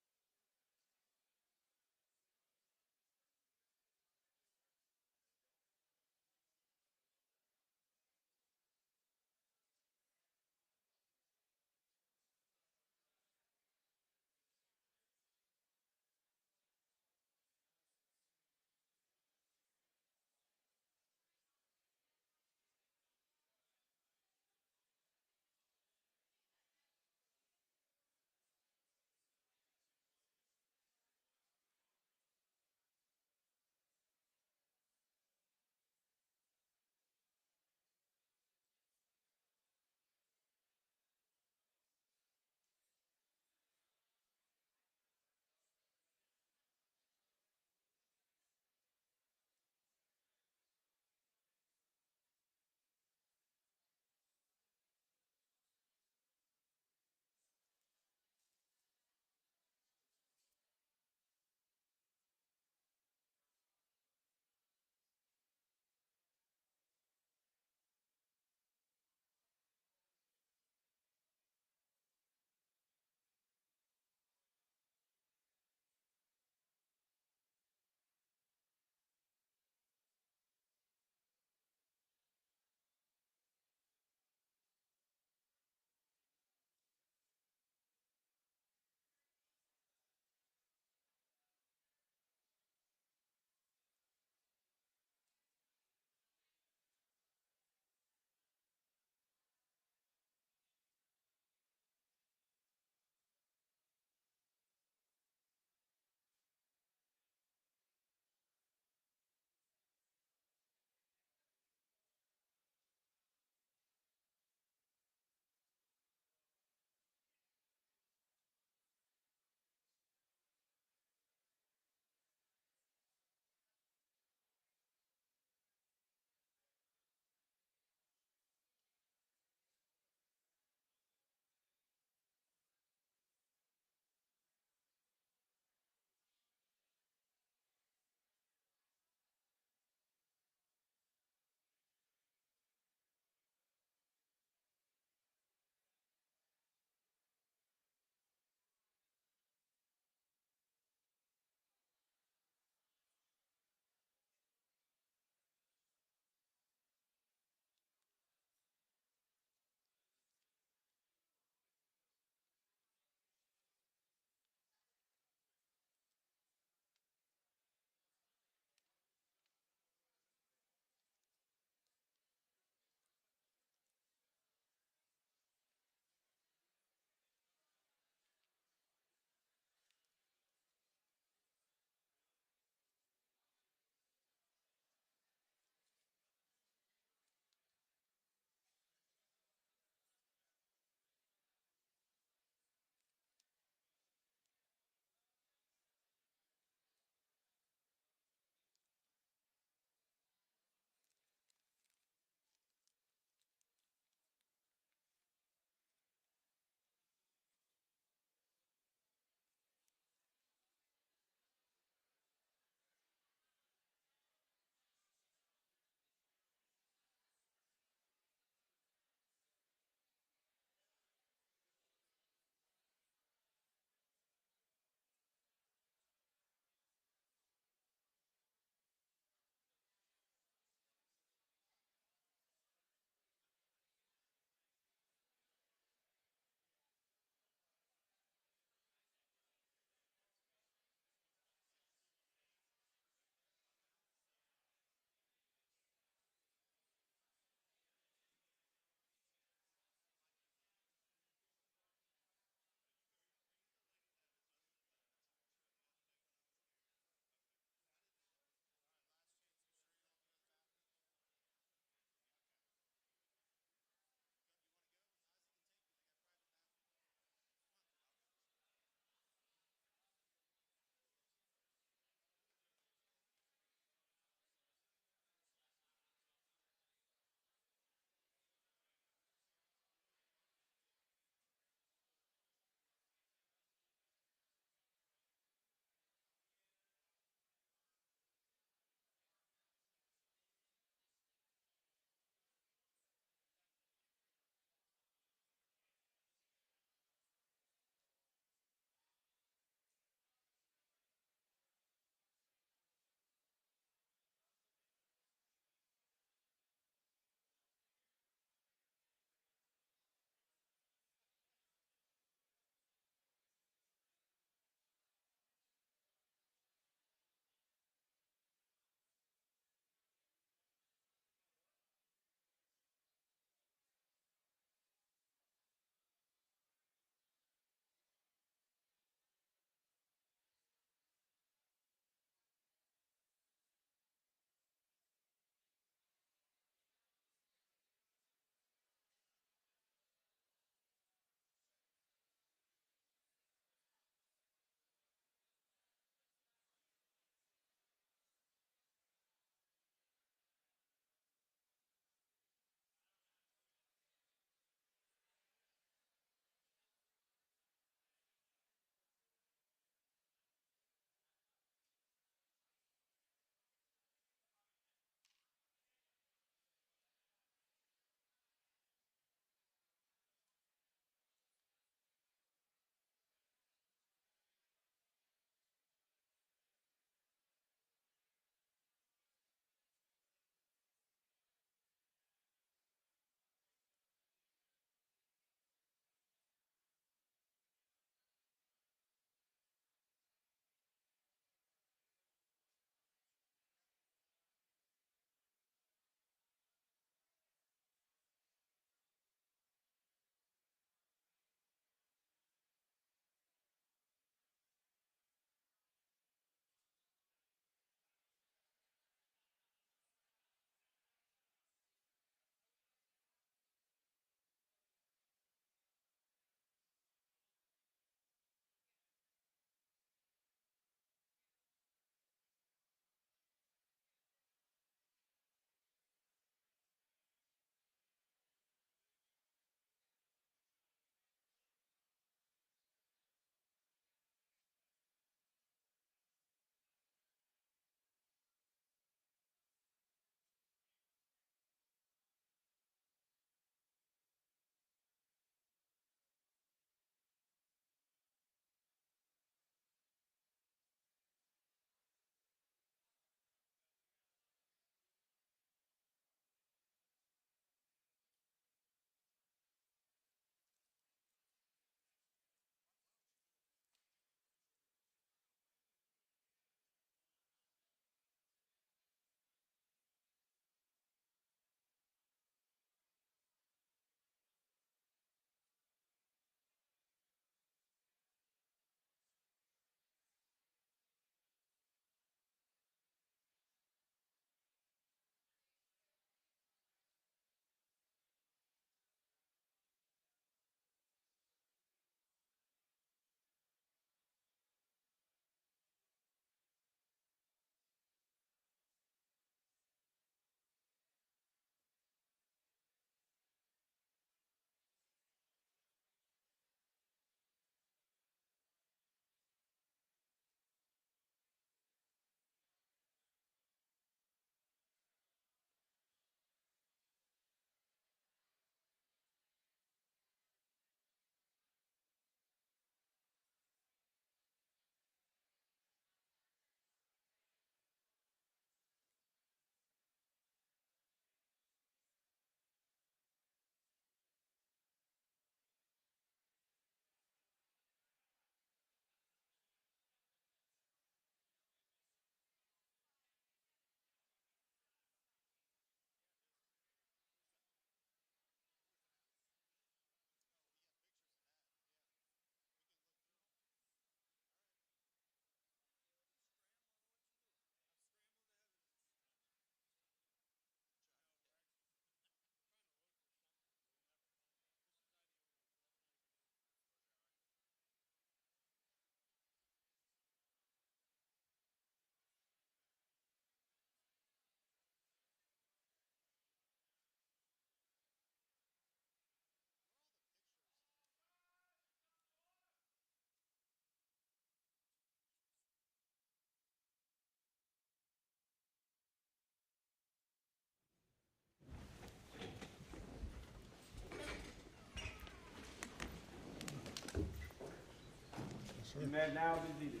You may now be seated.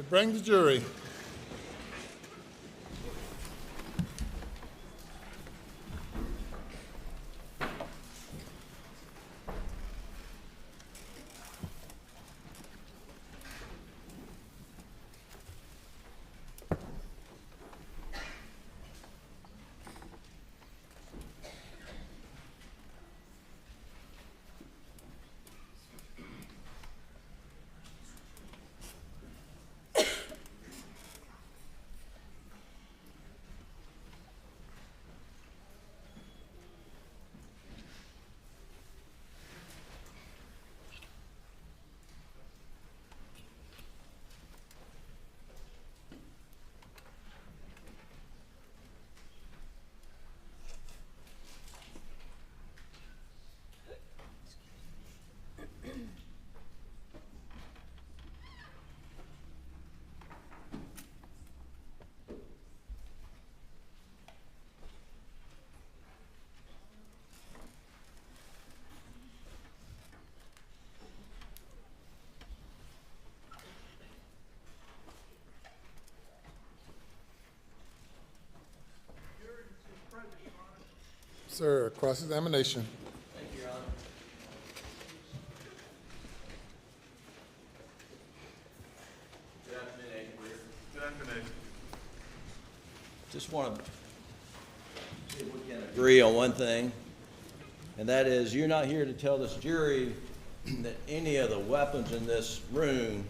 Bring the jury. Sir, cross-examination. Thank you, Your Honor. Good afternoon, Agent Greer. Good afternoon. Just want to see if we can agree on one thing, and that is you're not here to tell this jury that any of the weapons in this room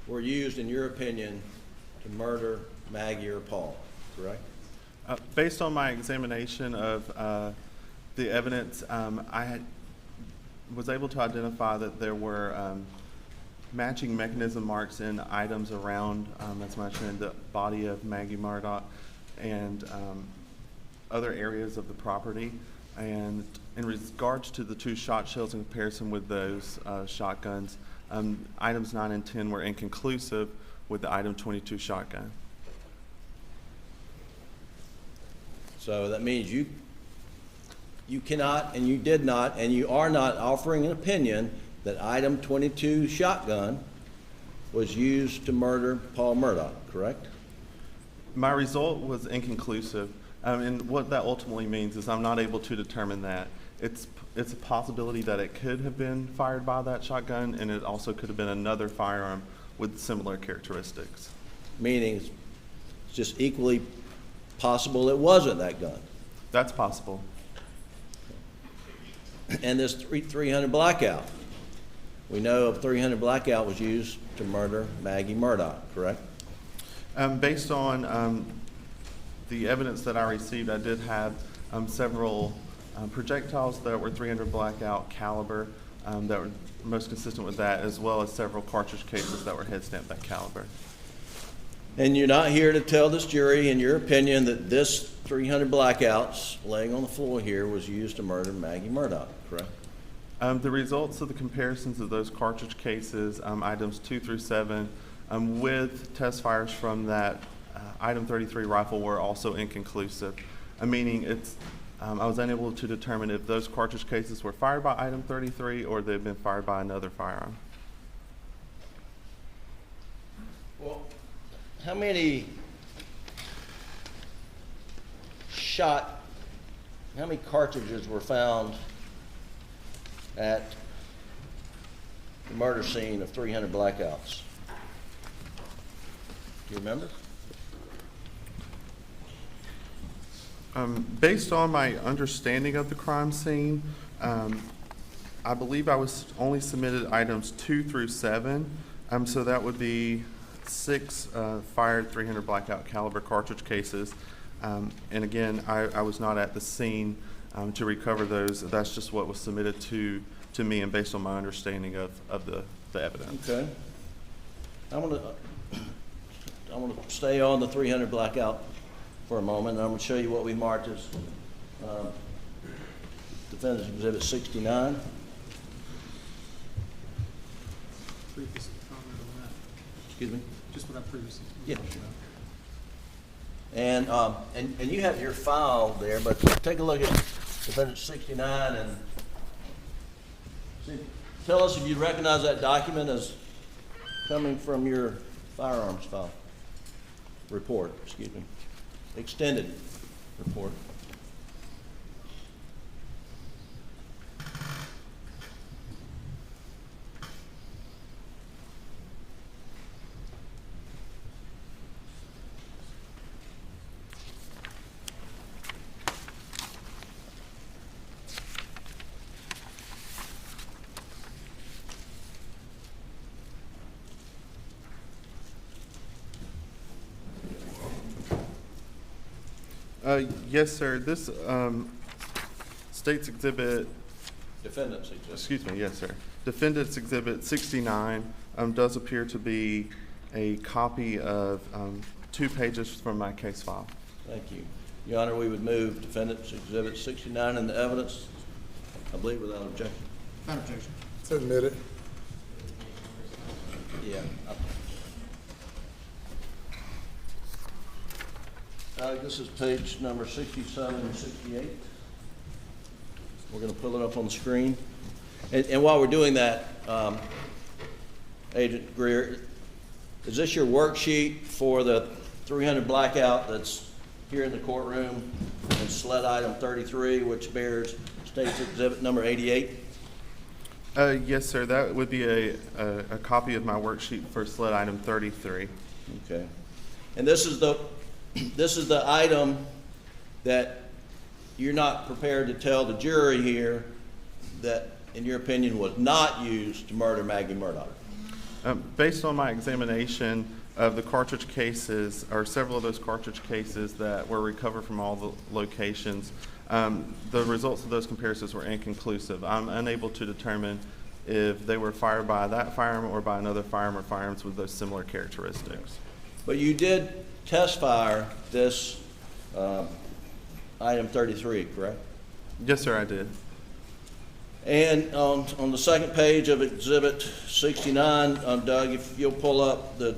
were used, in your opinion, to murder Maggie or Paul, correct? Based on my examination of the evidence, was able to identify that there were matching mechanism marks in items around, as mentioned, the body of Maggie Murdaugh and other areas of the property. And in regards to the two shot shells in comparison with those shotguns, items 9 and 10 were inconclusive with the item 22 shotgun. So that means you cannot, and you did not, and you are not offering an opinion that item 22 shotgun was used to murder Paul Murdaugh, correct? My result was inconclusive, and what that ultimately means is I'm not able to determine that. It's a possibility that it could have been fired by that shotgun, and it also could have been another firearm with similar characteristics. Meaning it's just equally possible it wasn't that gun. That's possible. And this 300 blackout. We know a 300 blackout was used to murder Maggie Murdaugh, correct? Based on the evidence that I received, I did have several projectiles that were 300 blackout caliber that were most consistent with that, as well as several cartridge cases that were head stamped that caliber. And you're not here to tell this jury, in your opinion, that this 300 blackouts laying on the floor here was used to murder Maggie Murdaugh, correct? The results of the comparisons of those cartridge cases, items 2 through 7, with test fires from that item 33 rifle were also inconclusive, meaning I was unable to determine if those cartridge cases were fired by item 33 or they've been fired by another firearm. Well, how many cartridges were found at the murder scene of 300 blackouts? Do you remember? Based on my understanding of the crime scene, I believe I was only submitted items 2 through 7, so that would be 6 fired 300 blackout caliber cartridge cases. And again, I was not at the scene to recover those. That's just what was submitted to me and based on my understanding of the evidence. Okay. I'm gonna stay on the 300 blackout for a moment, and I'm gonna show you what we marked as Defendant's Exhibit 69. Previous comment on that. Excuse me? Just what I previously. Yeah. And you have your file there, but take a look at Defendant 69 and see tell us if you recognize that document as coming from your firearms file report, excuse me, extended report. Yes, sir. This State's Exhibit. Defendant's Exhibit. Excuse me. Yes, sir. Defendant's Exhibit 69 does appear to be a copy of 2 pages from my case file. Thank you. Your Honor, we would move Defendant's Exhibit 69 in the evidence, I believe, without objection. Without objection. Submit it. Yeah. This is page number 67 and 68. We're going to pull it up on the screen. And while we're doing that, Agent Greer, is this your worksheet for the 300 blackout that's here in the courtroom and sled item 33, which bears State's Exhibit number 88? Yes, sir. That would be a copy of my worksheet for sled item 33. Okay. And this is the item that you're not prepared to tell the jury here that, in your opinion, was not used to murder Maggie Murdaugh. Based on my examination of the cartridge cases, or several of those cartridge cases that were recovered from all the locations, the results of those comparisons were inconclusive. I'm unable to determine if they were fired by that firearm or by another firearm or firearms with those similar characteristics. But you did test fire this item 33, correct? Yes, sir, I did. And on the second page of Exhibit 69, Doug, if you'll pull up the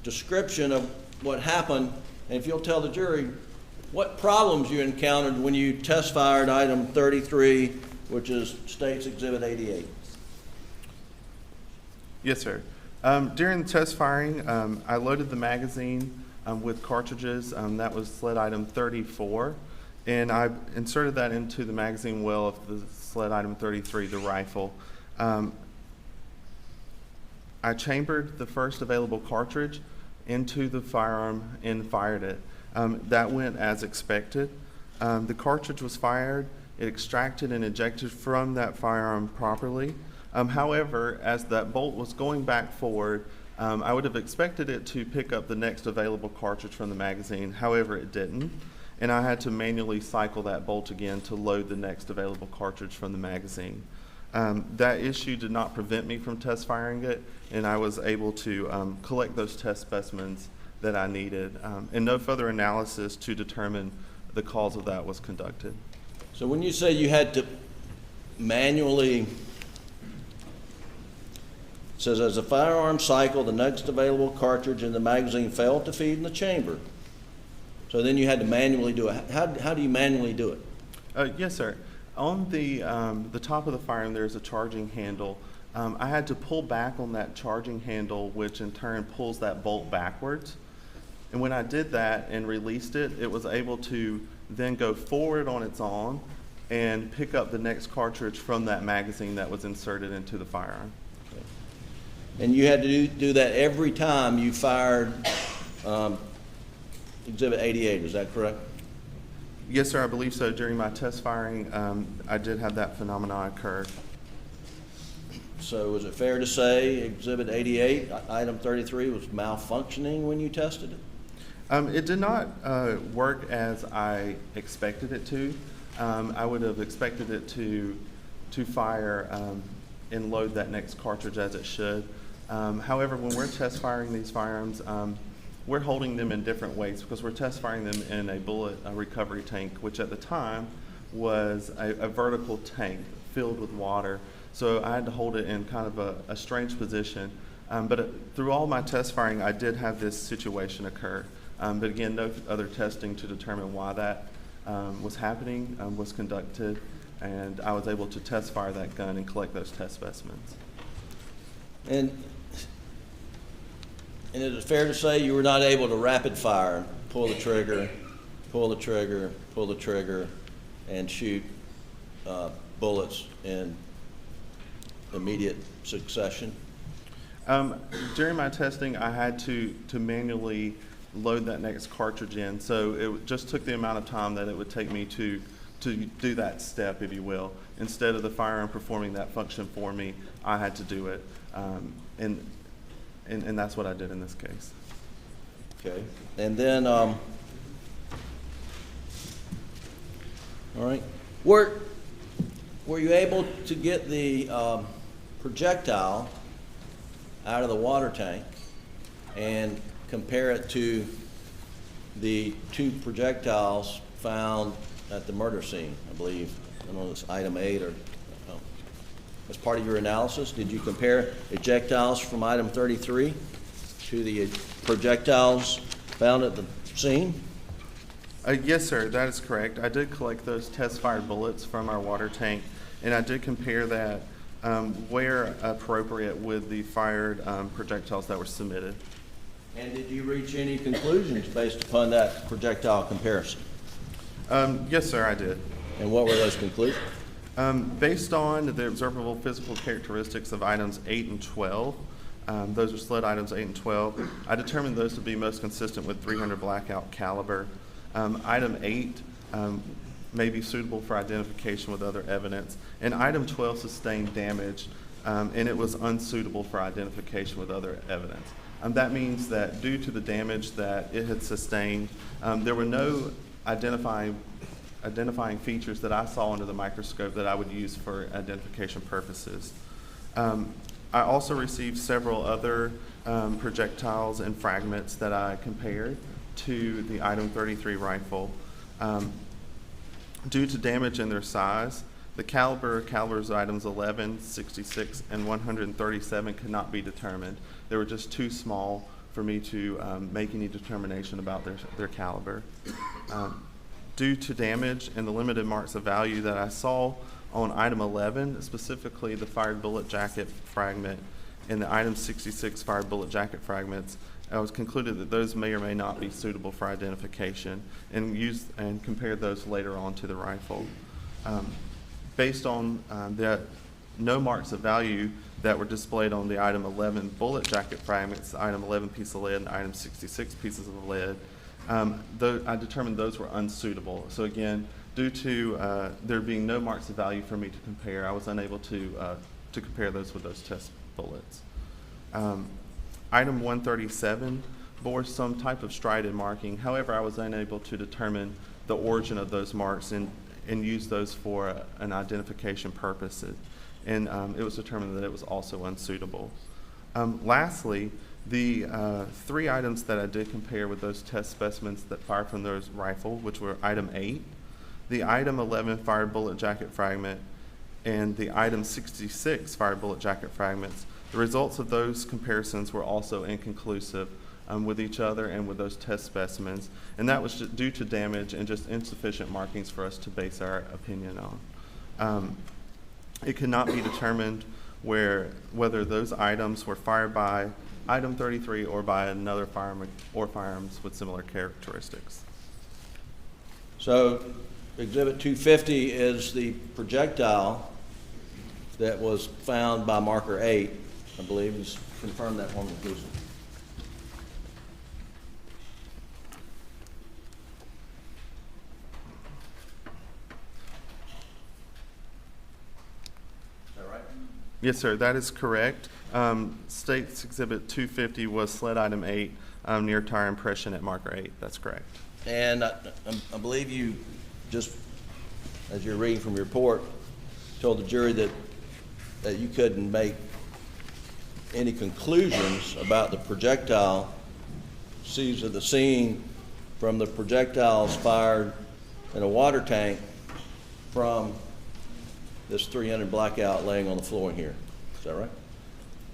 description of what happened, and if you'll tell the jury what problems you encountered when you test fired item 33, which is State's Exhibit 88. Yes, sir. During the test firing, I loaded the magazine with cartridges. That was sled item 34. And I inserted that into the magazine well of the sled item 33, the rifle. I chambered the first available cartridge into the firearm and fired it. That went as expected. The cartridge was fired. It extracted and ejected from that firearm properly. However, as that bolt was going back forward, I would have expected it to pick up the next available cartridge from the magazine. However, it didn't. And I had to manually cycle that bolt again to load the next available cartridge from the magazine. That issue did not prevent me from test firing it, and I was able to collect those test specimens that I needed. And no further analysis to determine the cause of that was conducted. So when you say you had to manually, it says as a firearm cycle, the next available cartridge in the magazine failed to feed in the chamber. So then you had to manually do it. How do you manually do it? Yes, sir. On the top of the firearm, there's a charging handle. I had to pull back on that charging handle, which in turn pulls that bolt backwards. And when I did that and released it, it was able to then go forward on its own and pick up the next cartridge from that magazine that was inserted into the firearm. Okay. And you had to do that every time you fired Exhibit 88, is that correct? Yes, sir, I believe so. During my test firing, I did have that phenomenon occur. So is it fair to say Exhibit 88, item 33, was malfunctioning when you tested it? It did not work as I expected it to. I would have expected it to fire and load that next cartridge as it should. However, when we're test firing these firearms, we're holding them in different ways because we're test firing them in a bullet recovery tank, which at the time was a vertical tank filled with water. So I had to hold it in kind of a strange position. But through all my test firing, I did have this situation occur. But again, no other testing to determine why that was happening was conducted. and I was able to test fire that gun and collect those test specimens. And is it fair to say you were not able to rapid fire, pull the trigger, pull the trigger, pull the trigger, and shoot bullets in immediate succession? During my testing, I had to manually load that next cartridge in, so it just took the amount of time that it would take me to do that step, if you will. Instead of the firearm performing that function for me, I had to do it, and that's what I did in this case. Okay, and then, all right, were you able to get the projectile out of the water tank and compare it to the two projectiles found at the murder scene, I believe? I don't know if it's item 8 or, as part of your analysis, did you compare ejectiles from item 33 to the projectiles found at the scene? Yes, sir, that is correct. I did collect those test-fired bullets from our water tank, and I did compare that where appropriate with the fired projectiles that were submitted. And did you reach any conclusions based upon that projectile comparison? Yes, sir, I did. And what were those conclusions? Based on the observable physical characteristics of items 8 and 12, those are sled items 8 and 12, I determined those to be most consistent with .300 blackout caliber. Item 8 may be suitable for identification with other evidence, and item 12 sustained damage, and it was unsuitable for identification with other evidence. That means that due to the damage that it had sustained, there were no identifying features that I saw under the microscope that I would use for identification purposes. I also received several other projectiles and fragments that I compared to the item 33 rifle. Due to damage in their size, the calibers items 11, 66, and 137 could not be determined. They were just too small for me to make any determination about their caliber. Due to damage and the limited marks of value that I saw on item 11, specifically the fired bullet jacket fragment and the item 66 fired bullet jacket fragments, I was concluded that those may or may not be suitable for identification, and compared those later on to the rifle. Based on the no marks of value that were displayed on the item 11 bullet jacket fragments, item 11 piece of lead, and item 66 pieces of lead, I determined those were unsuitable. So again, due to there being no marks of value for me to compare, I was unable to compare those with those test bullets. Item 137 bore some type of strided marking. However, I was unable to determine the origin of those marks and use those for an identification purpose. And it was determined that it was also unsuitable. Lastly, the 3 items that I did compare with those test specimens that fired from those rifle, which were item 8, the item 11 fired bullet jacket fragment, and the item 66 fired bullet jacket fragments, the results of those comparisons were also inconclusive with each other and with those test specimens, and that was due to damage and just insufficient markings for us to base our opinion on. It could not be determined whether those items were fired by item 33 or by another firearm or firearms with similar characteristics. So Exhibit 250 is the projectile that was found by marker 8, I believe. Just confirm that one, please. Yes, sir, that is correct. State's Exhibit 250 was sled item 8 near tire impression at marker 8. That's correct. And I believe you just, as you're reading from your report, told the jury that you couldn't make any conclusions about the projectile seized at the scene from the projectiles fired in a water tank from this .300 blackout laying on the floor in here. Is that right?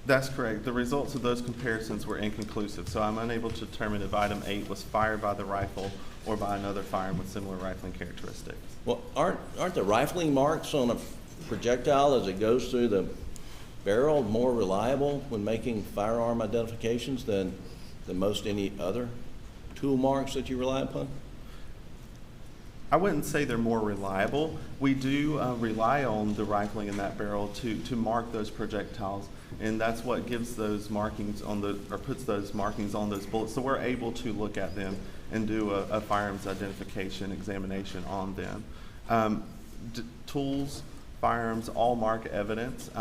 That's correct. The results of those comparisons were inconclusive, so I'm unable to determine if item 8 was fired by the rifle or by another firearm with similar rifling characteristics. Well, aren't the rifling marks on a projectile as it goes through the barrel more reliable when making firearm identifications than most any other tool marks that you rely upon? I wouldn't say they're more reliable. We do rely on the rifling in that barrel to mark those projectiles, and that's what gives those markings on puts those markings on those bullets. So we're able to look at them and do a firearms identification examination on them. Tools, firearms, all mark evidence.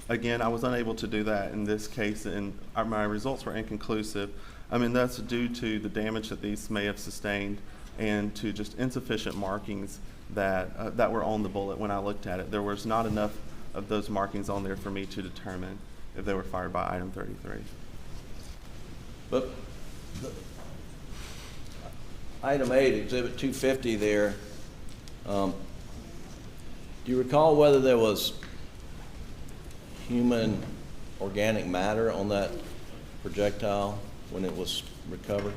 Again, I was unable to do that in this case, and my results were inconclusive. I mean, that's due to the damage that these may have sustained and to just insufficient markings that were on the bullet when I looked at it. There was not enough of those markings on there for me to determine if they were fired by item 33. But item 8, exhibit 250 there, do you recall whether there was human organic matter on that projectile when it was recovered?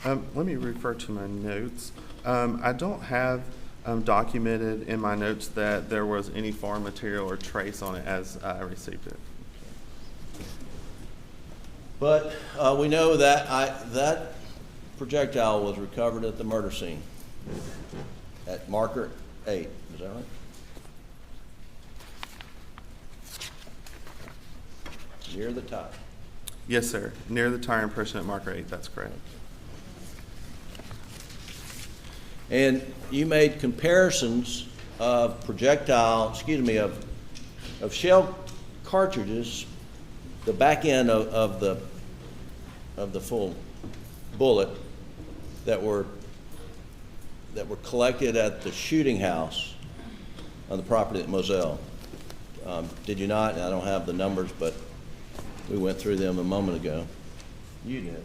Let me refer to my notes. I don't have documented in my notes that there was any foreign material or trace on it as I received it. But we know that that projectile was recovered at the murder scene at marker 8. Is that right? Near the tire. Yes, sir. Near the tire impression at marker 8. That's correct. And you made comparisons of of shell cartridges, the back end of the full bullet that were collected at the shooting house on the property at Moselle. Did you not? I don't have the numbers, but we went through them a moment ago. You did.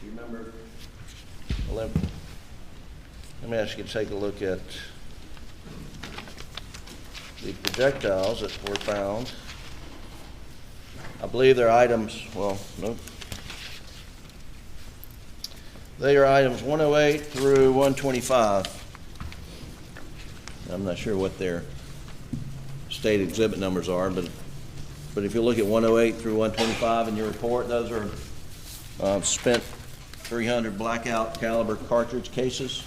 You remember? Well, let me ask you to take a look at the projectiles that were found. I believe they're items, well, nope. They are items 108 through 125. I'm not sure what their state exhibit numbers are, but if you look at 108 through 125 in your report, those are spent .300 blackout caliber cartridge cases.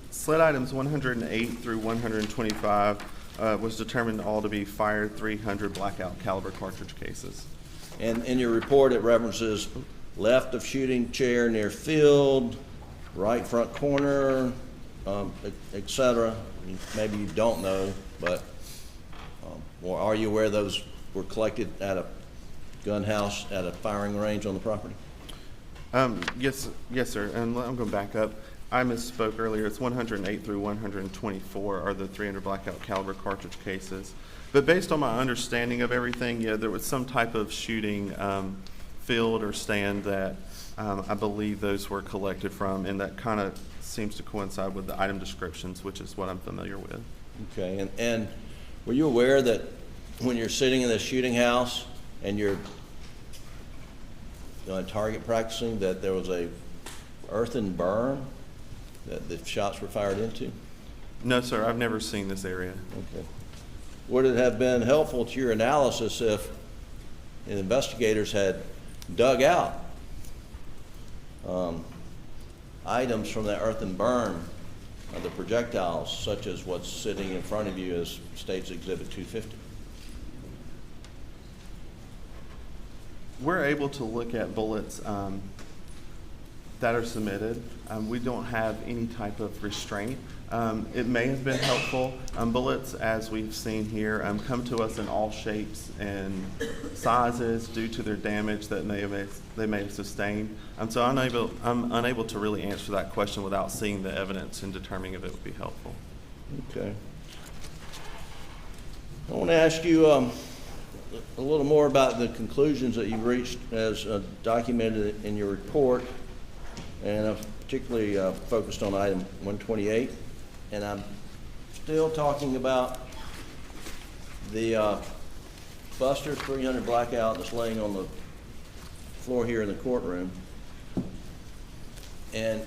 Sled items 108 through 125 was determined all to be fired .300 blackout caliber cartridge cases. And in your report, it references left of shooting chair near field, right front corner, etc. Maybe you don't know, but or are you aware those were collected at a gun house at a firing range on the property? Yes, sir. And I'm going to back up. I misspoke earlier. It's 108 through 124 are the .300 blackout caliber cartridge cases. But based on my understanding of everything, yeah, there was some type of shooting field or stand that I believe those were collected from, and that kind of seems to coincide with the item descriptions, which is what I'm familiar with. Okay, and were you aware that when you're sitting in the shooting house and you're target practicing, that there was a earthen berm that the shots were fired into? No, sir. I've never seen this area. Okay. Would it have been helpful to your analysis if investigators had dug out items from that earthen berm of the projectiles, such as what's sitting in front of you as State's Exhibit 250? We're able to look at bullets that are submitted. We don't have any type of restraint. It may have been helpful. Bullets, as we've seen here, come to us in all shapes and sizes due to their damage that they may have sustained. So I'm unable to really answer that question without seeing the evidence and determining if it would be helpful. Okay. I want to ask you a little more about the conclusions that you've reached as documented in your report. And particularly focused on item 128, and I'm still talking about the Buster's 300 blackout that's laying on the floor here in the courtroom. And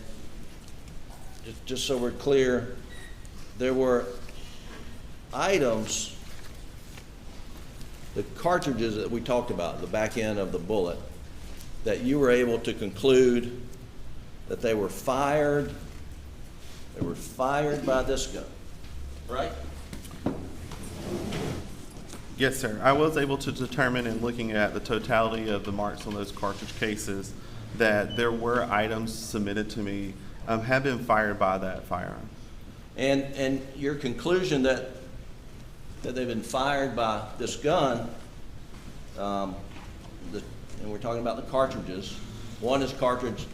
just so we're clear, there were items, the cartridges that we talked about, the back end of the bullet, that you were able to conclude that they were fired by this gun, right? Yes, sir. I was able to determine in looking at the totality of the marks on those cartridge cases that there were items submitted to me have been fired by that firearm. And your conclusion that they've been fired by this gun, and we're talking about the cartridges. One is cartridge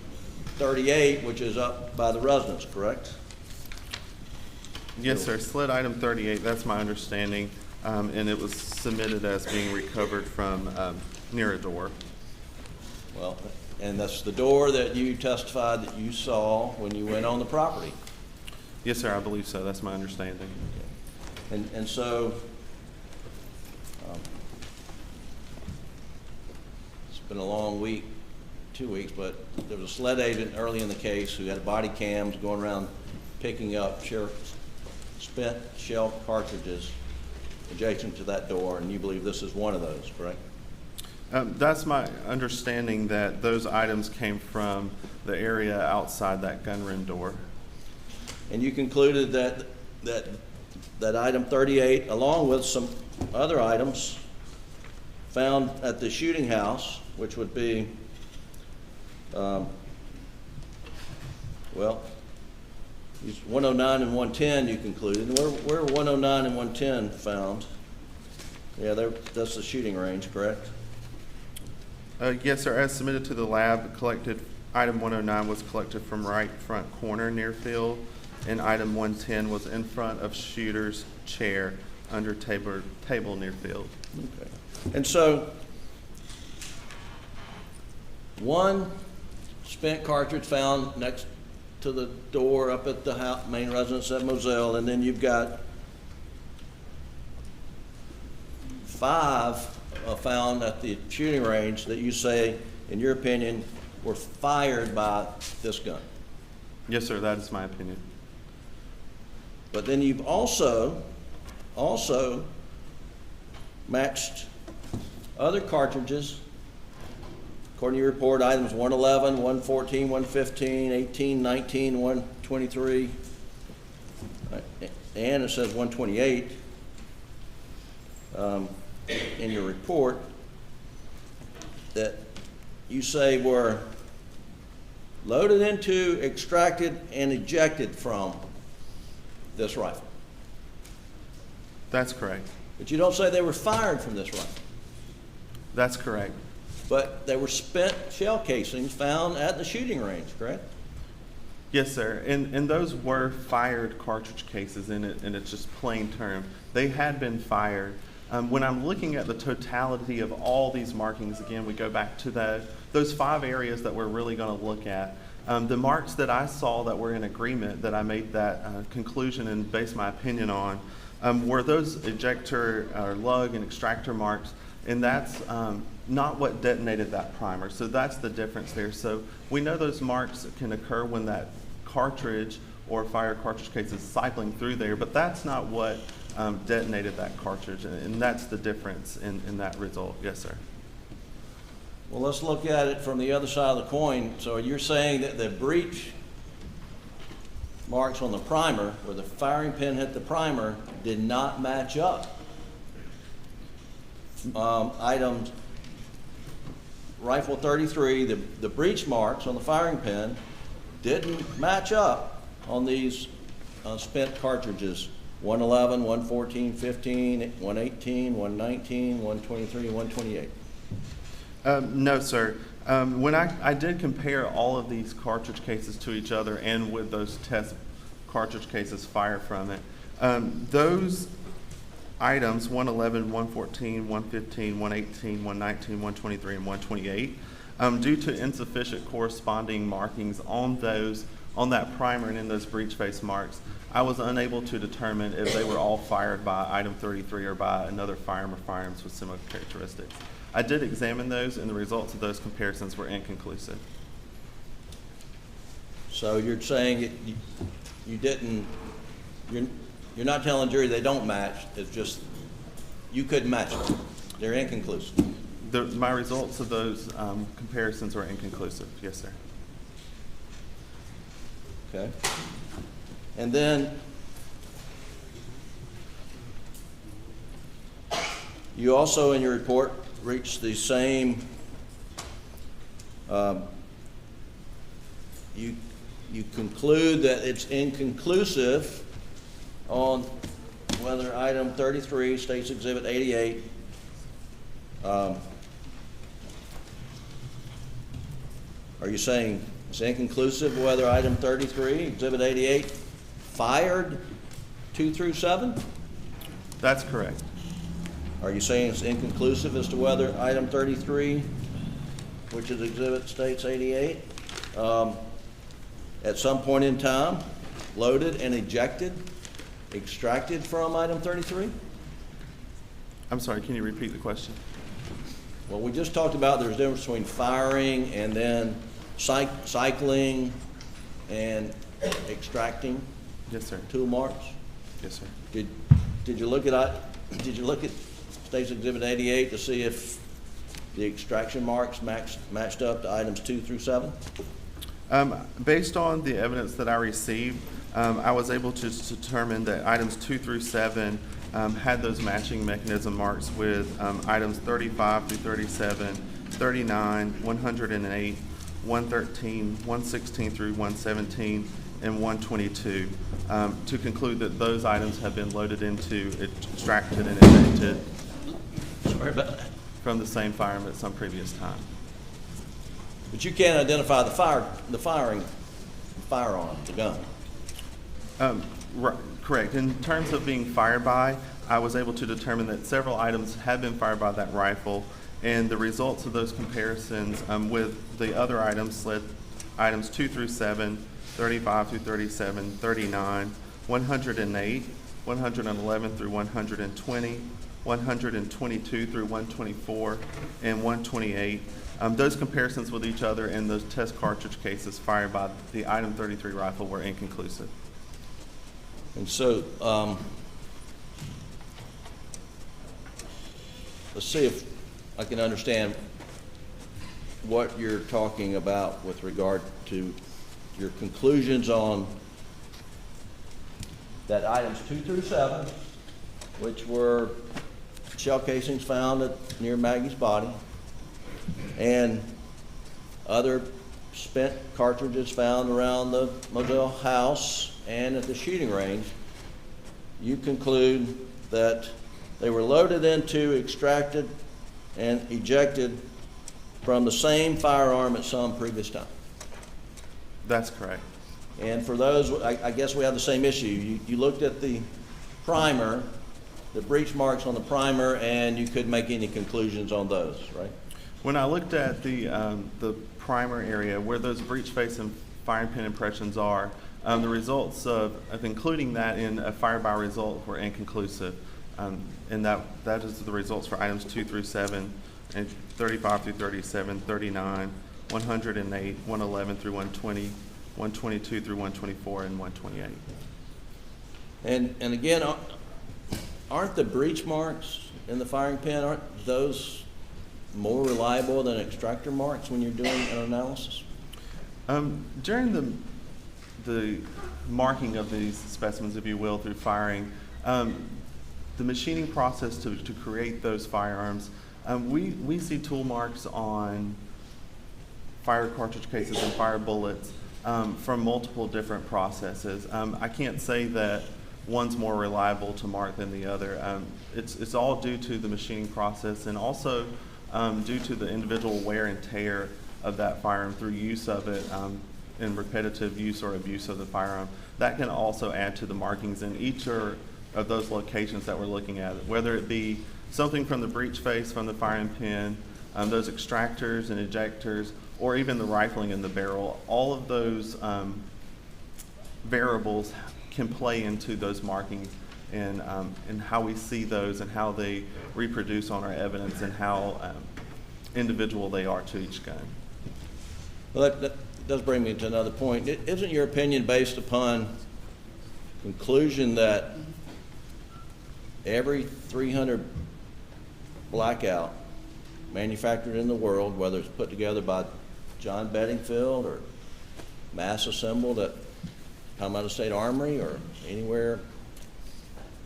38, which is up by the residence, correct? Yes, sir. Sled item 38, that's my understanding, and it was submitted as being recovered from near a door. Well, and that's the door that you testified that you saw when you went on the property. Yes, sir, I believe so. That's my understanding. Okay. And so it's been a long week, 2 weeks, but there was a sled agent early in the case who had body cams going around picking up spent shell cartridges adjacent to that door, and you believe this is one of those, correct? That's my understanding, that those items came from the area outside that gunroom door. And you concluded that item 38, along with some other items found at the shooting house, which would be, well, 109 and 110, you concluded. Where are 109 and 110 found? Yeah, that's the shooting range, correct? Yes, sir. As submitted to the lab, collected item 109 was collected from right front corner near field, and item 110 was in front of shooter's chair under table near field. Okay. And so, one spent cartridge found next to the door up at the main residence at Moselle, and then you've got 5 found at the shooting range that you say, in your opinion, were fired by this gun. Yes, sir, that is my opinion. But then you've also matched other cartridges, according to your report, items 111, 114, 115, 18, 19, 123, and it says 128 in your report, that you say were loaded into, extracted, and ejected from this rifle. That's correct. But you don't say they were fired from this rifle. That's correct. But they were spent shell casings found at the shooting range, correct? Yes, sir. And those were fired cartridge cases in it's just plain term. They had been fired. When I'm looking at the totality of all these markings, again, we go back to those 5 areas that we're really going to look at. The marks that I saw that were in agreement, that I made that conclusion and based my opinion on, were those ejector or lug and extractor marks, and that's not what detonated that primer. So that's the difference there. So we know those marks can occur when that cartridge or fire cartridge case is cycling through there, but that's not what detonated that cartridge, and that's the difference in that result. Yes, sir. Well, let's look at it from the other side of the coin. So you're saying that the breech marks on the primer, where the firing pin hit the primer, did not match up. Items, rifle 33, the breech marks on the firing pin didn't match up on these spent cartridges. 111, 114, 15, 118, 119, 123, 128. No, sir. When I did compare all of these cartridge cases to each other and with those test cartridge cases fired from it, those items, 111, 114, 115, 118, 119, 123, and 128, due to insufficient corresponding markings on those on that primer and in those breech face marks, I was unable to determine if they were all fired by item 33 or by another firearm or firearms with similar characteristics. I did examine those, and the results of those comparisons were inconclusive. So you're saying you didn't, you're not telling the jury they don't match, it's just you couldn't match them. They're inconclusive. My results of those comparisons were inconclusive, yes, sir. Okay. And then you also in your report reached the same, you conclude that it's inconclusive on whether item 33, State's Exhibit 88, are you saying it's inconclusive whether item 33, Exhibit 88, fired 2 through 7? That's correct. Are you saying it's inconclusive as to whether item 33, which is Exhibit States 88, at some point in time, loaded and ejected, extracted from item 33? I'm sorry, can you repeat the question? Well, we just talked about there's a difference between firing and then cycling and extracting. Yes, sir. Tool marks. Yes, sir. Did you look at State's Exhibit 88 to see if the extraction marks matched up to items 2 through 7? Based on the evidence that I received, I was able to determine that items 2 through 7 had those matching mechanism marks with items 35 through 37, 39, 108, 113, 116 through 117, and 122, to conclude that those items have been loaded into, extracted, and ejected from the same firearm at some previous time. But you can't identify the firearm, the gun. Correct. In terms of being fired by, I was able to determine that several items have been fired by that rifle, and the results of those comparisons with the other items, items 2 through 7, 35 through 37, 39, 108, 111 through 120, 122 through 124, and 128. Those comparisons with each other and those test cartridge cases fired by the item 33 rifle were inconclusive. And so, let's see if I can understand what you're talking about with regard to your conclusions on that items 2 through 7, which were shell casings found near Maggie's body, and other spent cartridges found around the Murdaugh house and at the shooting range. You conclude that they were loaded into, extracted, and ejected from the same firearm at some previous time. That's correct. And for those, I guess we have the same issue. You looked at the primer, the breech marks on the primer, and you couldn't make any conclusions on those, right? When I looked at the primer area where those breech face and firing pin impressions are, the results of including that in a fire-by result were inconclusive. And that is the results for items 2 through 7, and 35 through 37, 39, 108, 111 through 120, 122 through 124, and 128. And again, aren't the breech marks in the firing pin, aren't those more reliable than extractor marks when you're doing an analysis? During the marking of these specimens, if you will, through firing, the machining process to create those firearms, we see tool marks on fire cartridge cases and fire bullets from multiple different processes. I can't say that one's more reliable to mark than the other. It's all due to the machining process, and also due to the individual wear and tear of that firearm through use of it in repetitive use or abuse of the firearm. That can also add to the markings in each of those locations that we're looking at, whether it be something from the breech face, from the firing pin, those extractors and ejectors, or even the rifling in the barrel. All of those variables can play into those markings and how we see those and how they reproduce on our evidence and how individual they are to each gun. Well, that does bring me to another point. Isn't your opinion based upon conclusion that every 300 blackout manufactured in the world, whether it's put together by John Bedingfield or mass assembled at Palmetto State Armory or anywhere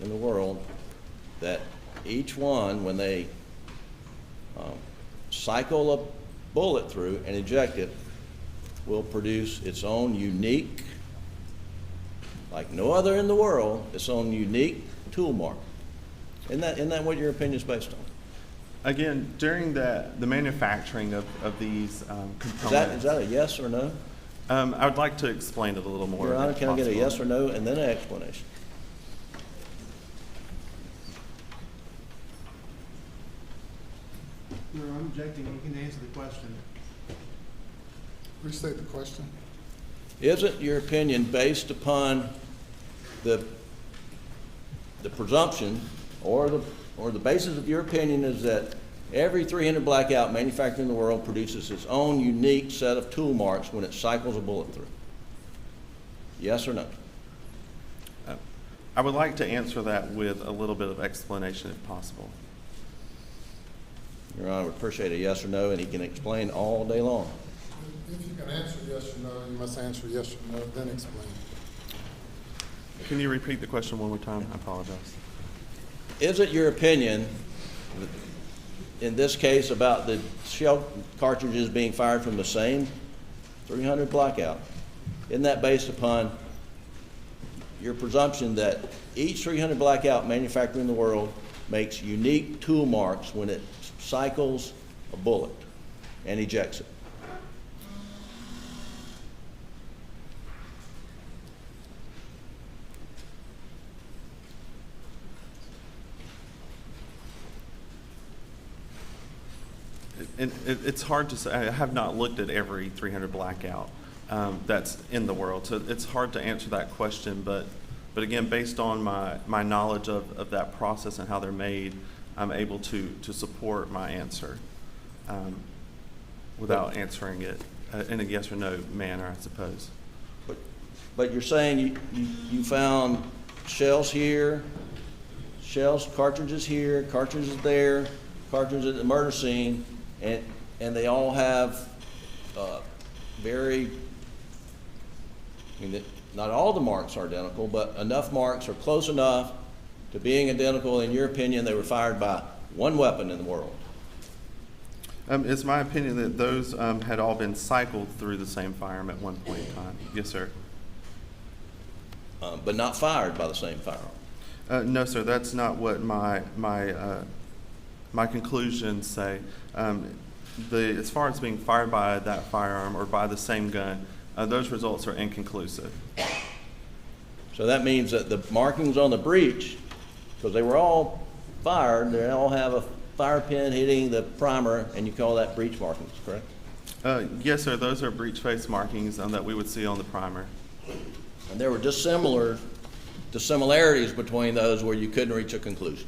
in the world, that each one, when they cycle a bullet through and eject it, will produce its own unique, like no other in the world, its own unique tool mark? Isn't that what your opinion is based on? Again, during the manufacturing of these components. Is that a yes or no? I would like to explain it a little more. Your Honor, can I get a possible. yes or no and then an explanation? No, I'm objecting. You can answer the question. Restate the question. Isn't your opinion based upon the presumption or the basis of your opinion is that every 300 blackout manufactured in the world produces its own unique set of tool marks when it cycles a bullet through? Yes or no? I would like to answer that with a little bit of explanation if possible. Your Honor, would appreciate a yes or no, and he can explain all day long. If you can answer yes or no, you must answer yes or no, then explain. Can you repeat the question one more time? I apologize. Is it your opinion, in this case, about the shell cartridges being fired from the same 300 blackout? Isn't that based upon your presumption that each 300 blackout manufactured in the world makes unique tool marks when it cycles a bullet and ejects it? It's hard to say. I have not looked at every 300 blackout that's in the world, so it's hard to answer that question. But again, based on my knowledge of that process and how they're made, I'm able to support my answer without answering it in a yes or no manner, I suppose. But you're saying you found shells here, cartridges here, cartridges there, cartridges at the murder scene, and they all have not all the marks are identical, but enough marks are close enough to being identical. In your opinion, they were fired by one weapon in the world. It's my opinion that those had all been cycled through the same firearm at one point in time. Yes, sir. But not fired by the same firearm. No, sir. That's not what my conclusions say. As far as being fired by that firearm or by the same gun, those results are inconclusive. So that means that the markings on the breech, because they were all fired, they all have a fire pin hitting the primer, and you call that breech markings, correct? Yes, sir. Those are breech face markings that we would see on the primer. And there were dissimilarities between those where you couldn't reach a conclusion.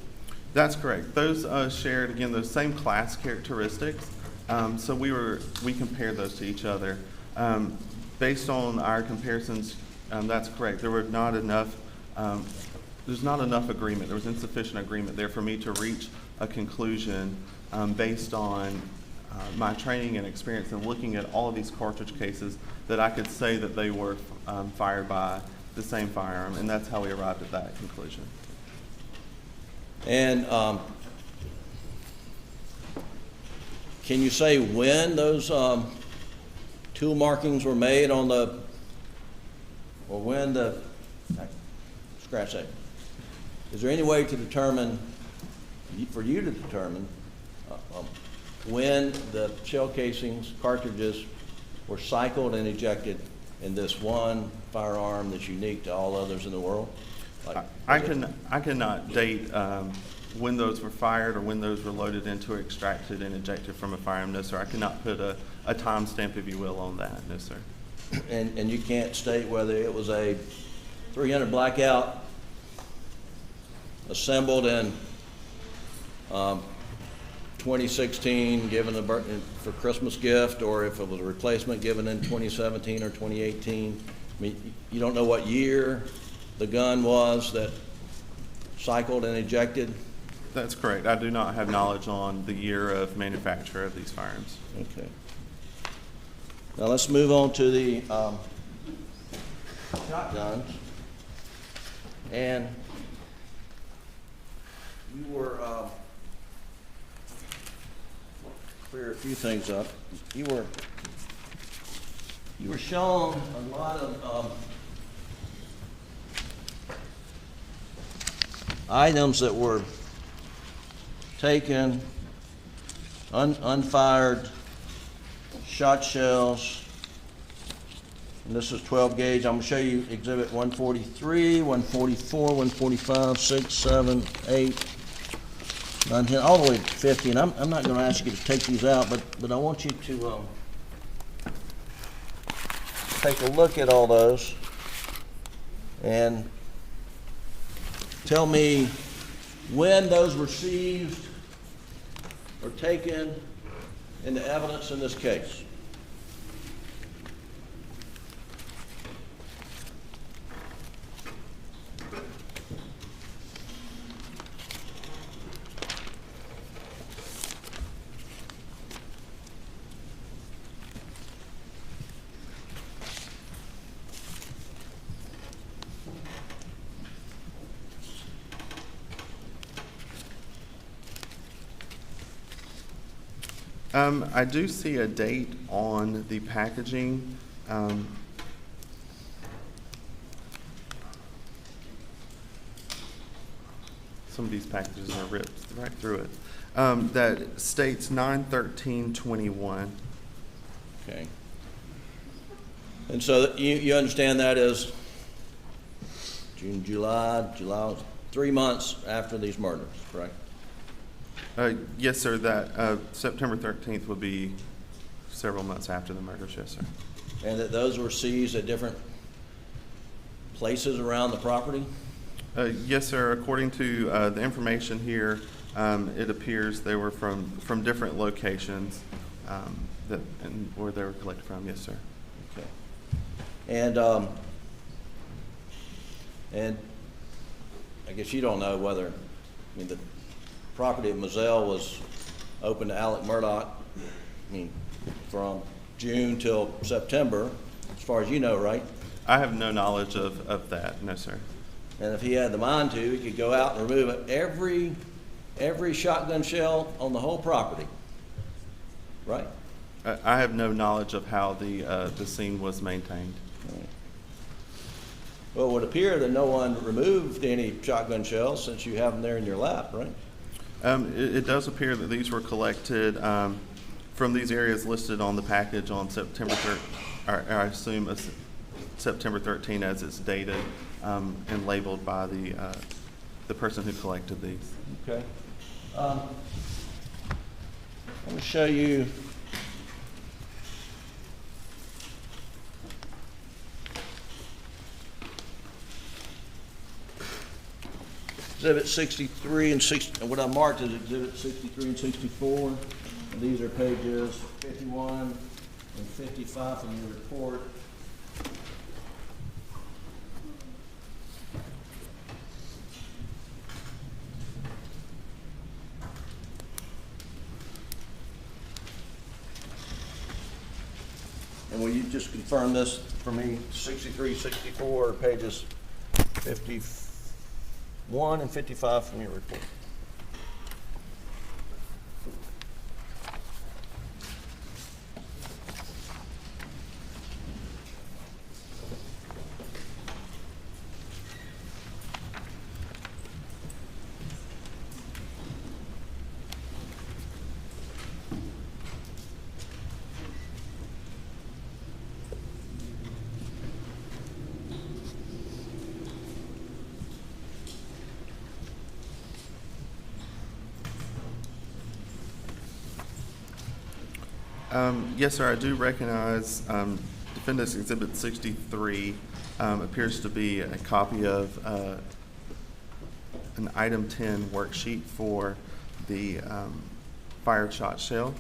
That's correct. Those shared, again, those same class characteristics. So we compared those to each other. Based on our comparisons, that's correct. There were not enough, there's not enough agreement. There was insufficient agreement there for me to reach a conclusion based on my training and experience and looking at all of these cartridge cases that I could say that they were fired by the same firearm, and that's how we arrived at that conclusion. And can you say when those tool markings were made on the, or when the, scratch that. Is there any way to determine, for you to determine, when the shell casings, cartridges were cycled and ejected in this one firearm that's unique to all others in the world? I cannot date when those were fired or when those were loaded into or extracted and ejected from a firearm. No, sir. I cannot put a time stamp, if you will, on that. No, sir. and you can't state whether it was a 300 blackout assembled in 2016 given for Christmas gift, or if it was a replacement given in 2017 or 2018. I mean, you don't know what year the gun was that cycled and ejected? That's correct. I do not have knowledge on the year of manufacture of these firearms. Okay. Now let's move on to the shotguns. And you were, clear a few things up. You were shown a lot of items that were taken, unfired shot shells. And this is 12 gauge. I'm going to show you exhibit 143, 144, 145, 6, 7, 8, 9, 10, all the way to 50. And I'm not going to ask you to take these out, but I want you to take a look at all those and tell me when those were seized or taken into evidence in this case. I do see a date on the packaging. Some of these packages are ripped right through it. That states 9/13/21. Okay. And so you understand that is June, July, 3 months after these murders, correct? Yes, sir. That September 13th would be several months after the murders, yes, sir. And that those were seized at different places around the property? Yes, sir. According to the information here, it appears they were from different locations and where they were collected from. Yes, sir. Okay. And I guess you don't know whether, I mean, the property at Moselle was open to Alec Murdaugh, I mean, from June till September, as far as you know, right? I have no knowledge of that, no, sir. And if he had the mind to, he could go out and remove it, every shotgun shell on the whole property, right? I have no knowledge of how the scene was maintained. Right. Well, it would appear that no one removed any shotgun shells since you have them there in your lap, right? It does appear that these were collected from these areas listed on the package on September 13th, or I assume it's September 13th as it's dated and labeled by the person who collected these. Okay. I'm going to show you Exhibit 63 and 60, what I marked is Exhibit 63 and 64. And these are pages 51 and 55 from your report. And will you just confirm this for me? 63, 64, pages 51 and 55 from your report. Yes, sir. I do recognize Defendant's Exhibit 63 appears to be a copy of an Item 10 worksheet for the fired shot shell.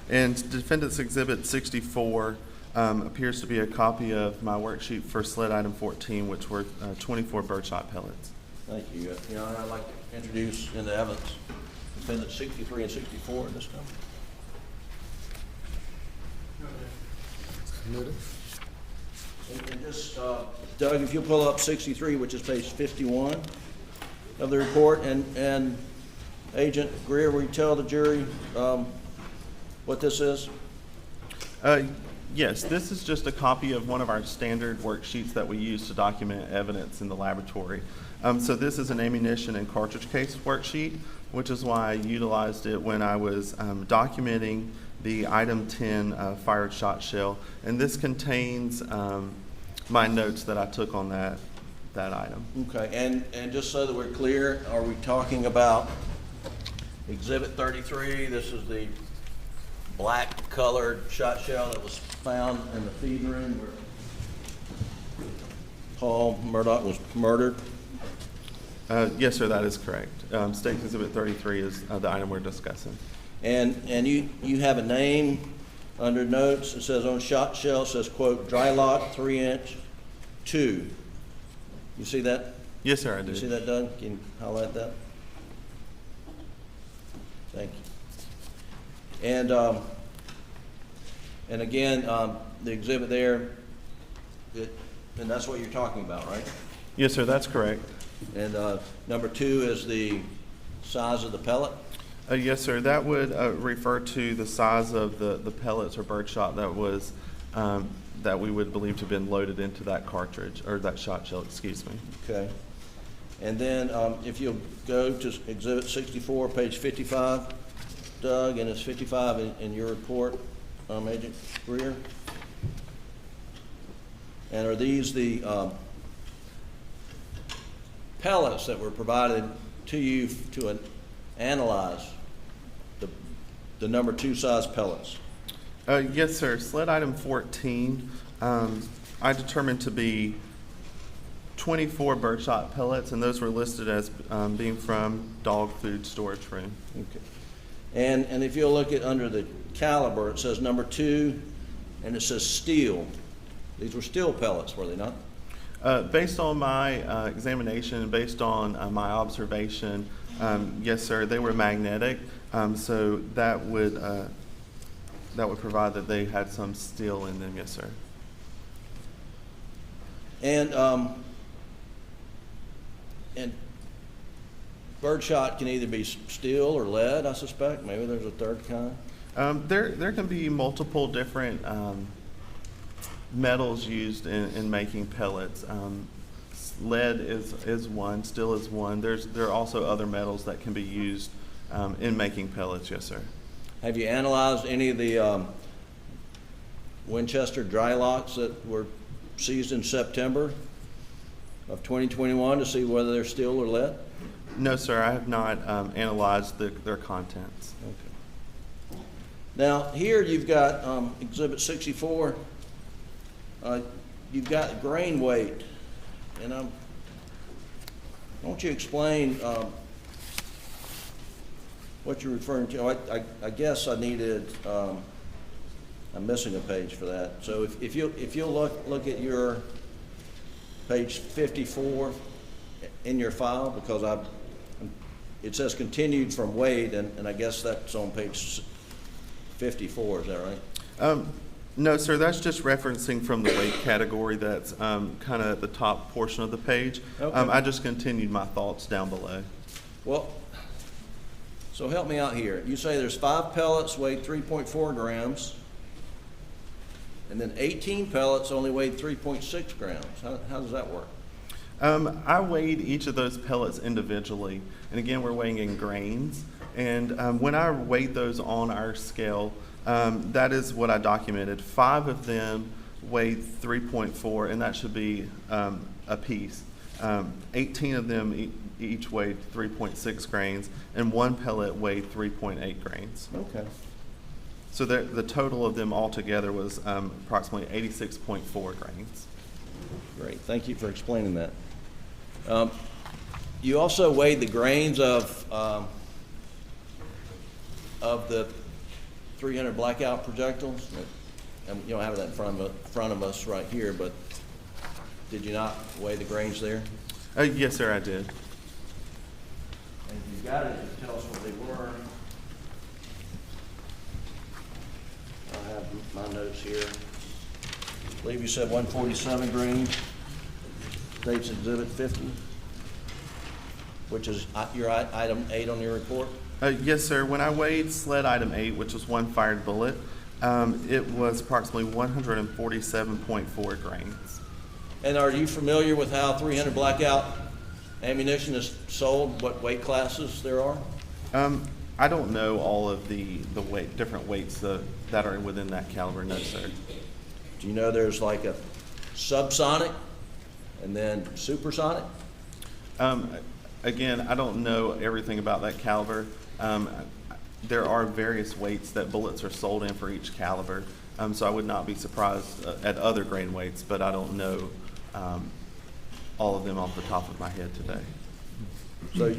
And Defendant's Exhibit 64 appears to be a copy of my worksheet for SLED Item 14, which were 24 birdshot pellets. Thank you. Your Honor, I'd like to introduce into evidence Defendants 63 and 64 at this time. And just, Doug, if you'll pull up 63, which is page 51 of the report, and Agent Greer, will you tell the jury what this is? Yes, this is just a copy of one of our standard worksheets that we use to document evidence in the laboratory. So this is an ammunition and cartridge case worksheet, which is why I utilized it when I was documenting the Item 10 fired shot shell. And this contains my notes that I took on that item. Okay, and just so that we're clear, are we talking about Exhibit 33? This is the black colored shot shell that was found in the feed room where Paul Murdaugh was murdered? Yes, sir, that is correct. State Exhibit 33 is the item we're discussing. And you have a name under notes. It says on shot shell, it says, quote, dry lock 3-inch 2. You see that? Yes, sir, I do. You see that, Doug? Can you highlight that? Thank you. And again, the exhibit there, and that's what you're talking about, right? Yes, sir, that's correct. And number 2 is the size of the pellet? Yes, sir, that would refer to the size of the pellets or birdshot that was that we would believe to have been loaded into that cartridge, or that shot shell, excuse me. Okay. And then if you'll go to Exhibit 64, page 55, Doug, and it's 55 in your report, Agent Greer. And are these the pellets that were provided to you to analyze the number 2 size pellets? Yes, sir. SLED Item 14, I determined to be 24 birdshot pellets, and those were listed as being from dog food storage room. Okay. And if you'll look at under the caliber, it says number 2, and it says steel. These were steel pellets, were they not? Based on my examination and based on my observation, yes, sir, they were magnetic, so that would provide that they had some steel in them, yes, sir. And birdshot can either be steel or lead, I suspect. Maybe there's a third kind. There can be multiple different metals used in making pellets. Lead is one, steel is one. There are also other metals that can be used in making pellets, yes, sir. Have you analyzed any of the Winchester dry locks that were seized in September of 2021 to see whether they're steel or lead? No, sir, I have not analyzed their contents. Okay. Now, here you've got Exhibit 64. You've got grain weight, and won't you explain what you're referring to? I guess I needed. I'm missing a page for that. So if you'll look at your page 54 in your file, because it says continued from Wade, and I guess that's on page 54. Is that right? No, sir, that's just referencing from the weight category that's kind of at the top portion of the page. Okay. I just continued my thoughts down below. Well, so help me out here. You say there's 5 pellets weighed 3.4 grams, and then 18 pellets only weighed 3.6 grams. How does that work? I weighed each of those pellets individually, and again, we're weighing in grains. And when I weighed those on our scale, that is what I documented. 5 of them weighed 3.4, and that should be a piece. 18 of them each weighed 3.6 grains, and 1 pellet weighed 3.8 grains. Okay. So the total of them altogether was approximately 86.4 grains. Great, thank you for explaining that. You also weighed the grains of the 300 blackout projectiles. And you don't have that in front of us right here, but did you not weigh the grains there? Yes, sir, I did. And if you got it, tell us what they were. I have my notes here. I believe you said 147 grains. State's Exhibit 50, which is your item 8 on your report. Yes, sir. When I weighed sled item 8, which was 1 fired bullet, it was approximately 147.4 grains. And are you familiar with how 300 blackout ammunition is sold, what weight classes there are? I don't know all of the different weights that are within that caliber, no, sir. Do you know there's like a subsonic and then supersonic? Again, I don't know everything about that caliber. There are various weights that bullets are sold in for each caliber, so I would not be surprised at other grain weights, but I don't know all of them off the top of my head today. So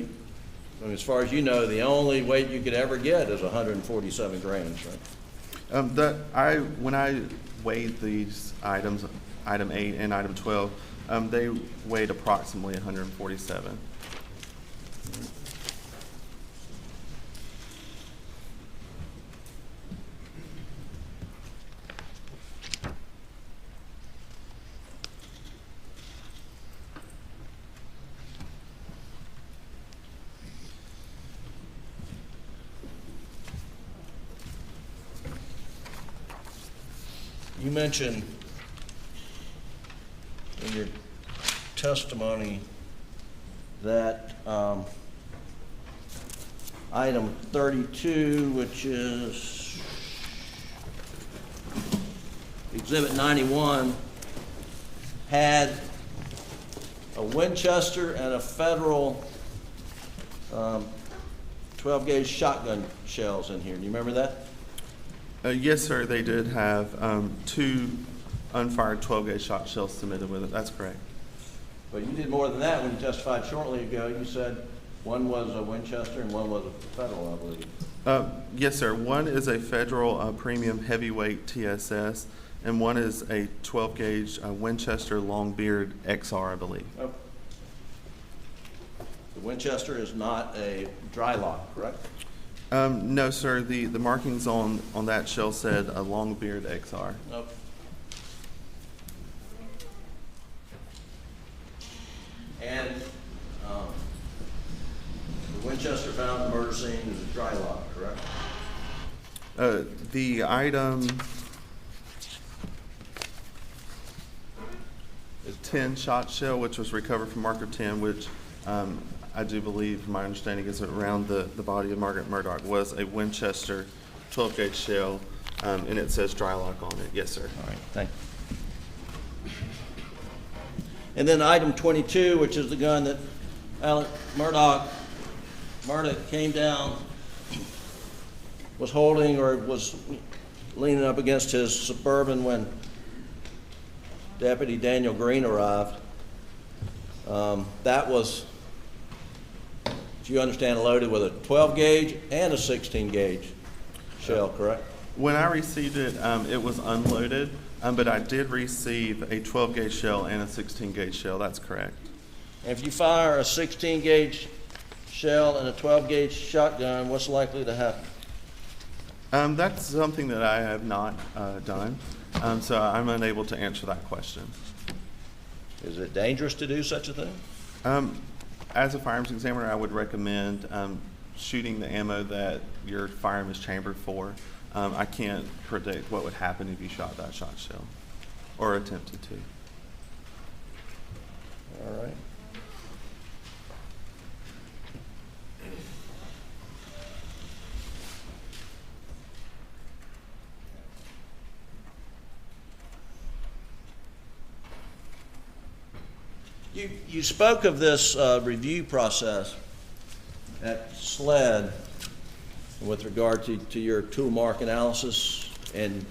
as far as you know, the only weight you could ever get is 147 grains, right? When I weighed these items, item 8 and item 12, they weighed approximately 147. You mentioned in your testimony that item 32, which is Exhibit 91, had a Winchester and a Federal 12-gauge shotgun shells in here. Do you remember that? Yes, sir. They did have 2 unfired 12-gauge shot shells submitted with it. That's correct. But you did more than that when you testified shortly ago. You said one was a Winchester and one was a Federal, I believe. Yes, sir. One is a Federal premium heavyweight TSS, and one is a 12-gauge Winchester Longbeard XR, I believe. Oh. The Winchester is not a dry lock, correct? No, sir. The markings on that shell said a Longbeard XR. Nope. And the Winchester found at the murder scene is a dry lock, correct? The item is 10 shot shell, which was recovered from Marker 10, which I do believe, from my understanding, is around the body of Margaret Murdaugh, was a Winchester 12-gauge shell, and it says dry lock on it. Yes, sir. All right, thank you. And then item 22, which is the gun that Alec Murdaugh came down, was holding or was leaning up against his Suburban when Deputy Daniel Green arrived. That was, if you understand, loaded with a 12-gauge and a 16-gauge shell, correct? When I received it, it was unloaded, but I did receive a 12-gauge shell and a 16-gauge shell. That's correct. And if you fire a 16-gauge shell and a 12-gauge shotgun, what's likely to happen? That's something that I have not done, so I'm unable to answer that question. Is it dangerous to do such a thing? As a firearms examiner, I would recommend shooting the ammo that your firearm is chambered for. I can't predict what would happen if you shot that shot shell or attempted to. All right. You spoke of this review process at SLED with regard to your tool mark analysis, and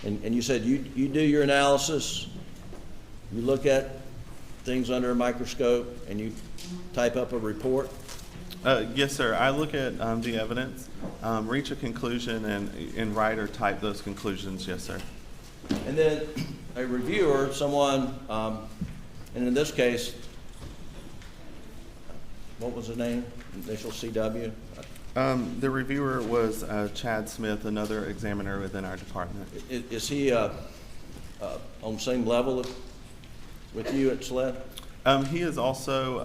you said you do your analysis, you look at things under a microscope, and you type up a report? Yes, sir. I look at the evidence, reach a conclusion, and write or type those conclusions. Yes, sir. And then a reviewer, someone, and in this case, what was the name? Initial CW? The reviewer was Chad Smith, another examiner within our department. Is he on the same level with you at SLED? He is also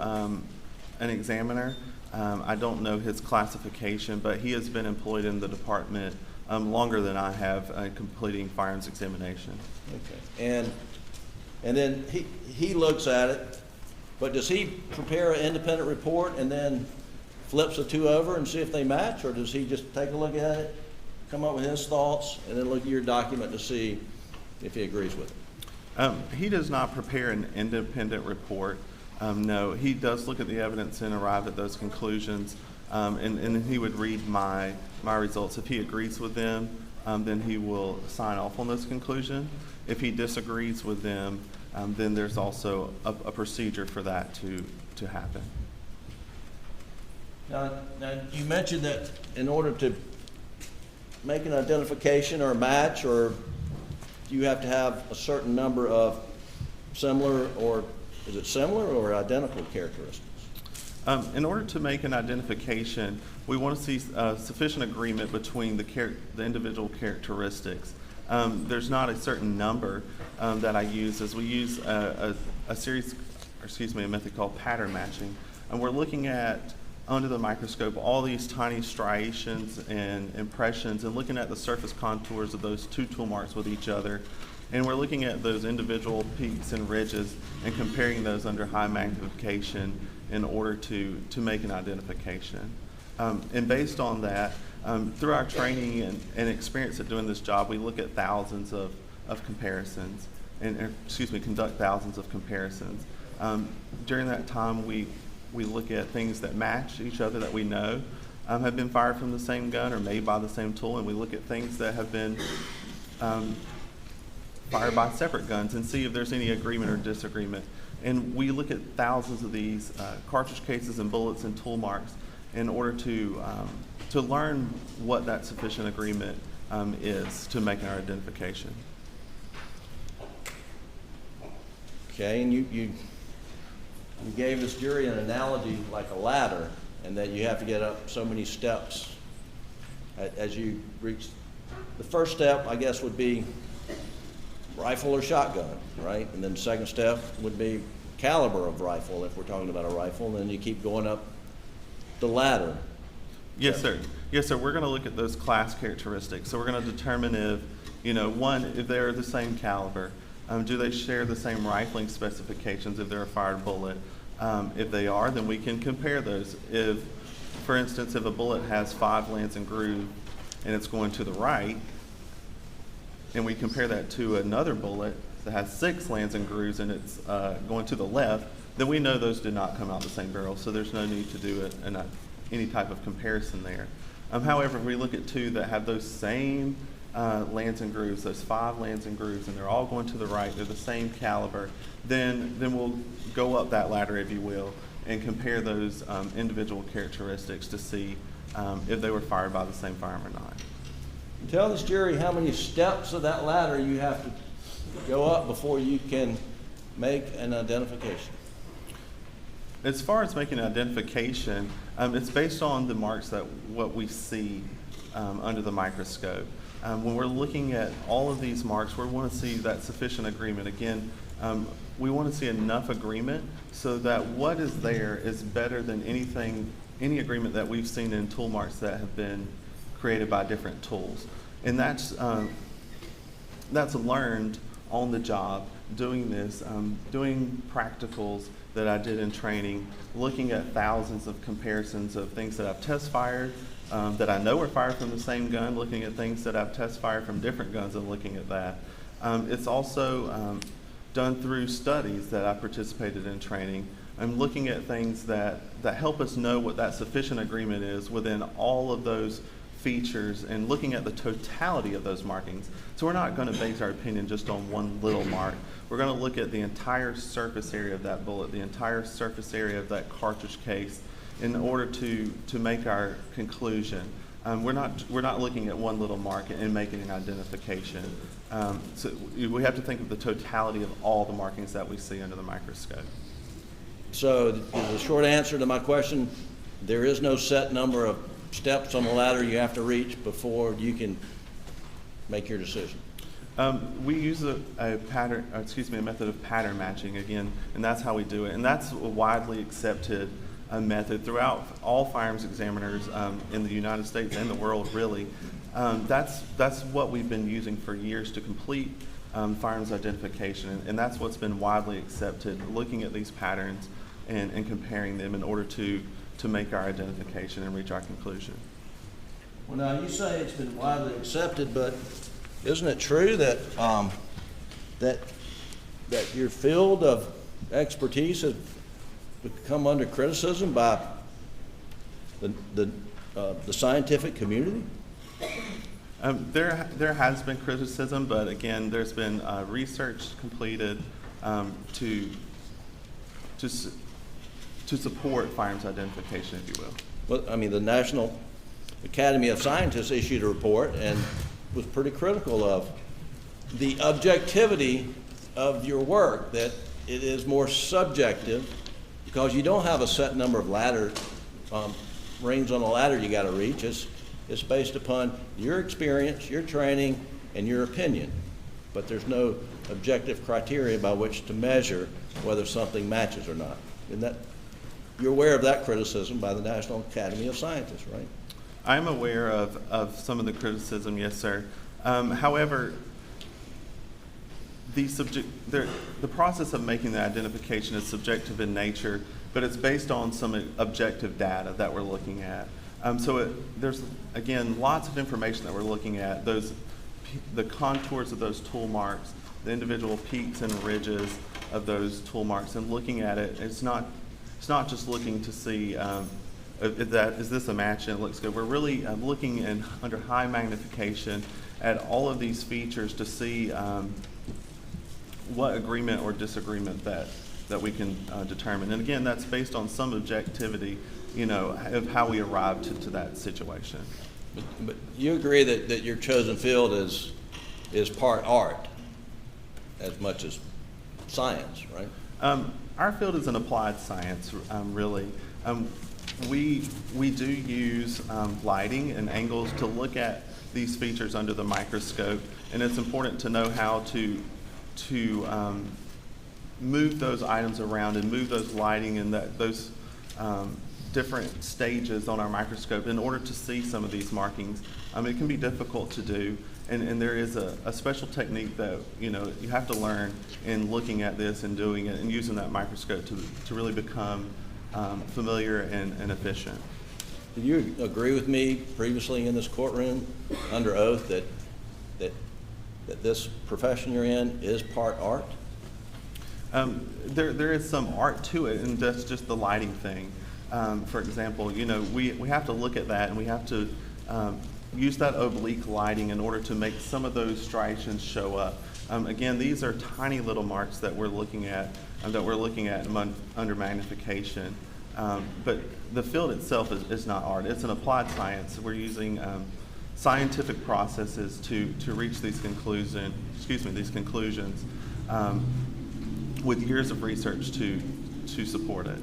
an examiner. I don't know his classification, but he has been employed in the department longer than I have, completing firearms examination. Okay. And then he looks at it, but does he prepare an independent report and then flips the two over and see if they match, or does he just take a look at it, come up with his thoughts, and then look at your document to see if he agrees with it? He does not prepare an independent report. No, he does look at the evidence and arrive at those conclusions, and he would read my results. If he agrees with them, then he will sign off on those conclusions. If he disagrees with them, then there's also a procedure for that to happen. Now, you mentioned that in order to make an identification or a match, or you have to have a certain number of similar, or is it similar or identical characteristics? In order to make an identification, we want to see sufficient agreement between the individual characteristics. There's not a certain number that I use, as we use a method called pattern matching, and we're looking at under the microscope all these tiny striations and impressions, and looking at the surface contours of those two tool marks with each other, and we're looking at those individual peaks and ridges and comparing those under high magnification in order to make an identification. And based on that, through our training and experience at doing this job, we look at thousands of comparisons, conduct thousands of comparisons. During that time, we look at things that match each other that we know have been fired from the same gun or made by the same tool, and we look at things that have been fired by separate guns and see if there's any agreement or disagreement. And we look at thousands of these cartridge cases and bullets and tool marks in order to learn what that sufficient agreement is to make our identification. Okay, and you gave this jury an analogy like a ladder, and that you have to get up so many steps as you reach. The first step, I guess, would be rifle or shotgun, right? And then the second step would be caliber of rifle, if we're talking about a rifle, and then you keep going up the ladder. Yes, sir. Yes, sir. We're going to look at those class characteristics. So we're going to determine if, if they're the same caliber, do they share the same rifling specifications if they're a fired bullet? If they are, then we can compare those. If, for instance, if a bullet has 5 lands and groove and it's going to the right, and we compare that to another bullet that has 6 lands and grooves and it's going to the left, then we know those did not come out the same barrel, so there's no need to do any type of comparison there. However, if we look at 2 that have those same lands and grooves, those 5 lands and grooves, and they're all going to the right, they're the same caliber, then we'll go up that ladder, if you will, and compare those individual characteristics to see if they were fired by the same firearm or not. Tell this jury how many steps of that ladder you have to go up before you can make an identification. As far as making an identification, it's based on the marks that what we see under the microscope. When we're looking at all of these marks, we want to see that sufficient agreement. Again, we want to see enough agreement so that what is there is better than any agreement that we've seen in tool marks that have been created by different tools. And that's learned on the job, doing this, doing practicals that I did in training, looking at thousands of comparisons of things that I've test fired, that I know were fired from the same gun, looking at things that I've test fired from different guns and looking at that. It's also done through studies that I participated in training. I'm looking at things that help us know what that sufficient agreement is within all of those features and looking at the totality of those markings. So we're not going to base our opinion just on one little mark. We're going to look at the entire surface area of that bullet, the entire surface area of that cartridge case in order to make our conclusion. We're not looking at one little mark and making an identification. So we have to think of the totality of all the markings that we see under the microscope. So the short answer to my question, there is no set number of steps on the ladder you have to reach before you can make your decision. We use a method of pattern matching again, and that's how we do it. And that's a widely accepted method throughout all firearms examiners in the United States and the world, really. That's what we've been using for years to complete firearms identification, and that's what's been widely accepted, looking at these patterns and comparing them in order to make our identification and reach our conclusion. Well, now you say it's been widely accepted, but isn't it true that that your field of expertise has become under criticism by the scientific community? There has been criticism, but again, there's been research completed to support firearms identification, if you will. Well, I mean, the National Academy of Scientists issued a report and was pretty critical of the objectivity of your work, that it is more subjective because you don't have a set number of ladder rings on a ladder you got to reach. It's based upon your experience, your training, and your opinion. But there's no objective criteria by which to measure whether something matches or not. Isn't that, you're aware of that criticism by the National Academy of Scientists, right? I'm aware of some of the criticism, yes, sir. However, the process of making the identification is subjective in nature, but it's based on some objective data that we're looking at. There's, again, lots of information that we're looking at, the contours of those tool marks, the individual peaks and ridges of those tool marks, and looking at it, it's not just looking to see is this a match and it looks good. We're really looking under high magnification at all of these features to see what agreement or disagreement that we can determine. And again, that's based on some objectivity, of how we arrived to that situation. But you agree that your chosen field is part art as much as science, right? Our field is an applied science, really. We do use lighting and angles to look at these features under the microscope, and it's important to know how to move those items around and move those lighting and those different stages on our microscope in order to see some of these markings. It can be difficult to do, and there is a special technique that you have to learn in looking at this and doing it and using that microscope to really become familiar and efficient. Do you agree with me previously in this courtroom under oath that this profession you're in is part art? There is some art to it, and that's just the lighting thing. For example, we have to look at that, and we have to use that oblique lighting in order to make some of those striations show up. Again, these are tiny little marks that we're looking at under magnification. But the field itself is not art. It's an applied science. We're using scientific processes to reach these conclusions with years of research to support it.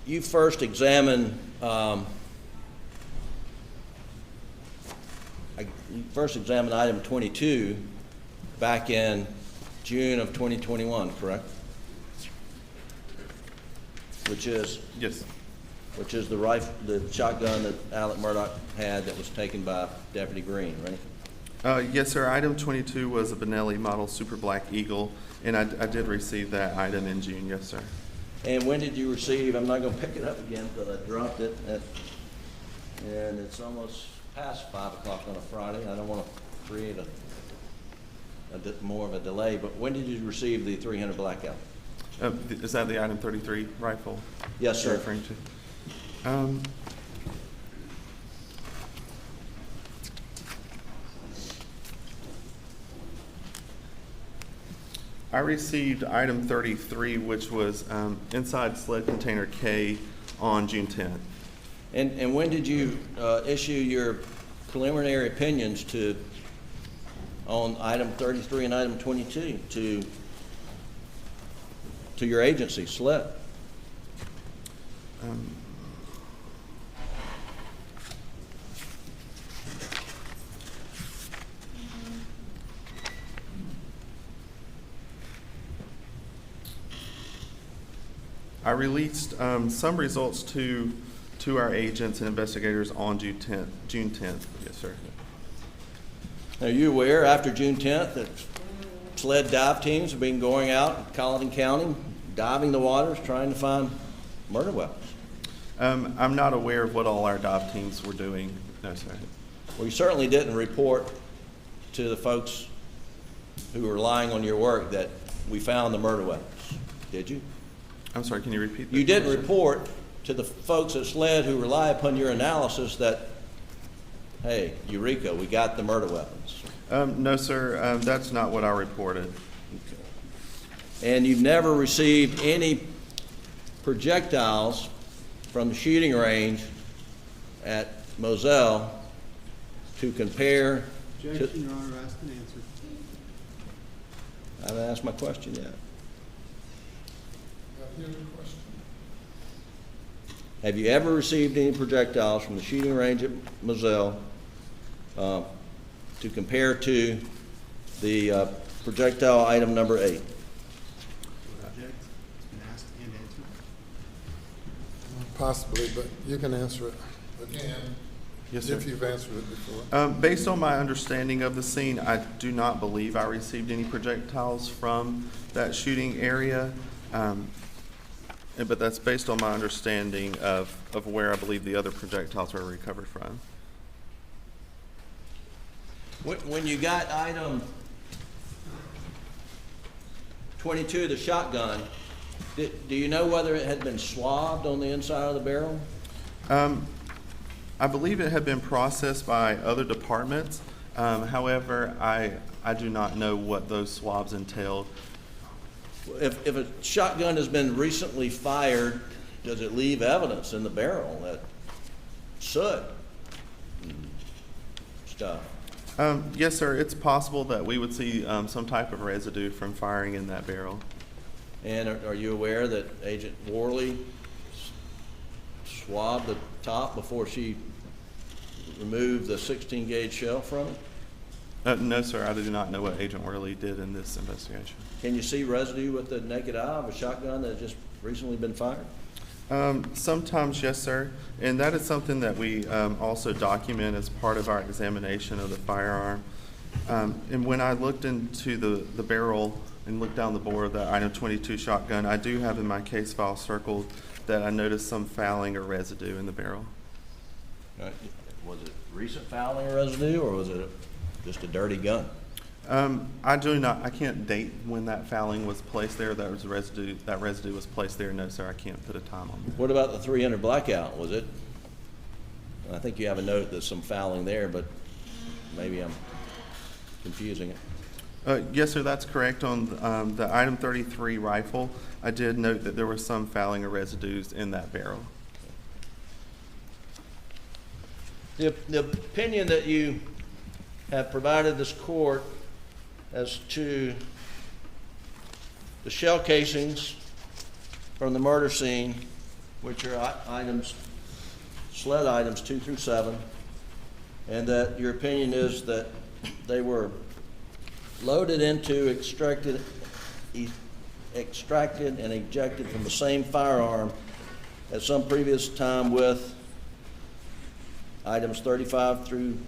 You first examined item 22 back in June of 2021, correct? Which is yes. Which is the shotgun that Alec Murdaugh had that was taken by Deputy Green, right? Yes, sir. Item 22 was a Benelli model Super Black Eagle, and I did receive that item in June. Yes, sir. And when did you receive? I'm not going to pick it up again because I dropped it, and it's almost past 5 o'clock on a Friday. I don't want to create more of a delay, but when did you receive the 300 blackout? Is that the item 33 rifle? Yes, sir. You're referring to? I received item 33, which was inside sled container K on June 10th. And when did you issue your preliminary opinions on item 33 and item 22 to your agency, SLED? I released some results to our agents and investigators on June 10th. Yes, sir. Are you aware after June 10th that SLED dive teams have been going out in Colleton County, diving the waters, trying to find murder weapons? I'm not aware of what all our dive teams were doing. No, sir. Well, you certainly didn't report to the folks who were relying on your work that we found the murder weapons, did you? I'm sorry, can you repeat that? You didn't report to the folks at SLED who rely upon your analysis that, hey, Eureka, we got the murder weapons. No, sir, that's not what I reported. Okay. And you've never received any projectiles from the shooting range at Moselle to compare Objection, Your Honor, asked and answered. I haven't asked my question yet. Have you ever received any projectiles from the shooting range at Moselle to compare to the projectile item number 8? Object. It's been asked and answered. Possibly, but you can answer it again. Yes, sir. If you've answered it before. Based on my understanding of the scene, I do not believe I received any projectiles from that shooting area. But that's based on my understanding of where I believe the other projectiles were recovered from. When you got item 22, the shotgun, do you know whether it had been swabbed on the inside of the barrel? I believe it had been processed by other departments. However, I do not know what those swabs entailed. If a shotgun has been recently fired, does it leave evidence in the barrel, that soot and stuff? Yes, sir. It's possible that we would see some type of residue from firing in that barrel. And are you aware that Agent Worley swabbed the top before she removed the 16 gauge shell from it? No, sir. I do not know what Agent Worley did in this investigation. Can you see residue with the naked eye of a shotgun that has just recently been fired? Sometimes, yes, sir. And that is something that we also document as part of our examination of the firearm. And when I looked into the barrel and looked down the bore of the item 22 shotgun, I do have in my case file circled that I noticed some fouling or residue in the barrel. Was it recent fouling or residue, or was it just a dirty gun? I can't date when that fouling was placed there. That residue was placed there. No, sir, I can't put a time on that. What about the 300 blackout? Was it? I think you have a note there's some fouling there, but maybe I'm confusing it. Yes, sir, that's correct. On the item 33 rifle, I did note that there was some fouling or residues in that barrel. The opinion that you have provided this court as to the shell casings from the murder scene, which are items, SLED items 2 through 7, and that your opinion is that they were loaded into, extracted and ejected from the same firearm at some previous time with items 35 through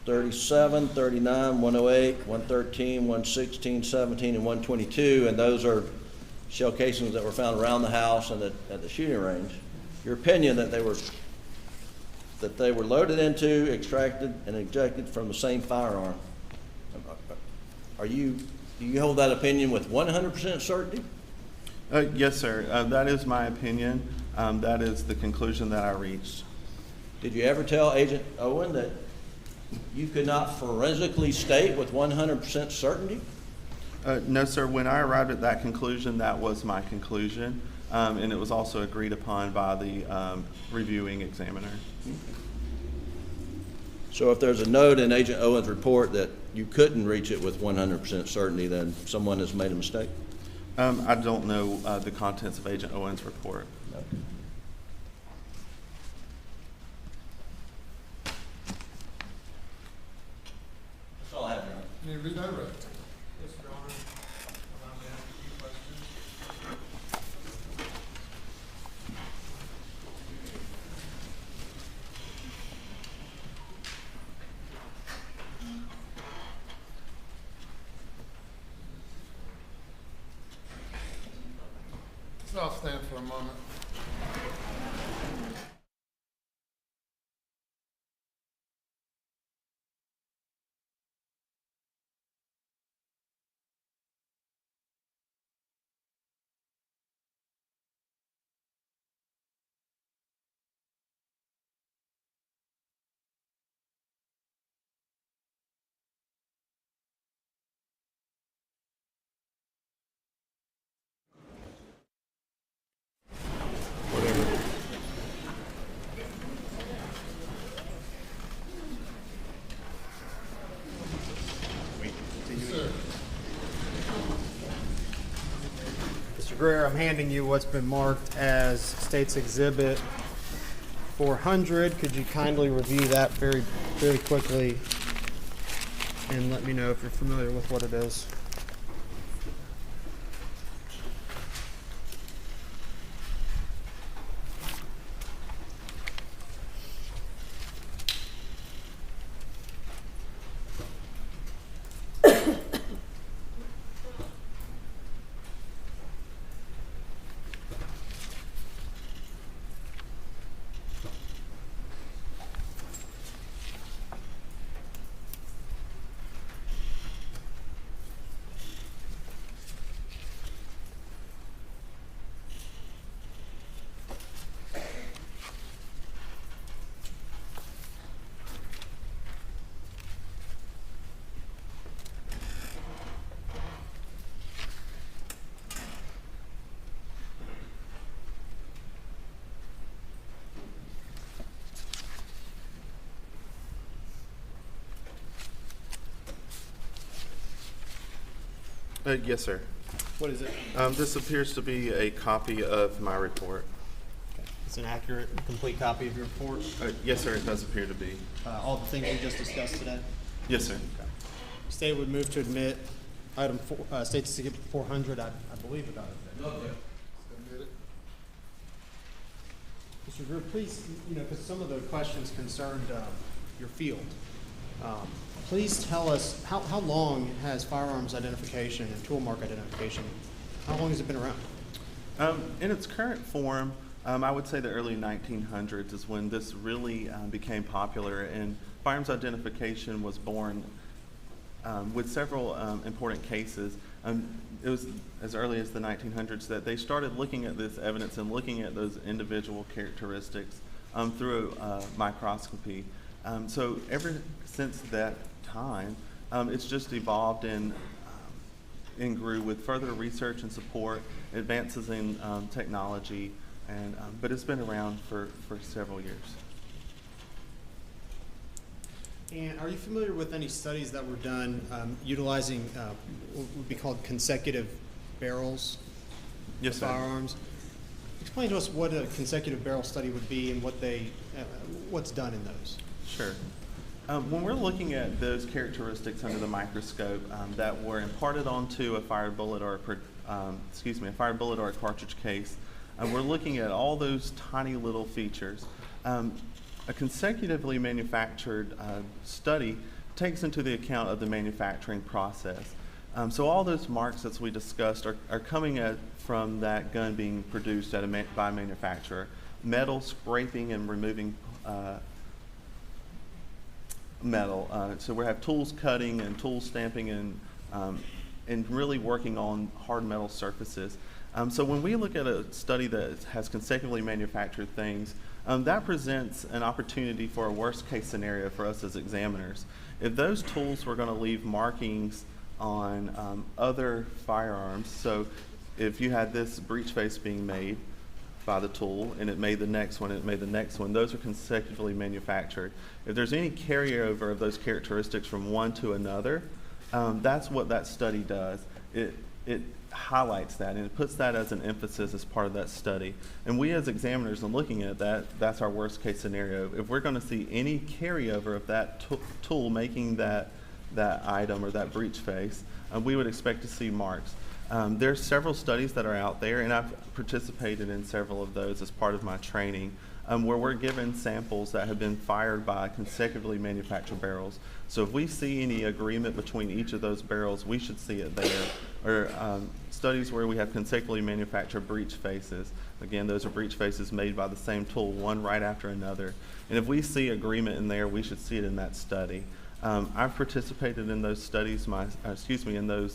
37, 39, 108, 113, 116, 17, and 122, and those are shell casings that were found around the house and at the shooting range. Your opinion that they were loaded into, extracted, and ejected from the same firearm. do you hold that opinion with 100% certainty? Yes, sir. That is my opinion. That is the conclusion that I reached. Did you ever tell Agent Owen that you could not forensically state with 100% certainty? No, sir. When I arrived at that conclusion, that was my conclusion, and it was also agreed upon by the reviewing examiner. So if there's a note in Agent Owen's report that you couldn't reach it with 100% certainty, then someone has made a mistake? I don't know the contents of Agent Owen's report. Okay. That's all I have, Your Honor. May I redirect? Yes, Your Honor. Allow me to ask a few questions. So I'll stand for a moment. Mr. Greer, I'm handing you what's been marked as State's Exhibit 400. Could you kindly review that very, very quickly and let me know if you're familiar with what it is? Yes, sir. What is it? This appears to be a copy of my report. It's an accurate, complete copy of your report? Yes, sir, it does appear to be. All the things we just discussed today? Yes, sir. Okay. State would move to admit item State's Exhibit 400, I believe about it. Okay. Mr. Greer, please, because some of the questions concerned your field. Please tell us, how long has firearms identification and tool mark identification, how long has it been around? In its current form, I would say the early 1900s is when this really became popular, and firearms identification was born with several important cases. It was as early as the 1900s that they started looking at this evidence and looking at those individual characteristics through microscopy. So ever since that time, it's just evolved and grew with further research and support, advances in technology, and but it's been around for several years. And are you familiar with any studies that were done utilizing what would be called consecutive barrels Yes, of sir. firearms? Explain to us what a consecutive barrel study would be and what what's done in those. Sure. When we're looking at those characteristics under the microscope that were imparted onto a fired bullet or a fired bullet or a cartridge case, we're looking at all those tiny little features. A consecutively manufactured study takes into the account of the manufacturing process. So all those marks, as we discussed, are coming from that gun being produced by a manufacturer. Metal scraping and removing metal. So we have tools cutting and tools stamping and and really working on hard metal surfaces. So when we look at a study that has consecutively manufactured things, that presents an opportunity for a worst case scenario for us as examiners. If those tools were going to leave markings on other firearms, so if you had this breech face being made by the tool and it made the next one, and it made the next one, those are consecutively manufactured. If there's any carryover of those characteristics from one to another, that's what that study does. It highlights that, and it puts that as an emphasis as part of that study. And we as examiners, in looking at that, that's our worst case scenario. If we're going to see any carryover of that tool making that item or that breech face, we would expect to see marks. There's several studies that are out there, and I've participated in several of those as part of my training, where we're given samples that have been fired by consecutively manufactured barrels. So if we see any agreement between each of those barrels, we should see it there. Or studies where we have consecutively manufactured breech faces. Again, those are breech faces made by the same tool, one right after another. And if we see agreement in there, we should see it in that study. I've participated in those studies, in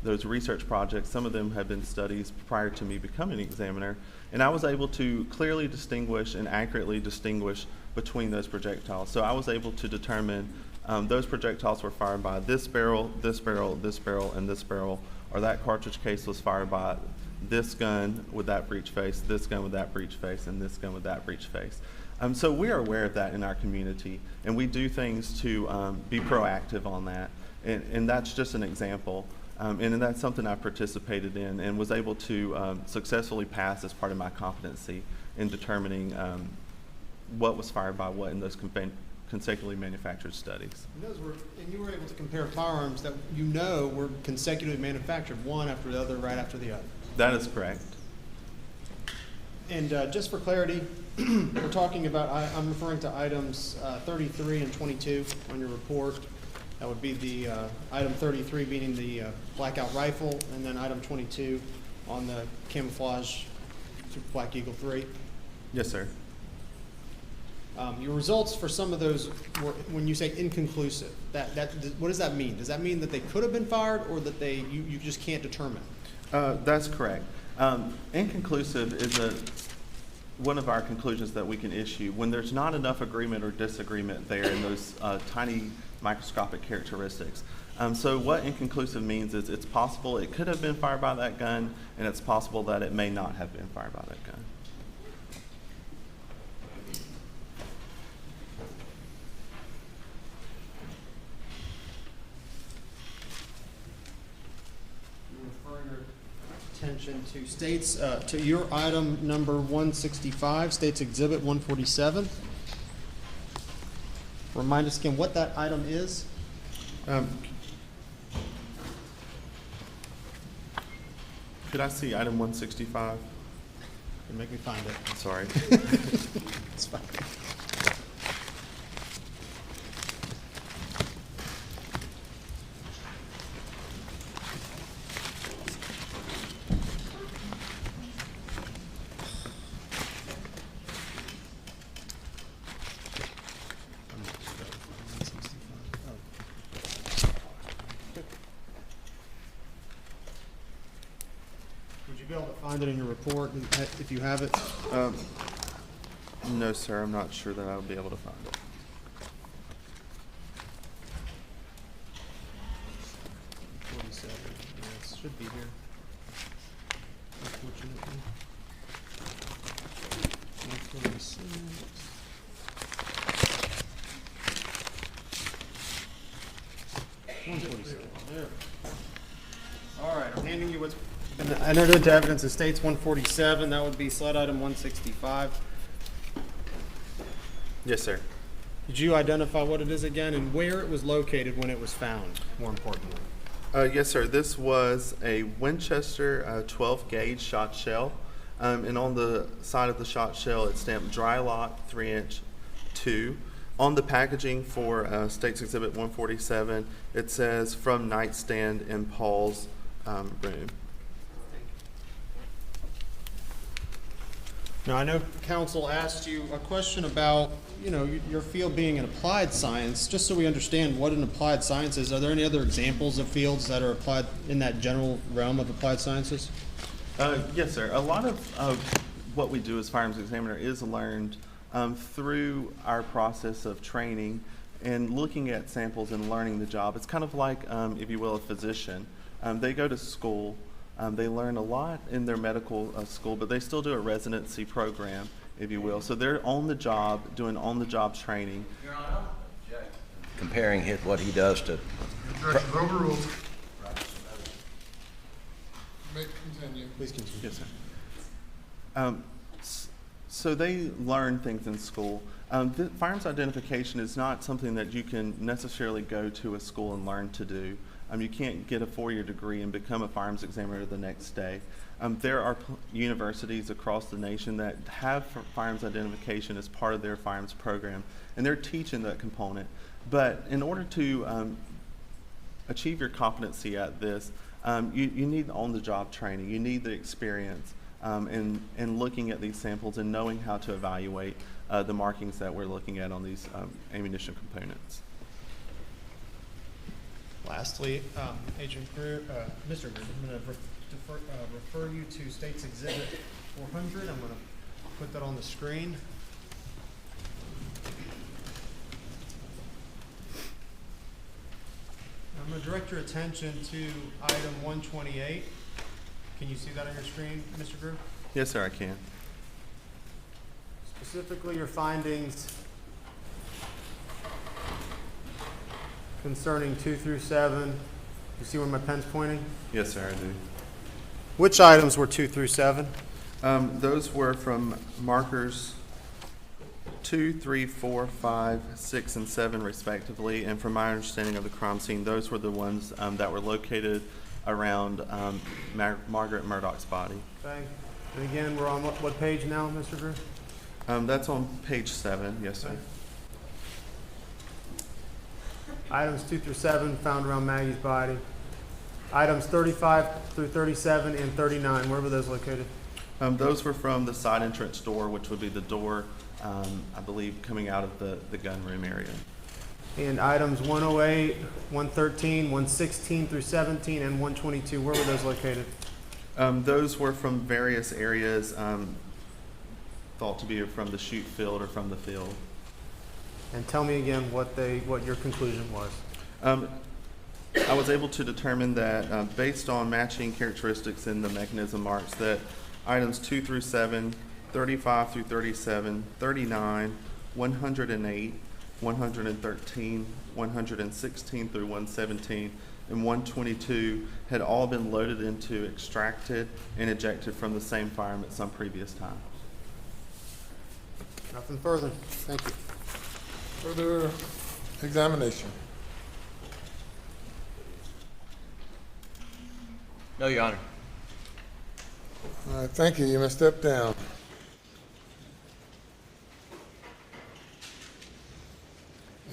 those research projects. Some of them have been studies prior to me becoming an examiner, and I was able to clearly distinguish and accurately distinguish between those projectiles. So I was able to determine those projectiles were fired by this barrel, this barrel, this barrel, and this barrel, or that cartridge case was fired by this gun with that breech face, this gun with that breech face, and this gun with that breech face. So we are aware of that in our community, and we do things to be proactive on that, and that's just an example. And that's something I participated in and was able to successfully pass as part of my competency in determining what was fired by what in those consecutively manufactured studies. And you were able to compare firearms that you know were consecutively manufactured, one after the other, right after the other. That is correct. And just for clarity, we're talking about, I'm referring to items 33 and 22 on your report. That would be the item 33 being the blackout rifle, and then item 22 on the camouflage Super Black Eagle 3. Yes, sir. Your results for some of those were, when you say inconclusive, what does that mean? Does that mean that they could have been fired, or that you just can't determine? That's correct. Inconclusive is one of our conclusions that we can issue when there's not enough agreement or disagreement there in those tiny microscopic characteristics. So what inconclusive means is it's possible it could have been fired by that gun, and it's possible that it may not have been fired by that gun. Attention to states, to your item number 165, States Exhibit 147. Remind us again what that item is. Could I see item 165? You make me find it. I'm sorry. It's fine. Be able to find it in your report if you have it? No, sir. I'm not sure that I'll be able to find it. It should be here. Unfortunately. 146. All right, I'm handing you what's been entered into evidence of States 147. That would be slide item 165. Yes, sir. Did you identify what it is again and where it was located when it was found, more importantly? Yes, sir. This was a Winchester 12 gauge shot shell. And on the side of the shot shell, it's stamped dry lock 3-inch 2. On the packaging for States Exhibit 147, it says from nightstand in Paul's room. Now, I know counsel asked you a question about, your field being an applied science. Just so we understand what an applied science is, are there any other examples of fields that are applied in that general realm of applied sciences? Yes, sir. A lot of what we do as firearms examiner is learned through our process of training and looking at samples and learning the job. It's kind of like, if you will, a physician. They go to school. They learn a lot in their medical school, but they still do a residency program, if you will. So they're on the job, doing on-the-job training. Your Honor, comparing what he does to. Objection overruled. May continue. Please continue. Yes, sir. So they learn things in school. The firearms identification is not something that you can necessarily go to a school and learn to do. You can't get a 4-year degree and become a firearms examiner the next day. There are universities across the nation that have firearms identification as part of their firearms program, and they're teaching that component. But in order to achieve your competency at this, you need on-the-job training. You need the experience in looking at these samples and knowing how to evaluate the markings that we're looking at on these ammunition components. Lastly, Agent Greer, Mr. Greer, I'm going to refer you to State's Exhibit 400. I'm going to put that on the screen. I'm going to direct your attention to item 128. Can you see that on your screen, Mr. Greer? Yes, sir, I can. Specifically, your findings concerning 2 through 7. You see where my pen's pointing? Yes, sir, I do. Which items were 2 through 7? Those were from markers 2, 3, 4, 5, 6, and 7, respectively. And from my understanding of the crime scene, those were the ones that were located around Margaret Murdaugh's body. Okay. And again, we're on what page now, Mr. Greer? That's on page 7, yes, sir. Okay. Items 2 through 7 found around Maggie's body. Items 35 through 37 and 39, where were those located? Those were from the side entrance door, which would be the door, I believe, coming out of the gun room area. And items 108, 113, 116 through 17, and 122, where were those located? Those were from various areas, thought to be from the shoot field or from the field. And tell me again what your conclusion was. I was able to determine that based on matching characteristics in the mechanism marks that items 2 through 7, 35 through 37, 39, 108, 113, 116 through 117, and 122 had all been loaded into, extracted, and ejected from the same firearm at some previous time. Nothing further. Thank you. Further examination. No, Your Honor. All right, thank you. You may step down.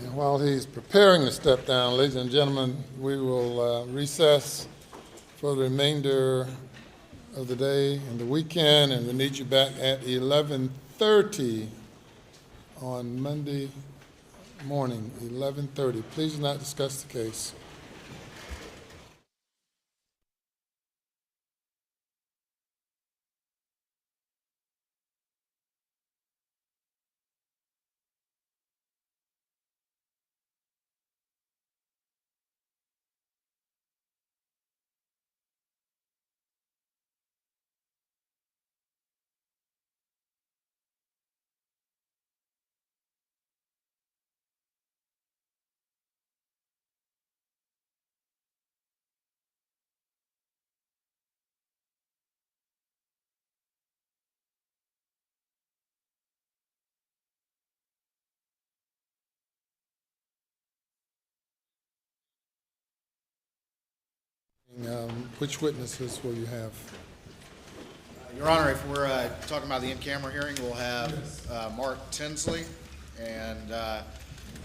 And while he's preparing to step down, ladies and gentlemen, we will recess for the remainder of the day and the weekend, and we need you back at 11:30 on Monday morning, 11:30. Please do not discuss the case. Which witnesses will you have? Your Honor, if we're talking about the in-camera hearing, we'll have Mark Tinsley, and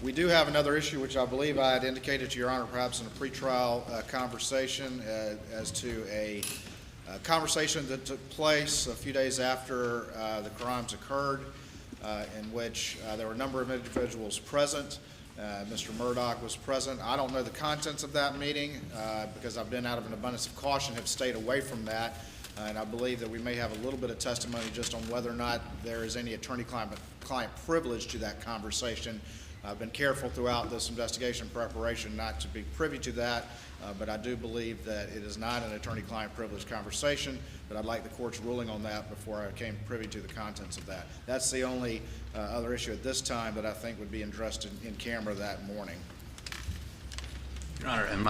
we do have another issue, which I believe I had indicated to Your Honor perhaps in a pretrial conversation as to a A conversation that took place a few days after the crimes occurred, in which there were a number of individuals present. Mr. Murdaugh was present. I don't know the contents of that meeting because I've been out of an abundance of caution, have stayed away from that, and I believe that we may have a little bit of testimony just on whether or not there is any attorney-client privilege to that conversation. I've been careful throughout this investigation preparation not to be privy to that, but I do believe that it is not an attorney-client privilege conversation, but I'd like the court's ruling on that before I came privy to the contents of that. That's the only other issue at this time that I think would be addressed in camera that morning. Your Honor, and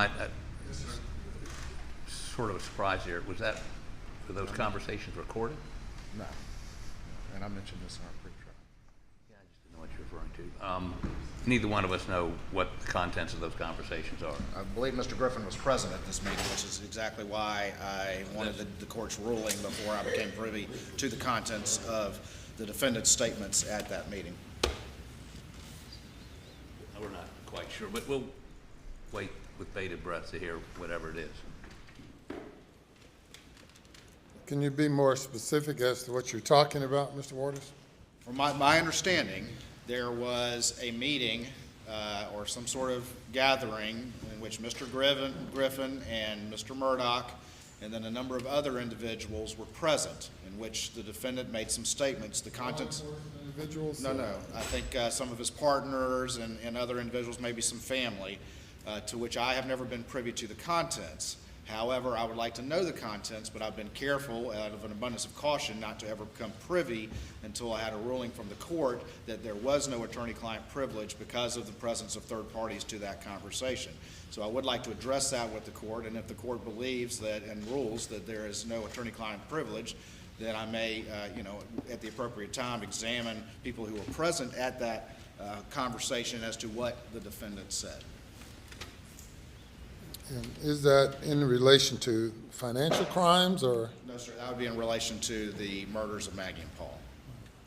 sort of a surprise here, were those conversations recorded? No. And I mentioned this in our pre-trial. Yeah, I just didn't know what you're referring to. Neither one of us know what the contents of those conversations are. I believe Mr. Griffin was present at this meeting, which is exactly why I wanted the court's ruling before I became privy to the contents of the defendant's statements at that meeting. We're not quite sure, but we'll wait with bated breath to hear whatever it is. Can you be more specific as to what you're talking about, Mr. Waters? From my understanding, there was a meeting or some sort of gathering in which Mr. Griffin and Mr. Murdaugh and then a number of other individuals were present, in which the defendant made some statements. The contents. Individuals? No. I think some of his partners and other individuals, maybe some family, to which I have never been privy to the contents. However, I would like to know the contents, but I've been careful out of an abundance of caution not to ever become privy until I had a ruling from the court that there was no attorney-client privilege because of the presence of third parties to that conversation. So I would like to address that with the court, and if the court believes that and rules that there is no attorney-client privilege, then I may, at the appropriate time, examine people who were present at that conversation as to what the defendant said. And is that in relation to financial crimes or? No, sir, that would be in relation to the murders of Maggie and Paul.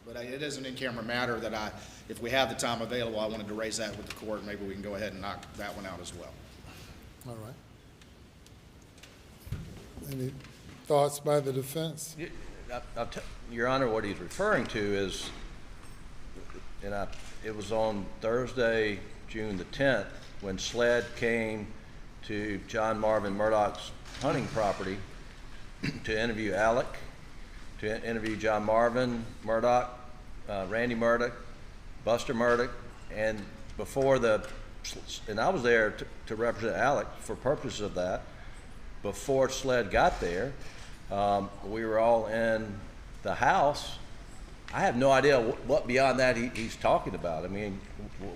But it is an in-camera matter that if we have the time available, I wanted to raise that with the court. Maybe we can go ahead and knock that one out as well. All right. Any thoughts by the defense? Your Honor, what he's referring to is, it was on Thursday, June the 10th, when SLED came to John Marvin Murdaugh's hunting property to interview Alec, to interview John Marvin Murdaugh, Randy Murdaugh, Buster Murdaugh, and I was there to represent Alec for purposes of that. Before SLED got there, we were all in the house. I have no idea what beyond that he's talking about. I mean,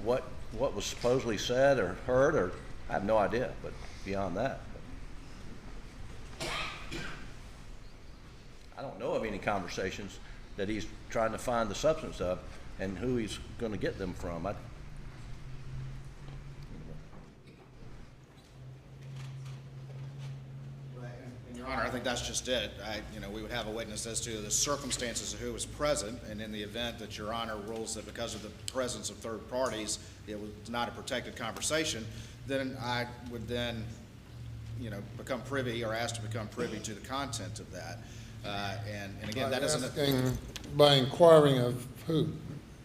what was supposedly said or heard, or I have no idea, but beyond that. I don't know of any conversations that he's trying to find the substance of and who he's going to get them from. Your Honor, I think that's just it. We would have a witness as to the circumstances of who was present, and in the event that Your Honor rules that because of the presence of third parties, it was not a protected conversation, then I would then, become privy or asked to become privy to the content of that. And again, that isn't by inquiring of who?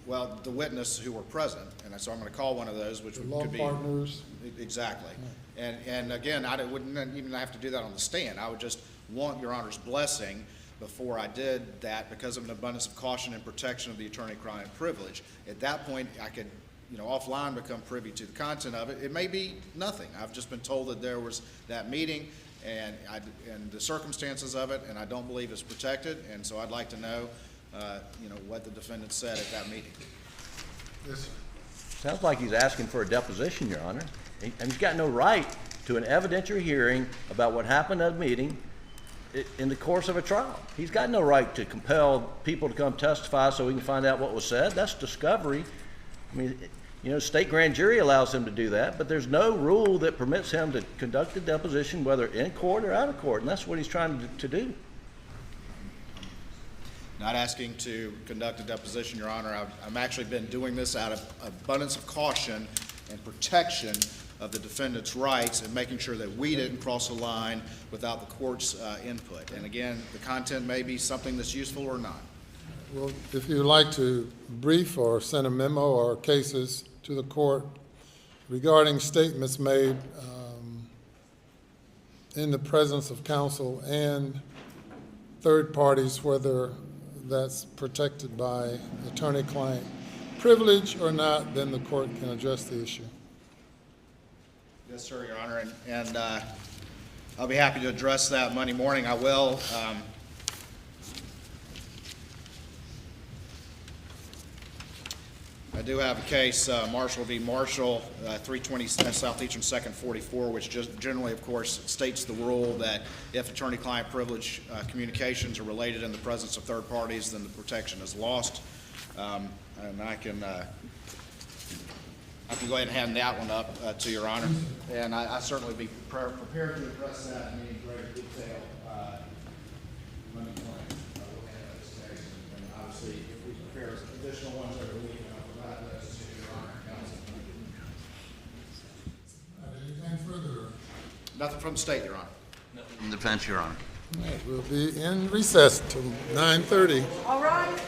Well, the witness who were present, and so I'm going to call one of those, which could be partners. Exactly. And again, I wouldn't even have to do that on the stand. I would just want Your Honor's blessing before I did that because of an abundance of caution and protection of the attorney-client privilege. At that point, I could, offline become privy to the content of it. It may be nothing. I've just been told that there was that meeting and the circumstances of it, and I don't believe it's protected, and so I'd like to know, what the defendant said at that meeting. Yes, sir. Sounds like he's asking for a deposition, Your Honor. And he's got no right to an evidentiary hearing about what happened at a meeting in the course of a trial. He's got no right to compel people to come testify so we can find out what was said. That's discovery. I mean, state grand jury allows him to do that, but there's no rule that permits him to conduct a deposition, whether in court or out of court, and that's what he's trying to do. Not asking to conduct a deposition, Your Honor. I've actually been doing this out of abundance of caution and protection of the defendant's rights and making sure that we didn't cross a line without the court's input. And again, the content may be something that's useful or not. Well, if you'd like to brief or send a memo or cases to the court regarding statements made in the presence of counsel and third parties, whether that's protected by attorney-client privilege or not, then the court can address the issue. Yes, sir, Your Honor, and I'll be happy to address that Monday morning. I will. I do have a case, Marshall v. Marshall, 320 Southeastern 2nd 44, which just generally, of course, states the rule that if attorney-client privilege communications are related in the presence of third parties, then the protection is lost. And I can go ahead and hand that one up to Your Honor, and I certainly be prepared to address that in any greater detail Monday morning. We'll handle this case, and obviously, if we prepare additional ones every week, I'll provide those to Your Honor and counsel. Anything further? Nothing from the state, Your Honor. In defense, Your Honor. All right, we'll be in recess till 9:30. All right.